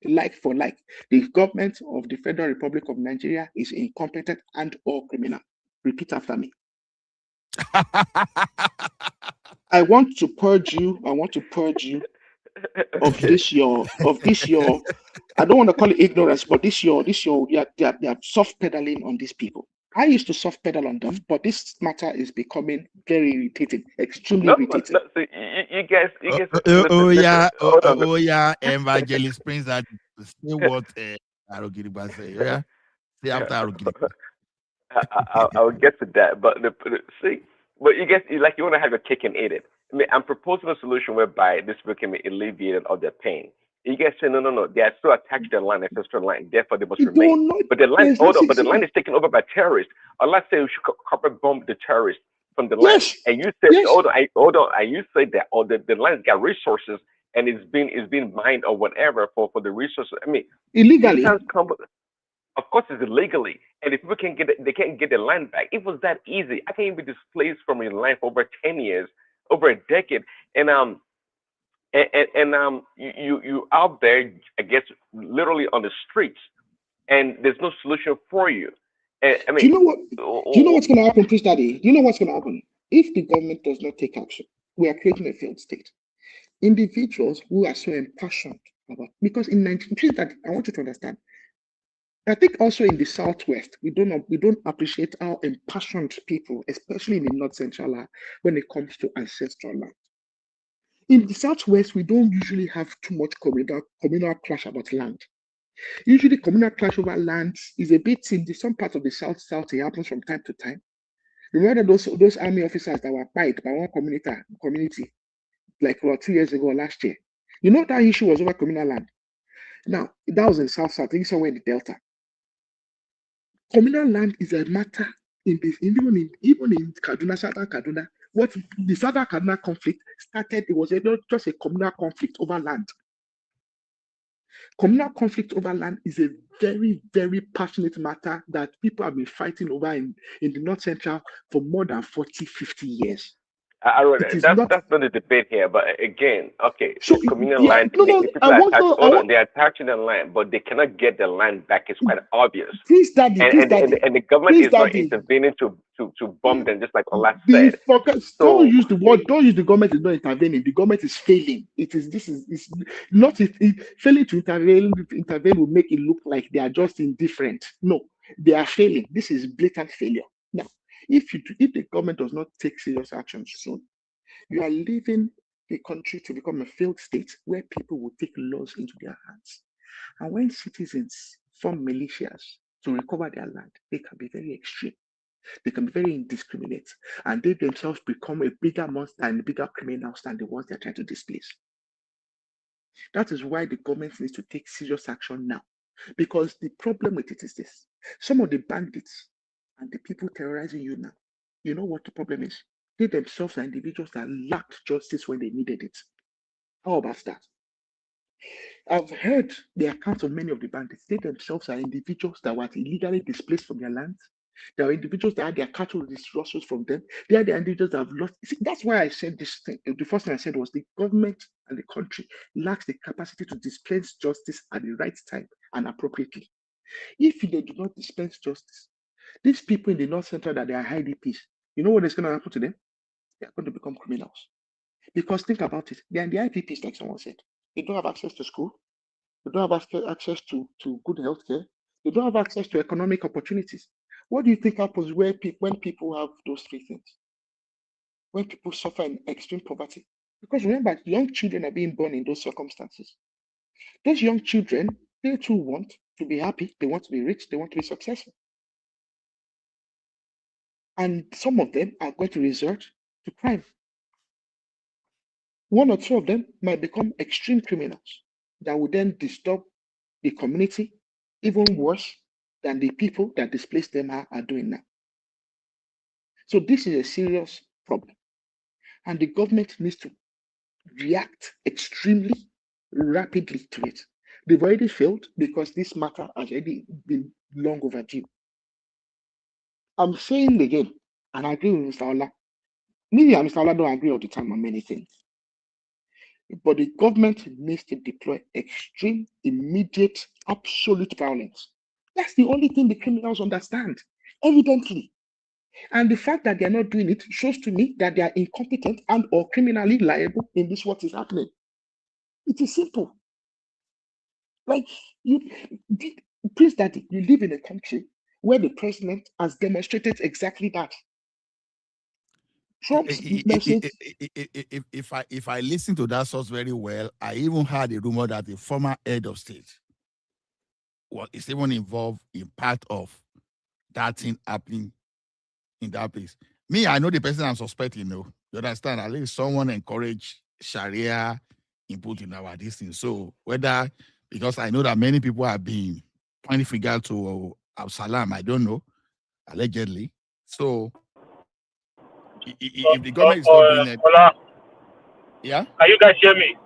S19: like for like, the government of the Federal Republic of Nigeria is incompetent and or criminal. Repeat after me. I want to purge you of this your, I don't want to call it ignorance, but they are soft pedaling on these people. I used to soft pedal on them, but this matter is becoming very irritating, extremely irritating.
S18: No, so you guys, listen,
S12: yeah, Evangelist Prince Daddy, say what Arugiriba say, yeah? Say after Arugiriba.
S18: I'll get to that, but see, but you guys, like you want to have your cake and eat it. I mean, I'm proposing a solution whereby this people can be alleviated of their pain. You guys say no. They are still attached to the land, ancestral line. Therefore, they must remain. But the land, but the land is taken over by terrorists. Or let's say we should carpet bomb the terrorists from the land. And you say, hold on, and you say that, or the land's got resources and it's being mined or whatever for the resources. I mean,
S19: illegally.
S18: Of course, it's illegally, and if people can get it, they can't get the land back. It was that easy. I can't be displaced from your land for over 10 years, over a decade, and you out there, I guess, literally on the streets, and there's no solution for you. And, I mean,
S19: do you know what's going to happen, Prince Daddy? Do you know what's going to happen if the government does not take action? We are creating a failed state. Individuals who are so impassioned about, because in Nigeria, that I want you to understand. I think also in the Southwest, we don't appreciate how impassioned people, especially in the North Central, are when it comes to ancestral land. In the Southwest, we don't usually have too much communal clash about land. Usually, communal clash over land is a bit in some parts of the South. It happens from time to time. Remember those army officers that were fired by one community like 2 years ago, last year. You know that issue was over communal land. Now that was in South. I think somewhere in the Delta. Communal land is a matter even in Kaduna, Southern Kaduna. What the Southern Kaduna conflict started, it was not just a communal conflict over land. Communal conflict over land is a very, very passionate matter that people have been fighting over in the North Central for more than 40, 50 years.
S18: That's not the debate here, but again, okay,
S19: so
S18: the communal land, people are they're attaching the land, but they cannot get the land back. It's quite obvious.
S19: Please, Daddy,
S18: and the government is not intervening to bomb them, just like Allah said.
S19: Don't use the government is not intervening. The government is failing. It's not failing to intervene will make it look like they are just indifferent. No, they are failing. This is blatant failure. Now, if the government does not take serious action soon, you are leaving the country to become a failed state where people will take laws into their hands. And when citizens form militias to recover their land, they can be very extreme. They can be very indiscriminate. And they themselves become a bigger monster and bigger criminals than the ones they're trying to displace. That is why the government needs to take serious action now. Because the problem with it is this. Some of the bandits and the people terrorizing you now, you know what the problem is? They themselves are individuals that lacked justice when they needed it. How about that? I've heard the accounts of many of the bandits. They themselves are individuals that were illegally displaced from their lands. There are individuals that had their cattle disrupted from them. They are the individuals that have lost. See, that's why I said this thing. The first thing I said was the government and the country lacks the capacity to dispense justice at the right time and appropriately. If they do not dispense justice, these people in the North Central that they are IDPs, you know what is going to happen to them? They are going to become criminals. Because think about it. They are in the IDPs, like someone said. They don't have access to school. They don't have access to good healthcare. They don't have access to economic opportunities. What do you think happens when people have those three things? When people suffer in extreme poverty? Because remember, young children are being born in those circumstances. Those young children, they too want to be happy. They want to be rich. They want to be successful. And some of them are going to resort to crime. One or two of them might become extreme criminals that will then disturb the community even worse than the people that displaced them are doing now. So this is a serious problem. And the government needs to react extremely rapidly to it. They've already failed because this matter has already been long overdue. I'm saying again, and I agree with Mr. Ola. Me and Mr. Ola don't agree all the time on many things. But the government needs to deploy extreme, immediate, absolute violence. That's the only thing the criminals understand, evidently. And the fact that they're not doing it shows to me that they are incompetent and or criminally liable in this what is happening. It is simple. Like you, please, Daddy, you live in a country where the president has demonstrated exactly that. Trump's message.
S12: If I listen to that source very well, I even heard a rumor that the former head of state is even involved in part of that thing happening in that place. Me, I know the person I'm suspecting. No, you understand? At least someone encouraged Sharia input in our distance. So whether because I know that many people have been pointing finger to Absalam, I don't know, allegedly. So if the government is not doing it,
S20: Ola,
S12: yeah.
S20: can you guys hear me?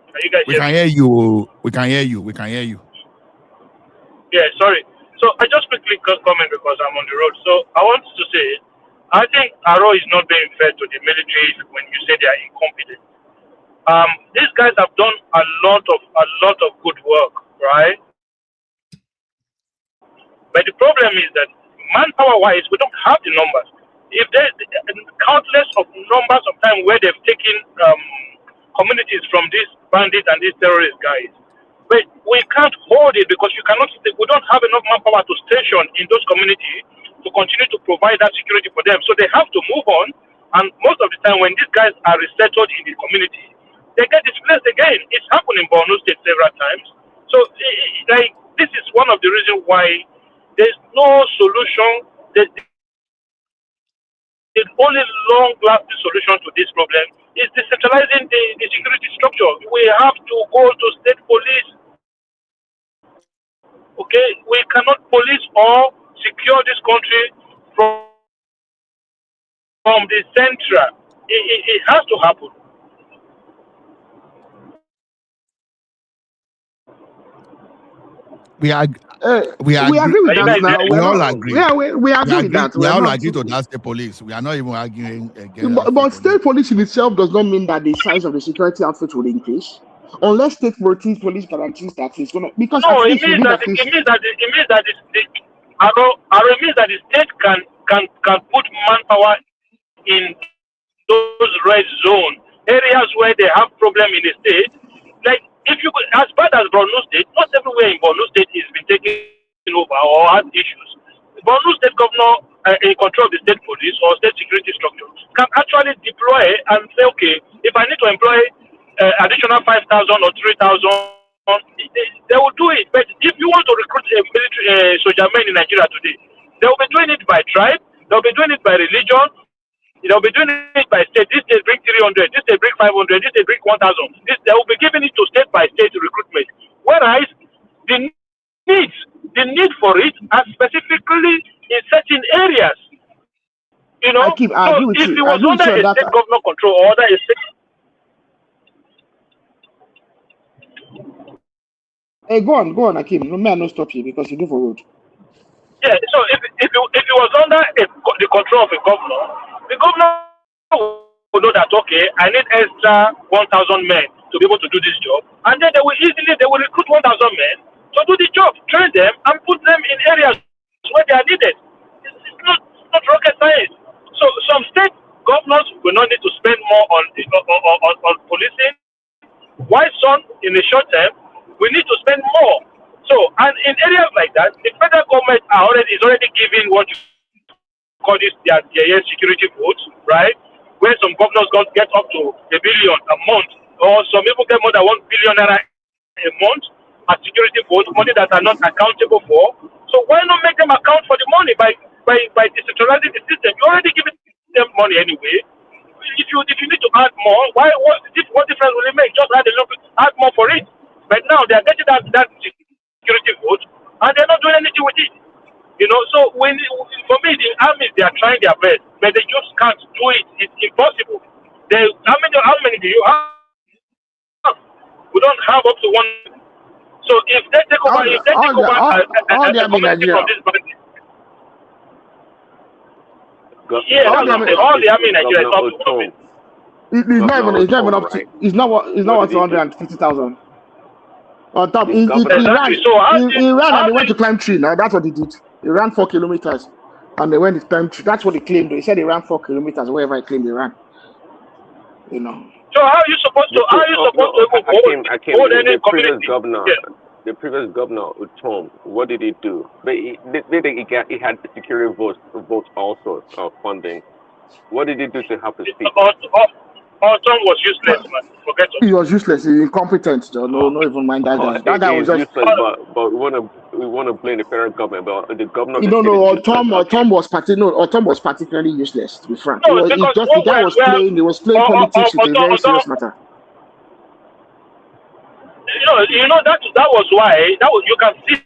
S20: Can you guys
S12: We
S20: hear
S12: can
S20: me?
S12: hear you. We can hear you. We can hear you.
S20: Yeah, sorry. So I just quickly comment because I'm on the road. So I want to say, I think Aro is not being fair to the military when you say they are incompetent. These guys have done a lot of good work, right? But the problem is that manpower-wise, we don't have the numbers. If there's countless of numbers of time where they've taken communities from these bandits and these terrorist guys, but we can't hold it because we don't have enough manpower to station in those communities to continue to provide that security for them. So they have to move on. And most of the time, when these guys are resettled in the community, they get displaced again. It's happened in Borno State several times. So, this is one of the reasons why there's no solution. The only long-lasting solution to this problem is decentralizing the security structure. We have to go to state police. Okay, we cannot police or secure this country from the central. It has to happen.
S12: We
S19: We agree with
S12: we,
S19: that now.
S12: we
S19: We're
S12: all
S19: not.
S12: agree.
S19: We agree with that.
S12: We
S19: We're
S12: all
S19: not.
S12: agree to that's the police. We are not even arguing against that.
S19: But state police in itself does not mean that the size of the security outfit will increase, unless state police guarantees that it's gonna. Because
S20: No,
S19: at
S20: it
S19: least you
S20: means
S19: need
S20: that
S19: at least.
S20: it means that it means that the state can put manpower in those red zone areas where they have problem in the state. Like if you could, as bad as Borno State, not everywhere in Borno State is been taken over or has issues. Borno State governor in control of the state police or state security structure can actually deploy and say, okay, if I need to employ additional 5,000 or 3,000, they will do it. But if you want to recruit a military soldier men in Nigeria today, they will be doing it by tribe, they will be doing it by religion, they'll be doing it by state. This state bring 300, this state bring 500, this state bring 1,000. They will be giving it to state by state recruitment. Whereas the need for it are specifically in certain areas. You know,
S19: I agree with
S20: if
S19: you.
S20: it
S19: I
S20: was
S19: agree with
S20: under
S19: you on
S20: a
S19: that.
S20: state governor control or under a state.
S19: Hey, go on, Akim. No, may I not stop you because you do for road.
S20: Yeah, so if it was under the control of a governor, the governor will know that, okay, I need extra 1,000 men to be able to do this job. And then they will recruit 1,000 men to do the job, train them, and put them in areas where they are needed. It's not rocket science. So some state governors will not need to spend more on policing. Why some, in the short term, we need to spend more. So, and in areas like that, the federal government is already giving what you call this their security votes, right? Where some governors get up to $1 billion a month, or some people get more than 1 billion naira a month as security votes, money that are not accountable for. So why not make them account for the money by decentralizing the system? You're already giving them money anyway. If you need to add more, what difference will it make? Just add a little bit, add more for it. But now they are getting that security vote and they're not doing anything with it. You know, so for me the armies, they are trying their best, but they just can't do it. It's impossible. How many do you have? We don't have up to one. So if they take over, if they take over
S19: all the
S20: a community from this bandit, yeah, that's what I'm saying. All the army in Nigeria is not to government.
S19: It's not even up to. It's not what 250,000. On top, he ran. He ran and he went to climb tree. Now that's what he did. He ran 4 kilometers, and they went to climb tree. That's what he claimed. He said he ran 4 kilometers. Wherever he claimed he ran. You know.
S20: So how are you supposed to? How are you supposed to hold any community?
S18: The previous governor, Utom, what did he do? But he had security votes also funding. What did he do to help his people?
S20: Utom was useless, man. Forget it.
S19: He was useless. He incompetent. No, even mind that guy. That guy was just
S18: useless. But we want to blame the federal government. But the governor.
S19: Utom was particularly useless. To be frank, the guy was playing. He was playing politics with a very serious matter.
S20: You know that was why you can see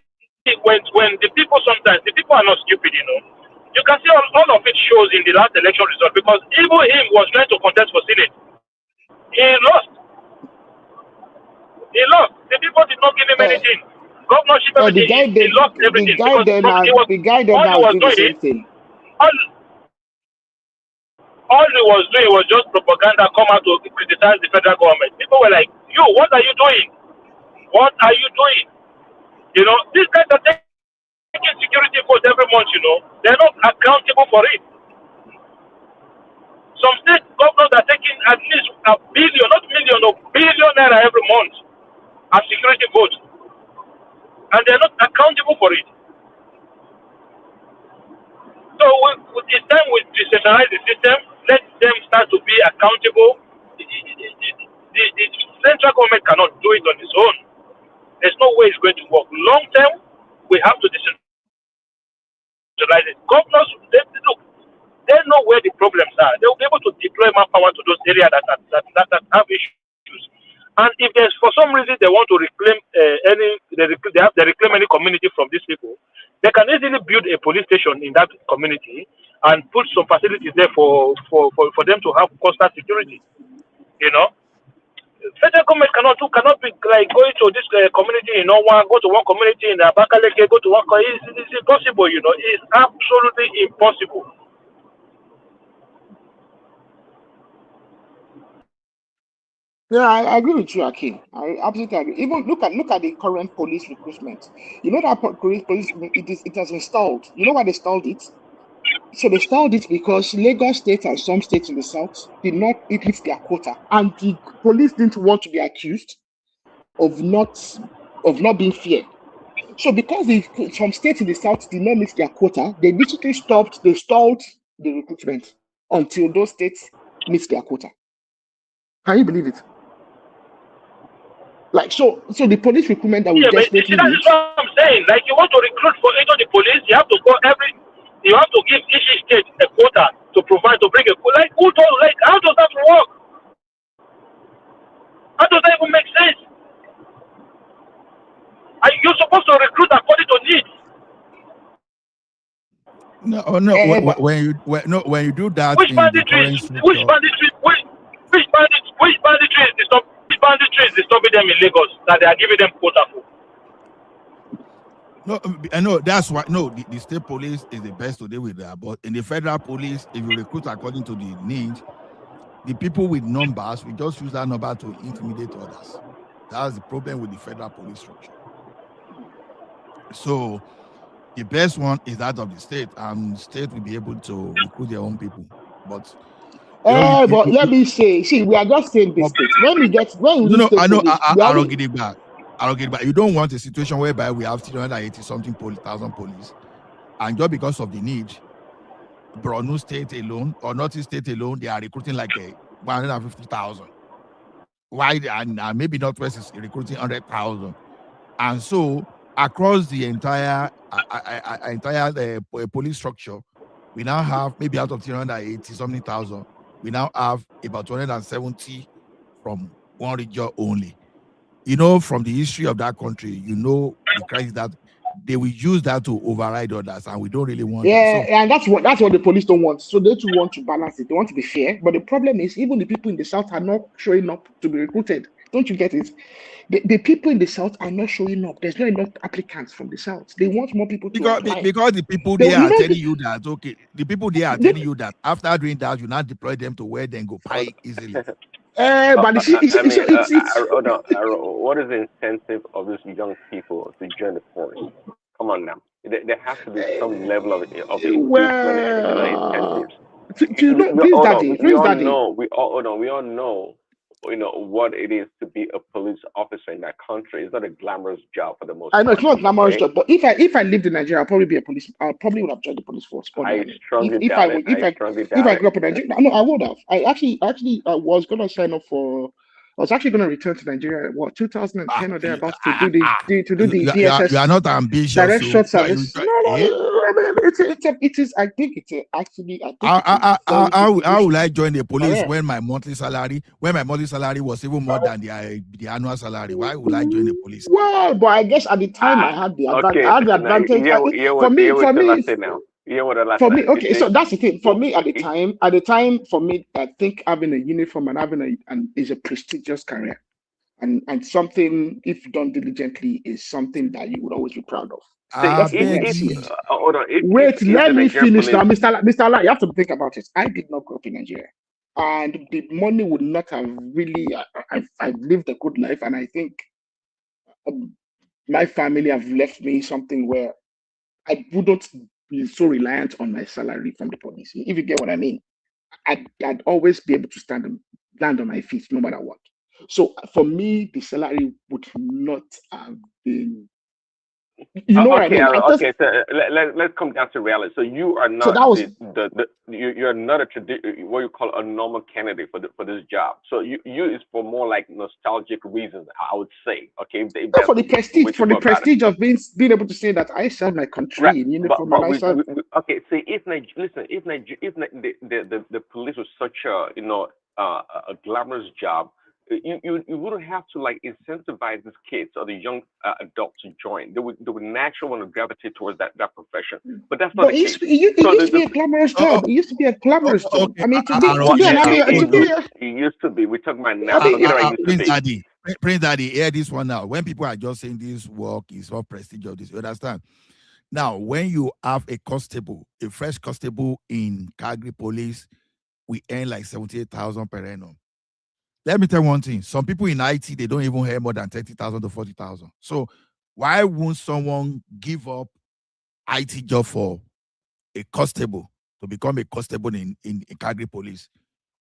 S20: when the people sometimes the people are not stupid, you can see all of it shows in the last election result, because even him was trying to contest for Senate. He lost. The people did not give him anything. Governorship, everything. He lost everything.
S19: The guy then was doing the same thing.
S20: All he was doing was just propaganda, come out to criticize the federal government. People were like, what are you doing? What are you doing? These guys are taking security votes every month, They're not accountable for it. Some state governors are taking at least $1 billion, not million, $1 billion every month as security votes. And they're not accountable for it. So it's time we decentralize the system, let them start to be accountable. The central government cannot do it on its own. There's no way it's going to work. Long term, we have to decentralize it. Governors, they know where the problems are. They will be able to deploy manpower to those areas that have issues. And if there's, for some reason, they want to reclaim they reclaim any community from these people, they can easily build a police station in that community and put some facilities there for them to have constant security. Federal government cannot be like going to this community, go to one community in Abakaleke, go to one. It's impossible, It's absolutely impossible.
S19: Yeah, I agree with you, Akin. I absolutely agree. Even look at the current police recruitment. You know that police it has installed. You know why they installed it? So they installed it because Lagos State and some states in the south did not hit their quota, and the police didn't want to be accused of not being fair. So because some states in the south did not meet their quota, they literally stalled the recruitment until those states meet their quota. Can you believe it? Like so the police recruitment that we desperately need.
S20: That's what I'm saying. Like, you want to recruit into the police, you have to give each state a quota to provide, to bring a quota. Like, how does that work? How does that even make sense? You're supposed to recruit according to needs.
S12: No. When you do that,
S20: which banditry is disturbing them in Lagos that they are giving them quota for?
S12: No, I know that's why. No, the state police is the best to deal with that. But in the federal police, if you recruit according to the need, the people with numbers, we just use that number to intimidate others. That's the problem with the federal police structure. So the best one is that of the state, and state will be able to recruit their own people. But
S19: let me say, we are just saying this state.
S12: I don't get it back. You don't want a situation whereby we have 380-something thousand police, and just because of the need, Borno State alone or Northeast State alone, they are recruiting like 150,000. Why? And maybe Northwest is recruiting 100,000, and so across the entire police structure, we now have maybe out of 380-something thousand, we now have about 270 from one region only. From the history of that country, the crisis that they will use that to override others, and we don't really want
S19: that. And that's what the police don't want. So they too want to balance it. They want to be fair. But the problem is, even the people in the south are not showing up to be recruited. Don't you get it? The people in the South are not showing up. There's not enough applicants from the South. They want more people to apply.
S12: Because the people
S19: They-
S12: there
S19: you
S12: are
S19: know,
S12: telling you that, okay, the people there are telling you that after doing that, you not deploy them to where they go pay easily.
S19: but you see,
S18: I mean,
S19: it's
S18: hold on, what is the incentive of these young people to join the force? Come on now. There has to be some level of inducement and incentives.
S19: Prince Daddy,
S18: We all know, what it is to be a police officer in that country. It's not a glamorous job for the most
S19: I know it's
S18: part.
S19: not glamorous
S18: Okay?
S19: job, but if I lived in Nigeria, I'd probably be a police. I probably would have joined the police force.
S18: I
S19: If
S18: strongly
S19: if I
S18: doubt it.
S19: would,
S18: I strongly
S19: if
S18: doubt
S19: I
S18: it.
S19: grew up in Nigeria, no, I would have. I actually was gonna sign up for. I was actually gonna return to Nigeria. What 2010 or thereabouts to do the DSS.
S12: You are not ambitious.
S19: Direct
S12: So
S19: short service. No. I mean, it is. I think it's actually. I think it's a very
S12: How will I join the police
S19: career.
S12: when my monthly salary was even more than the annual salary? Why would I join the police?
S19: Well, but I guess at the time I had the
S18: Okay,
S19: advantage.
S18: what I say now. Yeah, what I
S19: For me,
S18: say.
S19: okay, so that's the thing. For me, at the time, for me, I think having a uniform and having is a prestigious career, and something if done diligently is something that you would always be proud of.
S18: Hold on.
S19: Wait, let
S18: the
S19: me
S18: Nigerian
S19: finish
S18: police,
S19: now, Mr. Allah. You have to think about it. I did not grow up in Nigeria, and the money would not have really. I've lived a good life, and I think my family have left me something where I wouldn't be so reliant on my salary from the police. If you get what I mean, I'd always be able to land on my feet no matter what. So for me, the salary would not have been. You know what I mean?
S18: Okay. So let's come down to reality. So you are not
S19: that was
S18: you're not what you call a normal candidate for this job. So you is for more like nostalgic reasons, I would say. Okay,
S19: for the prestige of being able to say that I serve my country in uniform and I serve.
S18: Okay. See, if the police was such a a glamorous job, you wouldn't have to like incentivize these kids or the young adults to join. They would naturally want to gravitate towards that profession. But that's not the case.
S19: It used to be a glamorous job. It used to be a glamorous job. I mean,
S18: it used to be. We're talking about now.
S12: Prince Daddy, hear this one now. When people are just saying this work is all prestigious, you understand? Now, when you have a constable, a fresh constable in Calgary Police, we earn like 78,000 per annum. Let me tell you one thing. Some people in IT, they don't even earn more than 30,000 to 40,000. So why won't someone give up IT job for a constable to become a constable in Calgary Police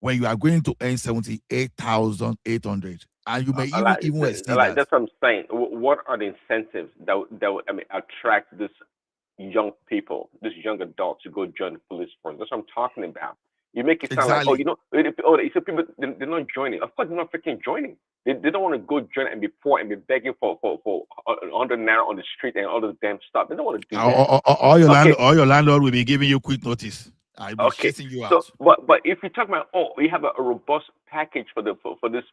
S12: when you are going to earn 78,800 and you may even exceed that?
S18: That's what I'm saying. What are the incentives that would attract this young people, this young adults to go join the police force? That's what I'm talking about. You make it sound like, if people they're not joining. Of course, they're not freaking joining. They don't want to go join and be poor and be begging for 100 naira on the street and all this damn stuff. They don't want to do that.
S12: All your landlord will be giving you quick notice. I'll be chasing you out.
S18: But if you talk about we have a robust package for this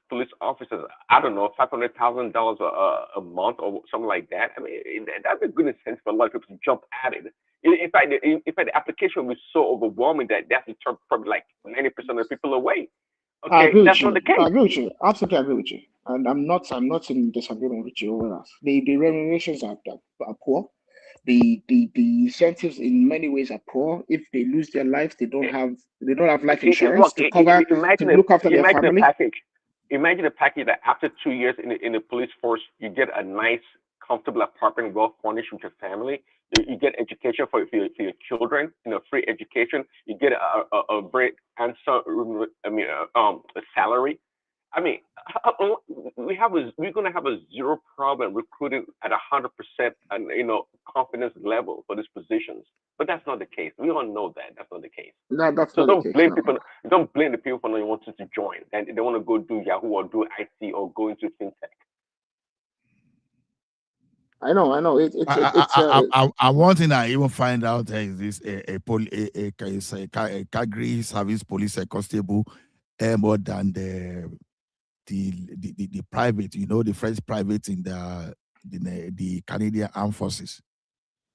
S18: police officers, I don't know, $500,000 a month or something like that. I mean, that's a good incentive for a lot of people to jump at it. In fact, the application was so overwhelming that that's turned probably like 90% of the people away. Okay, that's not the case.
S19: I agree with you. Absolutely agree with you. And I'm not in disagreement with you over that. The remunerations are poor. The incentives in many ways are poor. If they lose their lives, they don't have life insurance to look after their family.
S18: Imagine a package that after 2 years in the police force, you get a nice, comfortable apartment, well furnished with your family. You get education for your children, free education. You get a very handsome, a salary. I mean, we're going to have a zero problem recruiting at 100% and confidence level for these positions. But that's not the case. We all know that that's not the case.
S19: So
S18: don't blame people. Don't blame the people for not wanting to join and they want to go do Yahoo or do IT or go into fintech.
S19: I know.
S12: One thing I even find out is this a Calgary Service Police constable more than the private, the French private in the Canadian Armed Forces.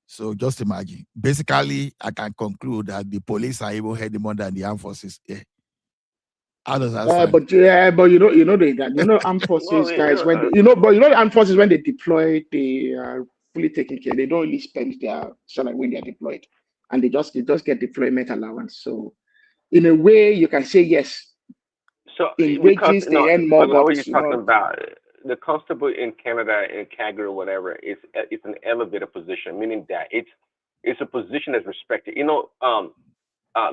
S12: So just imagine. Basically, I can conclude that the police are even heading more than the armed forces. Yeah. How does that sound?
S19: But armed forces guys when the armed forces when they deploy, they are fully taken care. They don't really spend their salary when they are deployed, and they just get deployment allowance. So in a way, you can say yes.
S18: So
S19: In
S18: because
S19: wages, they earn more,
S18: what
S19: but
S18: were you talking about? The constable in Canada, in Calgary, or whatever, it's an elevated position, meaning that it's a position that's respected.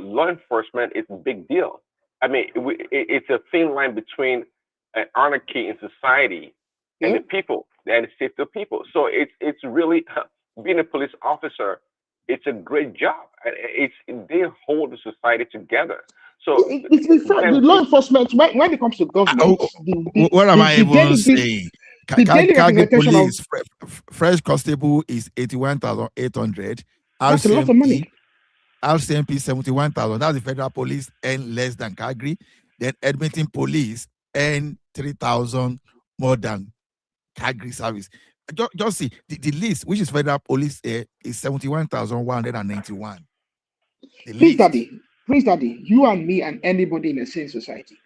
S18: Law enforcement is a big deal. I mean, it's a thin line between anarchy in society and the people and the safety of people. So it's really being a police officer. It's a great job. They hold the society together. So
S19: the law enforcement when it comes to government,
S12: What am I even
S19: the
S12: saying?
S19: daily
S12: Calgary
S19: representation of
S12: Police fresh constable is 81,800.
S19: that's a lot of money.
S12: RCMP 71,000. That's the federal police and less than Calgary. Then Edmonton Police and 3,000 more than Calgary service. Just see the list, which is federal police is 71,191.
S19: Prince Daddy, you and me and anybody in a sane society,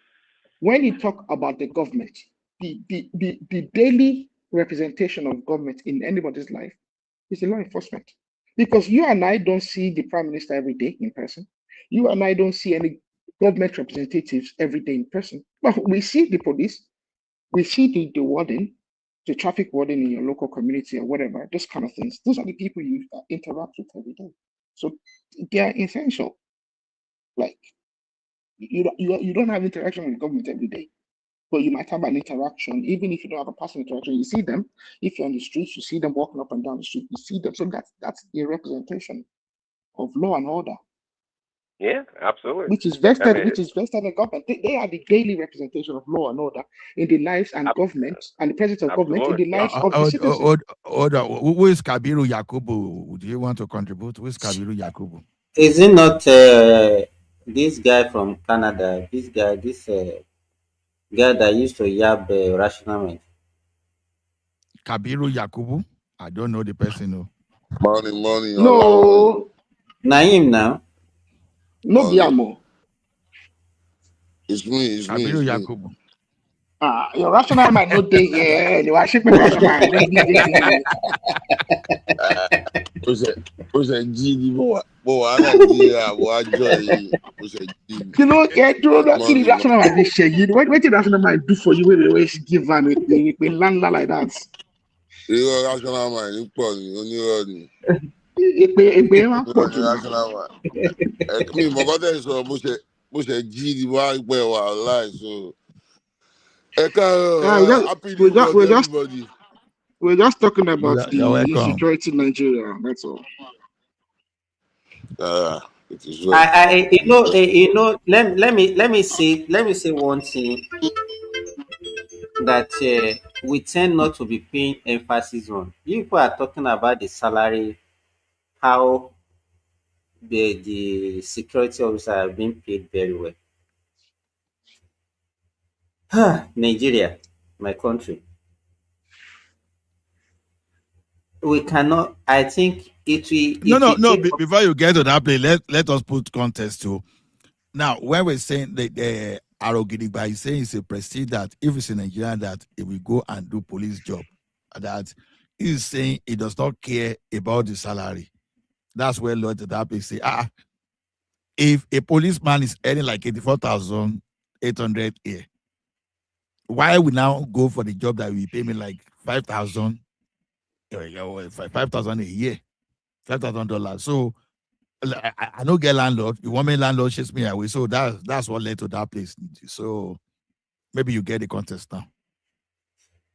S19: when you talk about the government, the daily representation of government in anybody's life is the law enforcement. Because you and I don't see the prime minister every day in person. You and I don't see any government representatives every day in person. But we see the police, we see the warden, the traffic warden in your local community or whatever, those kind of things. Those are the people you interact with every day. So they are essential. Like you don't have interaction with government every day, but you might have an interaction, even if you don't have a personal interaction. You see them. If you're on the streets, you see them walking up and down the street. You see them. So that's a representation of law and order,
S18: yeah, absolutely.
S19: which is vested in government. They are the daily representation of law and order in the lives and government and the presence of government in the lives of the citizens.
S12: Who is Kabiru Yakubu? Do you want to contribute? Who is Kabiru Yakubu?
S14: Is it not this guy from Canada? This guy that used to yab rationalment.
S12: Kabiru Yakubu? I don't know the person. No.
S9: Money.
S19: No.
S14: Naim now.
S19: No Biamo.
S9: It's me.
S12: Kabiru Yakubu.
S19: Your rational mind no day here. You are shipping rational mind. Don't be this.
S9: Ó ṣe jí ní mo wà Nàìjíríà mo wá jọ yìí ó ṣe jí ní.
S19: You know, the rational mind they share you. What the rational mind do for you when they always give them a land like that?
S9: Irọ́ rational mind ń pọ̀ ní onírọ́ ni.
S19: Èpè máa ń pọ̀ jù.
S9: Rational mind. Mi ìmọ̀ kọ́tẹ́ sọ bó ṣe jí ní wá pẹ́ wà láì so. Ẹ káàárọ̀ happy new year to everybody.
S19: We're just talking about
S12: You're
S19: the
S12: welcome.
S19: insecurity in Nigeria. That's all.
S9: It is well.
S14: Let me say one thing that we tend not to be paying emphasis on. You people are talking about the salary, how the security officers are being paid very well. Nigeria, my country. We cannot. I think it will.
S12: No. Before you get to that place, let us put context to. Now, when we're saying the Arogidigba is saying it's a prestige that if it's in Nigeria that it will go and do police job, that he's saying he does not care about the salary. That's where Lord Tadape say, if a policeman is earning like 84,800 a year, why we now go for the job that will pay me like 5,000 a year, $5,000? So I don't get landlord. You want me landlord chase me away. So that's what led to that place. So maybe you get the context now.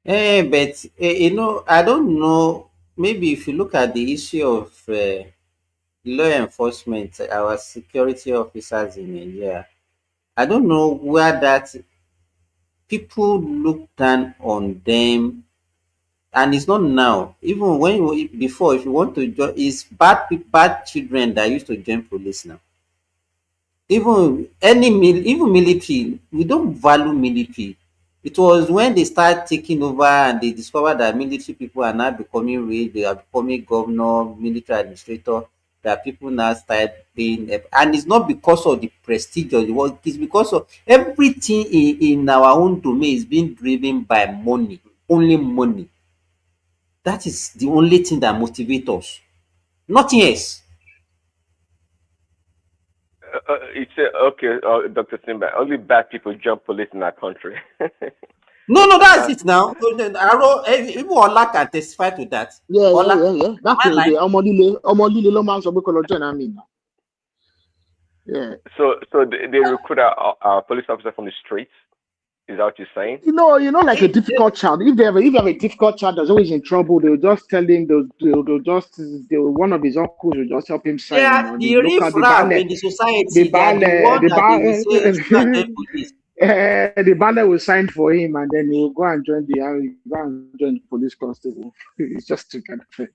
S14: But I don't know. Maybe if you look at the issue of law enforcement, our security officers in Nigeria, I don't know where that people look down on them, and it's not now. Even before, if you want to join, it's bad children that used to join police now. Even military, we don't value military. It was when they start taking over and they discover that military people are now becoming rich, they are becoming governor, military administrator. that people now start paying, and it's not because of the prestige of the work, it's because of everything in our own domain is being driven by money, only money. That is the only thing that motivates us, nothing else.
S18: It's okay, Dr. Simba. Only bad people jump police in our country.
S14: No, that's it now. Even Ola can testify to that.
S19: Yeah,
S14: Ola,
S19: Back
S14: am
S19: in the
S14: I
S19: day,
S14: lying?
S19: Omolile lo man so be called join army now. Yeah.
S18: So they recruit our police officer from the streets. Is that what you're saying?
S19: Like a difficult child. If you have a difficult child that's always in trouble, they'll just tell him one of his uncles will just help him sign,
S14: Yeah, the riff-raff in the society, they are the one that they will say should go and join police.
S19: The baller will sign for him, and then he'll go and join the army, go and join the police constable. It's just to kind of.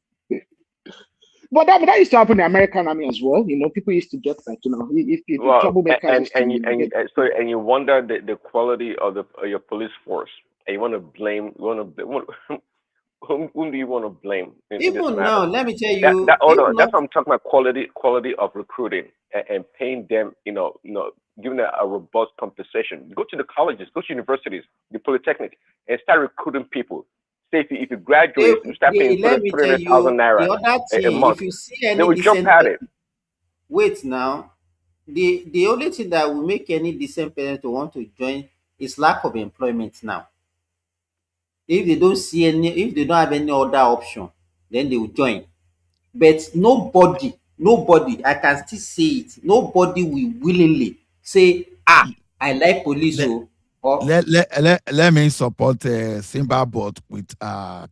S19: But that used to happen in the American army as well. People used to get like, if the
S18: Well,
S19: troublemakers
S18: and you wonder the quality of your police force, and you want to blame, whom do you want to blame in this
S14: Even
S18: matter?
S14: now, let me tell you,
S18: Hold
S14: even
S18: on, that's what I'm talking about, quality of recruiting and paying them, giving them a robust compensation. Go to the colleges, go to universities, the polytechnic, and start recruiting people. Say if you graduate, you start paying
S14: let me tell
S18: 300,000
S14: you,
S18: naira
S14: the other
S18: a
S14: thing,
S18: month.
S14: if you see
S18: They
S14: any
S18: will jump
S14: decent
S18: at it.
S14: wait now, the only thing that will make any decent parent to want to join is lack of employment now. If they don't have any other option, then they will join. But nobody, I can still say it, nobody will willingly say, I like police. Or
S12: Let me support Simba, but with
S18: But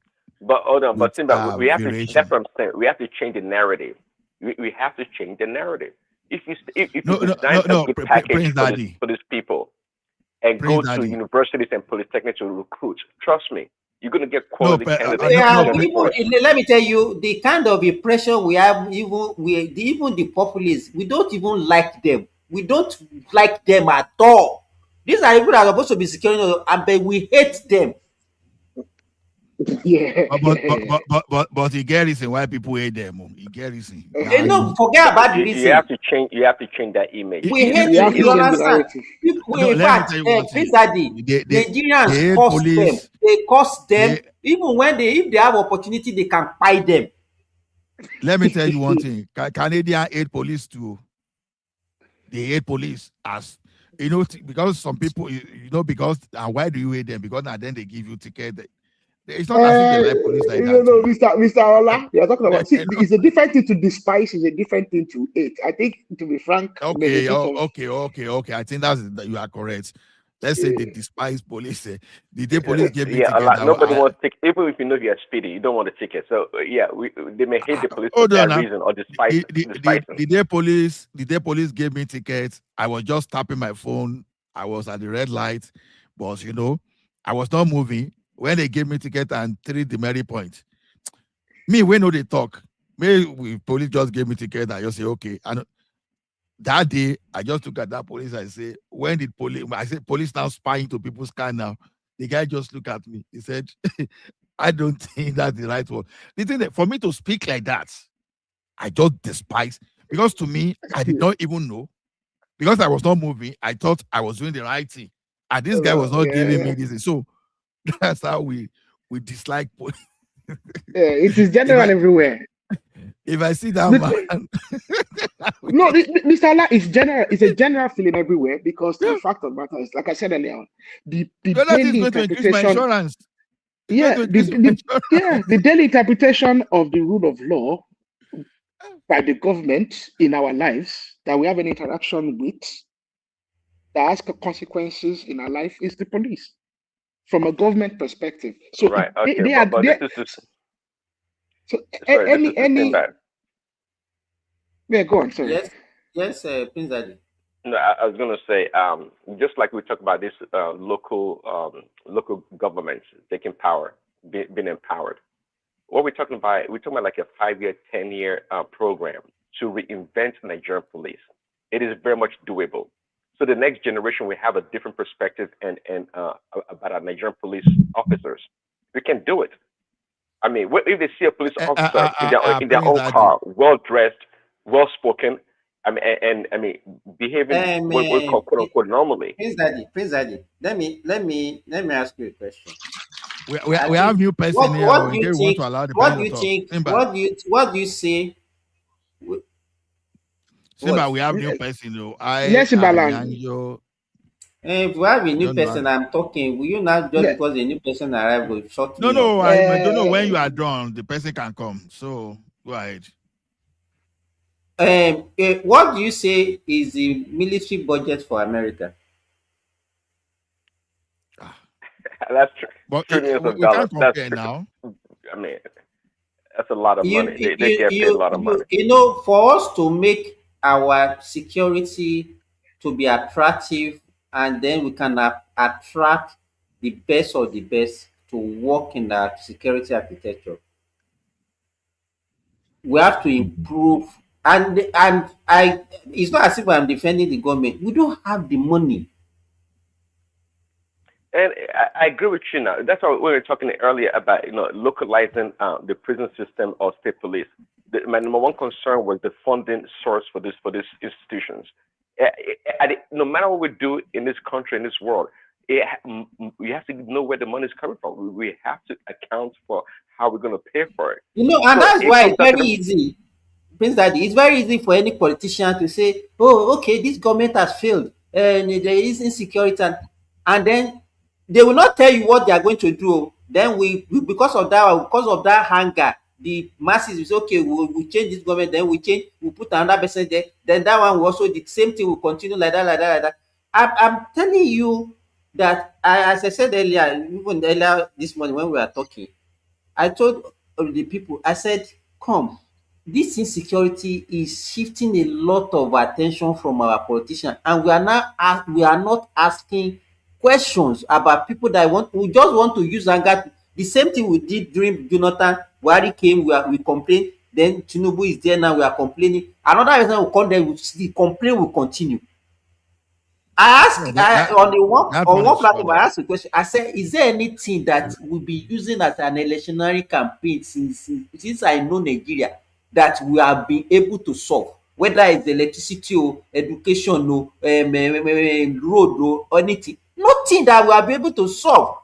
S18: hold on, but Simba, we have to. That's
S12: variation.
S18: what I'm saying. We have to change the narrative. We have to change the narrative. If you
S12: No,
S18: design a good package
S12: Prince
S18: for these people and go to universities and polytechnics to recruit, trust me, you're going to get quality candidates.
S14: Let me tell you, the kind of impression we have, even the populists, we don't even like them. We don't like them at all. These are people that are supposed to be securing us, but we hate them.
S19: Yeah.
S12: But he get reason why people hate them. He get reason.
S14: No, forget about the reason.
S18: You have to change. You have to change that image.
S14: We hate it. You understand? In fact, please, Daddy, Nigerians cost them. They cost them. Even when if they have opportunity, they can buy them.
S12: Let me tell you one thing. Canadian hate police too. They hate police as because some people, because why do you hate them? Because now then they give you ticket. It's not as if they like police like that.
S19: No, Mr. Ola, you're talking about. See, it's a different thing to despise. It's a different thing to hate. I think, to be frank.
S12: Okay. I think that you are correct. Let's say they despise police. The police gave me ticket.
S18: Nobody wants ticket. Even if you know you're speedy, you don't want a ticket. So they may hate the police for that reason or despise them.
S12: The day police gave me tickets, I was just tapping my phone. I was at the red light, but I was not moving. When they gave me ticket and 3 demerit points, me when they talk, police just gave me ticket. I just say okay. And that day, I just look at that police. I say, when did police? I said, police now spying to people's car now. The guy just looked at me. He said, I don't think that's the right one. The thing that for me to speak like that, I just despise, because to me, I did not even know, because I was not moving. I thought I was doing the right thing, and this guy was not giving me this. So that's how we dislike police.
S19: It is general everywhere.
S12: If I see that man,
S19: no, Mr. Allah, it's a general feeling everywhere, because the fact of the matter is, like I said earlier, the daily interpretation. The daily interpretation of the rule of law by the government in our lives that we have an interaction with that has consequences in our life is the police, from a government perspective. So
S18: right, okay,
S19: yeah, go on. Sorry.
S14: Yes, Prince Daddy.
S18: No, I was going to say, just like we talk about this local governments taking power, being empowered. What we're talking about like a 5-year, 10-year program to reinvent Nigerian police. It is very much doable. So the next generation will have a different perspective and about our Nigerian police officers. We can do it. I mean, if they see a police officer in their own car, well dressed, well spoken. I mean, behaving what we call quote unquote normally.
S14: Prince Daddy, let me ask you a question.
S12: We have new person here.
S14: What do
S12: Okay,
S14: you
S12: we want
S14: think?
S12: to allow the
S14: What
S12: person
S14: do
S12: to
S14: you
S12: talk.
S14: think?
S12: Simba,
S14: What do you say?
S12: Simba,
S14: What?
S12: we have new person. Though.
S19: Yes, Balang.
S12: Anyanjo.
S14: If we have a
S12: I
S14: new
S12: don't know.
S14: person, I'm talking. Will you not just
S19: Yeah.
S14: because a new person arrived will shut me up?
S12: No, I don't know when you are done. The person can come. So go ahead.
S14: What do you say is the military budget for America?
S18: That's
S12: But
S18: trillions of
S12: we
S18: dollars.
S12: can't
S18: That's
S12: compare now.
S18: I mean, that's a lot of
S14: You,
S18: money.
S14: you,
S18: They get paid a
S14: you,
S18: lot of money.
S14: you know, for us to make our security to be attractive, and then we can attract the best of the best to work in our security architecture. We have to improve, and I. It's not as if I'm defending the government. We don't have the money.
S18: And I agree with you now. That's why we were talking earlier about localizing the prison system or state police. My number one concern was the funding source for these institutions. No matter what we do in this country, in this world, we have to know where the money is coming from. We have to account for how we're going to pay for it.
S14: You know, and
S18: So
S14: that's
S18: if
S14: why
S18: I'm
S14: it's very
S18: talking,
S14: easy. Prince Daddy, it's very easy for any politician to say, "Oh, okay, this government has failed, and there is insecurity," and then they will not tell you what they are going to do. Then because of that hunger, the masses will say, "Okay, we change this government, then we put another person there, then that one will also the same thing will continue like that, like that, like that." I'm telling you that as I said earlier, even earlier this morning when we were talking, I told the people, I said, come, this insecurity is shifting a lot of attention from our politicians, and we are not asking questions about people that we just want to use anger. The same thing we did during Jonathan. Buhari came, we complained. Then Tinubu is there now, we are complaining. Another reason will come, then the complaint will continue. I asked on
S12: One
S14: one
S12: is
S14: platform, I
S12: valid.
S14: asked a question. I said, "Is there anything that we'll be using as an electionary campaign since I know Nigeria that we have been able to solve, whether it's electricity or education or road or anything? Nothing that we have been able to solve."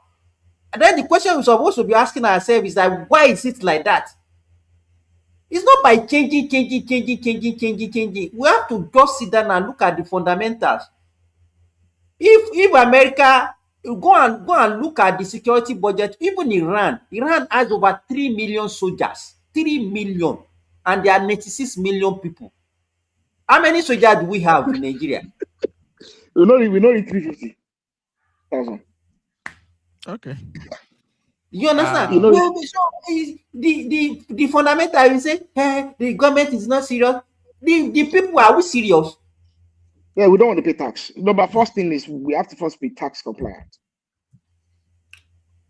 S14: And then the question we're supposed to be asking ourselves is that why is it like that? It's not by changing. We have to just sit down and look at the fundamentals. If America go and look at the security budget, even Iran has over 3 million soldiers, 3 million, and there are 96 million people. How many soldiers do we have in Nigeria?
S19: We know it 350,000.
S12: Okay.
S14: You understand?
S19: You know it.
S14: The fundamental is say, the government is not serious. The people, are we serious?
S19: Yeah, we don't want to pay tax. No, but first thing is we have to first be tax compliant.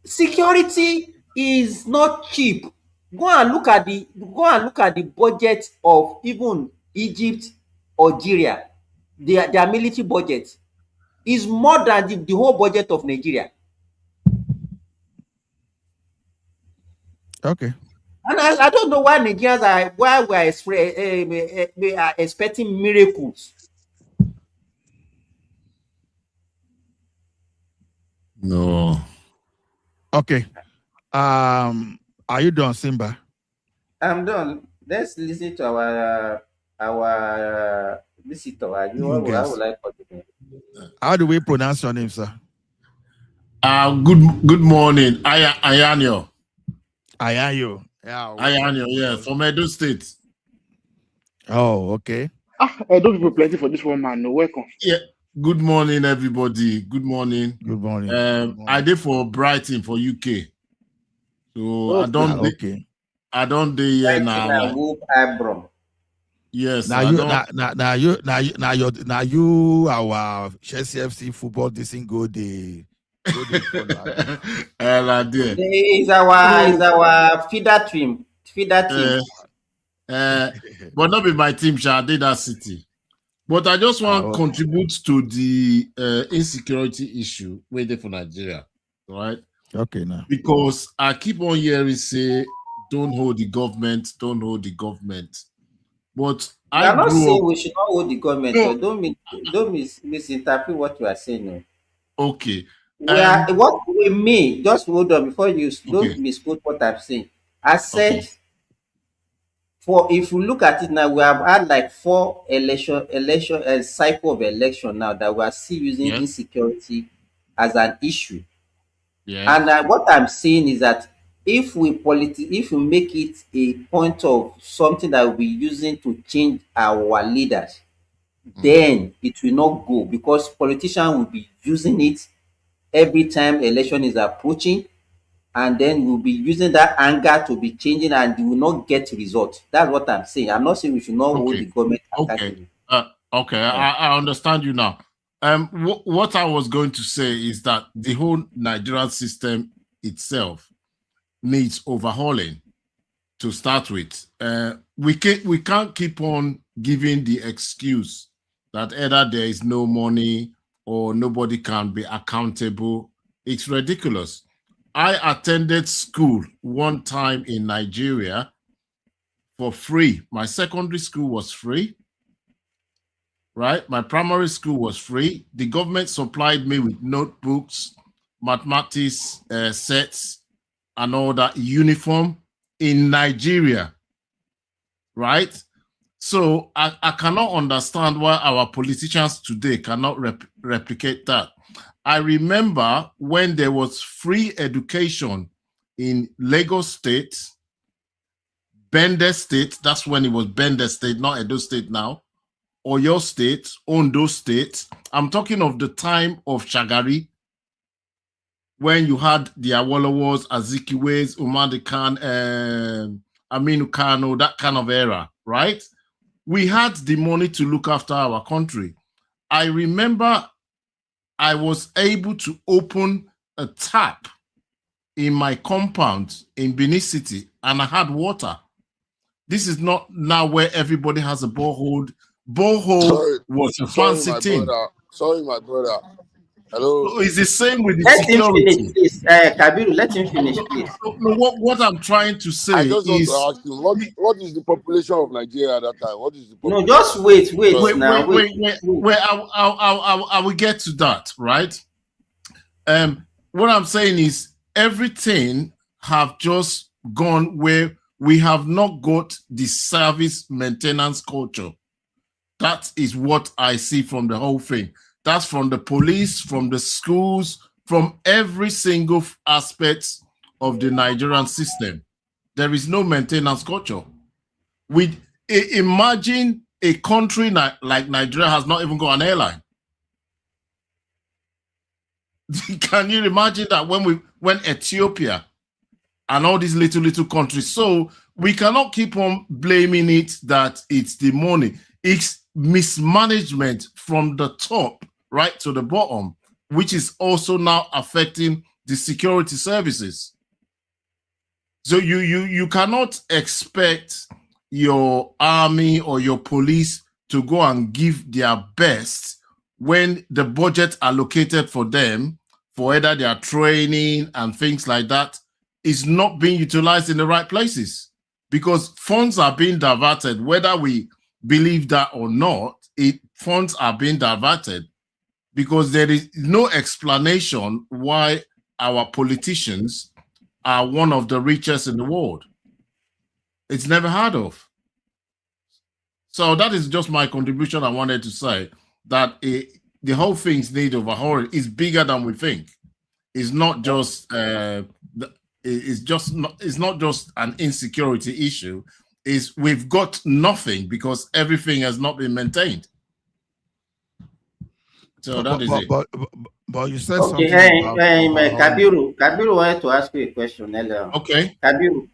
S14: Security is not cheap. Go and look at the budget of even Egypt, Algeria. Their military budget is more than the whole budget of Nigeria.
S12: Okay.
S14: And I don't know why Nigerians we are expecting miracles.
S12: No. Okay. Are you done, Simba?
S14: I'm done. Let's listen to our visitor. I would like to.
S12: How do we pronounce your name, sir?
S9: Good morning. Ayanyo.
S12: Ayanyo. Yeah.
S9: Ayanyo, yes, from Edo State.
S12: Oh, okay.
S19: Edo people plenty for this one, man. No, welcome.
S9: Yeah. Good morning, everybody. Good morning.
S12: Good morning.
S9: I did for Brighton for UK. So I don't.
S12: Okay.
S9: I don't do here now. Yes.
S12: Now you our Chelsea FC football didn't go the
S14: Is our feeder team.
S9: But not be my team, I did that city. But I just want to contribute to the insecurity issue waiting for Nigeria, right?
S12: Okay, now.
S9: Because I keep on hearing say, don't hold the government.
S21: But
S14: We
S21: I
S14: are not
S21: grew
S14: saying
S21: up.
S14: we should not hold the government.
S21: No,
S14: So don't misinterpret what you are saying. No.
S21: okay.
S14: We are what we mean. Just hold on before you don't
S21: Okay.
S14: misquote what I'm saying. I
S21: Okay.
S14: said for if you look at it now, we have had like 4 election cycle of election now that we are still using
S21: Yes.
S14: insecurity as an issue.
S21: Yes.
S14: And what I'm saying is that if we make it a point of something that we're using to change our leaders, then it will not go because politicians will be using it every time election is approaching, and then we'll be using that anger to be changing and we will not get results. That's what I'm saying. I'm not saying we should not hold the
S21: Okay.
S14: government
S21: Okay.
S14: accountable.
S21: Okay.
S14: Yeah.
S21: I understand you now. What I was going to say is that the whole Nigerian system itself needs overhauling to start with. We can't keep on giving the excuse that either there is no money or nobody can be accountable. It's ridiculous. I attended school one time in Nigeria for free. My secondary school was free, right? My primary school was free. The government supplied me with notebooks, mathematics sets, and all that, uniform in Nigeria, right? So I cannot understand why our politicians today cannot replicate that. I remember when there was free education in Lagos State, Bende State, that's when it was Bende State, not Edo State now, Oyo State, Ondo State. I'm talking of the time of Shagari, when you had the Awolowos, Azikiwes, Umar Khan, Aminu Kano, that kind of era, right? We had the money to look after our country. I remember I was able to open a tap in my compound in Benin City and I had water. This is not now where everybody has a borehole. Borehole was a fancy thing.
S9: Sorry, my brother. Hello.
S21: So it's the same with the
S14: Let him
S21: security.
S14: finish, please. Kabiru, let him finish, please.
S21: What I'm trying to say
S9: I just want
S21: is,
S9: to ask you, what is the population of Nigeria at that time? What is the
S14: No,
S9: population?
S14: just wait now.
S21: Wait, I will get to that, right? What I'm saying is everything have just gone where we have not got the service maintenance culture. That is what I see from the whole thing. That's from the police, from the schools, from every single aspect of the Nigerian system. There is no maintenance culture. Imagine a country like Nigeria has not even got an airline. Can you imagine that when Ethiopia and all these little countries? So we cannot keep on blaming it that it's the money. It's mismanagement from the top right to the bottom, which is also now affecting the security services. So you cannot expect your army or your police to go and give their best when the budget allocated for them for either their training and things like that is not being utilized in the right places, because funds are being diverted, whether we believe that or not. Funds are being diverted because there is no explanation why our politicians are one of the richest in the world. It's never heard of. So that is just my contribution. I wanted to say that the whole thing's need overhauling is bigger than we think. It's not just it's not just an insecurity issue. We've got nothing because everything has not been maintained. So that is it.
S12: But you said
S14: Okay,
S12: something about
S14: Kabiru wanted to ask you a question earlier.
S21: Okay.
S14: Kabiru,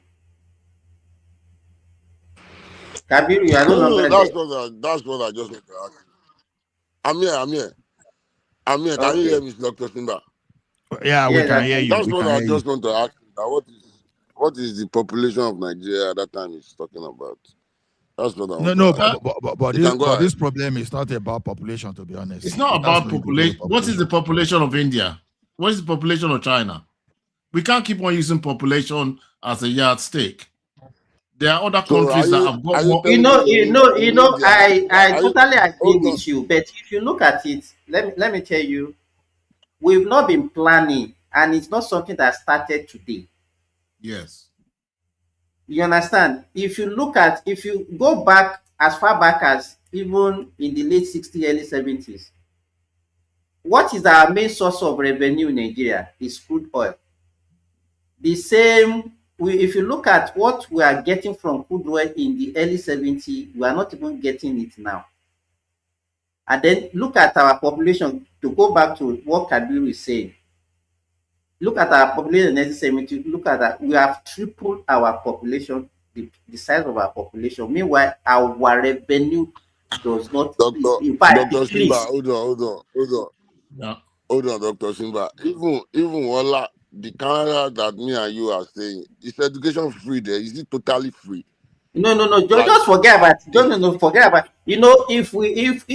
S14: you are no longer
S9: That's
S14: there.
S9: that's what I just want to ask you. I'm here. Can you hear me, Dr. Simba?
S12: Yeah, we can hear you.
S9: That's what I just want to ask you. Now, what is the population of Nigeria at that time he's talking about? That's what I want to ask.
S12: But this problem is not about population, to be honest.
S21: It's not about population. What is the population of India? What is the population of China? We can't keep on using population as a yardstick. There are other
S9: So
S21: countries that have got more.
S14: You know, I
S9: Are you,
S14: totally agree
S9: hold on.
S14: with you. But if you look at it, let me tell you, we've not been planning, and it's not something that started today.
S21: Yes.
S14: You understand? If you go back as far back as even in the late 60s, early 70s, what is our main source of revenue in Nigeria is crude oil. The same, if you look at what we are getting from crude oil in the early 70s, we are not even getting it now. And then look at our population, to go back to what Kabiru is saying. Look at our population in 1970, look at that, we have tripled our population, the size of our population. Meanwhile, our revenue does not, in fact,
S9: Dr. Simba,
S14: decrease.
S9: hold on.
S21: Yeah.
S9: Hold on, Dr. Simba. Even Walla, the Canada that me and you are saying, is education free there? Is it totally free?
S14: No,
S9: Like,
S14: just forget about it. No, forget about it. You know, if we've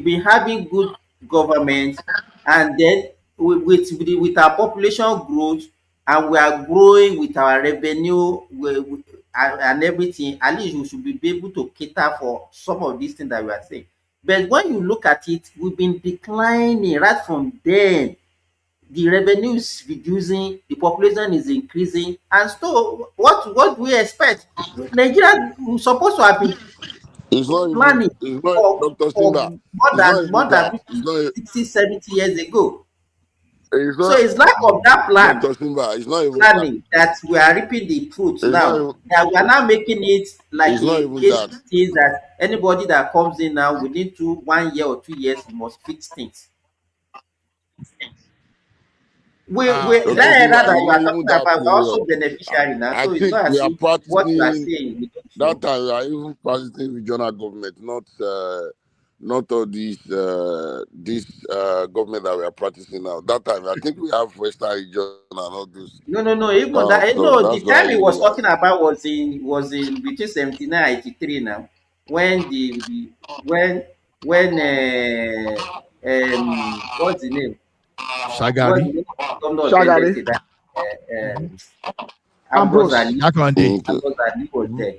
S14: been having good government, and then with our population growth, and we are growing with our revenue, and everything, at least we should be able to cater for some of these things that we are saying. But when you look at it, we've been declining right from then. The revenue is reducing, the population is increasing, and so what do we expect? Nigeria is supposed to have been
S9: it's not even,
S14: planning
S9: it's not,
S14: for,
S9: Dr.
S14: for
S9: Simba, it's not even
S14: more than
S9: that.
S14: 50, 60, 70 years ago.
S9: It's
S14: So
S9: not,
S14: it's lack of that plan,
S9: Dr. Simba, it's not even that.
S14: planning, that we are reaping the fruits
S9: It's not
S14: now.
S9: even,
S14: That we are now making it like
S9: it's not
S14: a
S9: even
S14: hasty
S9: that.
S14: thing, that anybody that comes in now within 1 year or 2 years must fix things.
S9: Dr.
S14: That era
S9: Simba,
S14: that
S9: it's
S14: you
S9: not
S14: are
S9: even
S14: talking
S9: that
S14: about, we are
S9: period.
S14: also beneficiary now.
S9: I
S14: So it's
S9: think
S14: not
S9: we
S14: as
S9: are
S14: if what you are
S9: practicing,
S14: saying we don't
S9: that
S14: know.
S9: time we are even practicing regional government, not all this government that we are practicing now. That time I think we have Western region and all those
S14: No. Even
S9: kind of
S14: that,
S9: stuff.
S14: no, the
S9: That's why
S14: time he was
S9: we are.
S14: talking about was in between 79 and 83 now, when when what's the name? What's
S12: Shagari.
S14: the name of the governor of Delta
S19: Shagari,
S14: State? Ambrose
S19: Ambrose.
S14: Ali.
S12: Jacondi.
S9: Okay.
S14: Ambrose Ali was there.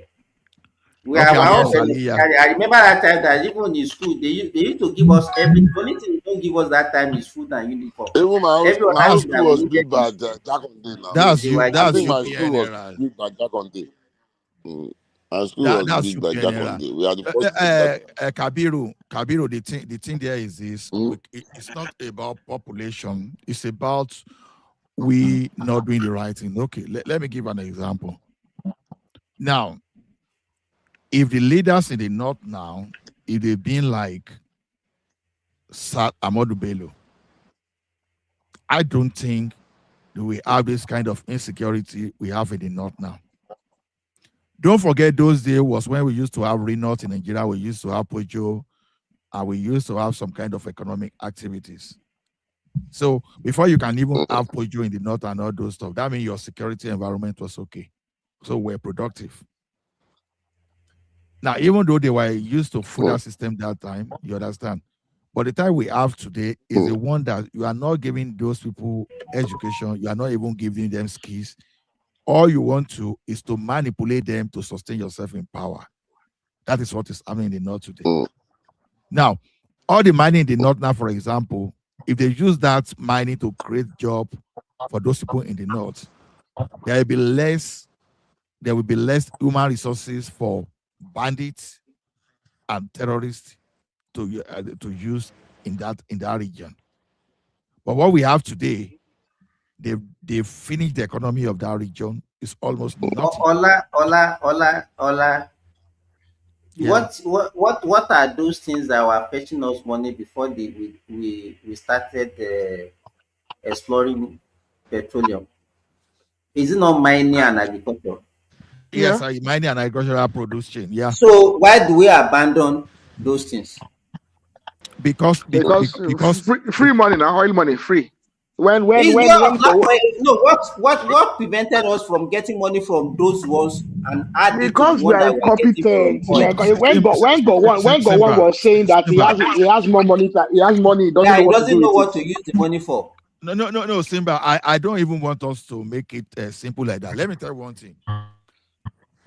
S14: We
S12: Okay,
S14: are all
S12: Ambrose Ali, yeah.
S14: beneficiary. I remember that time that even in school they used to give us everything. The only thing they don't give us that time is food and uniform.
S9: Even
S14: Every
S9: my
S14: other
S9: own
S14: thing
S9: school
S14: that we
S9: was
S14: needed
S9: built by Jack on Day now.
S14: they were
S9: I
S14: giving
S9: think
S14: it
S9: my
S14: to us.
S9: school was
S12: UPNRL.
S9: built by Jack on Day. My school was
S12: That's
S9: built by Jack on
S12: UPNRL.
S9: Day. We are the first school that.
S12: Kabiru, the thing there is this. It's not about population. It's about we not doing the right thing. Okay, let me give an example. Now, if the leaders in the north now, if they've been like Sat Amadou Bello, I don't think we have this kind of insecurity we have in the north now. Don't forget those days was when we used to have Renault in Nigeria, we used to have Pojo, and we used to have some kind of economic activities. So before you can even have Pojo in the north and all those stuff, that means your security environment was okay. So we're productive. Now, even though they were used to fooder system that time, you understand. But the time we have today is the one that you are not giving those people education, you are not even giving them skills. All you want to is to manipulate them to sustain yourself in power. That is what is happening in the north today. Now, all the mining in the north now, for example, if they use that mining to create job for those people in the north, there will be less human resources for bandits and terrorists to use in that region. But what we have today, they finished the economy of that region. It's almost nothing.
S14: Ola.
S12: Yeah.
S14: What are those things that were fetching us money before we started exploring petroleum? Is it not mining and agriculture?
S12: Yes, mining and agricultural produce chain. Yeah.
S14: So why do we abandon those things?
S12: Because
S19: Free money now, oil money free. When
S14: It's
S19: go
S14: what prevented us from getting money from those ones and add it to the
S19: because we
S14: one
S19: are
S14: that we are getting from
S19: incompetent.
S14: oil?
S19: When go one was saying that he has more money, he has money, he doesn't
S14: Yeah,
S19: know
S14: he
S19: what to do
S14: doesn't know
S19: with it.
S14: what to use the money for.
S12: No, Simba. I don't even want us to make it simple like that. Let me tell you one thing.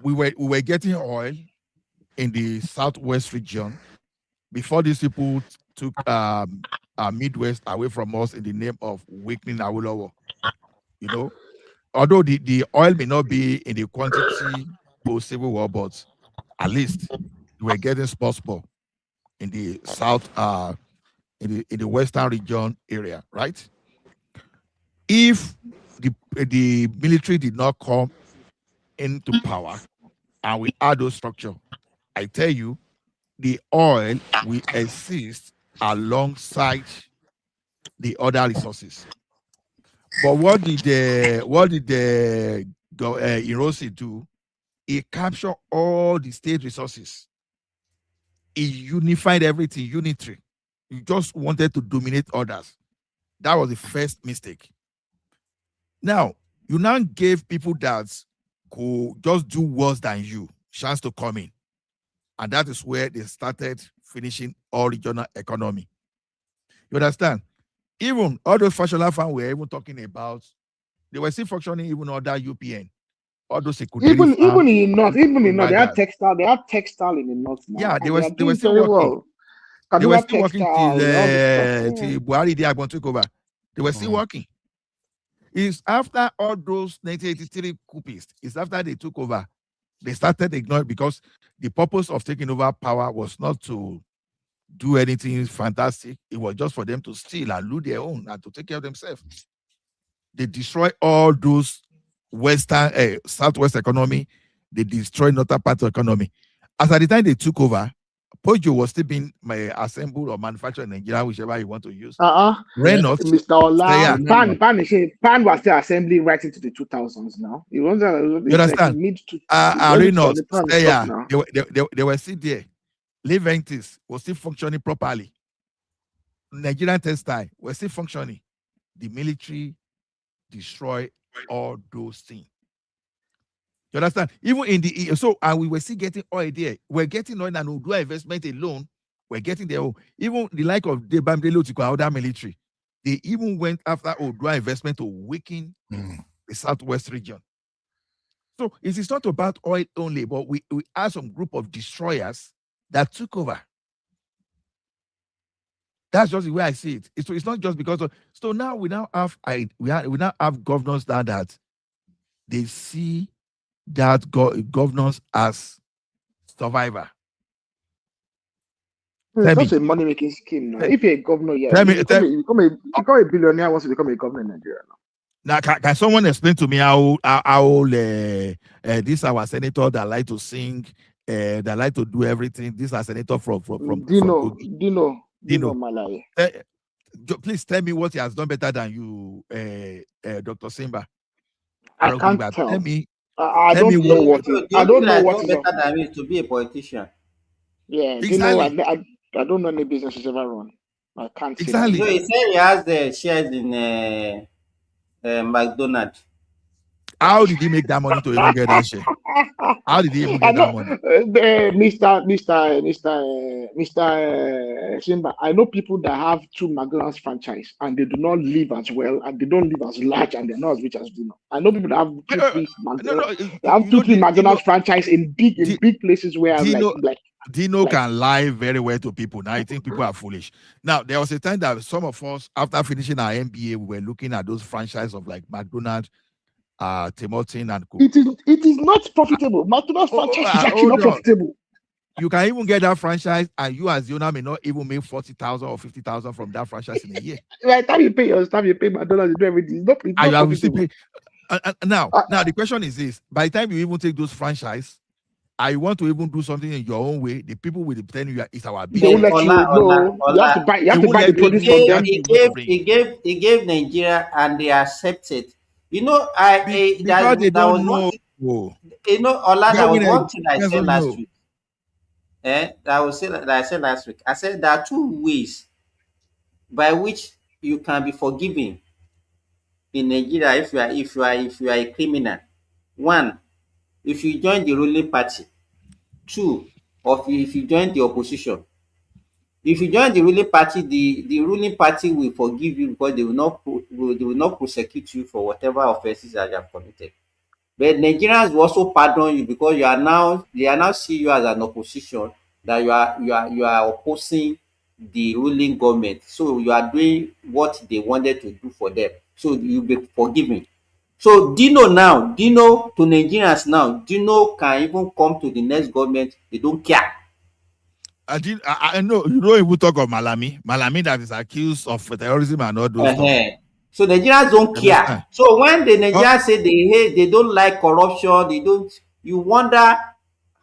S12: we were getting oil in the southwest region before these people took Midwest away from us in the name of weakening Awolowo. You know, although the oil may not be in the quantity post Civil War, but at least we were getting spot in the south, in the western region area, right? If the military did not come into power and we add those structure, I tell you, the oil will exist alongside the other resources. But what did the Irosi do? He captured all the state resources. He unified everything, unitary. He just wanted to dominate others. That was the first mistake. Now, you now gave people that could just do worse than you chance to come in. And that is where they started finishing all regional economy. You understand? Even all those functional farms we're even talking about, they were still functioning even under UPN. All those
S19: Even
S12: farms,
S19: in North, they have
S12: providers.
S19: textile in the North now.
S12: Yeah,
S19: and
S12: they were still
S19: very
S12: working.
S19: well.
S12: They were
S19: Kaduna
S12: still working till
S19: textile, all this stuff.
S12: till Buhari Diagbon took over. They were still working. It's after all those 1983 coupists, it's after they took over, they started ignoring, because the purpose of taking over power was not to do anything fantastic. It was just for them to steal and loot their own and to take care of themselves. They destroy all those western, southwest economy. They destroy northern part of economy. As at the time they took over, Pojo was still being assembled or manufactured in Nigeria, whichever you want to use. Reynolds,
S19: Mr. Ola,
S12: Steya.
S19: Pan was still assembling right into the 2000s now. It was
S12: You understand?
S19: mid to
S12: Reynolds, Steya,
S19: now.
S12: they were still there. Leventis was still functioning properly. Nigerian textile was still functioning. The military destroy all those things. You understand? Even in the and we were still getting oil there. We're getting oil and Udua investment alone. We're getting there. Even the like of the Bamdelo to other military, they even went after Udua investment to weaken the southwest region. So it is not about oil only, but we have some group of destroyers that took over. That's just the way I see it. It's not just because of. So now we now have governors that they see that governors as survivor.
S19: It's such a money making scheme now. If you're a governor, you become a billionaire once you become a governor in Nigeria now.
S12: Now, can someone explain to me how this our senator that like to sing, that like to do everything? This our senator from
S19: Dino Malaye.
S12: Please tell me what he has done better than you, Dr. Simba.
S19: I can't tell.
S12: Tell me.
S19: I don't know what is. I don't know what is
S14: better than me to be a politician.
S19: Yeah,
S12: exactly.
S19: I don't know any business he's ever run. I can't see
S12: exactly.
S19: that.
S14: So he said he has the shares in McDonald's.
S12: How did he make that money to even get that share? How did he even get that money?
S19: Mr. Simba, I know people that have 2 McDonald's franchise and they do not live as well and they don't live as large and they're not as rich as Dino. I know people that have 2-3 McDonald's franchise in big places where
S12: Dino can lie very well to people. Now I think people are foolish. Now there was a time that some of us, after finishing our MBA, we were looking at those franchises of like McDonald's, Tim Hortons and Coke.
S19: It is not profitable. McDonald's franchise is actually not profitable.
S12: You can even get that franchise, and you as the owner may not even make 40,000 or 50,000 from that franchise in a year.
S19: By the time you pay your staff, you pay McDonald's, you do everything. It's not profitable.
S12: Now the question is this: by the time you even take those franchise, I want to even do something in your own way. The people will tell you it's our business.
S19: They will let you know. You have to buy. You have to buy the produce from them.
S14: He gave Nigeria, and they accepted. You know, there was one thing I said last week. I said there are 2 ways by which you can be forgiven in Nigeria if you are a criminal. 1, if you join the ruling party. 2, or if you join the opposition. If you join the ruling party, the ruling party will forgive you because they will not prosecute you for whatever offenses that you have committed. But Nigerians will also pardon you because they are now see you as an opposition, that you are opposing the ruling government. So you are doing what they wanted to do for them. So you'll be forgiven. So Dino to Nigerians now, Dino can even come to the next government, they don't care.
S12: I know you don't even talk of Malami that is accused of terrorism and all those stuff.
S14: So Nigerians don't care.
S12: Understand?
S14: So when the Nigerians say they hate, they don't like corruption, they don't, you wonder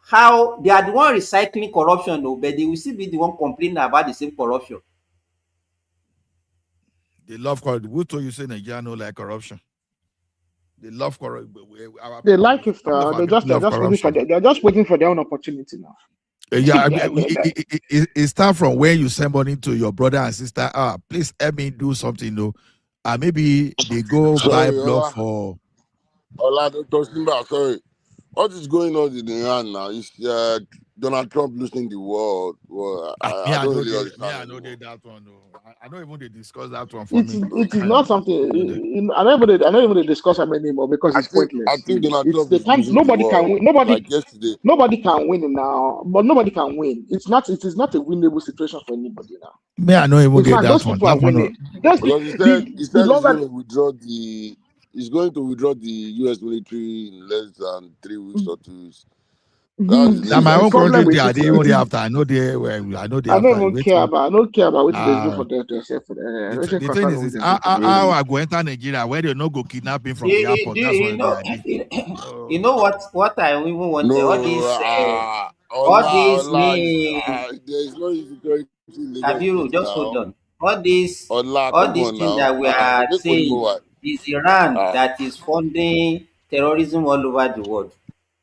S14: how they are the one recycling corruption though, but they will still be the one complaining about the same corruption.
S12: They love corruption. Who told you say Nigeria no like corruption? They love corruption.
S19: They like it. They're just waiting for they're just waiting for their own opportunity now.
S12: Yeah, it starts from when you send money to your brother and sister. Please help me do something. No, maybe they go buy block for.
S9: Dr. Simba, sorry. What is going on in Iran now? Is Donald Trump losing the world? Well, I don't really understand.
S12: I know that one. No. I don't even they discuss that one for
S19: It is not something. I don't even discuss them anymore because it's pointless.
S9: I think Donald Trump
S19: the time
S9: is
S19: nobody
S9: the
S19: can
S9: world,
S19: win. Nobody
S9: like yesterday.
S19: Nobody can win now, but nobody can win. It is not a winnable situation for anybody now.
S12: Me, I know even
S19: In
S12: get
S19: fact,
S12: that
S19: those
S12: one.
S19: people are winning.
S9: Because he said he's going to withdraw he's going to withdraw the U.S. military in less than 3 weeks or 2 weeks.
S12: Now my own country, they only after I know they I know they
S19: I don't
S12: after.
S19: even care about. I don't care about what they do for themselves.
S12: The thing is how I go enter Nigeria where they no go kidnapping from the airport. That's what they are.
S14: You know what I even wanted?
S9: No,
S14: All these
S9: there is no insecurity in Lagos
S14: Abiru, just hold on. All these things that we are saying is Iran that is funding terrorism all over the world.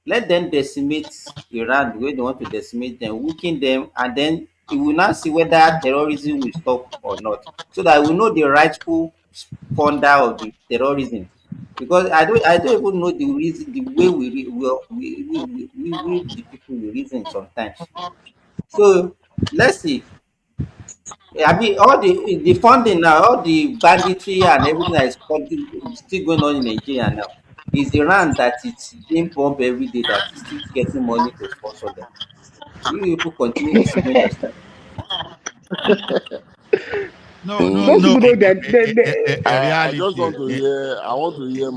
S14: Let them decimate Iran the way they want to decimate them, weaken them, and then we will now see whether terrorism will stop or not. So that we know the rightful funder of the terrorism. Because I don't even know the reason, the way we the people we reason sometimes. So let's see. I mean, all the funding now, all the banditry and everything that is still going on in Nigeria now, is Iran that it's being pumped every day that is still getting money to sponsor them. You people continue deceiving yourself.
S12: No.
S9: I just want to hear. I want to hear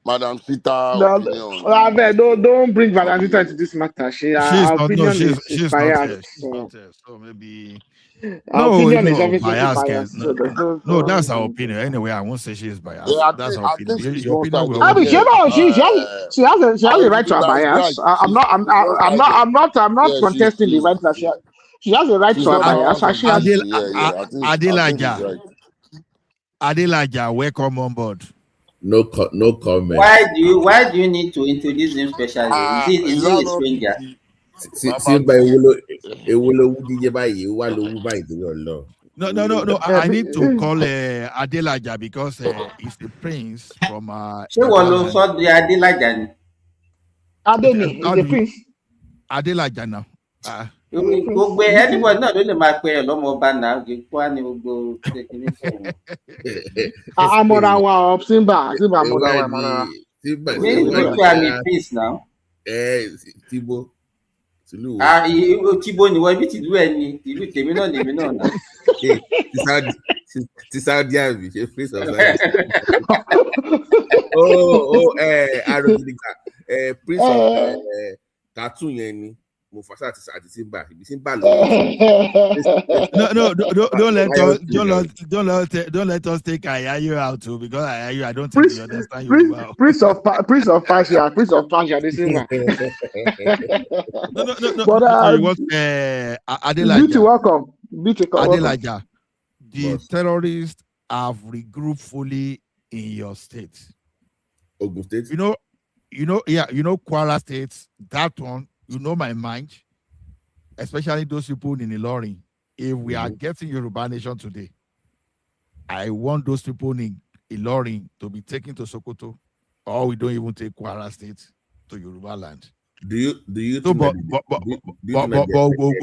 S9: Madam Sita opinion.
S19: Don't bring Madam Sita into this matter. Her opinion is biased.
S12: So maybe.
S19: Our opinion is obviously
S12: biased.
S19: biased.
S12: No, that's our opinion. Anyway, I won't say she is biased.
S9: Yeah,
S12: that's our
S9: I
S12: opinion.
S9: think
S12: Your opinion will.
S19: I mean, she has a right to a bias. I'm not contesting the right that she has a right to a bias.
S12: Adelaja, welcome on board.
S3: No comment.
S14: Why do you need to introduce him specially? Is he a stranger?
S12: No. I need to call Adelaja because he's the prince from
S14: Adelaja
S19: is the prince.
S12: Adelaja now.
S14: Gbogbo anybody náà ló lè máa pe ẹ lọ́mọ ọba náà kí kó wá ní gbogbo kékeré sọ̀rọ̀.
S19: Amorawa Simba Amorawa.
S14: Make sure I'm in peace now.
S3: Tibo.
S14: Tibo ni wọ́n ibi tìlú ẹ ni ìlú tèmi náà lèmi náà náà.
S3: Ti Saudi Arabia ṣe face of Prince of cartoon yẹn ni. No,
S12: don't let us take Ayayu out too, because Ayayu, I don't think you understand you.
S19: Prince of Persia, this is
S12: No. But what Adelaja,
S19: welcome.
S12: Adelaja, the terrorists have regrouped fully in your state.
S3: Ogun State.
S12: You know, Kwara State, that one. You know my mind, especially those people in Ilorin. If we are getting Yoruba Nation today, I want those people in Ilorin to be taken to Sokoto, or we don't even take Kwara State to Yoruba land.
S3: Do you?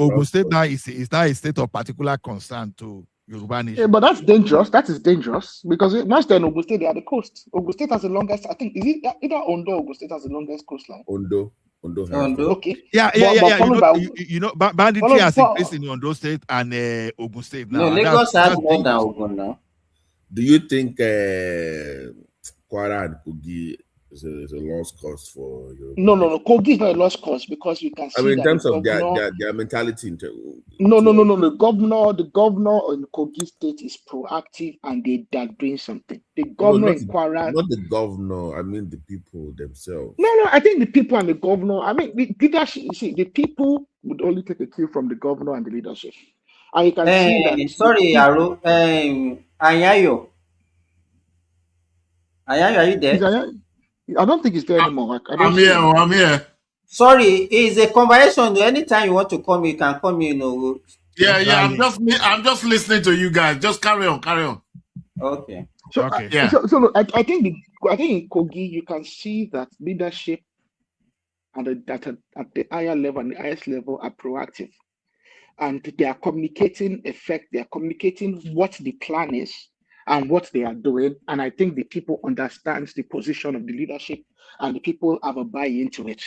S12: Ogun State now is that a state of particular concern to Yoruba Nation.
S19: Yeah, but that's dangerous. That is dangerous because once they're in Ogun State, they are the coast. Ogun State has the longest. I think is it either Ondo or Ogun State has the longest coastline.
S3: Ondo has that.
S19: Okay.
S12: Yeah.
S19: But followed by
S12: Banditry has
S19: follow,
S12: increased in Ondo State and Ogun State
S14: No,
S12: now, and
S14: Lagos has
S12: that's
S14: more than
S12: dangerous.
S14: Ogun now.
S3: Do you think Kwara and Kogi is a lost cause for Yoruba?
S19: no. Kogi is not a lost cause because you can see
S3: I mean, in
S19: that
S3: terms
S19: the
S3: of
S19: governor.
S3: their mentality.
S19: No. The governor in Kogi State is proactive and they're doing something. The
S3: No,
S19: governor in Kwara.
S3: not the governor. I mean the people themselves.
S19: No. I think the people and the governor. I mean, the leadership. You see, the people would only take a cue from the governor and the leadership, and you can see that.
S14: Sorry, Aro. Ayayo. Ayayo, are you there?
S19: I don't think he's there anymore. I don't
S21: I'm
S19: see
S21: here.
S19: him.
S21: I'm here.
S14: Sorry, it's a conversation. Anytime you want to come, you can come in.
S21: Yeah. I'm just listening to you guys. Just carry on.
S14: Okay.
S19: So,
S12: Okay.
S19: Yeah. So look, I think in Kogi you can see that leadership at the higher level and the highest level are proactive, and they are communicating They are communicating what the plan is and what they are doing, and I think the people understands the position of the leadership, and the people have a buy into it.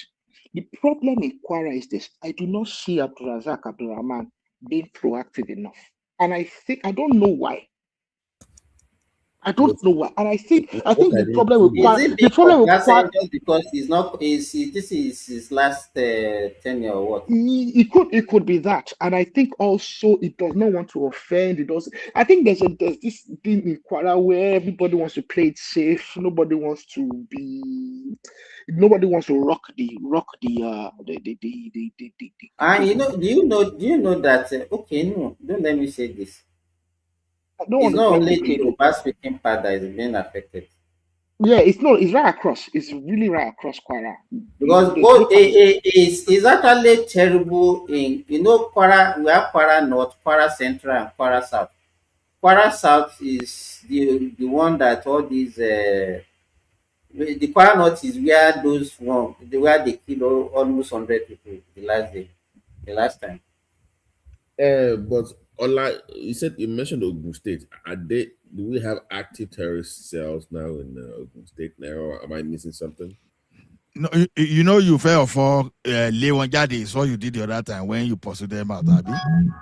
S19: The problem in Kwara is this: I do not see Abdurrahman being proactive enough, and I don't know why. I don't know why, and I think the problem with
S14: Is it being
S19: Kwara,
S14: just because he's not? This is his last tenure or what?
S19: it could be that, and I think also it does not want to offend. It does. I think there's this thing in Kwara where everybody wants to play it safe. Nobody wants to rock the.
S14: And do you know that? Okay, no, don't let me say this.
S19: I don't
S14: It's
S19: want to
S14: not
S19: block
S14: only
S19: the
S14: the
S19: kid.
S14: Yoruba speaking part that is being affected.
S19: Yeah, it's right across. It's really right across Kwara.
S14: Because what is actually terrible in Kwara, we have Kwara North, Kwara Central, and Kwara South. Kwara South is the one that all these the Kwara North is where where they killed almost 100 people the last time.
S3: But you mentioned Ogun State. Do we have active terrorist cells now in Ogun State now, or am I missing something?
S12: No, you fell for Leon Jade is what you did the other time when you pursued them out, Abby.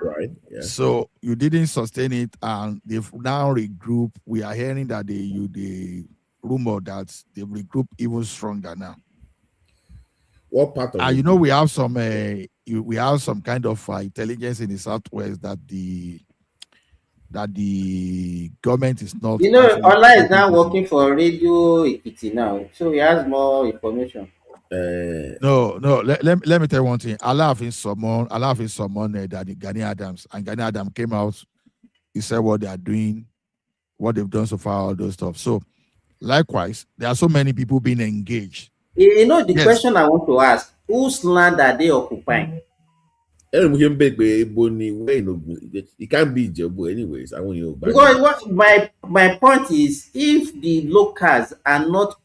S3: Right. Yeah.
S12: So you didn't sustain it, and they've now regroup. We are hearing that the rumor that they regroup even stronger now.
S3: What part of it?
S12: we have some we have some kind of intelligence in the southwest that the government is not.
S14: Ola is now working for Radio Ekiti now, so he has more information.
S12: No. Let me tell you one thing. Allah has summoned that Gani Adams, and Gani Adams came out. He said what they are doing, what they've done so far, all those stuff. So, likewise, there are so many people being engaged.
S14: The question I want to ask: whose land are they occupying?
S3: It can't be Jebu anyways. I want you.
S14: Because what my point is, if the locals are not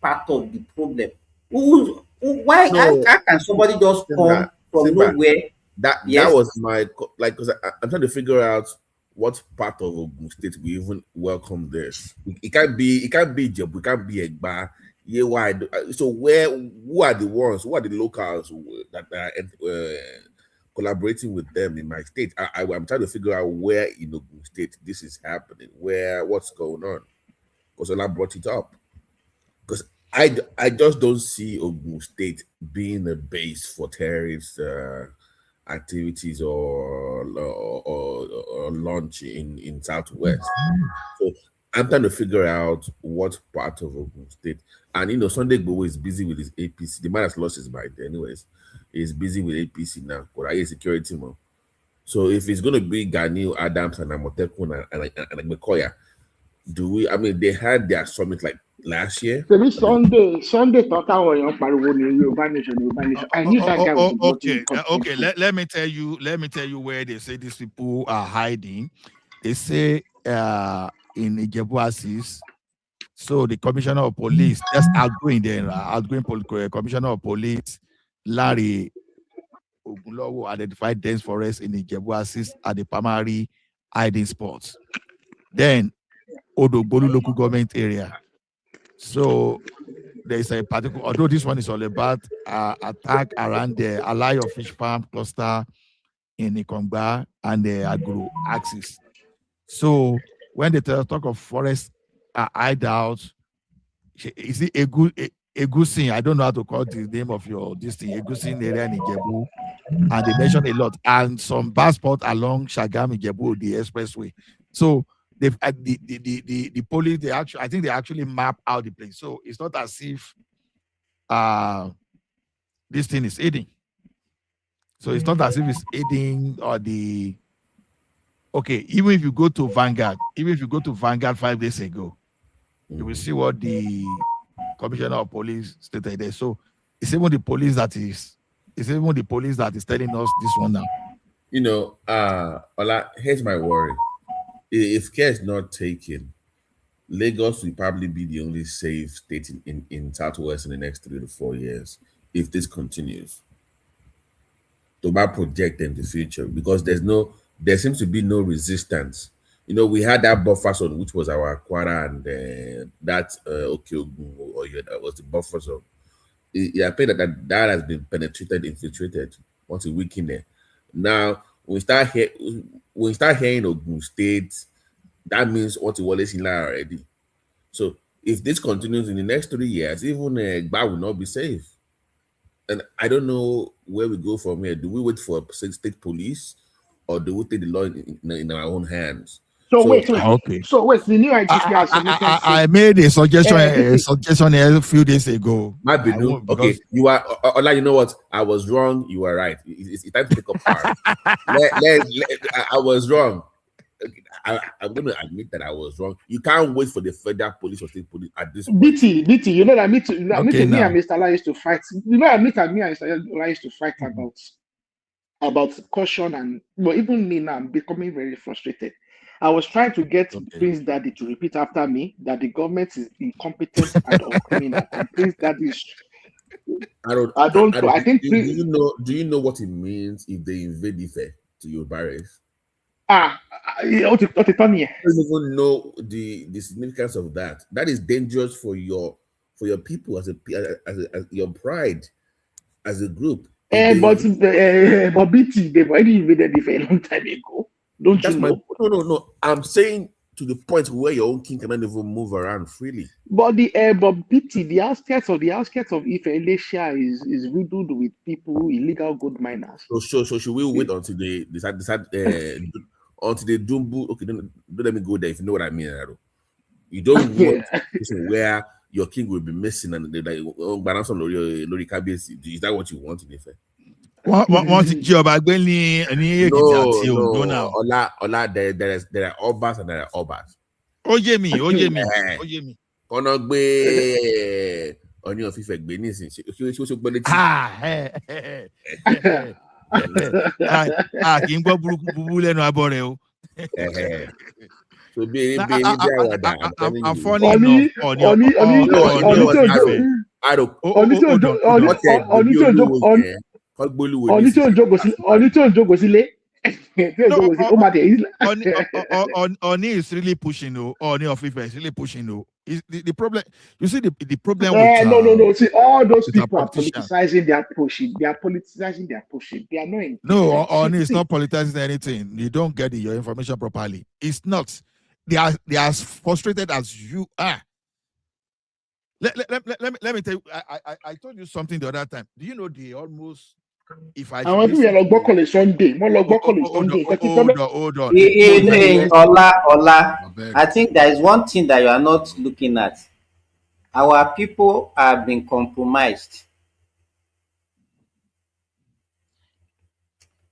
S14: part of the problem, why can somebody just come from nowhere?
S3: That was my because I'm trying to figure out what part of Ogun State we even welcome this. It can't be Jebu, it can't be Egba. Yeah, why? So who are the ones? Who are the locals that are collaborating with them in my state? I'm trying to figure out where in Ogun State this is happening. What's going on? Because Ola brought it up. Because I just don't see Ogun State being a base for terrorist activities or launch in Southwest. So I'm trying to figure out what part of Ogun State. And Sunday Igboho is busy with his APC. The man has lost his mind, anyways. He's busy with APC now. Korea security man. So if it's going to be Gani Adams and Amotekun and Mekoya, they had their summit like last year.
S19: Sunday thought Yoruba Nation. I knew that guy was
S12: okay. Let me tell you where they say these people are hiding. They say in Ijebu-Assis. So the commissioner of police, that's outgoing commissioner of police, Larry Ogunlowo, identified dense forest in Ijebu-Assis at the primary hiding spots. Then Odogbolu local government area. So there is a particular, although this one is all about attack around the Alayo fish farm cluster in Ikongba and the agro axis. So when they talk of forest hideouts, is it Egusin? I don't know how to call the name of this thing. Egusin area in Ijebu, and they mention a lot, and some bad spots along Shagam Ijebu, the expressway. So they've the police, I think they actually map out the place. So it's not as if this thing is aiding. So it's not as if it's aiding or the okay. Even if you go to Vanguard, 5 days ago, you will see what the commissioner of police stated there. So it's even the police that is telling us this one now.
S3: You know, Ola, here's my worry. If care is not taken, Lagos will probably be the only safe state in Southwest in the next 3 to 4 years if this continues. To project in the future, because there seems to be no resistance. You know, we had that buffer zone, which was our Kwara and that Okeogun, or that was the buffer zone. I think that has been penetrated, infiltrated once a week in there. Now, when we start hearing Ogun State, that means what the Wallace in already. So if this continues in the next 3 years, even Egba will not be safe. And I don't know where we go from here. Do we wait for state police, or do we take the law in our own hands?
S19: So wait. So wait, the new IGP has submitted.
S12: I made a suggestion a few days ago.
S3: Okay, you are Ola. You know what? I was wrong. You are right. It's time to take up part. I was wrong. I'm going to admit that I was wrong. You can't wait for the federal police or state police at this point.
S19: BT, you know that me and Mr. Lai used to fight. You know, me and Mr. Lai used to fight about caution, and well, even me now, I'm becoming very frustrated. I was trying to get Prince Daddy to repeat after me that the government is incompetent and criminal. And Prince Daddy is. I think.
S3: Do you know what it means if they invade Ife to your barracks?
S19: I don't
S3: even know the significance of that. That is dangerous for your people as your pride as a group.
S19: But BT, they've already invaded it a long time ago. Don't you know?
S3: No. I'm saying to the point where your own king cannot even move around freely.
S19: But BT, the outskirts of Ife, Elisha is riddled with people, illegal gold miners.
S3: So should we wait until they decide until they do? Okay, don't let me go there if you know what I mean. You don't want a situation where your king will be missing and they're like, Lori Kabiyesi. Is that what you want in effect?
S12: Once the job Agbeni any
S3: no. Ola, there are obas and there are obas.
S12: Oye mi.
S3: Kono gbe Oni of Ife gbe nisin. Ṣe gbọ́ létí.
S12: Kì í gbọ́ burúkú lẹ́nu abọ́ rẹ o.
S3: So be àwàdà.
S12: I'm funny enough. Oni is really pushing, though. Oni of Ife is really pushing, though. The problem, you see, the problem with
S19: no. See, all those people are politicizing their pushing. They are politicizing their pushing. They are not.
S12: No, Oni is not politicizing anything. You don't get your information properly. It's not. They are as frustrated as you are. Let me tell you. I told you something the other time. Do you know they almost? If I
S19: want to log on Sunday, more log on Sunday.
S12: Hold on.
S14: Ola. I think there is one thing that you are not looking at. Our people have been compromised.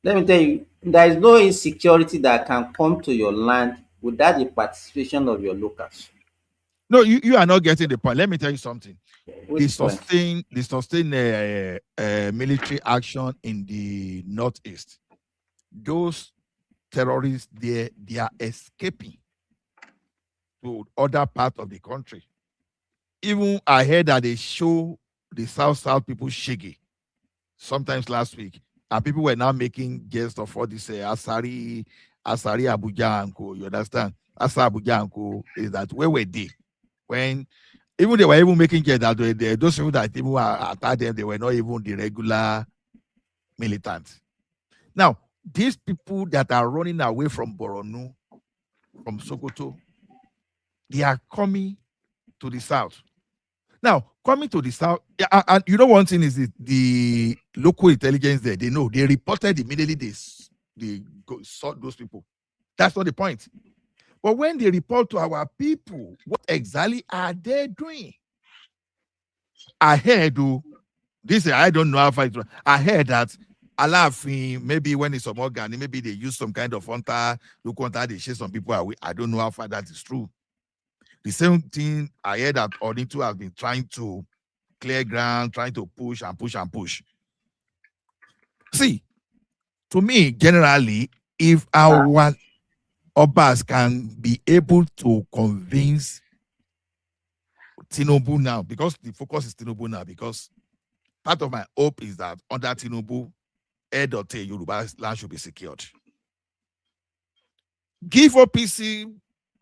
S14: Let me tell you, there is no insecurity that can come to your land without the participation of your locals.
S12: No, you are not getting the point. Let me tell you something. They sustain military action in the northeast. Those terrorists, they are escaping to other parts of the country. Even I heard that they show the South people shaggy sometimes last week, and people were now making guests of all this Asari Asari Abuja and Co. You understand? Asa Abuja and Co. Is that where were they when even they were even making care that those people that even attacked them, they were not even the regular militants. Now, these people that are running away from Borno, from Sokoto, they are coming to the south. Now, coming to the south, and you know one thing is the local intelligence there, they know, they reported immediately they saw those people. That's not the point. But when they report to our people, what exactly are they doing? I heard, I don't know how far I heard that Alaafin, maybe when it's some organ, maybe they use some kind of hunter, they chase some people away. I don't know how far that is true. The same thing I heard that Odintu has been trying to clear ground, trying to push and push and push. See, to me, generally, if our Obas can be able to convince Tinubu now, because the focus is Tinubu now, because part of my hope is that under Tinubu, Edote Yoruba land should be secured. Give OPC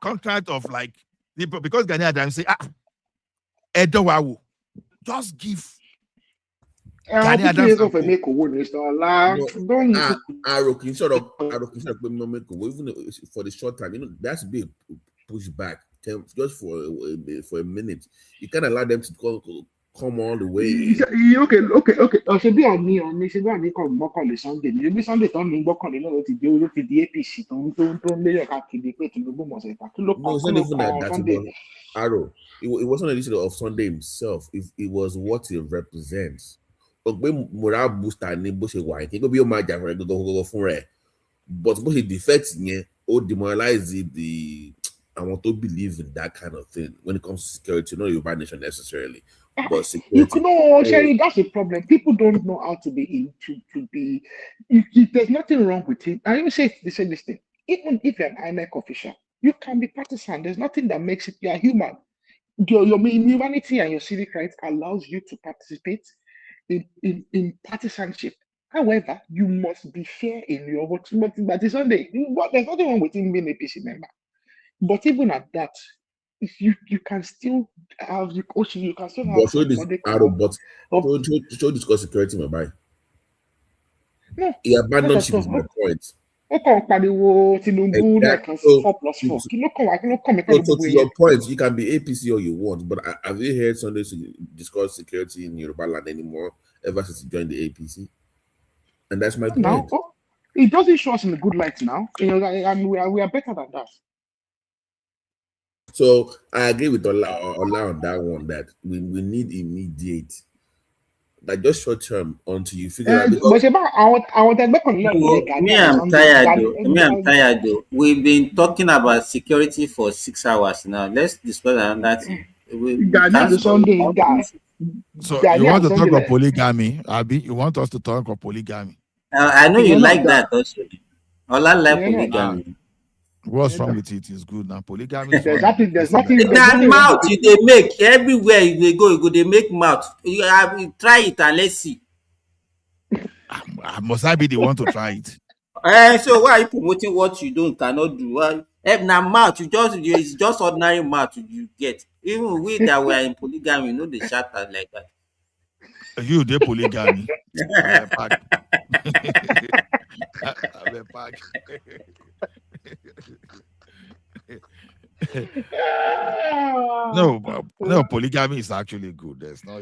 S12: contract of like, because Ghanaian Adam say, Edowawu, just give.
S19: Ghanaian Adams of a make a win, Mr. Allah. Don't
S3: Arokin sort of make a win, even for the short time. You know, that's big pushback just for a minute. You can't allow them to come all the way.
S19: Okay. Ṣe bí àmì ṣe bí àmì kan gbọ́kànlé Sunday ní bí Sunday tó ń ní gbọ́kànlé náà ló ti dé orí di APC tó ń léyọ̀ káàkiri pé Tinubu mọ̀ ṣe ìta kí ló
S3: No, it's not even that Sunday. Arrow. It wasn't an issue of Sunday himself. It was what he represents. Moral booster ni bó ṣe wà kí bí ó máa jà fún ẹ fún rẹ, but bó ṣe defect yẹn ó demoralize àwọn tó believe in that kind of thing when it comes to security, not Yoruba nation necessarily. But security.
S19: Sherry, that's a problem. People don't know how to be there's nothing wrong with it. I even say this thing. Even if you're an INEC official, you can be partisan. There's nothing that makes it. You're human. Your humanity and your civic rights allows you to participate in partisanship. However, you must be fair in your vote. But it's Sunday. There's nothing wrong with him being a PC member. But even at that, you can still have you can still have
S3: show discuss security, my boy.
S19: No,
S3: he abandoned ship is my point.
S19: Exactly. So
S3: to your point, you can be APC all you want, but have you heard Sunday discuss security in Yoruba land anymore ever since you joined the APC? And that's my point.
S19: Now, it doesn't show us in a good light now. And we are better than that.
S3: So I agree with Ola on that one, that we need immediate, like just short term until you figure out.
S14: Me, I'm tired though. We've been talking about security for 6 hours now. Let's discuss on that.
S12: So you want to talk about polygamy, Abi? You want us to talk about polygamy?
S14: I know you like that also. Ola like polygamy.
S12: What's wrong with it? It's good now. Polygamy.
S19: There's nothing.
S14: That mouth they make everywhere they go. They make mouth. You try it and let's see.
S12: Must I be the one to try it?
S14: So why are you promoting what you cannot do? Well, now mouth it's just ordinary mouth you get. Even we that were in polygamy, they shout out like that.
S12: You the polygamy. I'm back. No, polygamy is actually good. There's no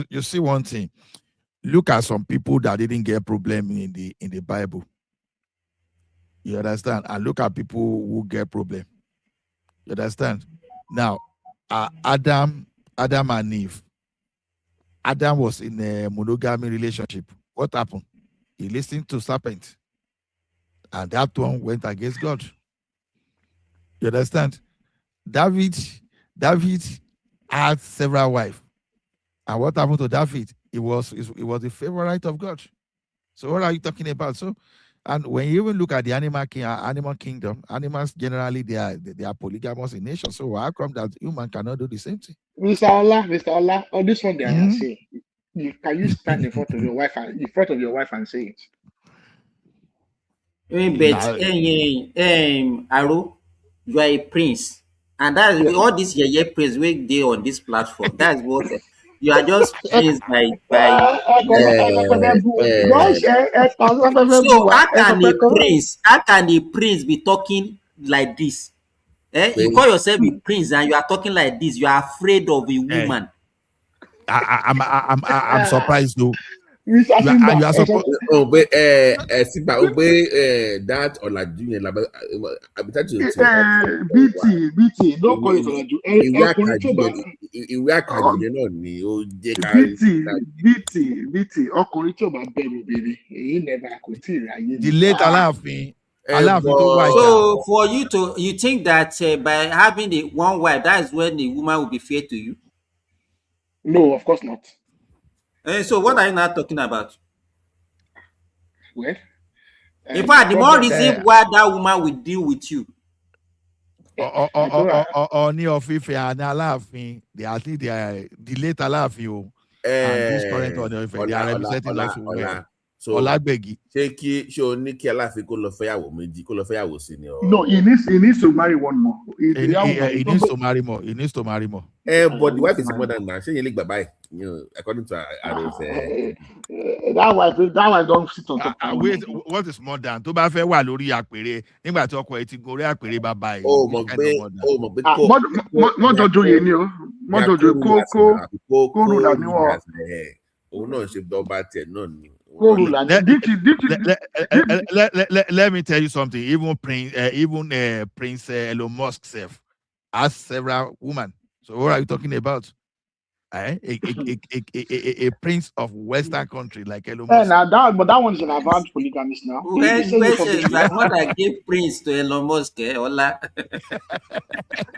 S12: you see one thing. Look at some people that didn't get problem in the Bible. You understand? And look at people who get problem. You understand? Now, Adam and Eve. Adam was in a monogamy relationship. What happened? He listened to serpent, and that one went against God. You understand? David had several wives. And what happened to David? It was the favorite of God. So what are you talking about? So, and when you even look at the animal kingdom, animals generally they are polygamous in nature. So how come that human cannot do the same thing?
S19: Mr. Allah, on this one I am saying, can you stand in front of your wife and say it?
S14: But Aro, you are a prince, and that's
S19: Yes,
S14: all
S19: now.
S14: this yeye prince wey dey on this platform. That's what you are just praised by.
S19: Don't share
S14: So
S19: a
S14: how can a prince be talking like this? You call yourself a prince and you are talking like this. You are afraid of a
S12: Hey,
S14: woman.
S12: I'm surprised though.
S19: Mr.
S12: You are supposed.
S3: Oh, but Simba, that or like junior, I'm trying to
S19: BT, don't call it Olaju.
S3: ìwé
S19: Ọkùnrin tí ò bá
S3: àkàjù yẹn náà ni ó jẹ́ ká.
S19: BT, ọkùnrin tí ò bá bẹ̀rù bèrè, èyí nẹ̀bà kò tí ì ráyè
S12: The
S19: ni.
S12: late Aláàfin tó wájà.
S14: So for you think that by having one wife, that is when the woman will be fair to you?
S19: No, of course not.
S14: So what are you now talking about?
S19: Well,
S14: in fact, the more reason why that woman will deal with you.
S12: Ní Ọ̀fífẹ́ and Aláàfin, I think they are the late Aláàfin and this current Ọ̀ní of Ifẹ̀, they are representing us well.
S3: So
S12: Ọlágbègì.
S3: ṣé o ní kí Aláàfin kó lọ fẹ́yàwó méjì kó lọ fẹ́yàwó sí ni?
S19: No, he needs to marry one more.
S12: He needs to marry more. He needs to marry more.
S3: But the wife is more than that. Ṣé yẹn lè gbà báyìí? According to Aro's.
S19: That wife don't sit on top.
S12: Wait, what is more than? Tó bá fẹ́ wà lórí àpèrè nígbà tí ọkọ ẹ̀ ti gorí àpèrè bàbá ẹ̀.
S3: Mọ̀ pé
S19: mọ́jọ́jọ́ yẹn ni o. Mọ́jọ́jọ́ kó rúlà ní wọ́n.
S3: Òun náà ṣe dọ́gba tiẹ̀ náà ni.
S12: Let me tell you something. Even Prince Elon Musk has several women. So what are you talking about? A prince of Western country like Elon Musk.
S19: But that one is an advanced polygamist now.
S14: That mother gave prince to Elon Musk. Hola.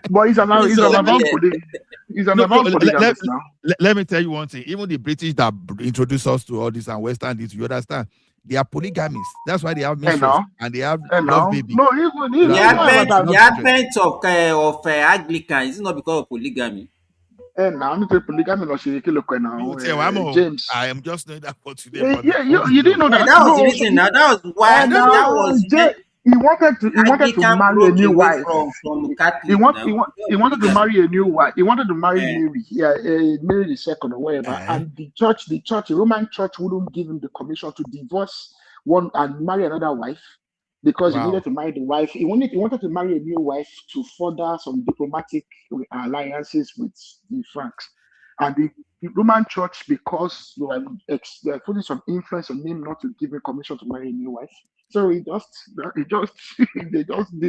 S19: But he's an advanced polygamist now.
S12: Let me tell you one thing. Even the British that introduced us to all this and Western, this you understand. They are polygamists. That's why they have mistress and they have love baby.
S19: No, even
S14: the advent of Anglican is not because of polygamy.
S19: Now polygamy James.
S12: I am just knowing that for today.
S19: You didn't know that.
S14: That was the reason. Now that was why. That was.
S19: He wanted to marry a new wife.
S14: From Catholic.
S19: He wanted to marry a new wife. He wanted to marry Mary. Mary the second or whatever. And the Roman church wouldn't give him the commission to divorce one and marry another wife because he needed to marry the wife. He wanted to marry a new wife to further some diplomatic alliances with the Franks. And the Roman church, because they were putting some influence on him not to give him commission to marry a new wife. So they just did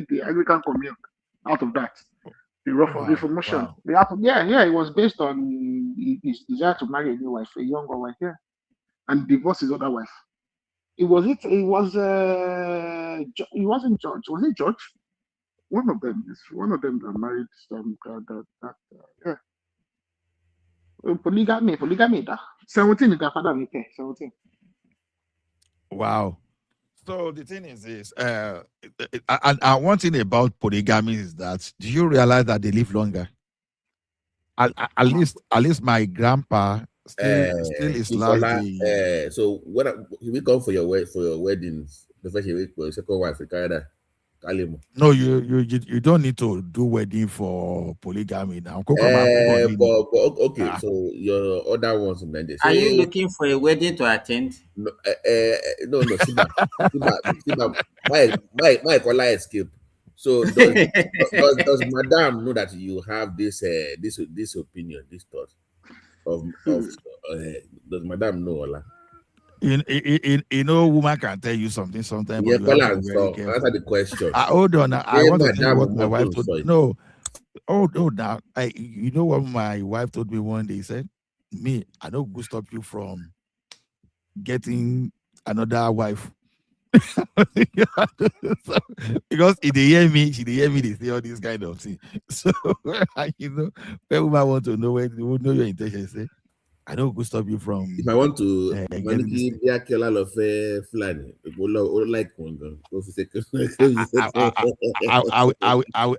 S19: the Anglican communion out of that. The Reformation. It was based on his desire to marry a new wife, a younger wife, and divorce his other wife. It wasn't George. Was it George? One of them that married some polygamy. 17 is their father. 17.
S12: Wow. So the thing is this, and one thing about polygamy is that, do you realize that they live longer? At least my grandpa still is largely.
S3: So when we come for your weddings, the first week for your second wife in Canada.
S12: No, you don't need to do wedding for polygamy now.
S3: Okay, so your other ones in Nigeria.
S14: Are you looking for a wedding to attend?
S3: No, Simba, my caller escape. So does Madame know that you have this opinion, this thought of does Madame know, Ola?
S12: You know, woman can tell you something sometimes.
S3: Yeah, answer the question.
S12: Hold on. I want to tell you what my wife told me. No. Now. You know what my wife told me one day? He said, me, I don't go stop you from getting another wife. Because if they hear me, they say all this kind of thing. So, when woman want to know where they would know your intention, say, I don't go stop you from.
S3: If I want to,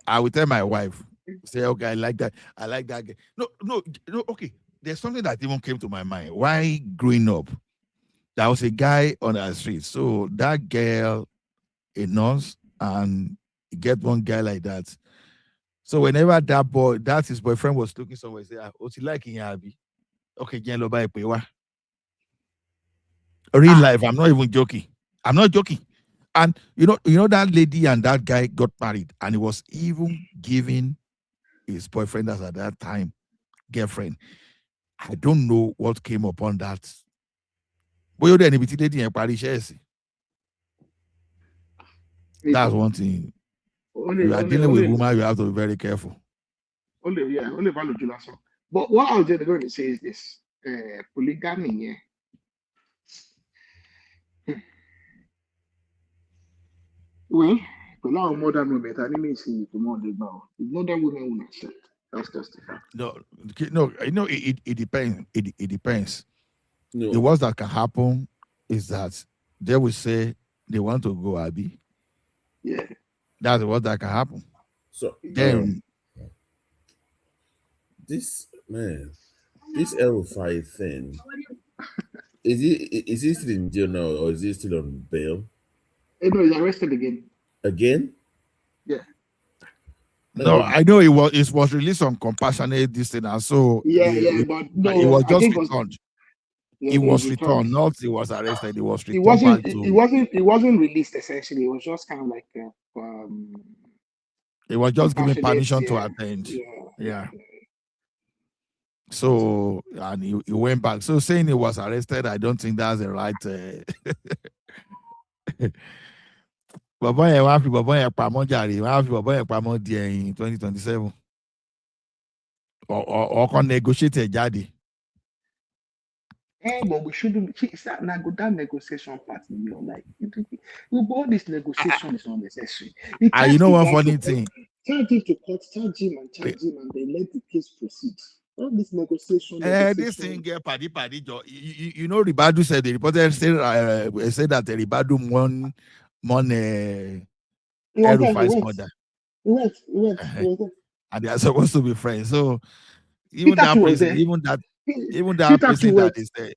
S3: I
S12: will tell my wife. Say, okay, I like that. I like that. No. Okay, there's something that even came to my mind. Why growing up, there was a guy on our street. So that girl a nurse, and you get one guy like that. So whenever that his boyfriend was looking somewhere, say, "What's he like in Yabi?" Okay, Jen buy a real life. I'm not even joking. I'm not joking. And you know that lady and that guy got married, and he was even giving his boyfriend as at that time girlfriend. I don't know what came upon that. But you then lady in Paris. That's one thing. You are dealing with women, you have to be very careful.
S19: Only value to last one. But what I was going to say is this: polygamy. Yeah. Well, pẹ̀lú àwọn modern women, I didn't see the more they bow. The modern women will accept. That's just the fact.
S12: No, it depends. It depends.
S3: No.
S12: The worst that can happen is that they will say they want to go Abi.
S19: Yeah.
S12: That's the worst that can happen.
S3: So
S12: then
S3: this Rufai thing, is he still in jail now, or is he still on bail?
S19: No, he's arrested again.
S3: Again?
S19: Yeah.
S12: No, I know it was released on compassionate this thing, and so
S19: but no,
S12: it was
S19: I
S12: just
S19: think
S12: returned.
S19: Yeah,
S12: It was returned, not it was arrested. It was
S19: It
S12: returned back to.
S19: It wasn't released essentially. It was just kind of like
S12: It was just given
S19: compassionate.
S12: permission to
S19: Yeah.
S12: attend.
S19: Yeah.
S12: So and he went back. So saying he was arrested, I don't think that's the right. Bàbá yẹn wá fi bàbá yẹn pamọ́ jàre, wá fi bàbá yẹn pamọ́ di ẹ̀yìn 2027. Ọkọ negotiate jáde.
S19: But we shouldn't. That negotiation part, like all this negotiation is unnecessary.
S12: You know one funny thing.
S19: Charge him to court, charge him, and then let the case proceed. All this negotiation.
S12: This thing get paddy. You know, Ribadu said the reporter said that Ribadu won Rufai's mother.
S19: He went.
S12: And they are supposed to be friends. So even that person, even that person that is there.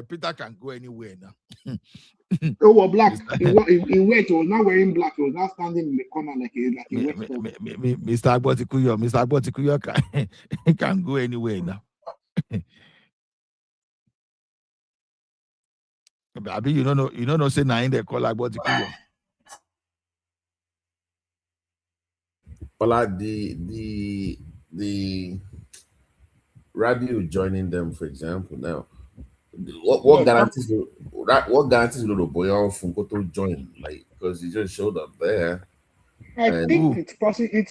S12: Peter can go anywhere now.
S19: Oh, black. He went. He was not wearing black. He was not standing in the corner like a wet dog.
S12: Mr. Apoti-uduaghan can go anywhere now. Abi, you don't know, say na in they call apoti-uduaghan.
S3: But like the radio joining them, for example, now what guarantees the boy from to join, like, because he just showed up there.
S19: I think it's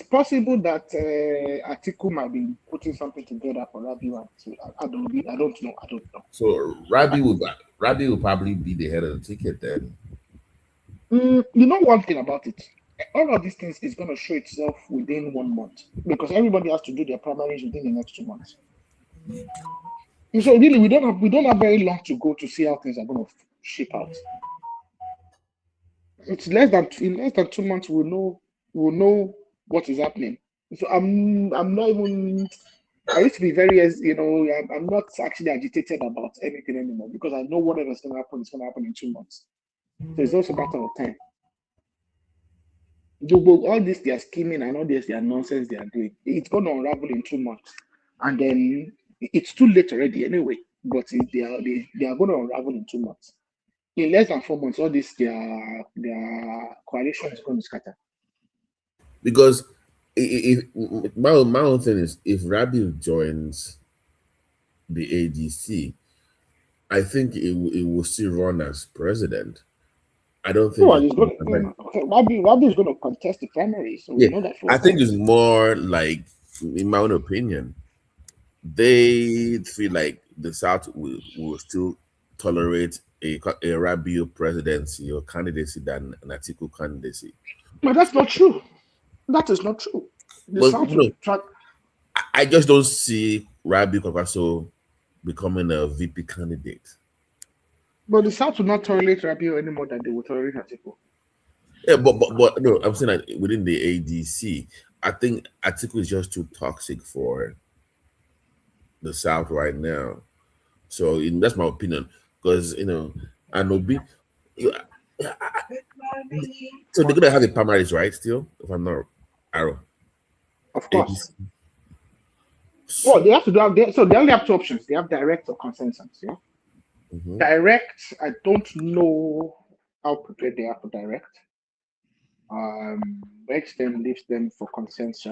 S19: possible that Atiku might be putting something together for Rabiu. I don't know.
S3: So Rabi will probably be the head of the ticket then.
S19: You know one thing about it, all of these things is going to show itself within 1 month because everybody has to do their primaries within the next 2 months. So really, we don't have very long to go to see how things are going to shape out. It's in less than 2 months we'll know what is happening. So I'm not even. I used to be very, I'm not actually agitated about anything anymore because I know whatever is going to happen is going to happen in 2 months. So it's also a matter of time. All this they are scheming and all this they are nonsense they are doing, it's going to unravel in 2 months, and then it's too late already anyway. But they are going to unravel in 2 months. In less than 4 months, all this their coalition is going to scatter.
S3: Because if my own thing is, if Rabiu joins the ADC, I think it will still run as president. I don't think
S19: Rabiu is going to contest the primary, so we know that.
S3: I think it's more like, in my own opinion, they feel like the South will still tolerate a Rabiu presidency or candidacy than an Atiku candidacy.
S19: But that's not true. That is not true.
S3: I just don't see Rabiu Kwankwaso becoming a VP candidate.
S19: But the South will not tolerate Rabiu any more than they will tolerate Atiku.
S3: Yeah, but no, I'm saying that within the ADC, I think Atiku is just too toxic for the South right now. So that's my opinion. Because So they're gonna have a primaries, right? Still, if I'm not Arrow.
S19: Of course. Well, they have to do. So they only have two options. They have direct or consensus. Yeah. Direct. I don't know how prepared they are for direct. Makes them leaves them for consensus.